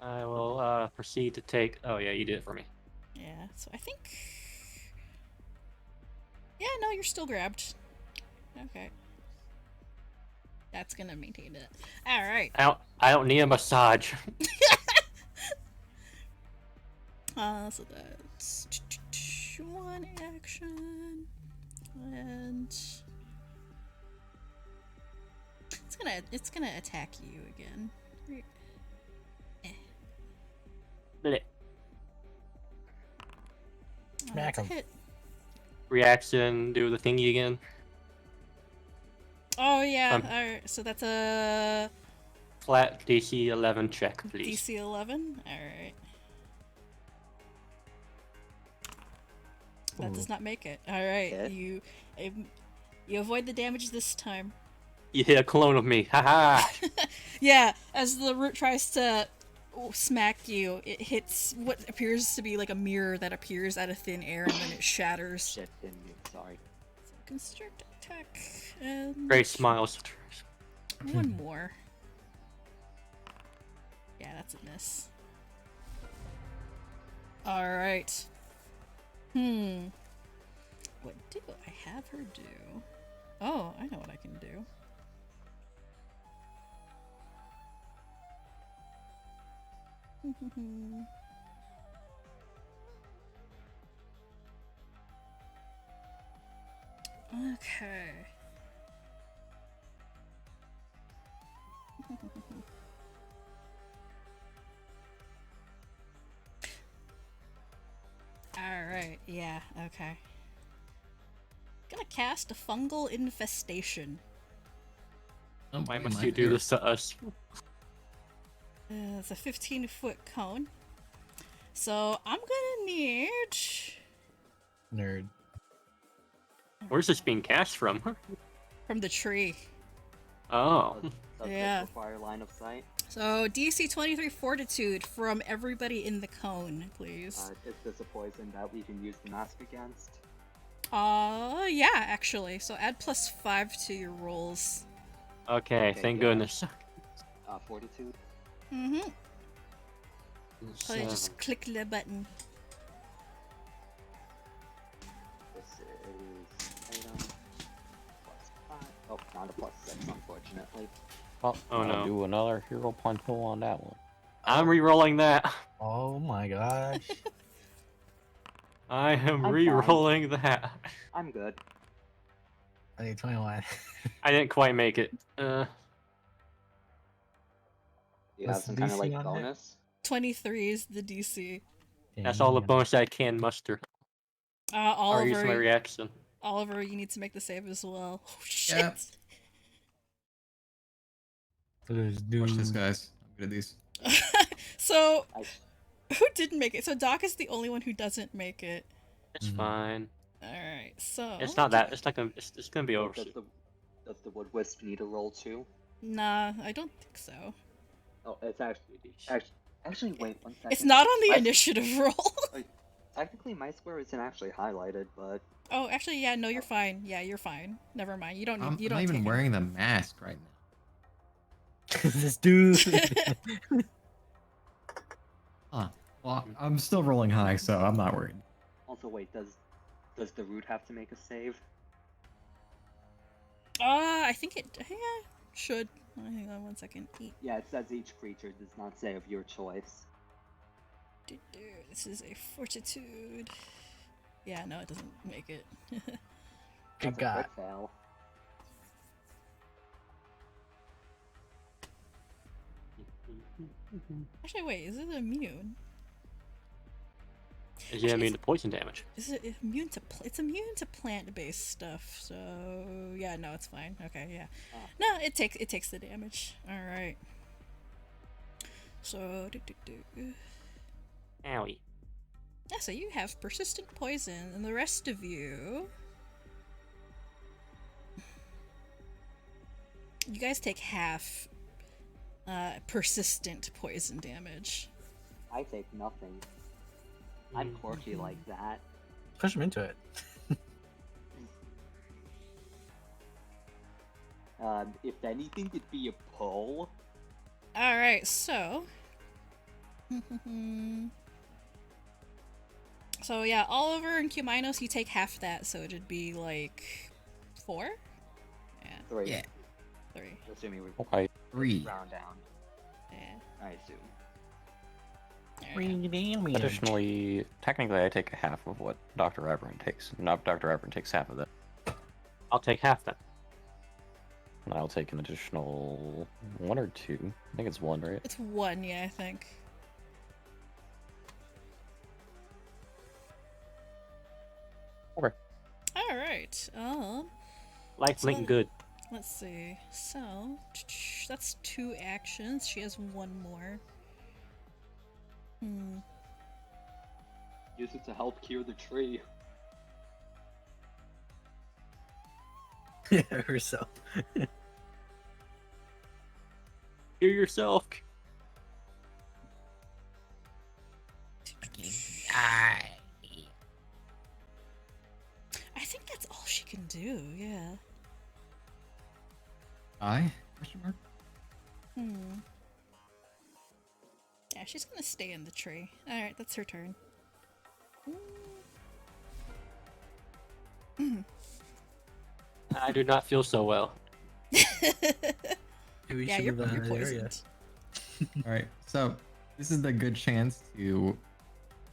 I will proceed to take. Oh yeah, you did it for me. Yeah, so I think... Yeah, no, you're still grabbed. Okay. That's gonna maintain it. Alright. I don't need a massage. So that's one action, and it's gonna attack you again. Did it? Smack That's a 'em. hit. Reaction, do the thingy again. Oh yeah. Um, Alright, so that's a Flat DC 11 check, please. DC 11. All right. That does not make it. All right, Yeah. you avoid the damage this time. You hit a clone of me. Haha. Yeah, as the root tries to smack you, it hits what appears to be like a mirror that appears out of thin air and then it shatters. Shit, didn't you? Sorry. So constrict attack and Great smiles. one more. Yeah, that's a miss. All right. What do I have her do? Oh, I know what I can do. Okay. Alright, yeah, okay. Gonna cast a fungal infestation. Why must you do this to us? It's a 15-foot cone. So I'm gonna need... Nerd. Where's this being cast from? from the tree. Oh. Does Yeah. this require line of sight? So DC 23 Fortitude from everybody in the cone, please. Is this a poison that we can use the mask against? Yeah, actually. So add +5 to your rolls. Okay, Okay, thank yeah. goodness. Fortitude? Mm-hmm. So you So, just click the button. This is item +5. Oh, not a +6, unfortunately. Well, Oh, I'll no. do another hero punch on that one. I'm re-rolling that. Oh my gosh. I am I'm fine. re-rolling that. I'm good. I need 21. I didn't quite make it. You have What's some the kind of DC like on that? bonus? 23 is the DC. That's all the Damn. bonus I can muster. Or use my Oliver, reaction. Oliver, you need to make the save as well. Oh shit. Yep. Let's do Watch this, guys. I'm good at these. So, I, who didn't make it? So Doc is the only one who doesn't make it. It's Mhm. fine. Alright, so... It's not that. It's not gonna. It's gonna be over. does the wood wisp need a roll too? Nah, I don't think so. Oh, it's actually wait 1 second. It's not on the My- initiative roll. Technically, my square isn't actually highlighted, but Oh, actually, yeah, no, you're fine. Yeah, you're fine. Never mind. You don't need. I'm You not don't even take wearing the mask right now. this dude. Huh. Well, I'm still rolling high, so I'm not worried. also wait, does the root have to make a save? I think it. Yeah, should. Hang on 1 second. Yeah, it says each creature does not say of your choice. This is a fortitude. Yeah, no, it doesn't make it. Good That's a God. crit fail. Actually, wait, is it immune? Yeah, I mean the poison damage. Is it immune to? It's immune to plant-based stuff. So yeah, no, it's fine. Okay, yeah. Ah. No, it takes the damage. All right. So Owie. yeah, so you have persistent poison, and the rest of you guys take half persistent poison damage. I take nothing. I'm quirky like that. Push him into it. If anything, it'd be a pull. All right, so so yeah, Oliver and Cumaenos, you take half that, so it'd be like 4. Yeah, 3. Yeah. 3. Assuming we Okay. 3. round down. Yeah. I assume. Alright. Additionally, technically, I take half of what Dr. Reverend takes. Not Dr. Reverend takes half of that. I'll take half then. And I'll take an additional 1 or 2. I think it's 1, right? It's 1, yeah, I think. Okay. All right. Life So- link good. Let's see. So that's 2 actions. She has 1 more. Use it to help cure the tree. Herself. Hear yourself. I think that's all she can do. Yeah. Question mark? Yeah, she's gonna stay in the tree. All right, that's her turn. I do not feel so well. We Yeah, should you're, move out you're of the area. poisoned. Alright, so this is the good chance to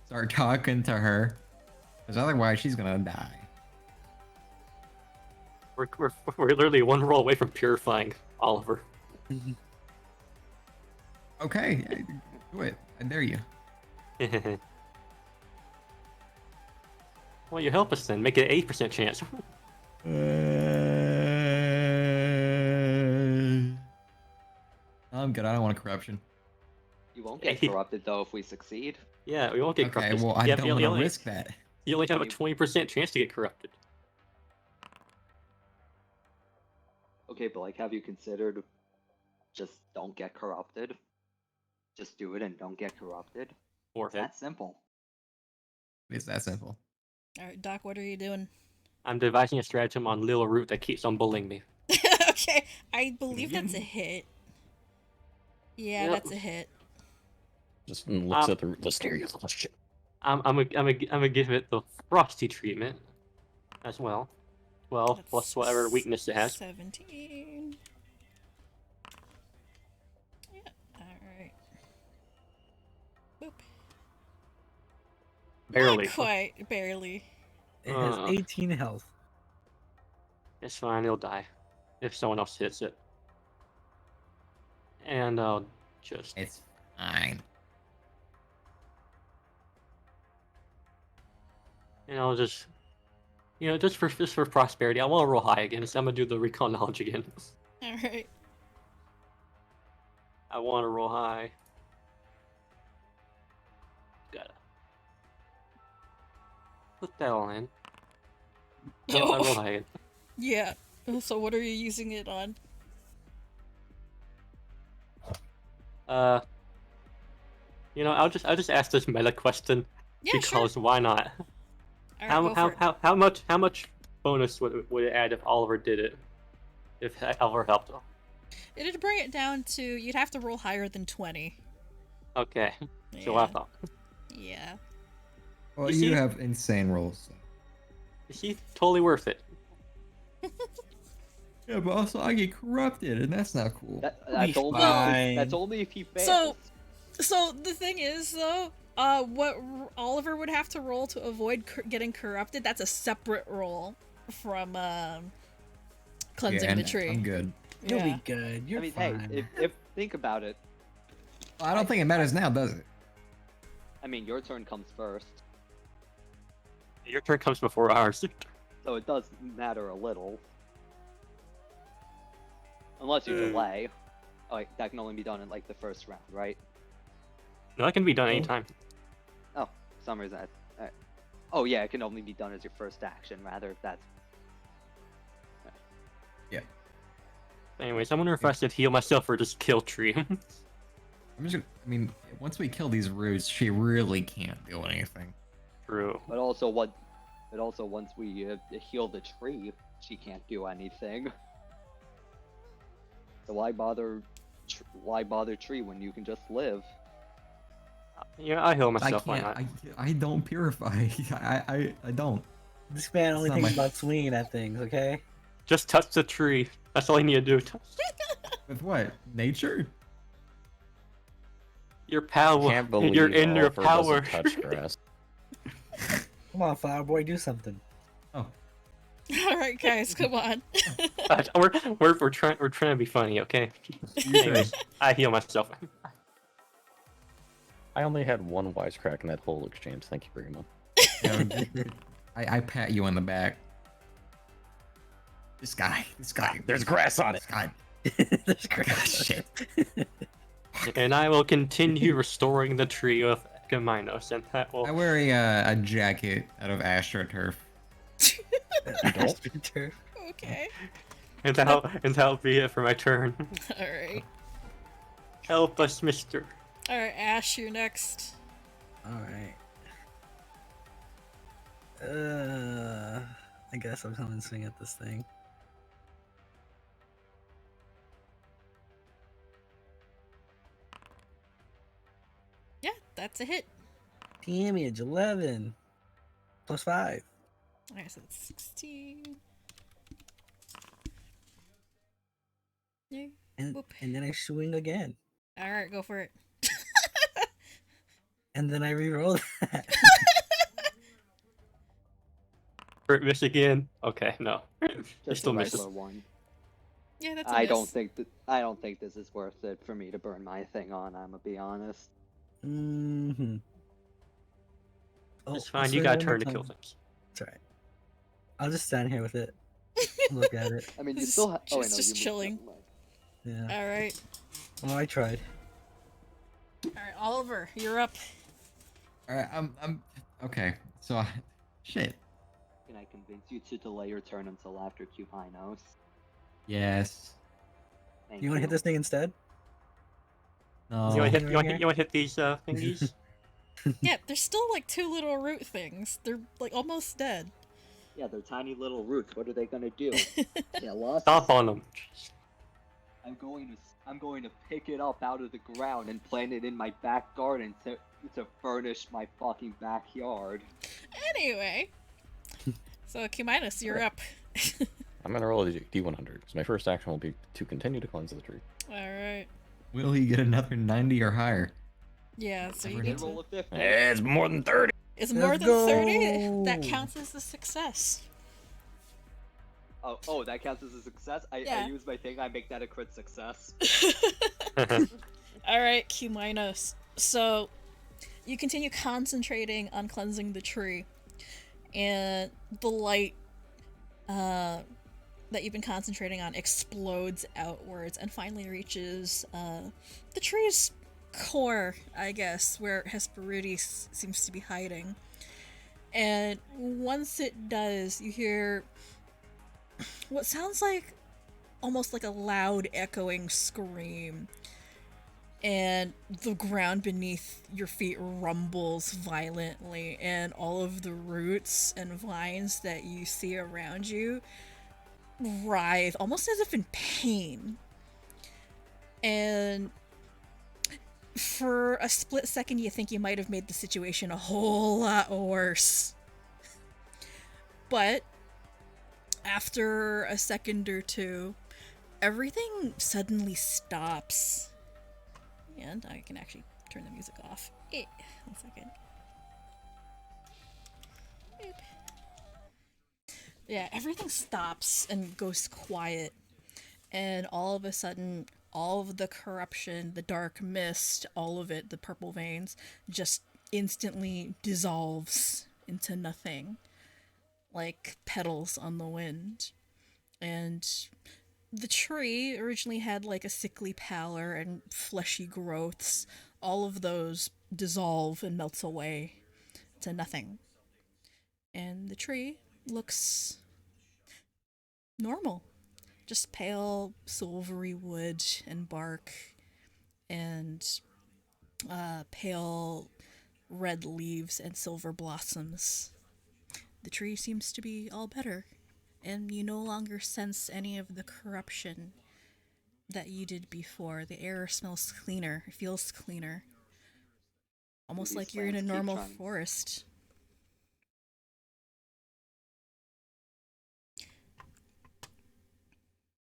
start talking to her. Because otherwise she's gonna die. We're literally 1 roll away from purifying Oliver. Okay, do it. I dare you. Well, you help us then. Make it an 8% chance. I'm good, I don't want a corruption. You won't get Hey. corrupted though if we succeed. Yeah, we won't get Okay, corrupted. well I You don't you want to only- risk that. You only have a 20% chance to get corrupted. Okay, but like, have you considered just don't get corrupted? Just do it and don't get corrupted. It's Forehead. that simple. It's that simple. All right, Doc, what are you doing? I'm devising a stratagem on Lil Root that keeps on bullying me. Okay, I believe that's a hit. Yeah, Yep. that's a hit. Just looks at the listeria question. I'm gonna give it the frosty treatment as well. 12 plus That's whatever weakness it has. 17. Yeah. All right. Boop. Barely. Not quite. Barely. It has Uh. 18 health. It's fine. It'll die if someone else hits it. And I'll just It's fine. I'll just just for prosperity, I want to roll high again, so I'm gonna do the recon knowledge again. All right. I want to roll high. Gotta put that all in. No, I rolled high again. Yeah. So what are you using it on? I'll just ask this meta question Yeah, because sure. why not? Alright, go for it. How much bonus would it add if Oliver did it? If Oliver helped him? It'd bring it down to you'd have to roll higher than 20. Okay, Yeah. so I thought. Yeah. Well, You you see? have insane rolls. So. Is totally worth it? Yeah, but also I get corrupted, and that's not cool. That's only if he fails. So the thing is, though, what Oliver would have to roll to avoid getting corrupted, that's a separate roll from cleansing the tree. I'm good. You'll Yeah. be good. You're fine. hey, if think about it. Well, I don't think it matters now, does it? I mean, your turn comes first, Your turn comes before ours. so it does matter a little. Unless you delay. Oh, like, that can only be done in, like, the first round, right? No, that can be done anytime. Oh, for some reason alright. Oh, yeah, it can only be done as your first action, rather, if that's... Anyways, I wonder if I should heal myself or just kill tree. I'm just gonna. I mean, once we kill these roots, she really can't do anything. True. But also, once we heal the tree, she can't do anything. So why bother tree when you can just live? Yeah, I heal myself. I Why can't. not? I don't purify. I don't. This man only It's not thinks my- about swinging at things, okay? Just touch the tree. That's all you need to do. With what? Nature? Your power. Can't believe You're in your Oliver power. doesn't touch grass. Come on, flower boy, do something. Oh. Alright, guys, come on. we're trying to be funny, okay? Anyways, I heal myself. I only had one wisecrack in that whole exchange. Thank you very much. I pat you on the back. This guy. There's grass on it. This guy. There's God, shit. And I will continue restoring the tree of Cumaenos, and that I will. wear a jacket out of astroturf. Okay. And that'll be it for my turn. Alright. Help us, Mister. Alright, Ash, you're next. Alright. I guess I'll come and swing at this thing. Yeah, that's a hit. Damage 11 plus 5. Alright, so that's 16. Yeah. And Whoop. then I swing again. Alright, go for it. And then I reroll that. Crit miss again. Okay, no. It Just still a misses. regular one. Yeah, that's a I miss. don't think this is worth it for me to burn my thing on. I'm gonna be honest. Mm-hmm. It's fine. You got a turn to kill things. That's alright. I'll just stand here with it. Look at it. I mean, you It's still have. Oh, wait, just- no, just you moved, chilling. never mind. Yeah. Alright. Well, I tried. Alright, Oliver, you're up. Alright, I'm okay. So, shit. Can I convince you to delay your turn until after Cumaenos? Yes. Thank You want to hit this thing instead? No. You want to Here. hit these thingies? Yeah, there's still like 2 little root things. They're like almost dead. Yeah, they're tiny little roots. What are they gonna do? Yeah, lost. Stomp on them. I'm going to pick it up out of the ground and plant it in my back garden to furnish my fucking backyard. Anyway. So, Cumaenos, you're up. I'm gonna roll a D100 because my first action will be to continue to cleanse the tree. Alright. Will he get another 90 or higher? Yeah, so you Never get hit to... Roll a 50. It's more than 30. It's Let's more than go. 30? That counts as a success. Oh, that counts as a success? I Yeah. use my thing, I make that a crit success. Alright, Cumaenos. So, you continue concentrating on cleansing the tree, and the light that you've been concentrating on explodes outwards and finally reaches the tree's core, I guess, where Hesperides seems to be hiding. And once it does, you hear what sounds like almost like a loud echoing scream. And the ground beneath your feet rumbles violently, and all of the roots and vines that you see around you writhe, almost as if in pain. And for a split second, you think you might have made the situation a whole lot worse. But after a second or two, everything suddenly stops. And I can actually turn the music off. 1 second. Boop. Yeah, everything stops and goes quiet. And all of a sudden, all of the corruption, the dark mist, all of it, the purple veins, just instantly dissolves into nothing. Like petals on the wind. And the tree originally had like a sickly pallor and fleshy growths. All of those dissolve and melts away to nothing. And the tree looks normal. Just pale, silvery wood and bark and pale red leaves and silver blossoms. The tree seems to be all better, and you no longer sense any of the corruption that you did before. The air smells cleaner, it feels cleaner. Almost these like you're in a plants keep normal trying- forest.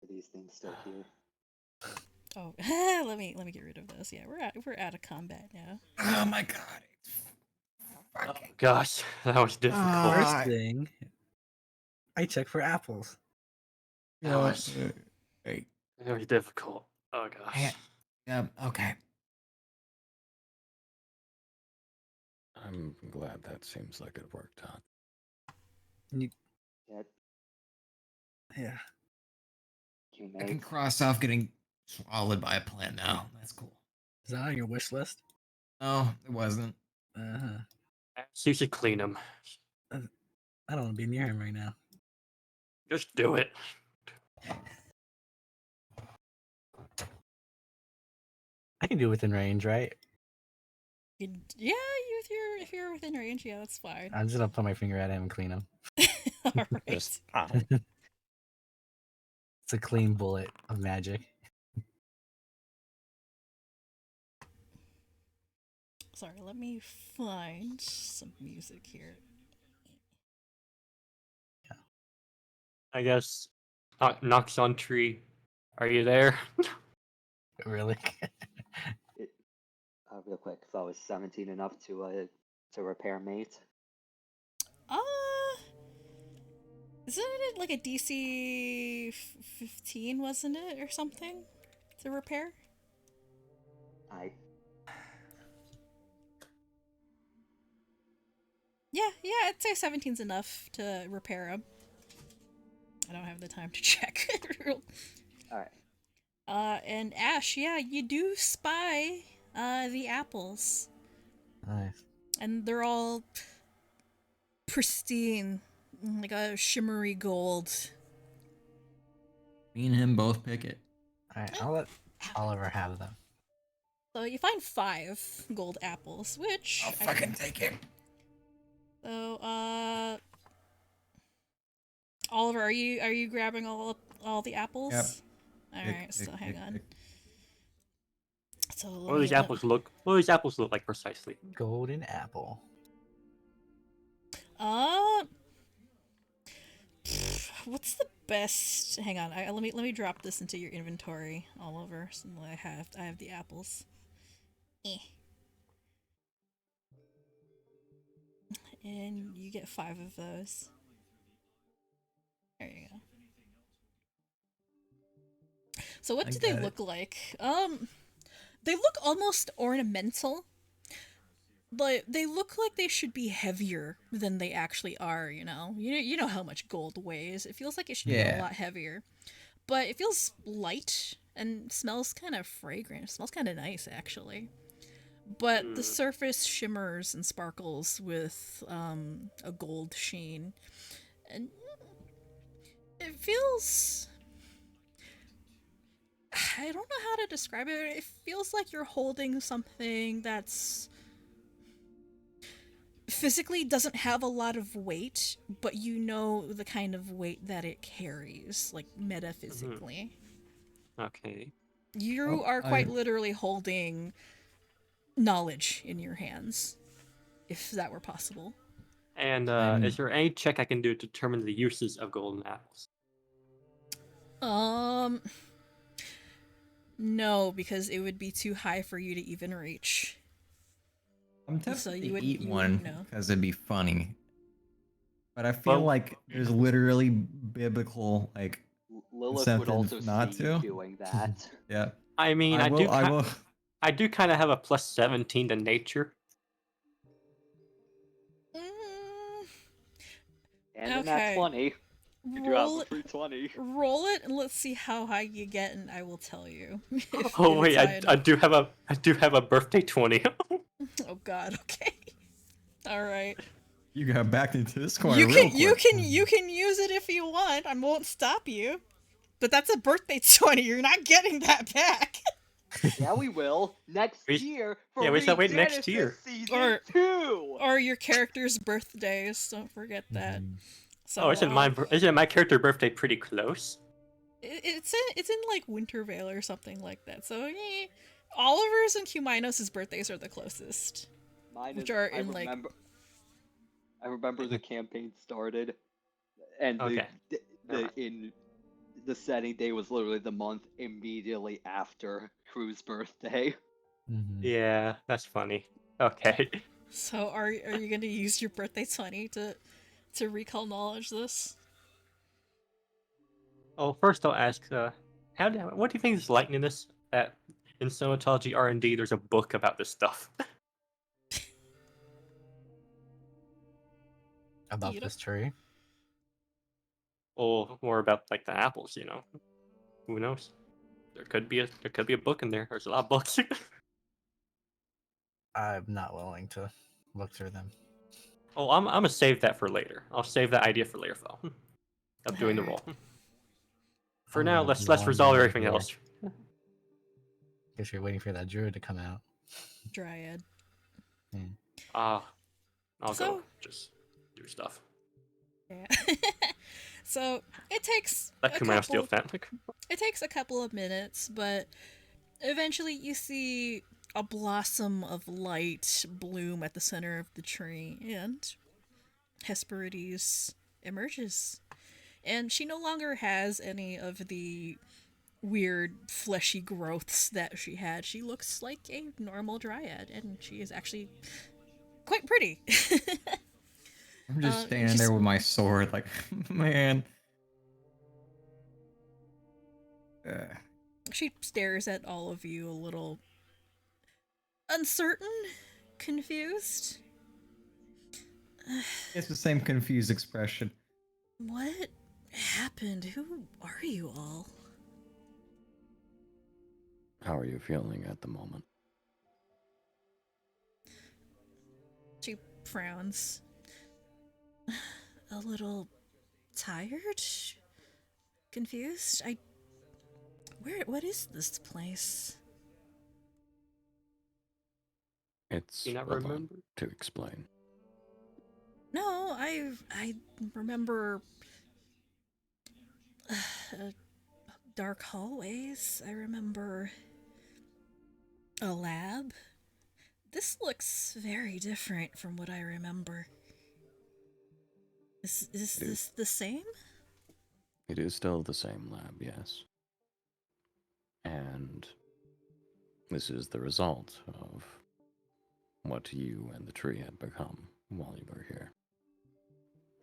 Are these things still here? Oh, let me get rid of those. Yeah, we're out of combat now. Oh my god. Oh gosh, that was difficult. First thing, I check for apples. That was Hey. very difficult. Oh gosh. Yeah, okay. I'm glad that seems like it worked out. Yeah, Yeah. I can Cumaenos. cross off getting swallowed by a plant now. That's cool. Is that on your wish list? No, it wasn't. Uh-huh. You should clean them. I don't want to be near him right now. Just do it. I can do within range, right? Yeah, if you're within range, yeah, that's fine. I'm just gonna put my finger at him and clean him. Alright. Just, It's a clean bullet of magic. Sorry, let me find some music here. I guess. Knocks on tree. Are you there? Really? Real quick, if I was 17 enough to repair mate. Isn't it like a DC 15, wasn't it, or something? To repair? Yeah, I'd say 17's enough to repair them. I don't have the time to check. Alright. And Ash, yeah, you do spy the apples. Nice. And they're all pristine, like a shimmery gold. Me and him both pick it. Alright, I'll let Oliver have them. So you find 5 gold apples, which I'll fucking take it. So, Oliver, are you grabbing all the apples? Yep. All right, so hang on. So What do these apples look? What do these apples look like precisely? Golden apple. What's the best? Hang on, let me drop this into your inventory, Oliver. So I have the apples. And you get 5 of those. There you go. So what do they look like? They look almost ornamental. like they look like they should be heavier than they actually are. You know how much gold weighs. It feels like it should be a Yeah. lot heavier, but it feels light and smells kind of fragrant. It smells kind of nice actually. But the surface shimmers and sparkles with a gold sheen, and it feels. I don't know how to describe it. It feels like you're holding something that's physically doesn't have a lot of weight, but you know the kind of weight that it carries, like metaphysically. Okay. You Oh, are quite I- literally holding knowledge in your hands, if that were possible. And is there any check I can do to determine the uses of golden apples? No, because it would be too high for you to even reach. I'm tempted So to you eat wouldn't one know. because it'd be funny. But I feel Well- like there's literally biblical like Lilith would also incentives not see you to. doing that. Yeah. I mean, I will. I do kind of have a plus 17 to nature. Mm, And in Okay. that 20, you do have roll a free 20. roll it and let's see how high you get, and I will tell you. if Oh it's wait, high I enough. do have a birthday 20. Oh God. Okay. All right. You got backed into this corner. You real can you quick. can you can use it if you want. I won't stop you. But that's a birthday 20. You're not getting that back. Yeah, we will. Next We- year for yeah, we shall wait next ReGenesis year. Season Or- 2! Or your character's birthdays. Don't forget that. So Oh, isn't my character birthday pretty close? it's in like Wintervale or something like that. So Oliver's and Cumaenos' birthdays are the closest. Mine Which is, are in, like- I remember the campaign started, and Okay. in the setting day was literally the month immediately after Crew's birthday. Yeah, that's funny. Okay. So are you gonna use your birthday 20 to recall knowledge this? Oh, first I'll ask, what do you think is like in this? That in Cybernetics R&D, there's a book about this stuff. About You this tree. Or more about like the apples, Who knows? There could be a book in there. There's a lot of books. I'm not willing to look through them. Oh, I'm gonna save that for later. I'll save that idea for later, Phoe. Of doing the roll. For I'm now, gonna let's be resolve wandering everything here. else. Guess you're waiting for that druid to come out. Dryad. I'll go So- just do stuff. Yeah. So it takes Let a Cumaenos deal couple, with that. it takes a couple of minutes, but eventually you see a blossom of light bloom at the center of the tree, and Hesperides emerges. And she no longer has any of the weird fleshy growths that she had. She looks like a normal dryad, and she is actually quite pretty. I'm just standing just- there with my sword, like, man. She stares at all of you a little uncertain, confused. It's the same confused expression. What happened? Who are you all? How are you feeling at the moment? She frowns. A little tired? Confused? What is this place? It's Do you not a lot remember? to explain. No, I remember dark hallways. I remember a lab. This looks very different from what I remember. Is this the same? It is still the same lab, yes. And this is the result of what you and the tree had become while you were here.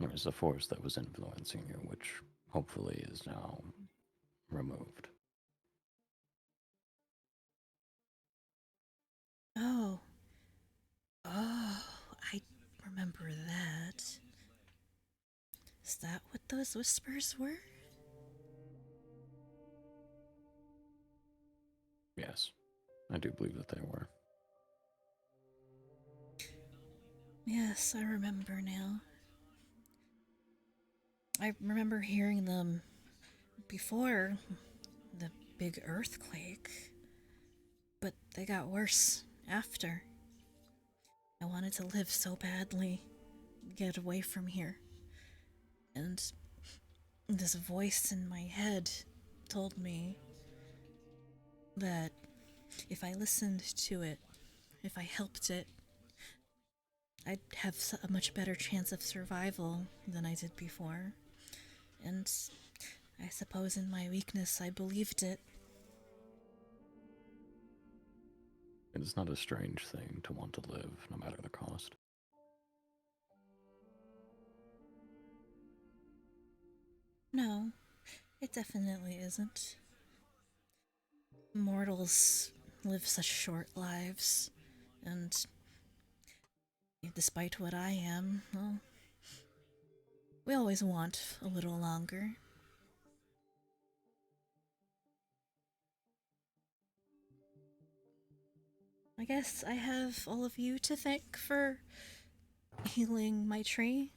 There was a force that was influencing you, which hopefully is now removed. Oh. Oh. Is that what those whispers were? Yes, I do believe that they were. Yes, I remember now. I remember hearing them before the big earthquake, but they got worse after. I wanted to live so badly, get away from here. And this voice in my head told me that if I listened to it, if I helped it, I'd have a much better chance of survival than I did before. And I suppose in my weakness I believed it. It is not a strange thing to want to live, no matter the cost. No, it definitely isn't. Mortals live such short lives, and despite what I am, well, we always want a little longer. I guess I have all of you to thank for healing my tree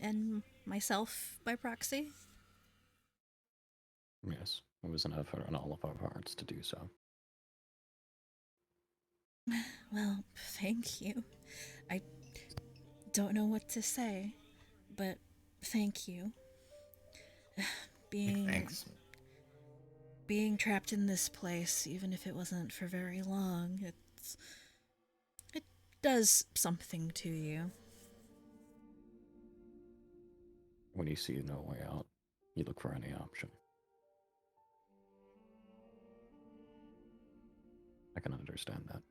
and myself by proxy. Yes, it was an effort on all of our parts to do so. Well, thank you. I don't know what to say, but thank you. Thanks. Being trapped in this place, even if it wasn't for very long, it does something to you. When you see no way out, you look for any option. I can understand that.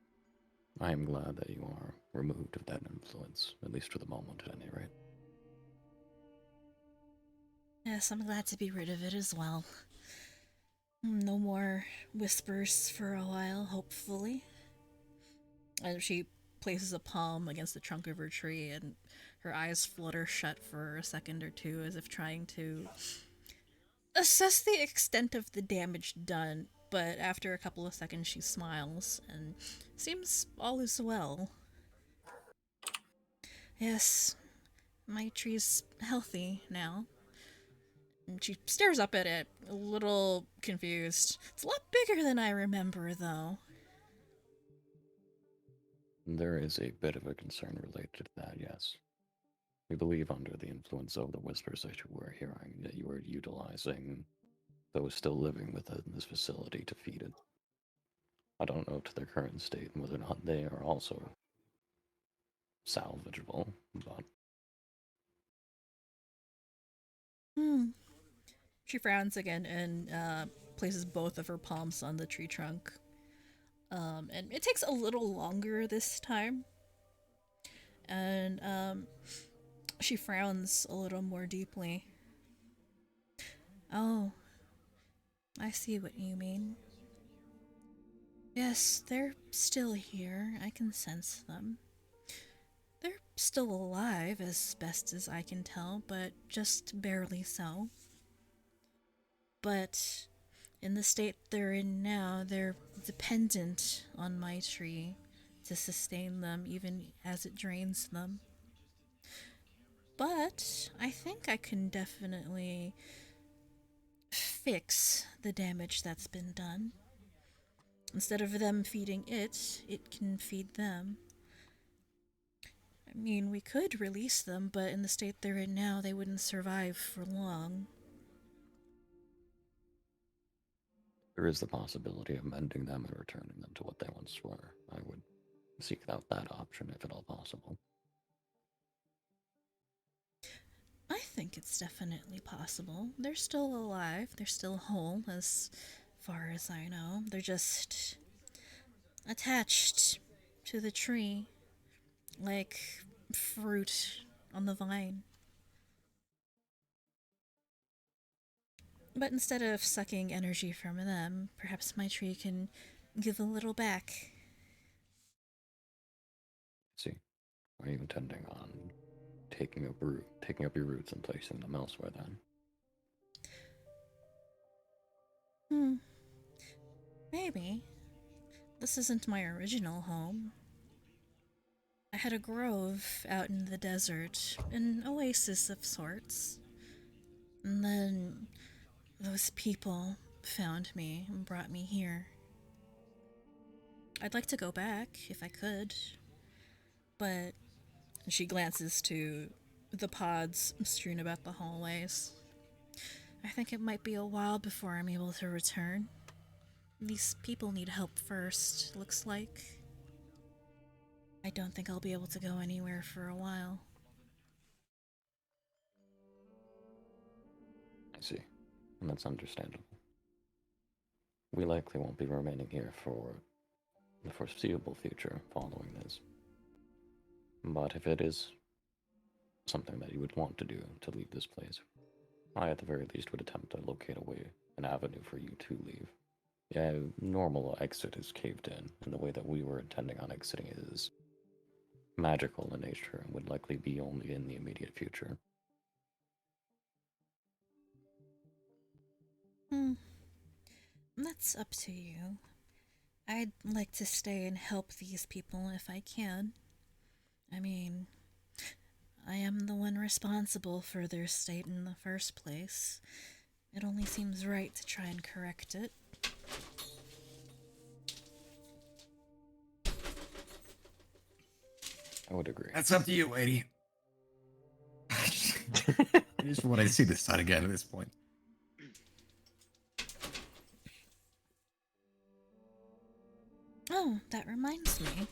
I am glad that you are removed of that influence, at least for the moment at any rate. Yes, I'm glad to be rid of it as well. No more whispers for a while, hopefully. And she places a palm against the trunk of her tree, and her eyes flutter shut for a second or two as if trying to assess the extent of the damage done. But after a couple of seconds, she smiles and seems all is well. Yes, my tree's healthy now. And she stares up at it, a little confused. It's a lot bigger than I remember, though. There is a bit of a concern related to that, yes. We believe under the influence of the whispers that you were hearing that you were utilizing those still living within this facility to feed it. I don't know to their current state and whether or not they are also salvageable, but She frowns again and places both of her palms on the tree trunk. And it takes a little longer this time. And she frowns a little more deeply. Oh, I see what you mean. Yes, they're still here. I can sense them. They're still alive, as best as I can tell, but just barely so. But in the state they're in now, they're dependent on my tree to sustain them, even as it drains them. But I think I can definitely fix the damage that's been done. Instead of them feeding it, it can feed them. I mean, we could release them, but in the state they're in now, they wouldn't survive for long. there is the possibility of mending them and returning them to what they once were. I would seek out that option if at all possible. I think it's definitely possible. They're still alive. They're still whole, as far as I know. They're just attached to the tree, like fruit on the vine. But instead of sucking energy from them, perhaps my tree can give a little back. See, are you intending on taking up your roots and placing them elsewhere then. Maybe. This isn't my original home. I had a grove out in the desert, an oasis of sorts. And then those people found me and brought me here. I'd like to go back if I could, but she glances to the pods strewn about the hallways. I think it might be a while before I'm able to return. These people need help first, looks like. I don't think I'll be able to go anywhere for a while. I see, and that's understandable. We likely won't be remaining here for the foreseeable future following this. But if it is something that you would want to do to leave this place, I at the very least would attempt to locate a way, an avenue for you to leave. Yeah, normal exit is caved in, and the way that we were intending on exiting is magical in nature and would likely be only in the immediate future. That's up to you. I'd like to stay and help these people if I can. I mean, I am the one responsible for their state in the first place. It only seems right to try and correct it. I would agree. That's up to you, lady. I just want to see this side again at this point. Oh, that reminds me.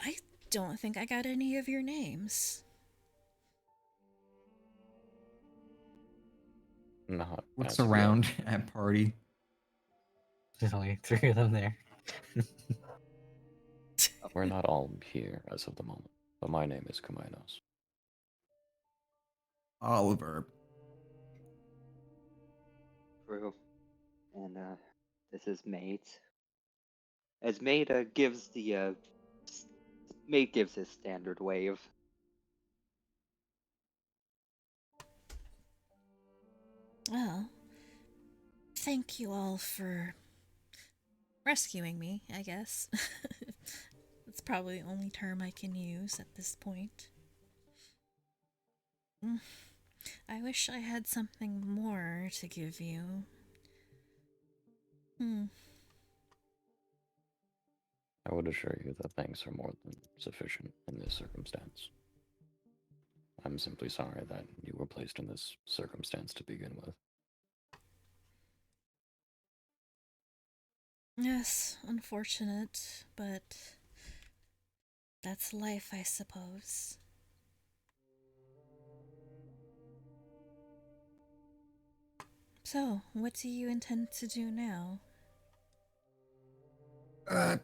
I don't think I got any of your names. Not What's as yet. around at party? There's only 3 of them there. We're not all here as of the moment, but my name is Cumaenos. Oliver. Crew. And this is Mate. As Mate gives the Mate gives his standard wave. Well, thank you all for rescuing me, I guess. That's probably the only term I can use at this point. I wish I had something more to give you. I would assure you that thanks are more than sufficient in this circumstance. I'm simply sorry that you were placed in this circumstance to begin with. Yes, unfortunate, but that's life, I suppose. So, what do you intend to do now?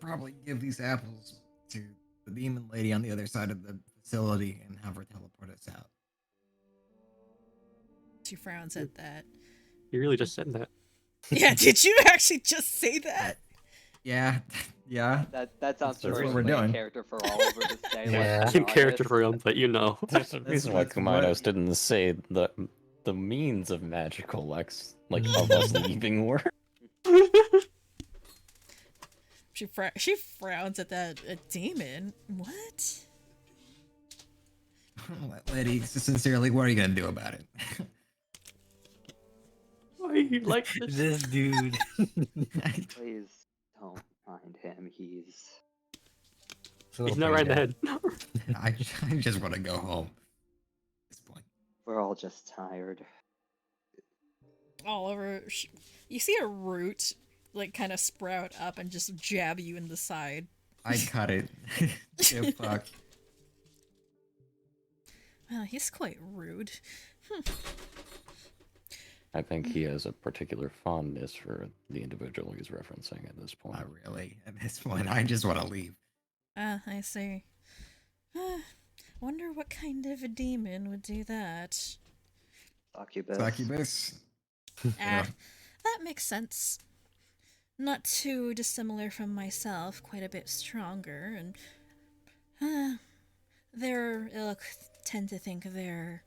Probably give these apples to the demon lady on the other side of the facility and have her teleport us out. She frowns at that. You really just said that. Yeah, did you actually just say that? Yeah. That sounds That's what perfectly we're doing. in character for Oliver to say. Yeah. Like, In character for him, but you know. There's a reason why that's Cumaenos what- didn't say the means of magical of us leaving were. She frowns at that demon. What? Lady, sincerely, what are you gonna do about it? Why are you like this? This dude. Please don't mind him. He's He's not right in the head. I just want to go home at this point. we're all just tired. All over. You see a root, kind of sprout up and just jab you in the side. I cut it. Yeah, fuck. He's quite rude. I think he has a particular fondness for the individual he's referencing at this point. Not really. At this point, I just want to leave. I see. Wonder what kind of a demon would do that. Succubus. Succubus. That makes sense. Not too dissimilar from myself, quite a bit stronger, and their ilk tend to think they're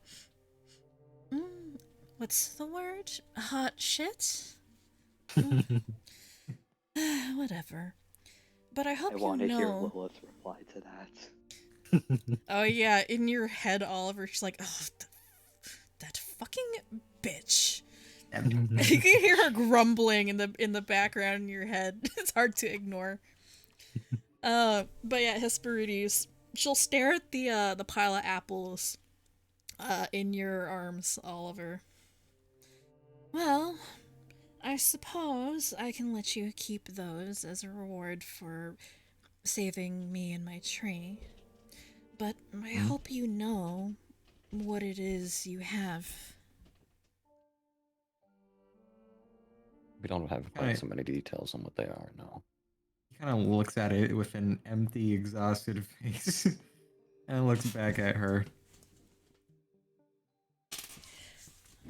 what's the word? Hot shit? Whatever. But I hope I you want to hear know. Lilith reply to that. Oh yeah, in your head, Oliver, she's like, oh, that fucking bitch. You can hear her grumbling in the background in your head. It's hard to ignore. But yeah, Hesperides. She'll stare at the pile of apples in your arms, Oliver. Well, I suppose I can let you keep those as a reward for saving me and my tree. But I hope you know what it is you have. We don't have quite so many details on what they are now. He kind of looks at it with an empty, exhausted face and looks back at her.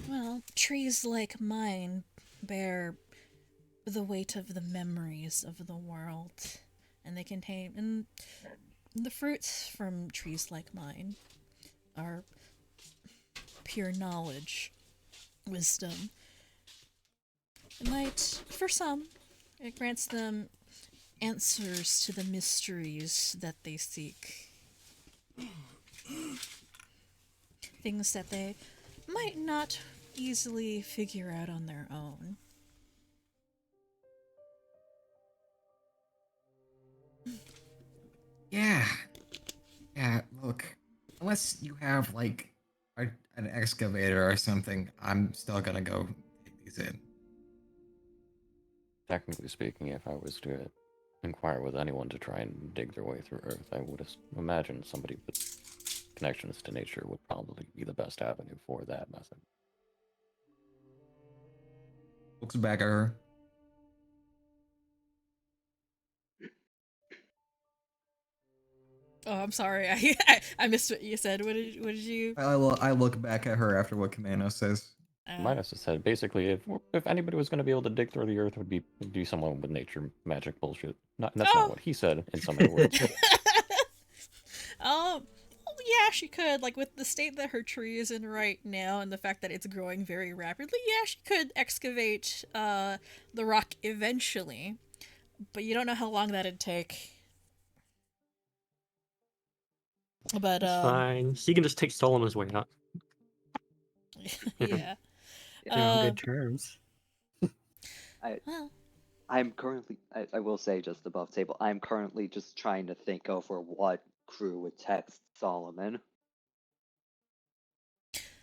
Well, trees like mine bear the weight of the memories of the world, and the fruits from trees like mine are pure knowledge, wisdom. For some, it grants them answers to the mysteries that they seek. Things that they might not easily figure out on their own. Yeah. Yeah, look. Unless you have, like, an excavator or something, I'm still gonna go take these in. Technically speaking, if I was to inquire with anyone to try and dig their way through Earth, I would imagine somebody with connections to nature would probably be the best avenue for that method. Looks back at her. Oh, I'm sorry. I missed what you said. What did you? I look back at her after what Cumaenos says. Midas said basically, if anybody was going to be able to dig through the Earth, it would be someone with nature magic bullshit. That's not what he said in so many words. Oh, well, yeah, she could. Like, with the state that her tree is in right now and the fact that it's growing very rapidly, yeah, she could excavate the rock eventually. But you don't know how long that'd take. But, It's fine. He can just take Solomon's way out. yeah. They're on good terms. Well, I'm currently, I will say just above table, I'm currently just trying to think over what Crew would text Solomon.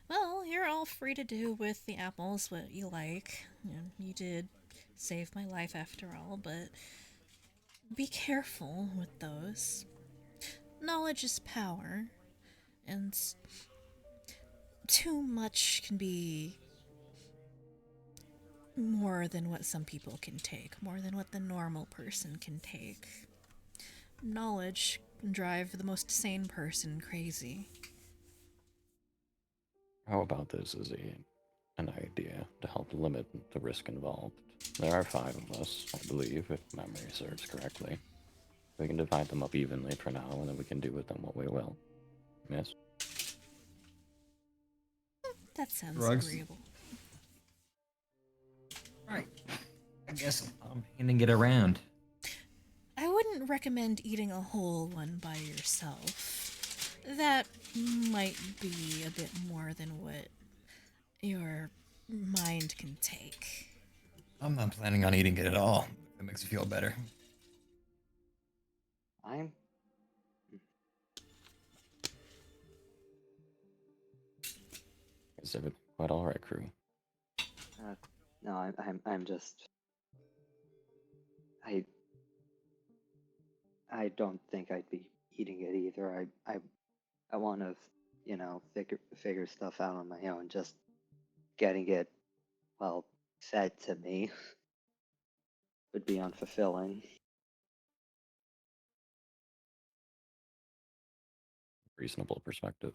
well, you're all free to do with the apples what you like. You did save my life after all, but be careful with those. Knowledge is power, and too much can be more than what some people can take, more than what the normal person can take. Knowledge can drive the most sane person crazy. How about this as an idea to help limit the risk involved? There are 5 of us, I believe, if memory serves correctly. We can divide them up evenly for now, and then we can do with them what we will. Yes? That sounds Drugs? agreeable. Right. I guess I'm handing it around. I wouldn't recommend eating a whole one by yourself. That might be a bit more than what your mind can take. I'm not planning on eating it at all. If it makes you feel better. I'm Is it quite all right, Crew? no, I'm just I don't think I'd be eating it either. I want to, figure stuff out on my own. Just getting it, well, fed to me would be unfulfilling. Reasonable perspective.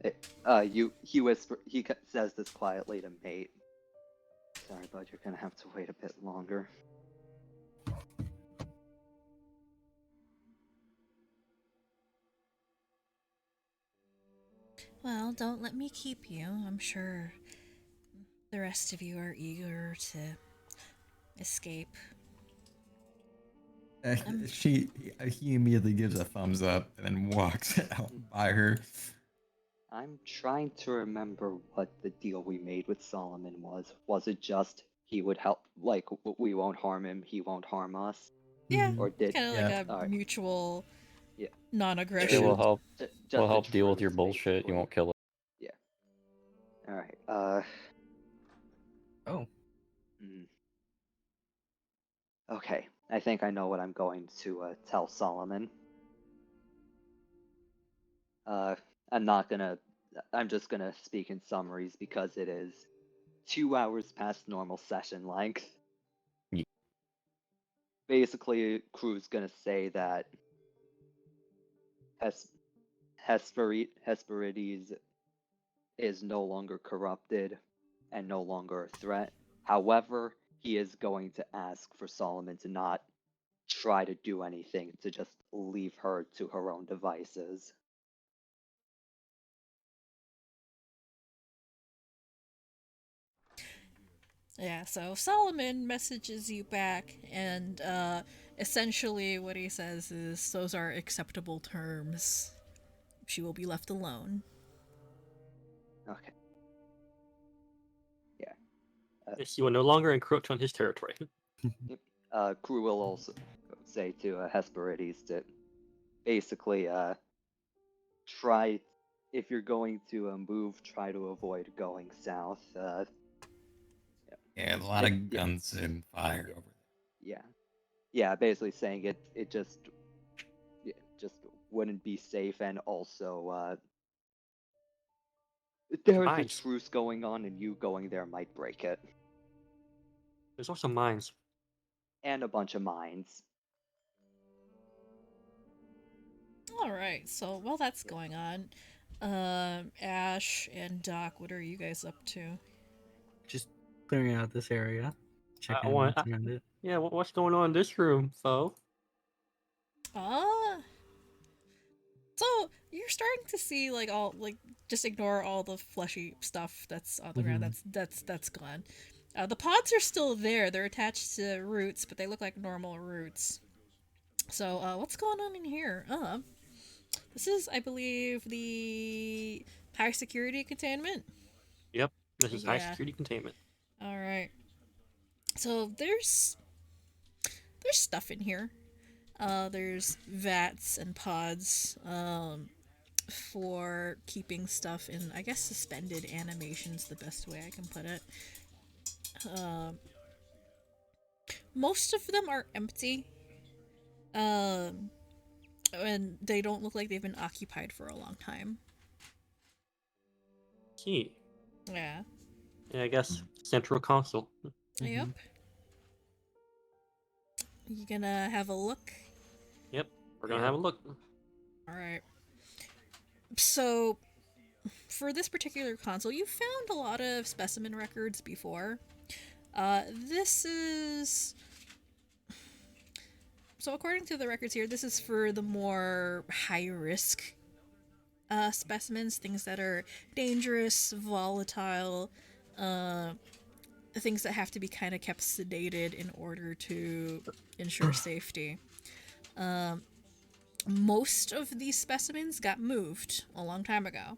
He says this quietly to mate. Sorry, bud, you're gonna have to wait a bit longer. Well, don't let me keep you. I'm sure the rest of you are eager to escape. He immediately gives a thumbs up and then walks out by her. I'm trying to remember what the deal we made with Solomon was. Was it just he would help, like, we won't harm him, he won't harm us? Yeah, Or did... kind of Yeah. like a Alright. mutual Yeah. non-aggression. It will help. Just Will the help deal with your truce, bullshit. basically. You won't kill it. Alright, Oh. hmm. Okay, I think I know what I'm going to tell Solomon. I'm just gonna speak in summaries because it is 2 hours past normal session length. Ye- Basically, Crew's gonna say that Hesperides is no longer corrupted and no longer a threat. However, he is going to ask for Solomon to not try to do anything, to just leave her to her own devices. Yeah, so Solomon messages you back, and essentially what he says is those are acceptable terms. She will be left alone. Okay. Yes, you will no longer encroach on his territory. Crew will also say to Hesperides to basically try, if you're going to move, try to avoid going south. Yeah, a lot of Yeah. guns and fire over there. Yeah, basically saying it just wouldn't be safe, and also there is a Mines. truce going on, and you going there might break it. There's also mines. And a bunch of mines. Alright, so while that's going on, Ash and Doc, what are you guys up to? Just clearing out this area. Checking I want- what's around it. Yeah, what's going on in this room, Phoe? So you're starting to see like all like just ignore all the fleshy stuff that's on the ground. That's gone. The pods are still there. They're attached to roots, but they look like normal roots. So what's going on in here? This is, I believe, the high security containment. Yep, this is high Yeah. security containment. All right. So there's stuff in here. There's vats and pods for keeping stuff in, I guess, suspended animation's the best way I can put it. Most of them are empty. And they don't look like they've been occupied for a long time. Key. Yeah. Yeah, I guess central console. Yep. You gonna have a look? Yep, we're gonna have a look. Alright. So, for this particular console, you found a lot of specimen records before. This is... So according to the records here, this is for the more high-risk specimens, things that are dangerous, volatile, things that have to be kind of kept sedated in order to ensure safety. Most of these specimens got moved a long time ago,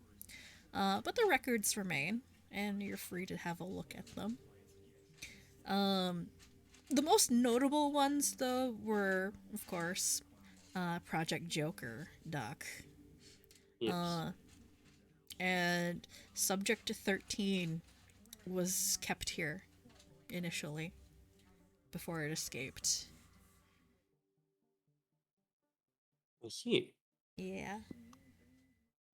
but the records remain, and you're free to have a look at them. The most notable ones, though, were, of course, Project Joker, Doc. Yes. And Subject 13 was kept here initially before it escaped. I see. Yeah.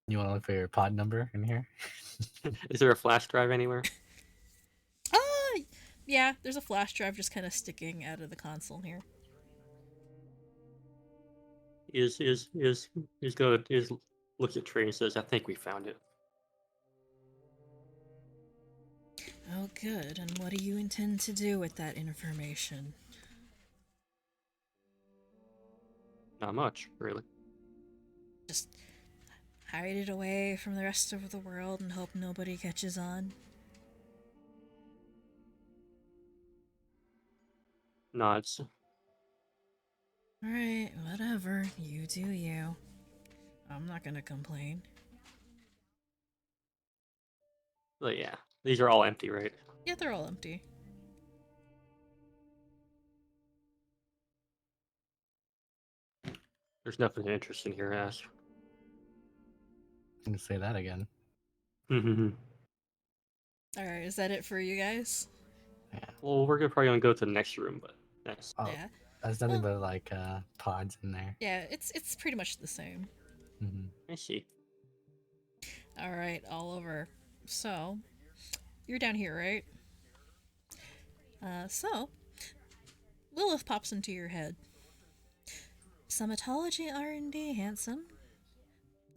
You want to look for your pod number in here? Is there a flash drive anywhere? Yeah, there's a flash drive just kind of sticking out of the console here. Is looks at Trey and says, "I think we found it." Oh, good. And what do you intend to do with that information? Not much, really. Just, how hide it away from the rest of the world and hope nobody catches on? Nods. Alright, whatever. You do you. I'm not gonna complain. But yeah, these are all empty, right? Yeah, they're all empty. There's nothing interesting here, Ash. I'm gonna say that again. Well, Alright, is that it for you guys? Yeah. we're probably gonna go to the next room, but next. Oh, Yeah. there's nothing but like pods in there. Yeah, it's pretty much the same. Hmm. I see. Alright, Oliver. So, you're down here, right? So, Lilith pops into your head. Cybernetics R&D, handsome.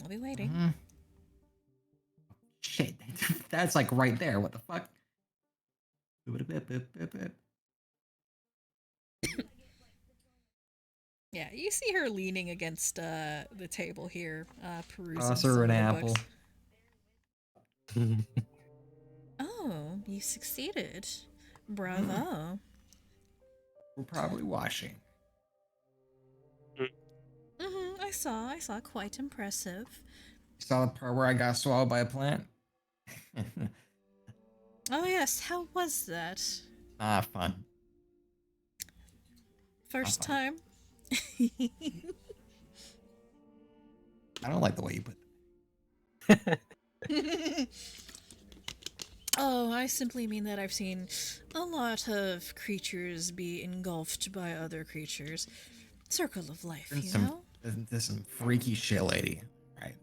I'll be waiting. Mhm. Shit, that's like right there. What the fuck? Yeah, you see her leaning against the table here, perusing Toss some her of an the apple. books. Oh, you succeeded. Bravo. We're probably washing. I saw. Quite impressive. Saw the part where I got swallowed by a plant? Oh yes, how was that? Fun. First fun. time? I don't like the way you put Oh, I simply mean that I've seen a lot of creatures be engulfed by other creatures. Circle of life, you know? There's some freaky shit, lady. Right.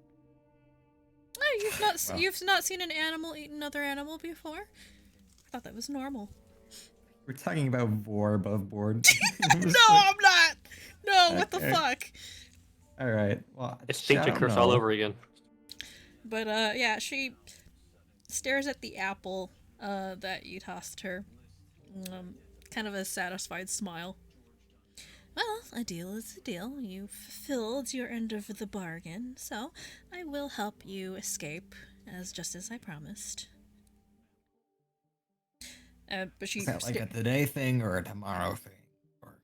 Oh, Well. you've not seen an animal eat another animal before? I thought that was normal. We're talking about vor above board. No, I'm not. No, what the Okay. fuck? All right. Well, It's shit, I Tincture don't Curse all know. over again. But yeah, she stares at the apple that you tossed her. Kind of a satisfied smile. Well, a deal is a deal. You fulfilled your end of the bargain, so I will help you escape, just as I promised. But she Is that like a today thing or a tomorrow thing? Or...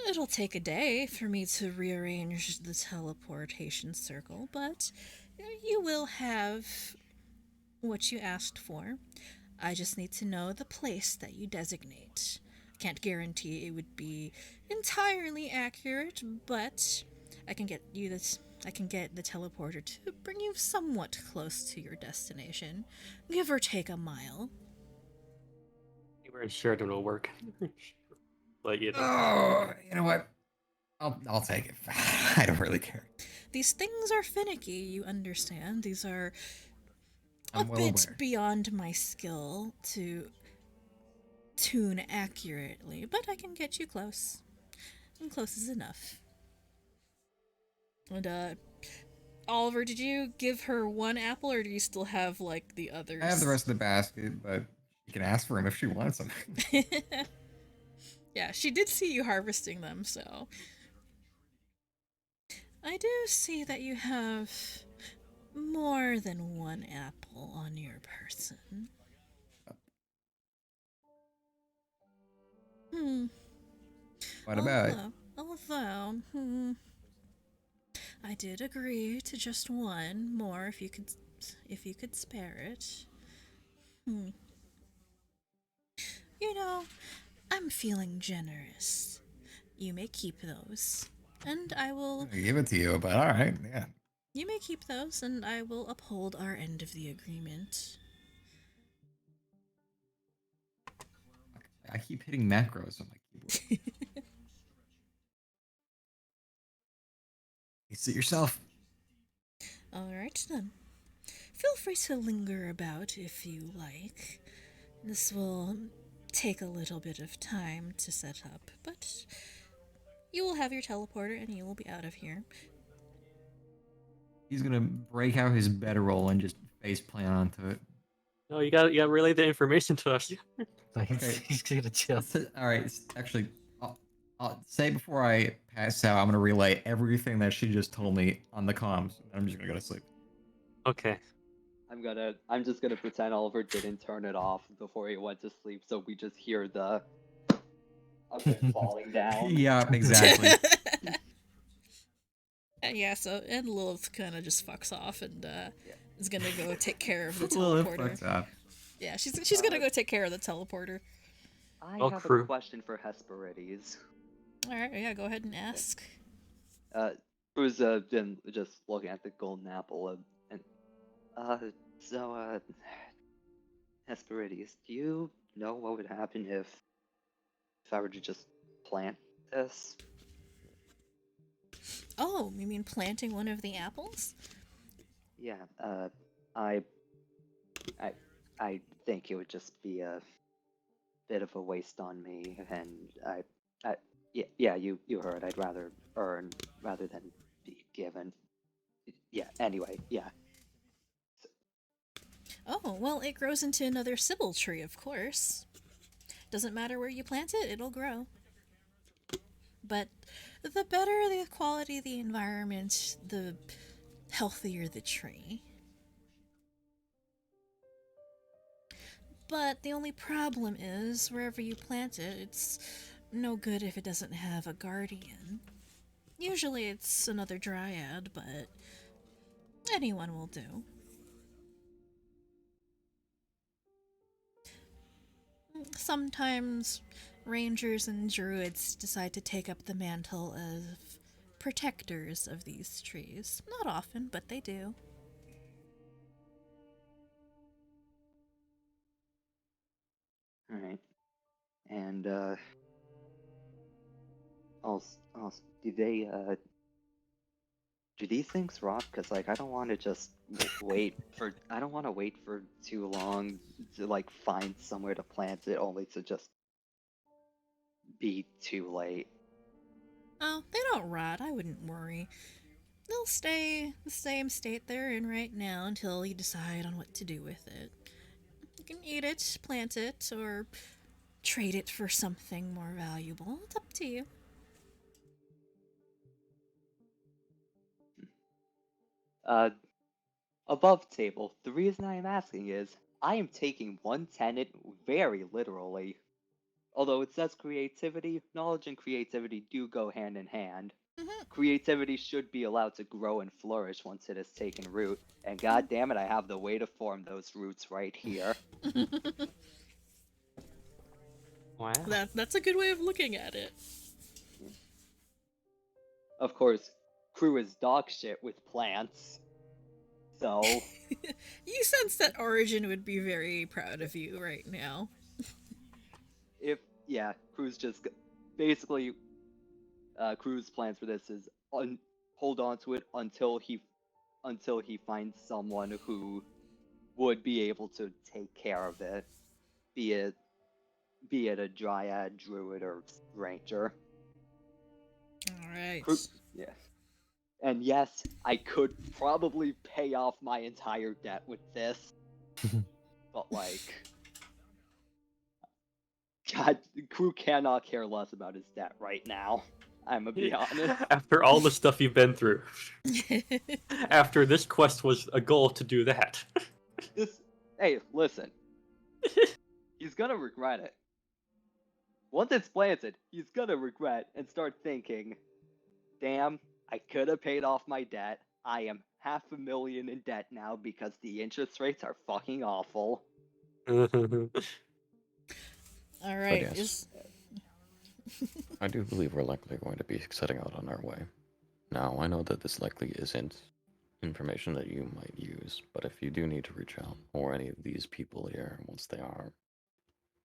It'll take a day for me to rearrange the teleportation circle, but you will have what you asked for. I just need to know the place that you designate. Can't guarantee it would be entirely accurate, but I can get you this. I can get the teleporter to bring you somewhat close to your destination, give or take a mile. Anywhere in Sheridan will work. But you know. Oh, you know what? I'll take it. I don't really care. These things are finicky, you understand. These are I'm a well bit aware. beyond my skill to tune accurately, but I can get you close. And close is enough. And, Oliver, did you give her one apple, or do you still have, like, the others? I have the rest of the basket, but you can ask for them if she wants them. Yeah, she did see you harvesting them, so... I do see that you have more than one apple on your person. What about it? Although, I did agree to just one more if you could spare it. You know, I'm feeling generous. You may keep those, and I will. I give it to you, but all right, yeah. You may keep those, and I will uphold our end of the agreement. I keep hitting macros on my keyboard. You sit yourself. All right then. Feel free to linger about if you like. This will take a little bit of time to set up, but you will have your teleporter and you will be out of here. He's gonna break out his bedroll and just face plant onto it. No, you gotta relay the information to us. Like, Okay. he's gonna chill. All right, actually, I'll say before I pass out, I'm gonna relay everything that she just told me on the comms. And I'm just gonna go to sleep. Okay. I'm just gonna pretend Oliver didn't turn it off before he went to sleep, so we just hear the of it falling down. Yeah, exactly. Yeah, so and Lilith kind of just fucks off and Yeah. is gonna go take care of the Lilith teleporter. fucks up. Yeah, she's gonna go take care of the teleporter. I Well, have a Croux. question for Hesperides. All right, yeah, go ahead and ask. Who's been just looking at the golden apple and so Hesperides, do you know what would happen if I were to just plant this? Oh, you mean planting one of the apples? Yeah, I I think it would just be a bit of a waste on me, and yeah, you heard. I'd rather earn rather than be given. Yeah. Anyway, yeah. Oh, well, it grows into another Sybil tree, of course. Doesn't matter where you plant it, it'll grow. But the better the quality of the environment, the healthier the tree. But the only problem is, wherever you plant it, it's no good if it doesn't have a guardian. Usually it's another dryad, but anyone will do. Sometimes rangers and druids decide to take up the mantle of protectors of these trees. Not often, but they do. All right. And also, do these things rot? Because like I don't want to just I don't want to wait for too long to like find somewhere to plant it only to just be too late. Oh, they don't rot. I wouldn't worry. They'll stay the same state they're in right now until you decide on what to do with it. You can eat it, plant it, or trade it for something more valuable. It's up to you. Uh, Above table, the reason I am asking is I am taking one tenet very literally. Although it says creativity, knowledge and creativity do go hand in hand. Mhm. Creativity should be allowed to grow and flourish once it has taken root, and god damn it, I have the way to form those roots right here. Wow. That's a good way of looking at it. Of course, Croux is dog shit with plants. So, You sense that Origin would be very proud of you right now. Croux just basically, Crew's plans for this is hold on to it until he finds someone who would be able to take care of it, be it a dryad, druid, or ranger. Alright. Yeah. And yes, I could probably pay off my entire debt with this, but like, God, Crew cannot care less about his debt right now. I'm gonna be honest. After all the stuff you've been through. After this quest was a goal to do that. Hey, listen. He's gonna regret it. Once it's planted, he's gonna regret and start thinking, damn, I could have paid off my debt. I am $500,000 in debt now because the interest rates are fucking awful. Alright, yes. I do believe we're likely going to be setting out on our way. Now, I know that this likely isn't information that you might use, but if you do need to reach out, or any of these people here, once they are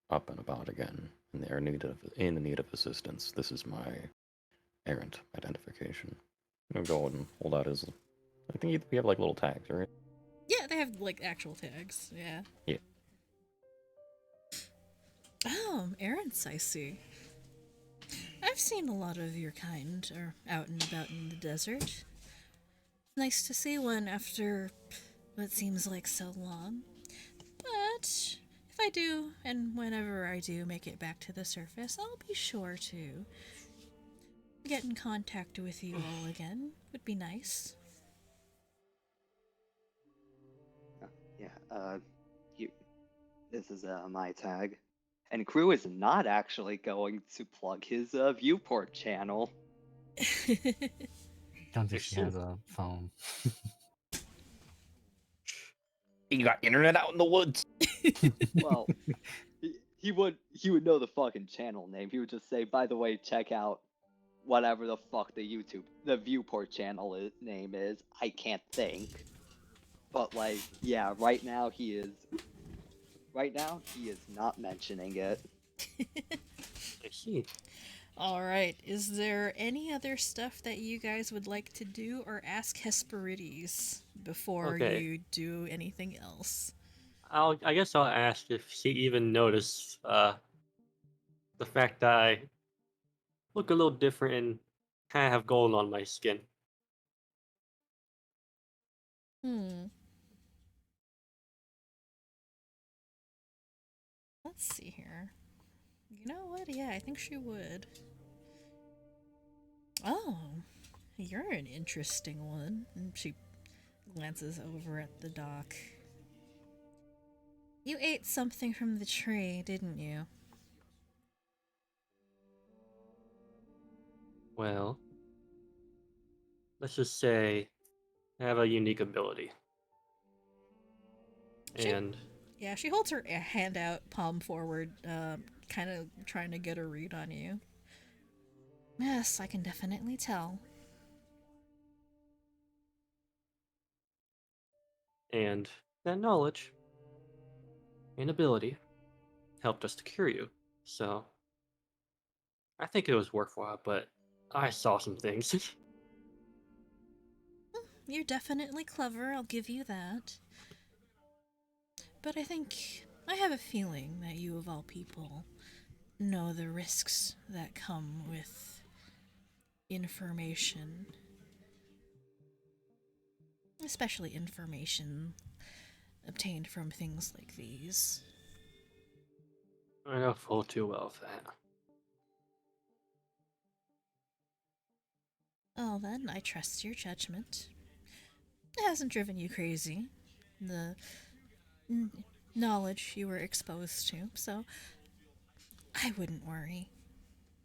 up and about again, and they are in need of assistance, this is my errant identification. I'm gonna go and hold out his. I think we have like little tags, right? Yeah, they have like actual tags, yeah. Yeah. Oh, errands, I see. I've seen a lot of your kind out and about in the desert. Nice to see one after what seems like so long. But if I do, and whenever I do make it back to the surface, I'll be sure to get in contact with you all again. Would be nice. you, this is my tag. And Croux is not actually going to plug his viewport channel. Don't think she has a phone. You got internet out in the woods. Well, he would know the fucking channel name. He would just say, by the way, check out whatever the fuck the viewport channel name is. I can't think. But like, yeah, right now he is not mentioning it. I see. Alright, is there any other stuff that you guys would like to do or ask Hesperides before Okay. you do anything else? I guess I'll ask if she even noticed the fact that I look a little different and kind of have gold on my skin. Let's see here. You know what? Yeah, I think she would. Oh, you're an interesting one. And she glances over at the dock. You ate something from the tree, didn't you? Well, let's just say I have a unique ability. She- And Yeah, she holds her hand out, palm forward, kind of trying to get a read on you. Yes, I can definitely tell. that knowledge and ability helped us to cure you. So I think it was worthwhile, but I saw some things. You're definitely clever, I'll give you that. But I have a feeling that you, of all people, know the risks that come with information. Especially information obtained from things like these. I know full too well of that. Oh, then I trust your judgment. It hasn't driven you crazy. The knowledge you were exposed to, so I wouldn't worry.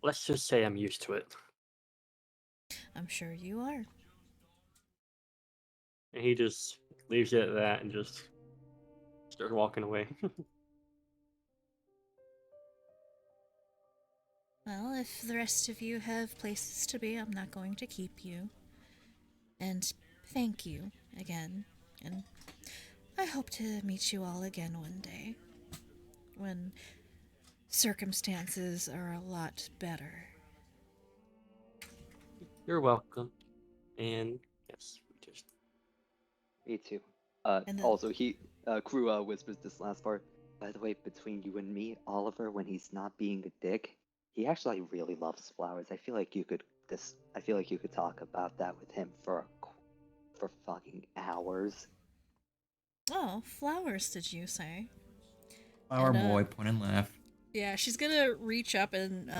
Let's just say I'm used to it. I'm sure you are. And he just leaves it at that and just starts walking away. Well, if the rest of you have places to be, I'm not going to keep you. And thank you again. And I hope to meet you all again one day. When circumstances are a lot better. You're welcome. And yes, we just Me too. And then- Also, Croux whispers this last part. By the way, between you and me, Oliver, when he's not being a dick, he actually really loves flowers. I feel like you could talk about that with him for fucking hours. Oh, flowers, did you say? Our And, boy, point and laugh. Yeah, she's gonna reach up and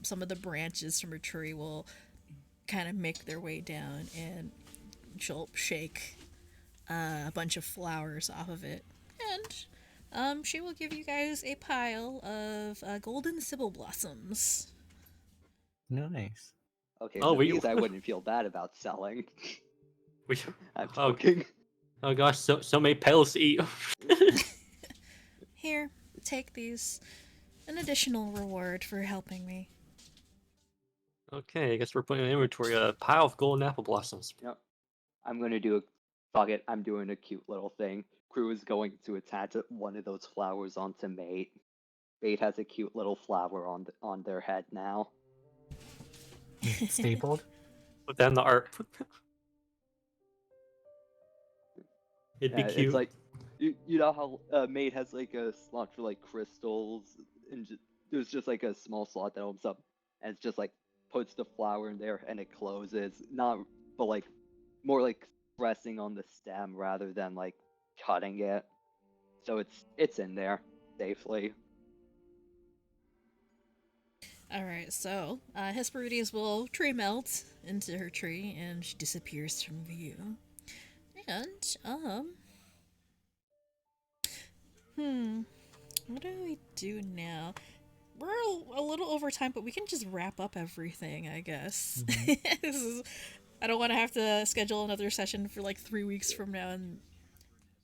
some of the branches from her tree will kind of make their way down and she'll shake a bunch of flowers off of it. And she will give you guys a pile of golden sibyl blossoms. Nice. Okay, Oh, so we- these I wouldn't feel bad about selling. we I'm oh, joking. oh gosh, so many petals to eat. Here, take these. An additional reward for helping me. Okay, I guess we're putting in inventory a pile of golden apple blossoms. Yep. I'm gonna do fuck it. I'm doing a cute little thing. Croux is going to attach one of those flowers onto Mate. Mate has a cute little flower on their head now. Stapled? Put that in the art. It'd be cute. It's like you know how Mate has like a slot for like crystals, and there's just like a small slot that opens up, and it's just like puts the flower in there and it closes. But like more like pressing on the stem rather than like cutting it. So it's in there safely. Alright, so Hesperides will tree melt into her tree and she disappears from view. And, What do we do now? We're a little over time, but we can just wrap up everything, I guess. I don't want to have to schedule another session for like 3 weeks from now and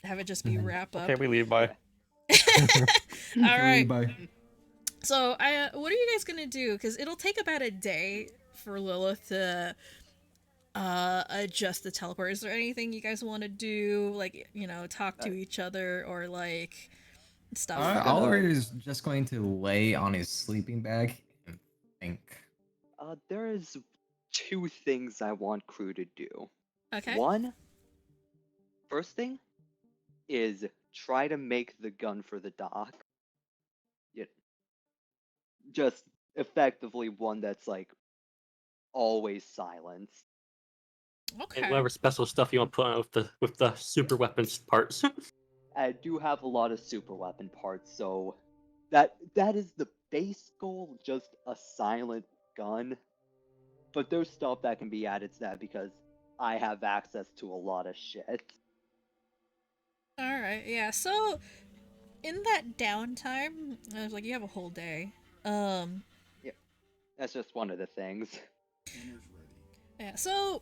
have it just be wrap up. Okay, we leave. Bye. All right. Bye. So, what are you guys gonna do? Because it'll take about a day for Lilith to adjust the teleport. Is there anything you guys want to do, like talk to each other or like stuff? Oliver is just going to lay on his sleeping bag and think. There is 2 things I want Crew to do. Okay. First thing is try to make the gun for the Doc. Just effectively one that's like always silenced. Okay. And whatever special stuff you want to put on with the super weapons parts. I do have a lot of super weapon parts, so that is the base goal, just a silent gun. But there's stuff that can be added to that because I have access to a lot of shit. All right. Yeah. So, in that downtime, I was like, you have a whole day. Yeah, that's just one of the things. Dinner's ready. Yeah. So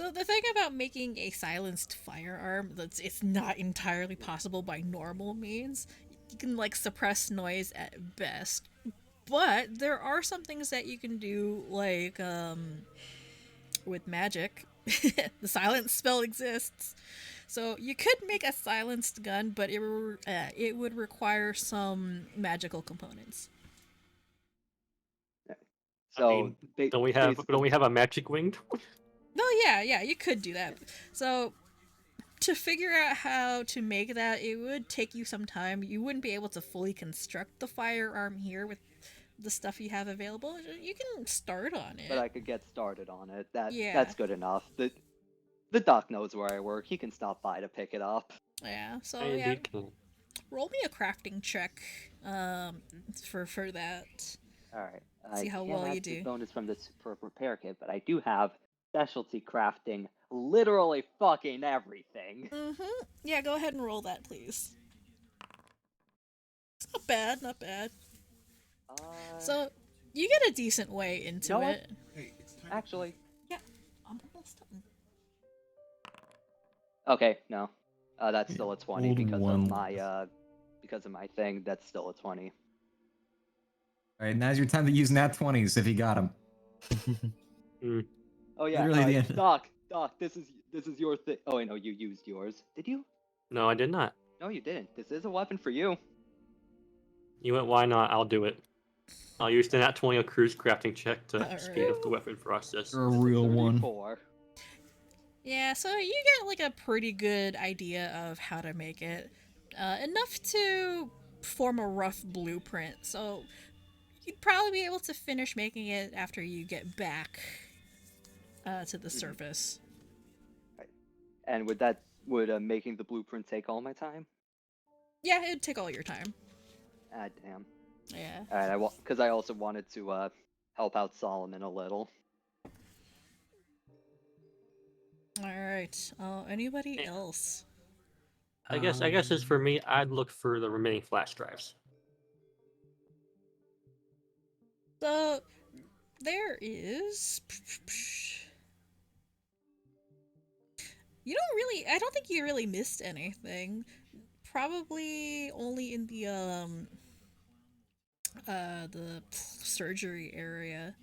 the thing about making a silenced firearm, it's not entirely possible by normal means. You can like suppress noise at best, but there are some things that you can do, like with magic. The silence spell exists, so you could make a silenced gun, but it would require some magical components. So I mean, don't we have a magic winged? No, yeah, you could do that. So, to figure out how to make that, it would take you some time. You wouldn't be able to fully construct the firearm here with the stuff you have available. You can start on it. But I could get started on it. Yeah. That's good enough. The Doc knows where I work. He can stop by to pick it up. Yeah, so I yeah. indeed can. Roll me a crafting check for that. Alright. See how well you do. Bonus from the super repair kit, but I do have specialty crafting literally fucking everything. Mm-hmm. Yeah, go ahead and roll that, please. It's not bad, not bad. So, you get a decent way into know what? it. Hey, it's time. Actually, Yeah, I'm almost done. okay, no. That's still a 20 Old because one. of my thing. That's still a 20. All right, now's your time to use nat 20s if you got them. Oh yeah, Literally the end. Doc, this is your thing. Oh wait, no, you used yours. Did you? No, I did not. No, you didn't. This is a weapon for you. You went, why not? I'll do it. I'll use the nat 20 Crew's crafting check to Alright. speed up the weapon process. You're a real one. 34. Yeah, so you get like a pretty good idea of how to make it. Enough to form a rough blueprint, so you'd probably be able to finish making it after you get back to the surface. Right. And would making the blueprint take all my time? Yeah, it'd take all your time. Ah, damn. Yeah. Alright, because I also wanted to help out Solomon a little. Alright. Anybody else? I guess as for me, I'd look for the remaining flash drives. So, there is... I don't think you really missed anything. Probably only in the surgery area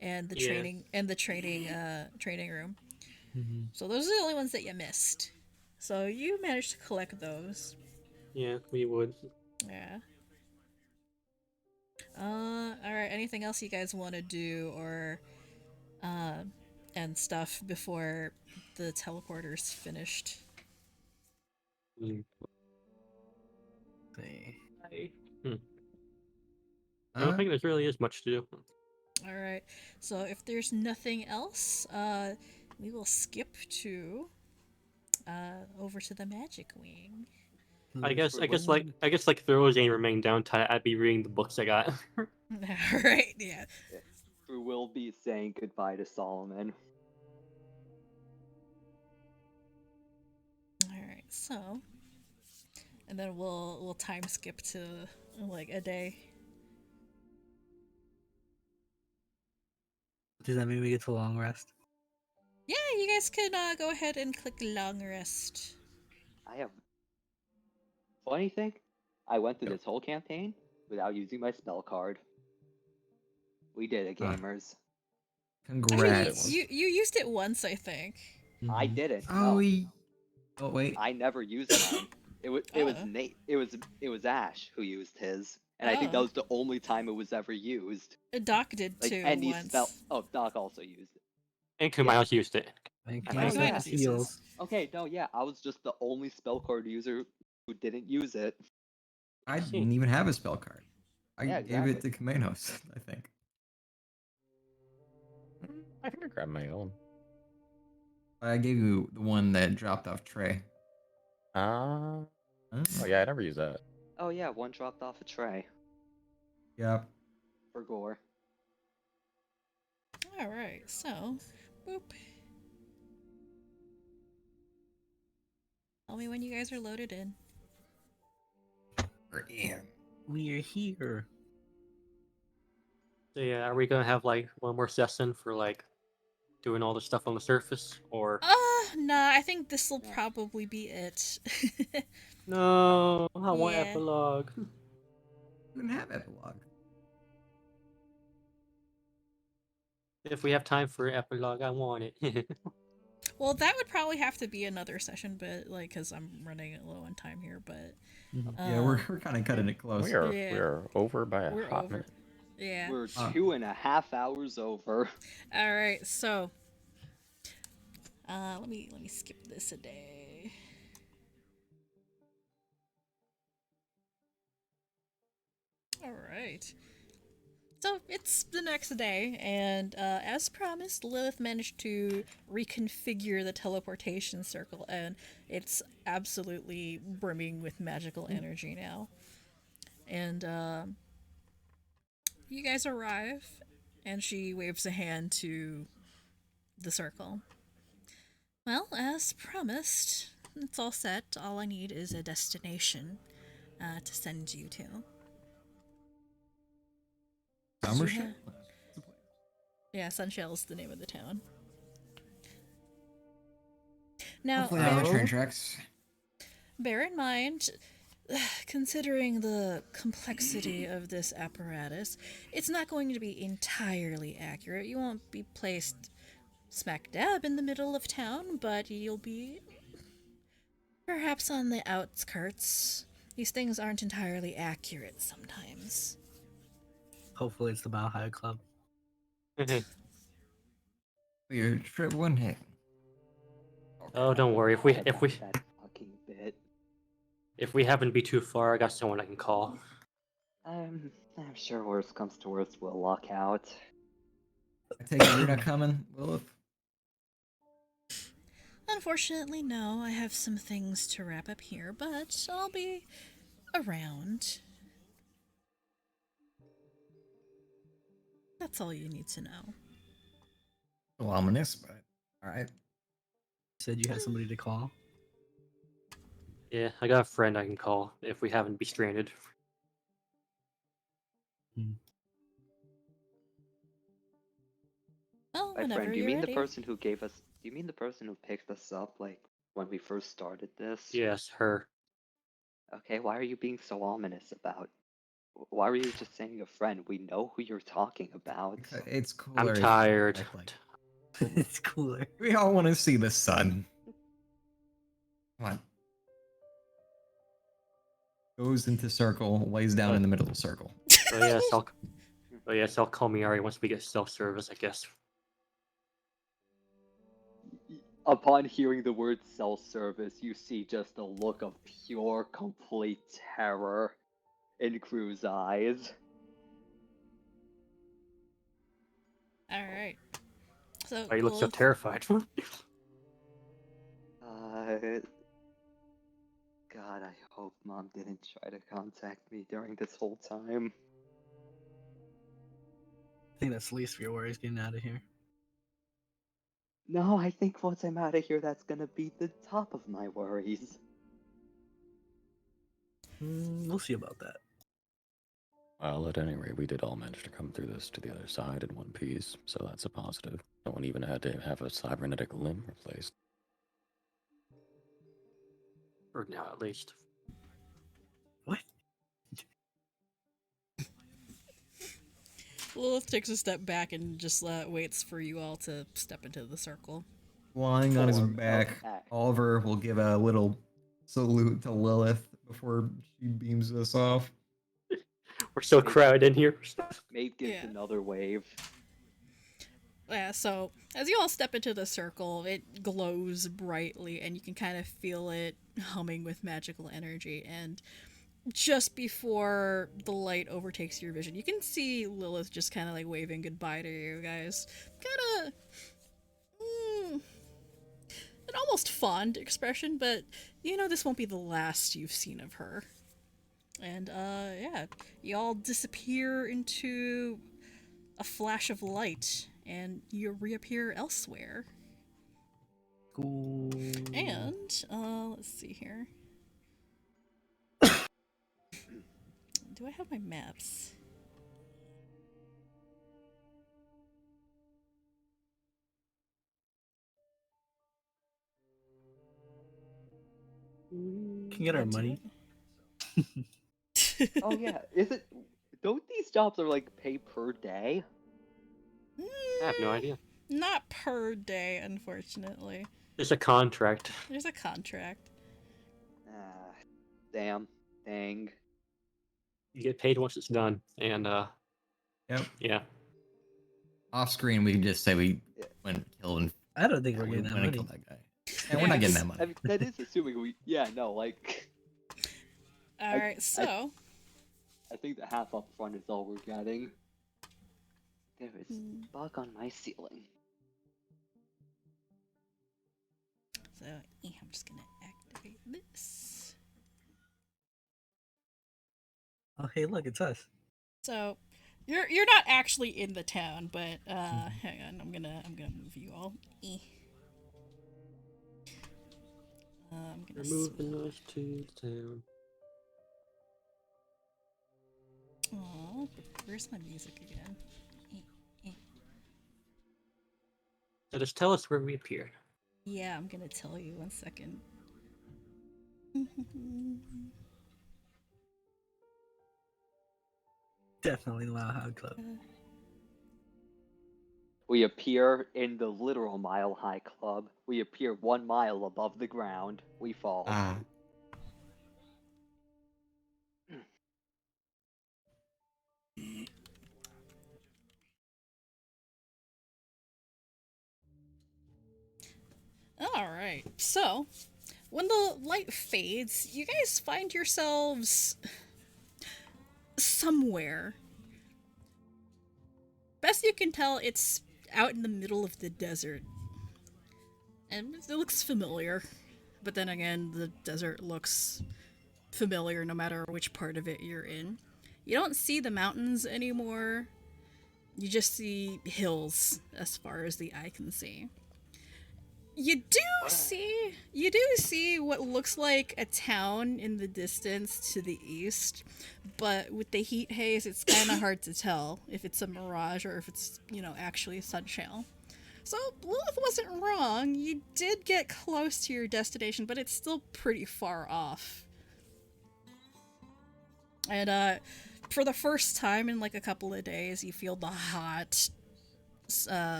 and the training room. So those are the only ones that you missed. So you managed to collect those. Yeah, we would. Yeah. Alright, anything else you guys want to do or and stuff before the teleporter's finished? I don't think there really is much to do. Alright, so if there's nothing else, we will skip to over to the magic wing. I guess like if there was any remaining downtime, I'd be reading the books I got. Alright, yeah. We will be saying goodbye to Solomon. Alright, so and then we'll time skip to like a day. Does that mean we get to long rest? Yeah, you guys can go ahead and click long rest. I have. Funny thing, I went through Yep. this whole campaign without using my spell card. We did it, Huh. gamers. Congrats. I mean, you used it once, I think. I Mhm. didn't. Oh, No, oh wait. I never used mine. It was Oh. Nate. It was Ash who used his, and I think that Oh. was the only time it was ever used. Doc did Like too any once. spell. Oh, Doc also used it. And Cumaenos used it. Thank I you. think Oh, so. yeah. Heals. Okay, no, yeah, I was just the only spell card user who didn't use it. I didn't even have a spell card. I Yeah, gave it exactly. to Cumaenos, I think. I think I grabbed my own. I gave you the one that dropped off Trey. Oh Huh? yeah, I never use that. Oh yeah, one dropped off a tray Yep. for gore. All right, so boop. Tell me when you guys are loaded in. We're in. We're here. So yeah, are we gonna have like one more session for like doing all the stuff on the surface, or Nah, I think this will probably be it. no? I want Yeah. epilogue. You didn't have epilogue. If we have time for epilogue, I want it. Well, that would probably have to be another session, but like, cause I'm running low on time here. But Yeah, we're kind of cutting it close. We are Yeah. over by a we're hot over. minute. Yeah. We're 2.5 hours over. All right, so let me skip this a day. All right. So it's the next day, and as promised, Lilith managed to reconfigure the teleportation circle, and it's absolutely brimming with magical energy now. And you guys arrive, and she waves a hand to the circle. Well, as promised, it's all set. All I need is a destination to send you to. Summer Yeah. ship? Yeah, Sunshell is the name of the town. Now, Hopefully on the train tracks. bear in mind, considering the complexity of this apparatus, it's not going to be entirely accurate. You won't be placed smack dab in the middle of town, but you'll be perhaps on the outskirts. These things aren't entirely accurate sometimes. Hopefully it's the Mile High Club. Your trip one hit. Oh, don't worry. If That fucking bit. we happen to be too far, I got someone I can call. I'm sure worst comes to worst, we'll luck out. I take it you're not coming, Lilith? Unfortunately, no. I have some things to wrap up here, but I'll be around. That's all you need to know. Well, ominous, but alright. You said you had somebody to call. Yeah, I got a friend I can call if we happen to be stranded. Well, My whenever friend, do you you're mean ready. the person who gave us? Do you mean the person who picked us up, like when we first started this? Yes, her. Okay, why are you being so ominous about? Why were you just saying a friend? We know who you're talking about. It's cooler. I'm if you tired. act like- It's cooler. We all want to see the sun. Come on. Goes into circle, lays down in the middle of the circle. Oh yes, I'll call Miari once we get self-service, I guess. Upon hearing the word self-service, you see just a look of pure, complete terror in Crew's eyes. All right. So Why you look so Lilith- terrified? God, I hope Mom didn't try to contact me during this whole time. I think that's the least of your worries getting out of here. No, I think once I'm out of here, that's gonna be the top of my worries. We'll see about that. Well, at any rate, we did all manage to come through this to the other side in one piece, so that's a positive. No one even had to have a cybernetic limb replaced. For now, at least. What? Lilith takes a step back and just waits for you all to step into the circle. Lying on his Form of back, act. Oliver will give a little salute to Lilith before she beams us off. We're so crowded in here. Maeve gives Yeah. another wave. Yeah, so as you all step into the circle, it glows brightly and you can kind of feel it humming with magical energy. And just before the light overtakes your vision, you can see Lilith just kind of like waving goodbye to you guys. Kind of an almost fond expression, but you know this won't be the last you've seen of her. And yeah, you all disappear into a flash of light and you reappear elsewhere. Cool. And let's see here. Do I have my maps? Can get our money. Oh yeah, is it? Don't these jobs are like pay per day? I have no idea. Not per day, unfortunately. It's a contract. There's a contract. Ah, damn, dang. You get paid once it's done, and Yep. yeah. Off screen, we can just say we went and killed and I don't think we're we getting that went and money. killed that guy. And we're not getting that I money. mean, that is assuming we. Yeah, no, like. Alright, so. I think the half up front is all we're getting. There is a bug on my ceiling. So, yeah, I'm just gonna activate this. Oh, hey, look, it's us. So, you're not actually in the town, but hang on, I'm gonna move you all. I'm gonna Remove the noise to the town. Aw, where's my music again? So just tell us where we appeared. Yeah, I'm gonna tell you. 1 second. Definitely Mile High Club. We appear in the literal Mile High Club. We appear 1 mile above the ground. We fall. Ah. Alright, so when the light fades, you guys find yourselves somewhere. Best you can tell, it's out in the middle of the desert. And it looks familiar. But then again, the desert looks familiar no matter which part of it you're in. You don't see the mountains anymore. You just see hills as far as the eye can see. You do see what looks like a town in the distance to the east, but with the heat haze, it's kind of hard to tell if it's a mirage or if it's, actually sunshine. So Lilith wasn't wrong. You did get close to your destination, but it's still pretty far off. And for the first time in like a couple of days, you feel the hot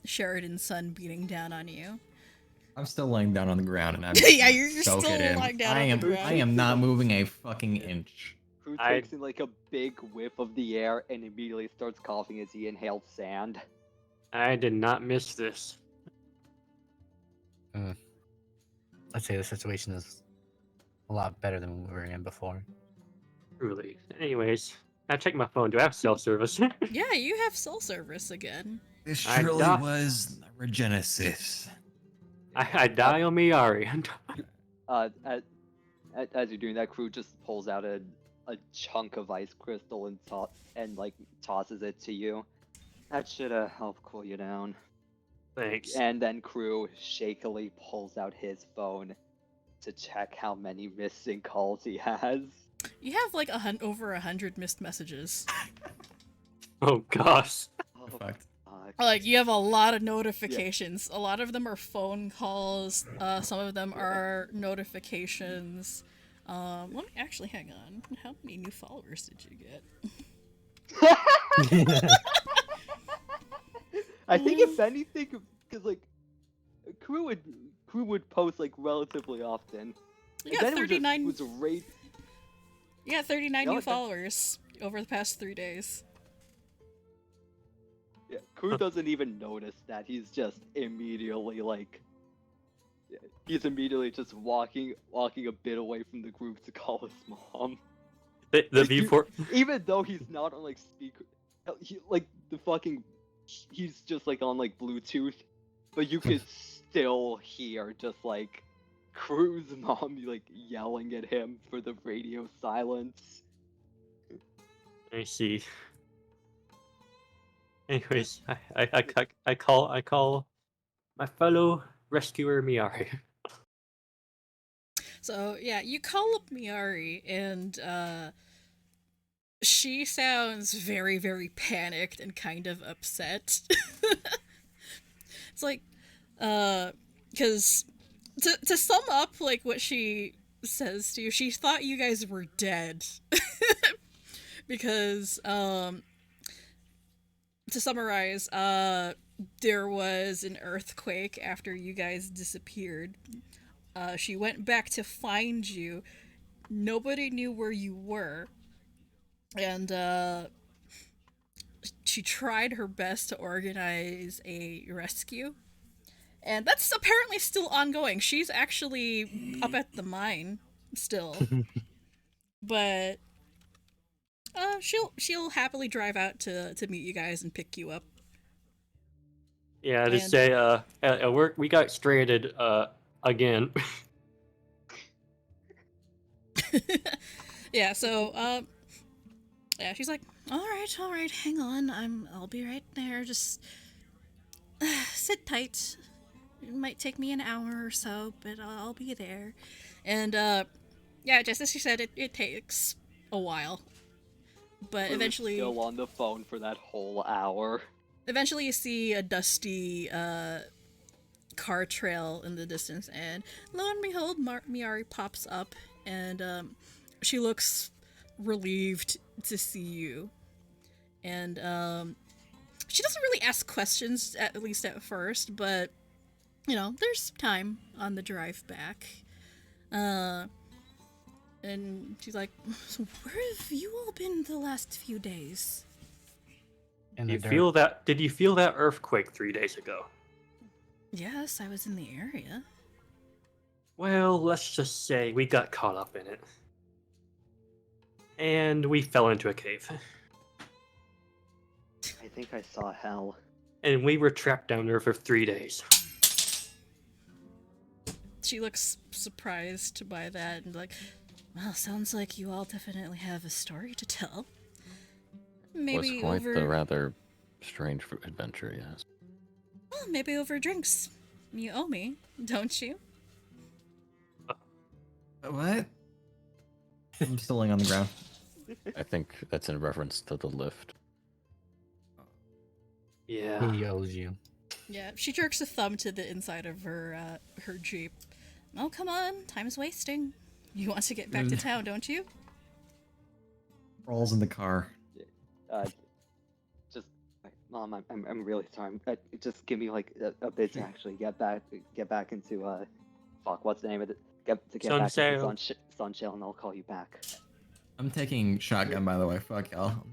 Sheridan sun beating down on you. I'm still laying down on the ground and I'm Yeah, you're soak still it in. lying down I on am the ground. I am not moving a fucking inch. Crew takes in like a big whiff of the air and immediately starts coughing as he inhales sand. I did not miss this. I'd say the situation is a lot better than we were in before. Truly. Anyways, I checked my phone. Do I have cell service? Yeah, you have cell service again. This I surely got- was ReGenesis. I dial me Ari. As you're doing that, Crew just pulls out a chunk of ice crystal and tosses it to you. That should help cool you down. Thanks. And then Crew shakily pulls out his phone to check how many missing calls he has. You have like over 100 missed messages. Oh gosh. Oh, Fucked. fuck. Like you have a lot of notifications. A lot of them are phone calls. Some of them are notifications. Let me actually hang on. How many new followers did you get? I think if anything, because like Crew would post like relatively often. You And got then it 39. was a rate. You got 39 No, new it- followers over the past 3 days. Yeah, Crew doesn't even notice that. He's just immediately like. Yeah, he's immediately just walking a bit away from the group to call his mom. The viewport. Even though he's not on like speaker, like the fucking, he's just like on like Bluetooth, but you could still hear just like Crew's mom like yelling at him for the radio silence. I see. Anyways, I call my fellow rescuer Miari. So yeah, you call up Miari and she sounds very, very panicked and kind of upset. It's like, because to sum up like what she says to you, she thought you guys were dead. Because to summarize, there was an earthquake after you guys disappeared. She went back to find you. Nobody knew where you were. And she tried her best to organize a rescue. And that's apparently still ongoing. She's actually up at the mine still. But she'll happily drive out to meet you guys and pick you up. Yeah, just And- say at work we got stranded again. Yeah, so yeah, she's like, all right, hang on, I'll be right there. Just sit tight. It might take me an hour or so, but I'll be there. And yeah, just as she said, it takes a while, but Crew was eventually, still on the phone for that whole hour. eventually you see a dusty car trail in the distance, and lo and behold, Miari pops up, and she looks relieved to see you. And she doesn't really ask questions, at least at first, but you know, there's time on the drive back. And she's like, so where have you all been the last few days? In Did the you dirt. feel that? Did you feel that earthquake 3 days ago? Yes, I was in the area. Well, let's just say we got caught up in it. And we fell into a cave. I think I saw hell. And we were trapped down there for 3 days. She looks surprised by that and like, well, sounds like you all definitely have a story to tell. Maybe was quite over the rather strange adventure, yes. well, maybe over drinks. You owe me, don't you? What? I'm still laying on the ground. I think that's in reference to the lift. Yeah. He owes you. Yeah, she jerks a thumb to the inside of her Jeep. Oh, come on, time's wasting. You want to get back to town, don't you? Rolls in the car. Just, Mom, I'm really sorry. Just give me like a bit to actually get back into fuck, what's the name of it? Get back into Sunshale, and I'll call you back. I'm taking shotgun, by the way. Fuck y'all.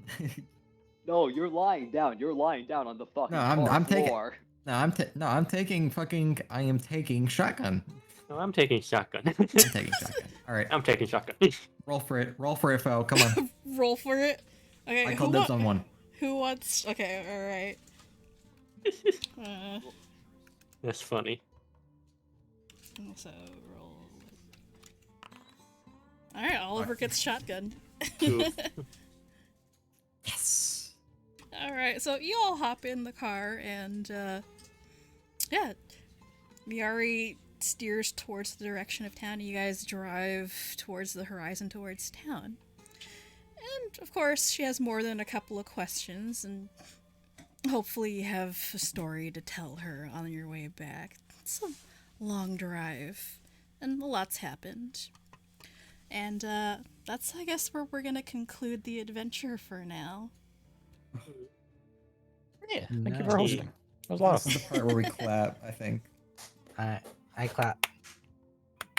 No, you're lying down. You're lying down on the fucking No, I'm car taking- floor. I am taking shotgun. No, I'm taking shotgun. I'm taking shotgun. All right, I'm taking shotgun. roll for it. Roll for it, Phoe. Come on. Roll for it. Okay, I called dibs on one. Who wants? Okay, all right. That's funny. So roll. All right, Oliver gets shotgun. Oof. Yes. All right, so you all hop in the car, and yeah, Miari steers towards the direction of town. You guys drive towards the horizon, towards town. And of course, she has more than a couple of questions, and hopefully you have a story to tell her on your way back. It's a long drive, and a lot's happened. And that's, I guess, where we're gonna conclude the adventure for now. Yeah, thank you Nice. for hosting. It was a lot of This is fun. the part where we clap, I think. I clap.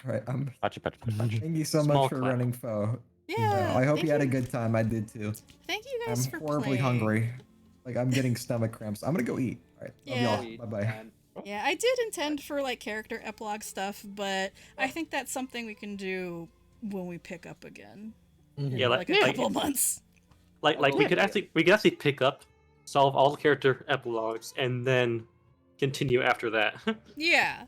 All right. Patchy, patchy, patchy, patchy. Thank you so Small much for clap. running Phoe. Yeah, I hope thank you had a good time. I did too. Thank you guys I'm for horribly playing. hungry. Like I'm getting stomach cramps. I'm gonna go eat. All right. Yeah. Love y'all. Bye bye. And Yeah, I did intend for like character epilogue stuff, but I think that's something we can do when we pick up again. Yeah, In, like a couple of months. Like we could actually pick up, solve all the character epilogues, and then continue after that. Yeah.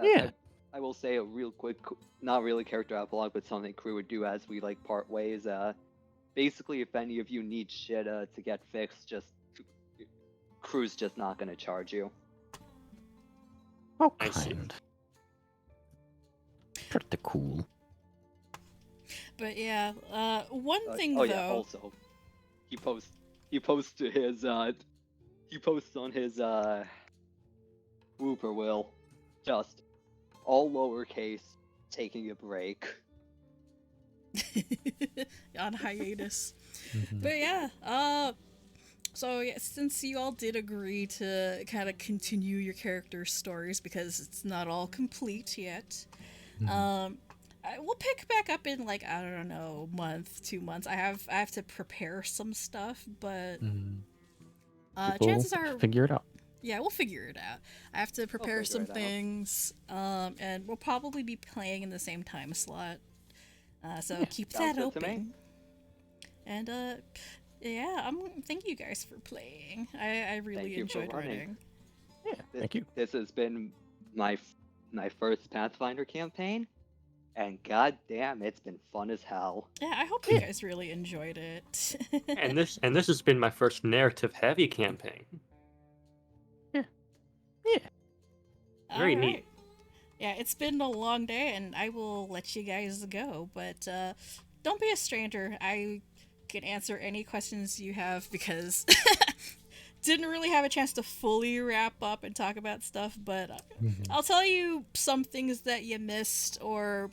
Yeah. I will say a real quick, not really character epilogue, but something Crew would do as we like part ways. Basically, if any of you need shit to get fixed, just Crew's just not gonna charge you. How I see. kind. Pretty cool. But yeah, one thing oh though. yeah, also, he posts to his he posts on his Whooper will, just all lowercase, taking a break. On hiatus. But yeah, so yeah, since you all did agree to kind of continue your character stories because it's not all complete yet, we'll pick back up in like, I don't know, month, 2 months. I have to prepare some stuff, but chances are Figure it out. yeah, we'll figure it out. I have to prepare figure some it out. things, and we'll probably be playing in the same time slot. So Yeah, keep sounds that good to me. open. And yeah, thank you guys for playing. I really Thank you for enjoyed running. running. Yeah, thank you. This has been my first Pathfinder campaign, and goddamn, it's been fun as hell. Yeah, I hope you guys really enjoyed it. and this has been my first narrative heavy campaign. Very neat. Alright. Yeah, it's been a long day, and I will let you guys go. But don't be a stranger. I can answer any questions you have because didn't really have a chance to fully wrap up and talk about stuff. But I'll tell you some things that you missed or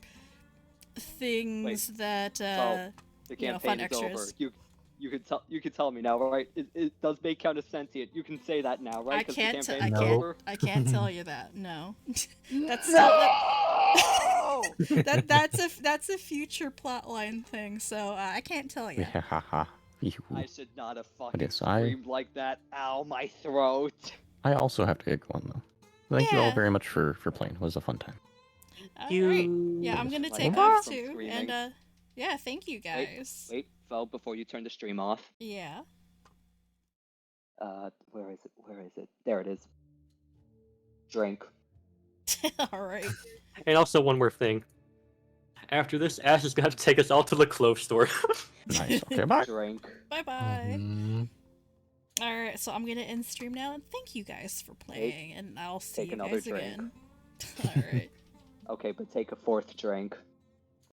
things that So the you know, campaign fun is over. extras. You can tell me now, right? It does make count as sentient. You can say that now, right? I 'Cause the can't. campaign I is No. can't. over. I can't tell you that. No. That's No! that's a future plotline thing. So I can't tell you. Yeah, haha. I should not have fucking yes, screamed like that. Ow, my throat. I also have to get going though. Thank you all Yeah. very much for playing. It was a fun time. All right. Yeah, I'm gonna Like, take bye. off Some too. screaming. And yeah, thank you guys. Wait, Phoe, before you turn the stream off. Yeah. Where is it? Where is it? There it is. Drink. All right. And also one more thing. After this, Ash is gonna have to take us all to the clothes store. Nice. Okay, bye. Drink. Bye bye. Mhm. All right. So I'm gonna end stream now, and thank you guys for playing, and I'll see take you another guys drink. again. All right. Okay, but take a fourth drink.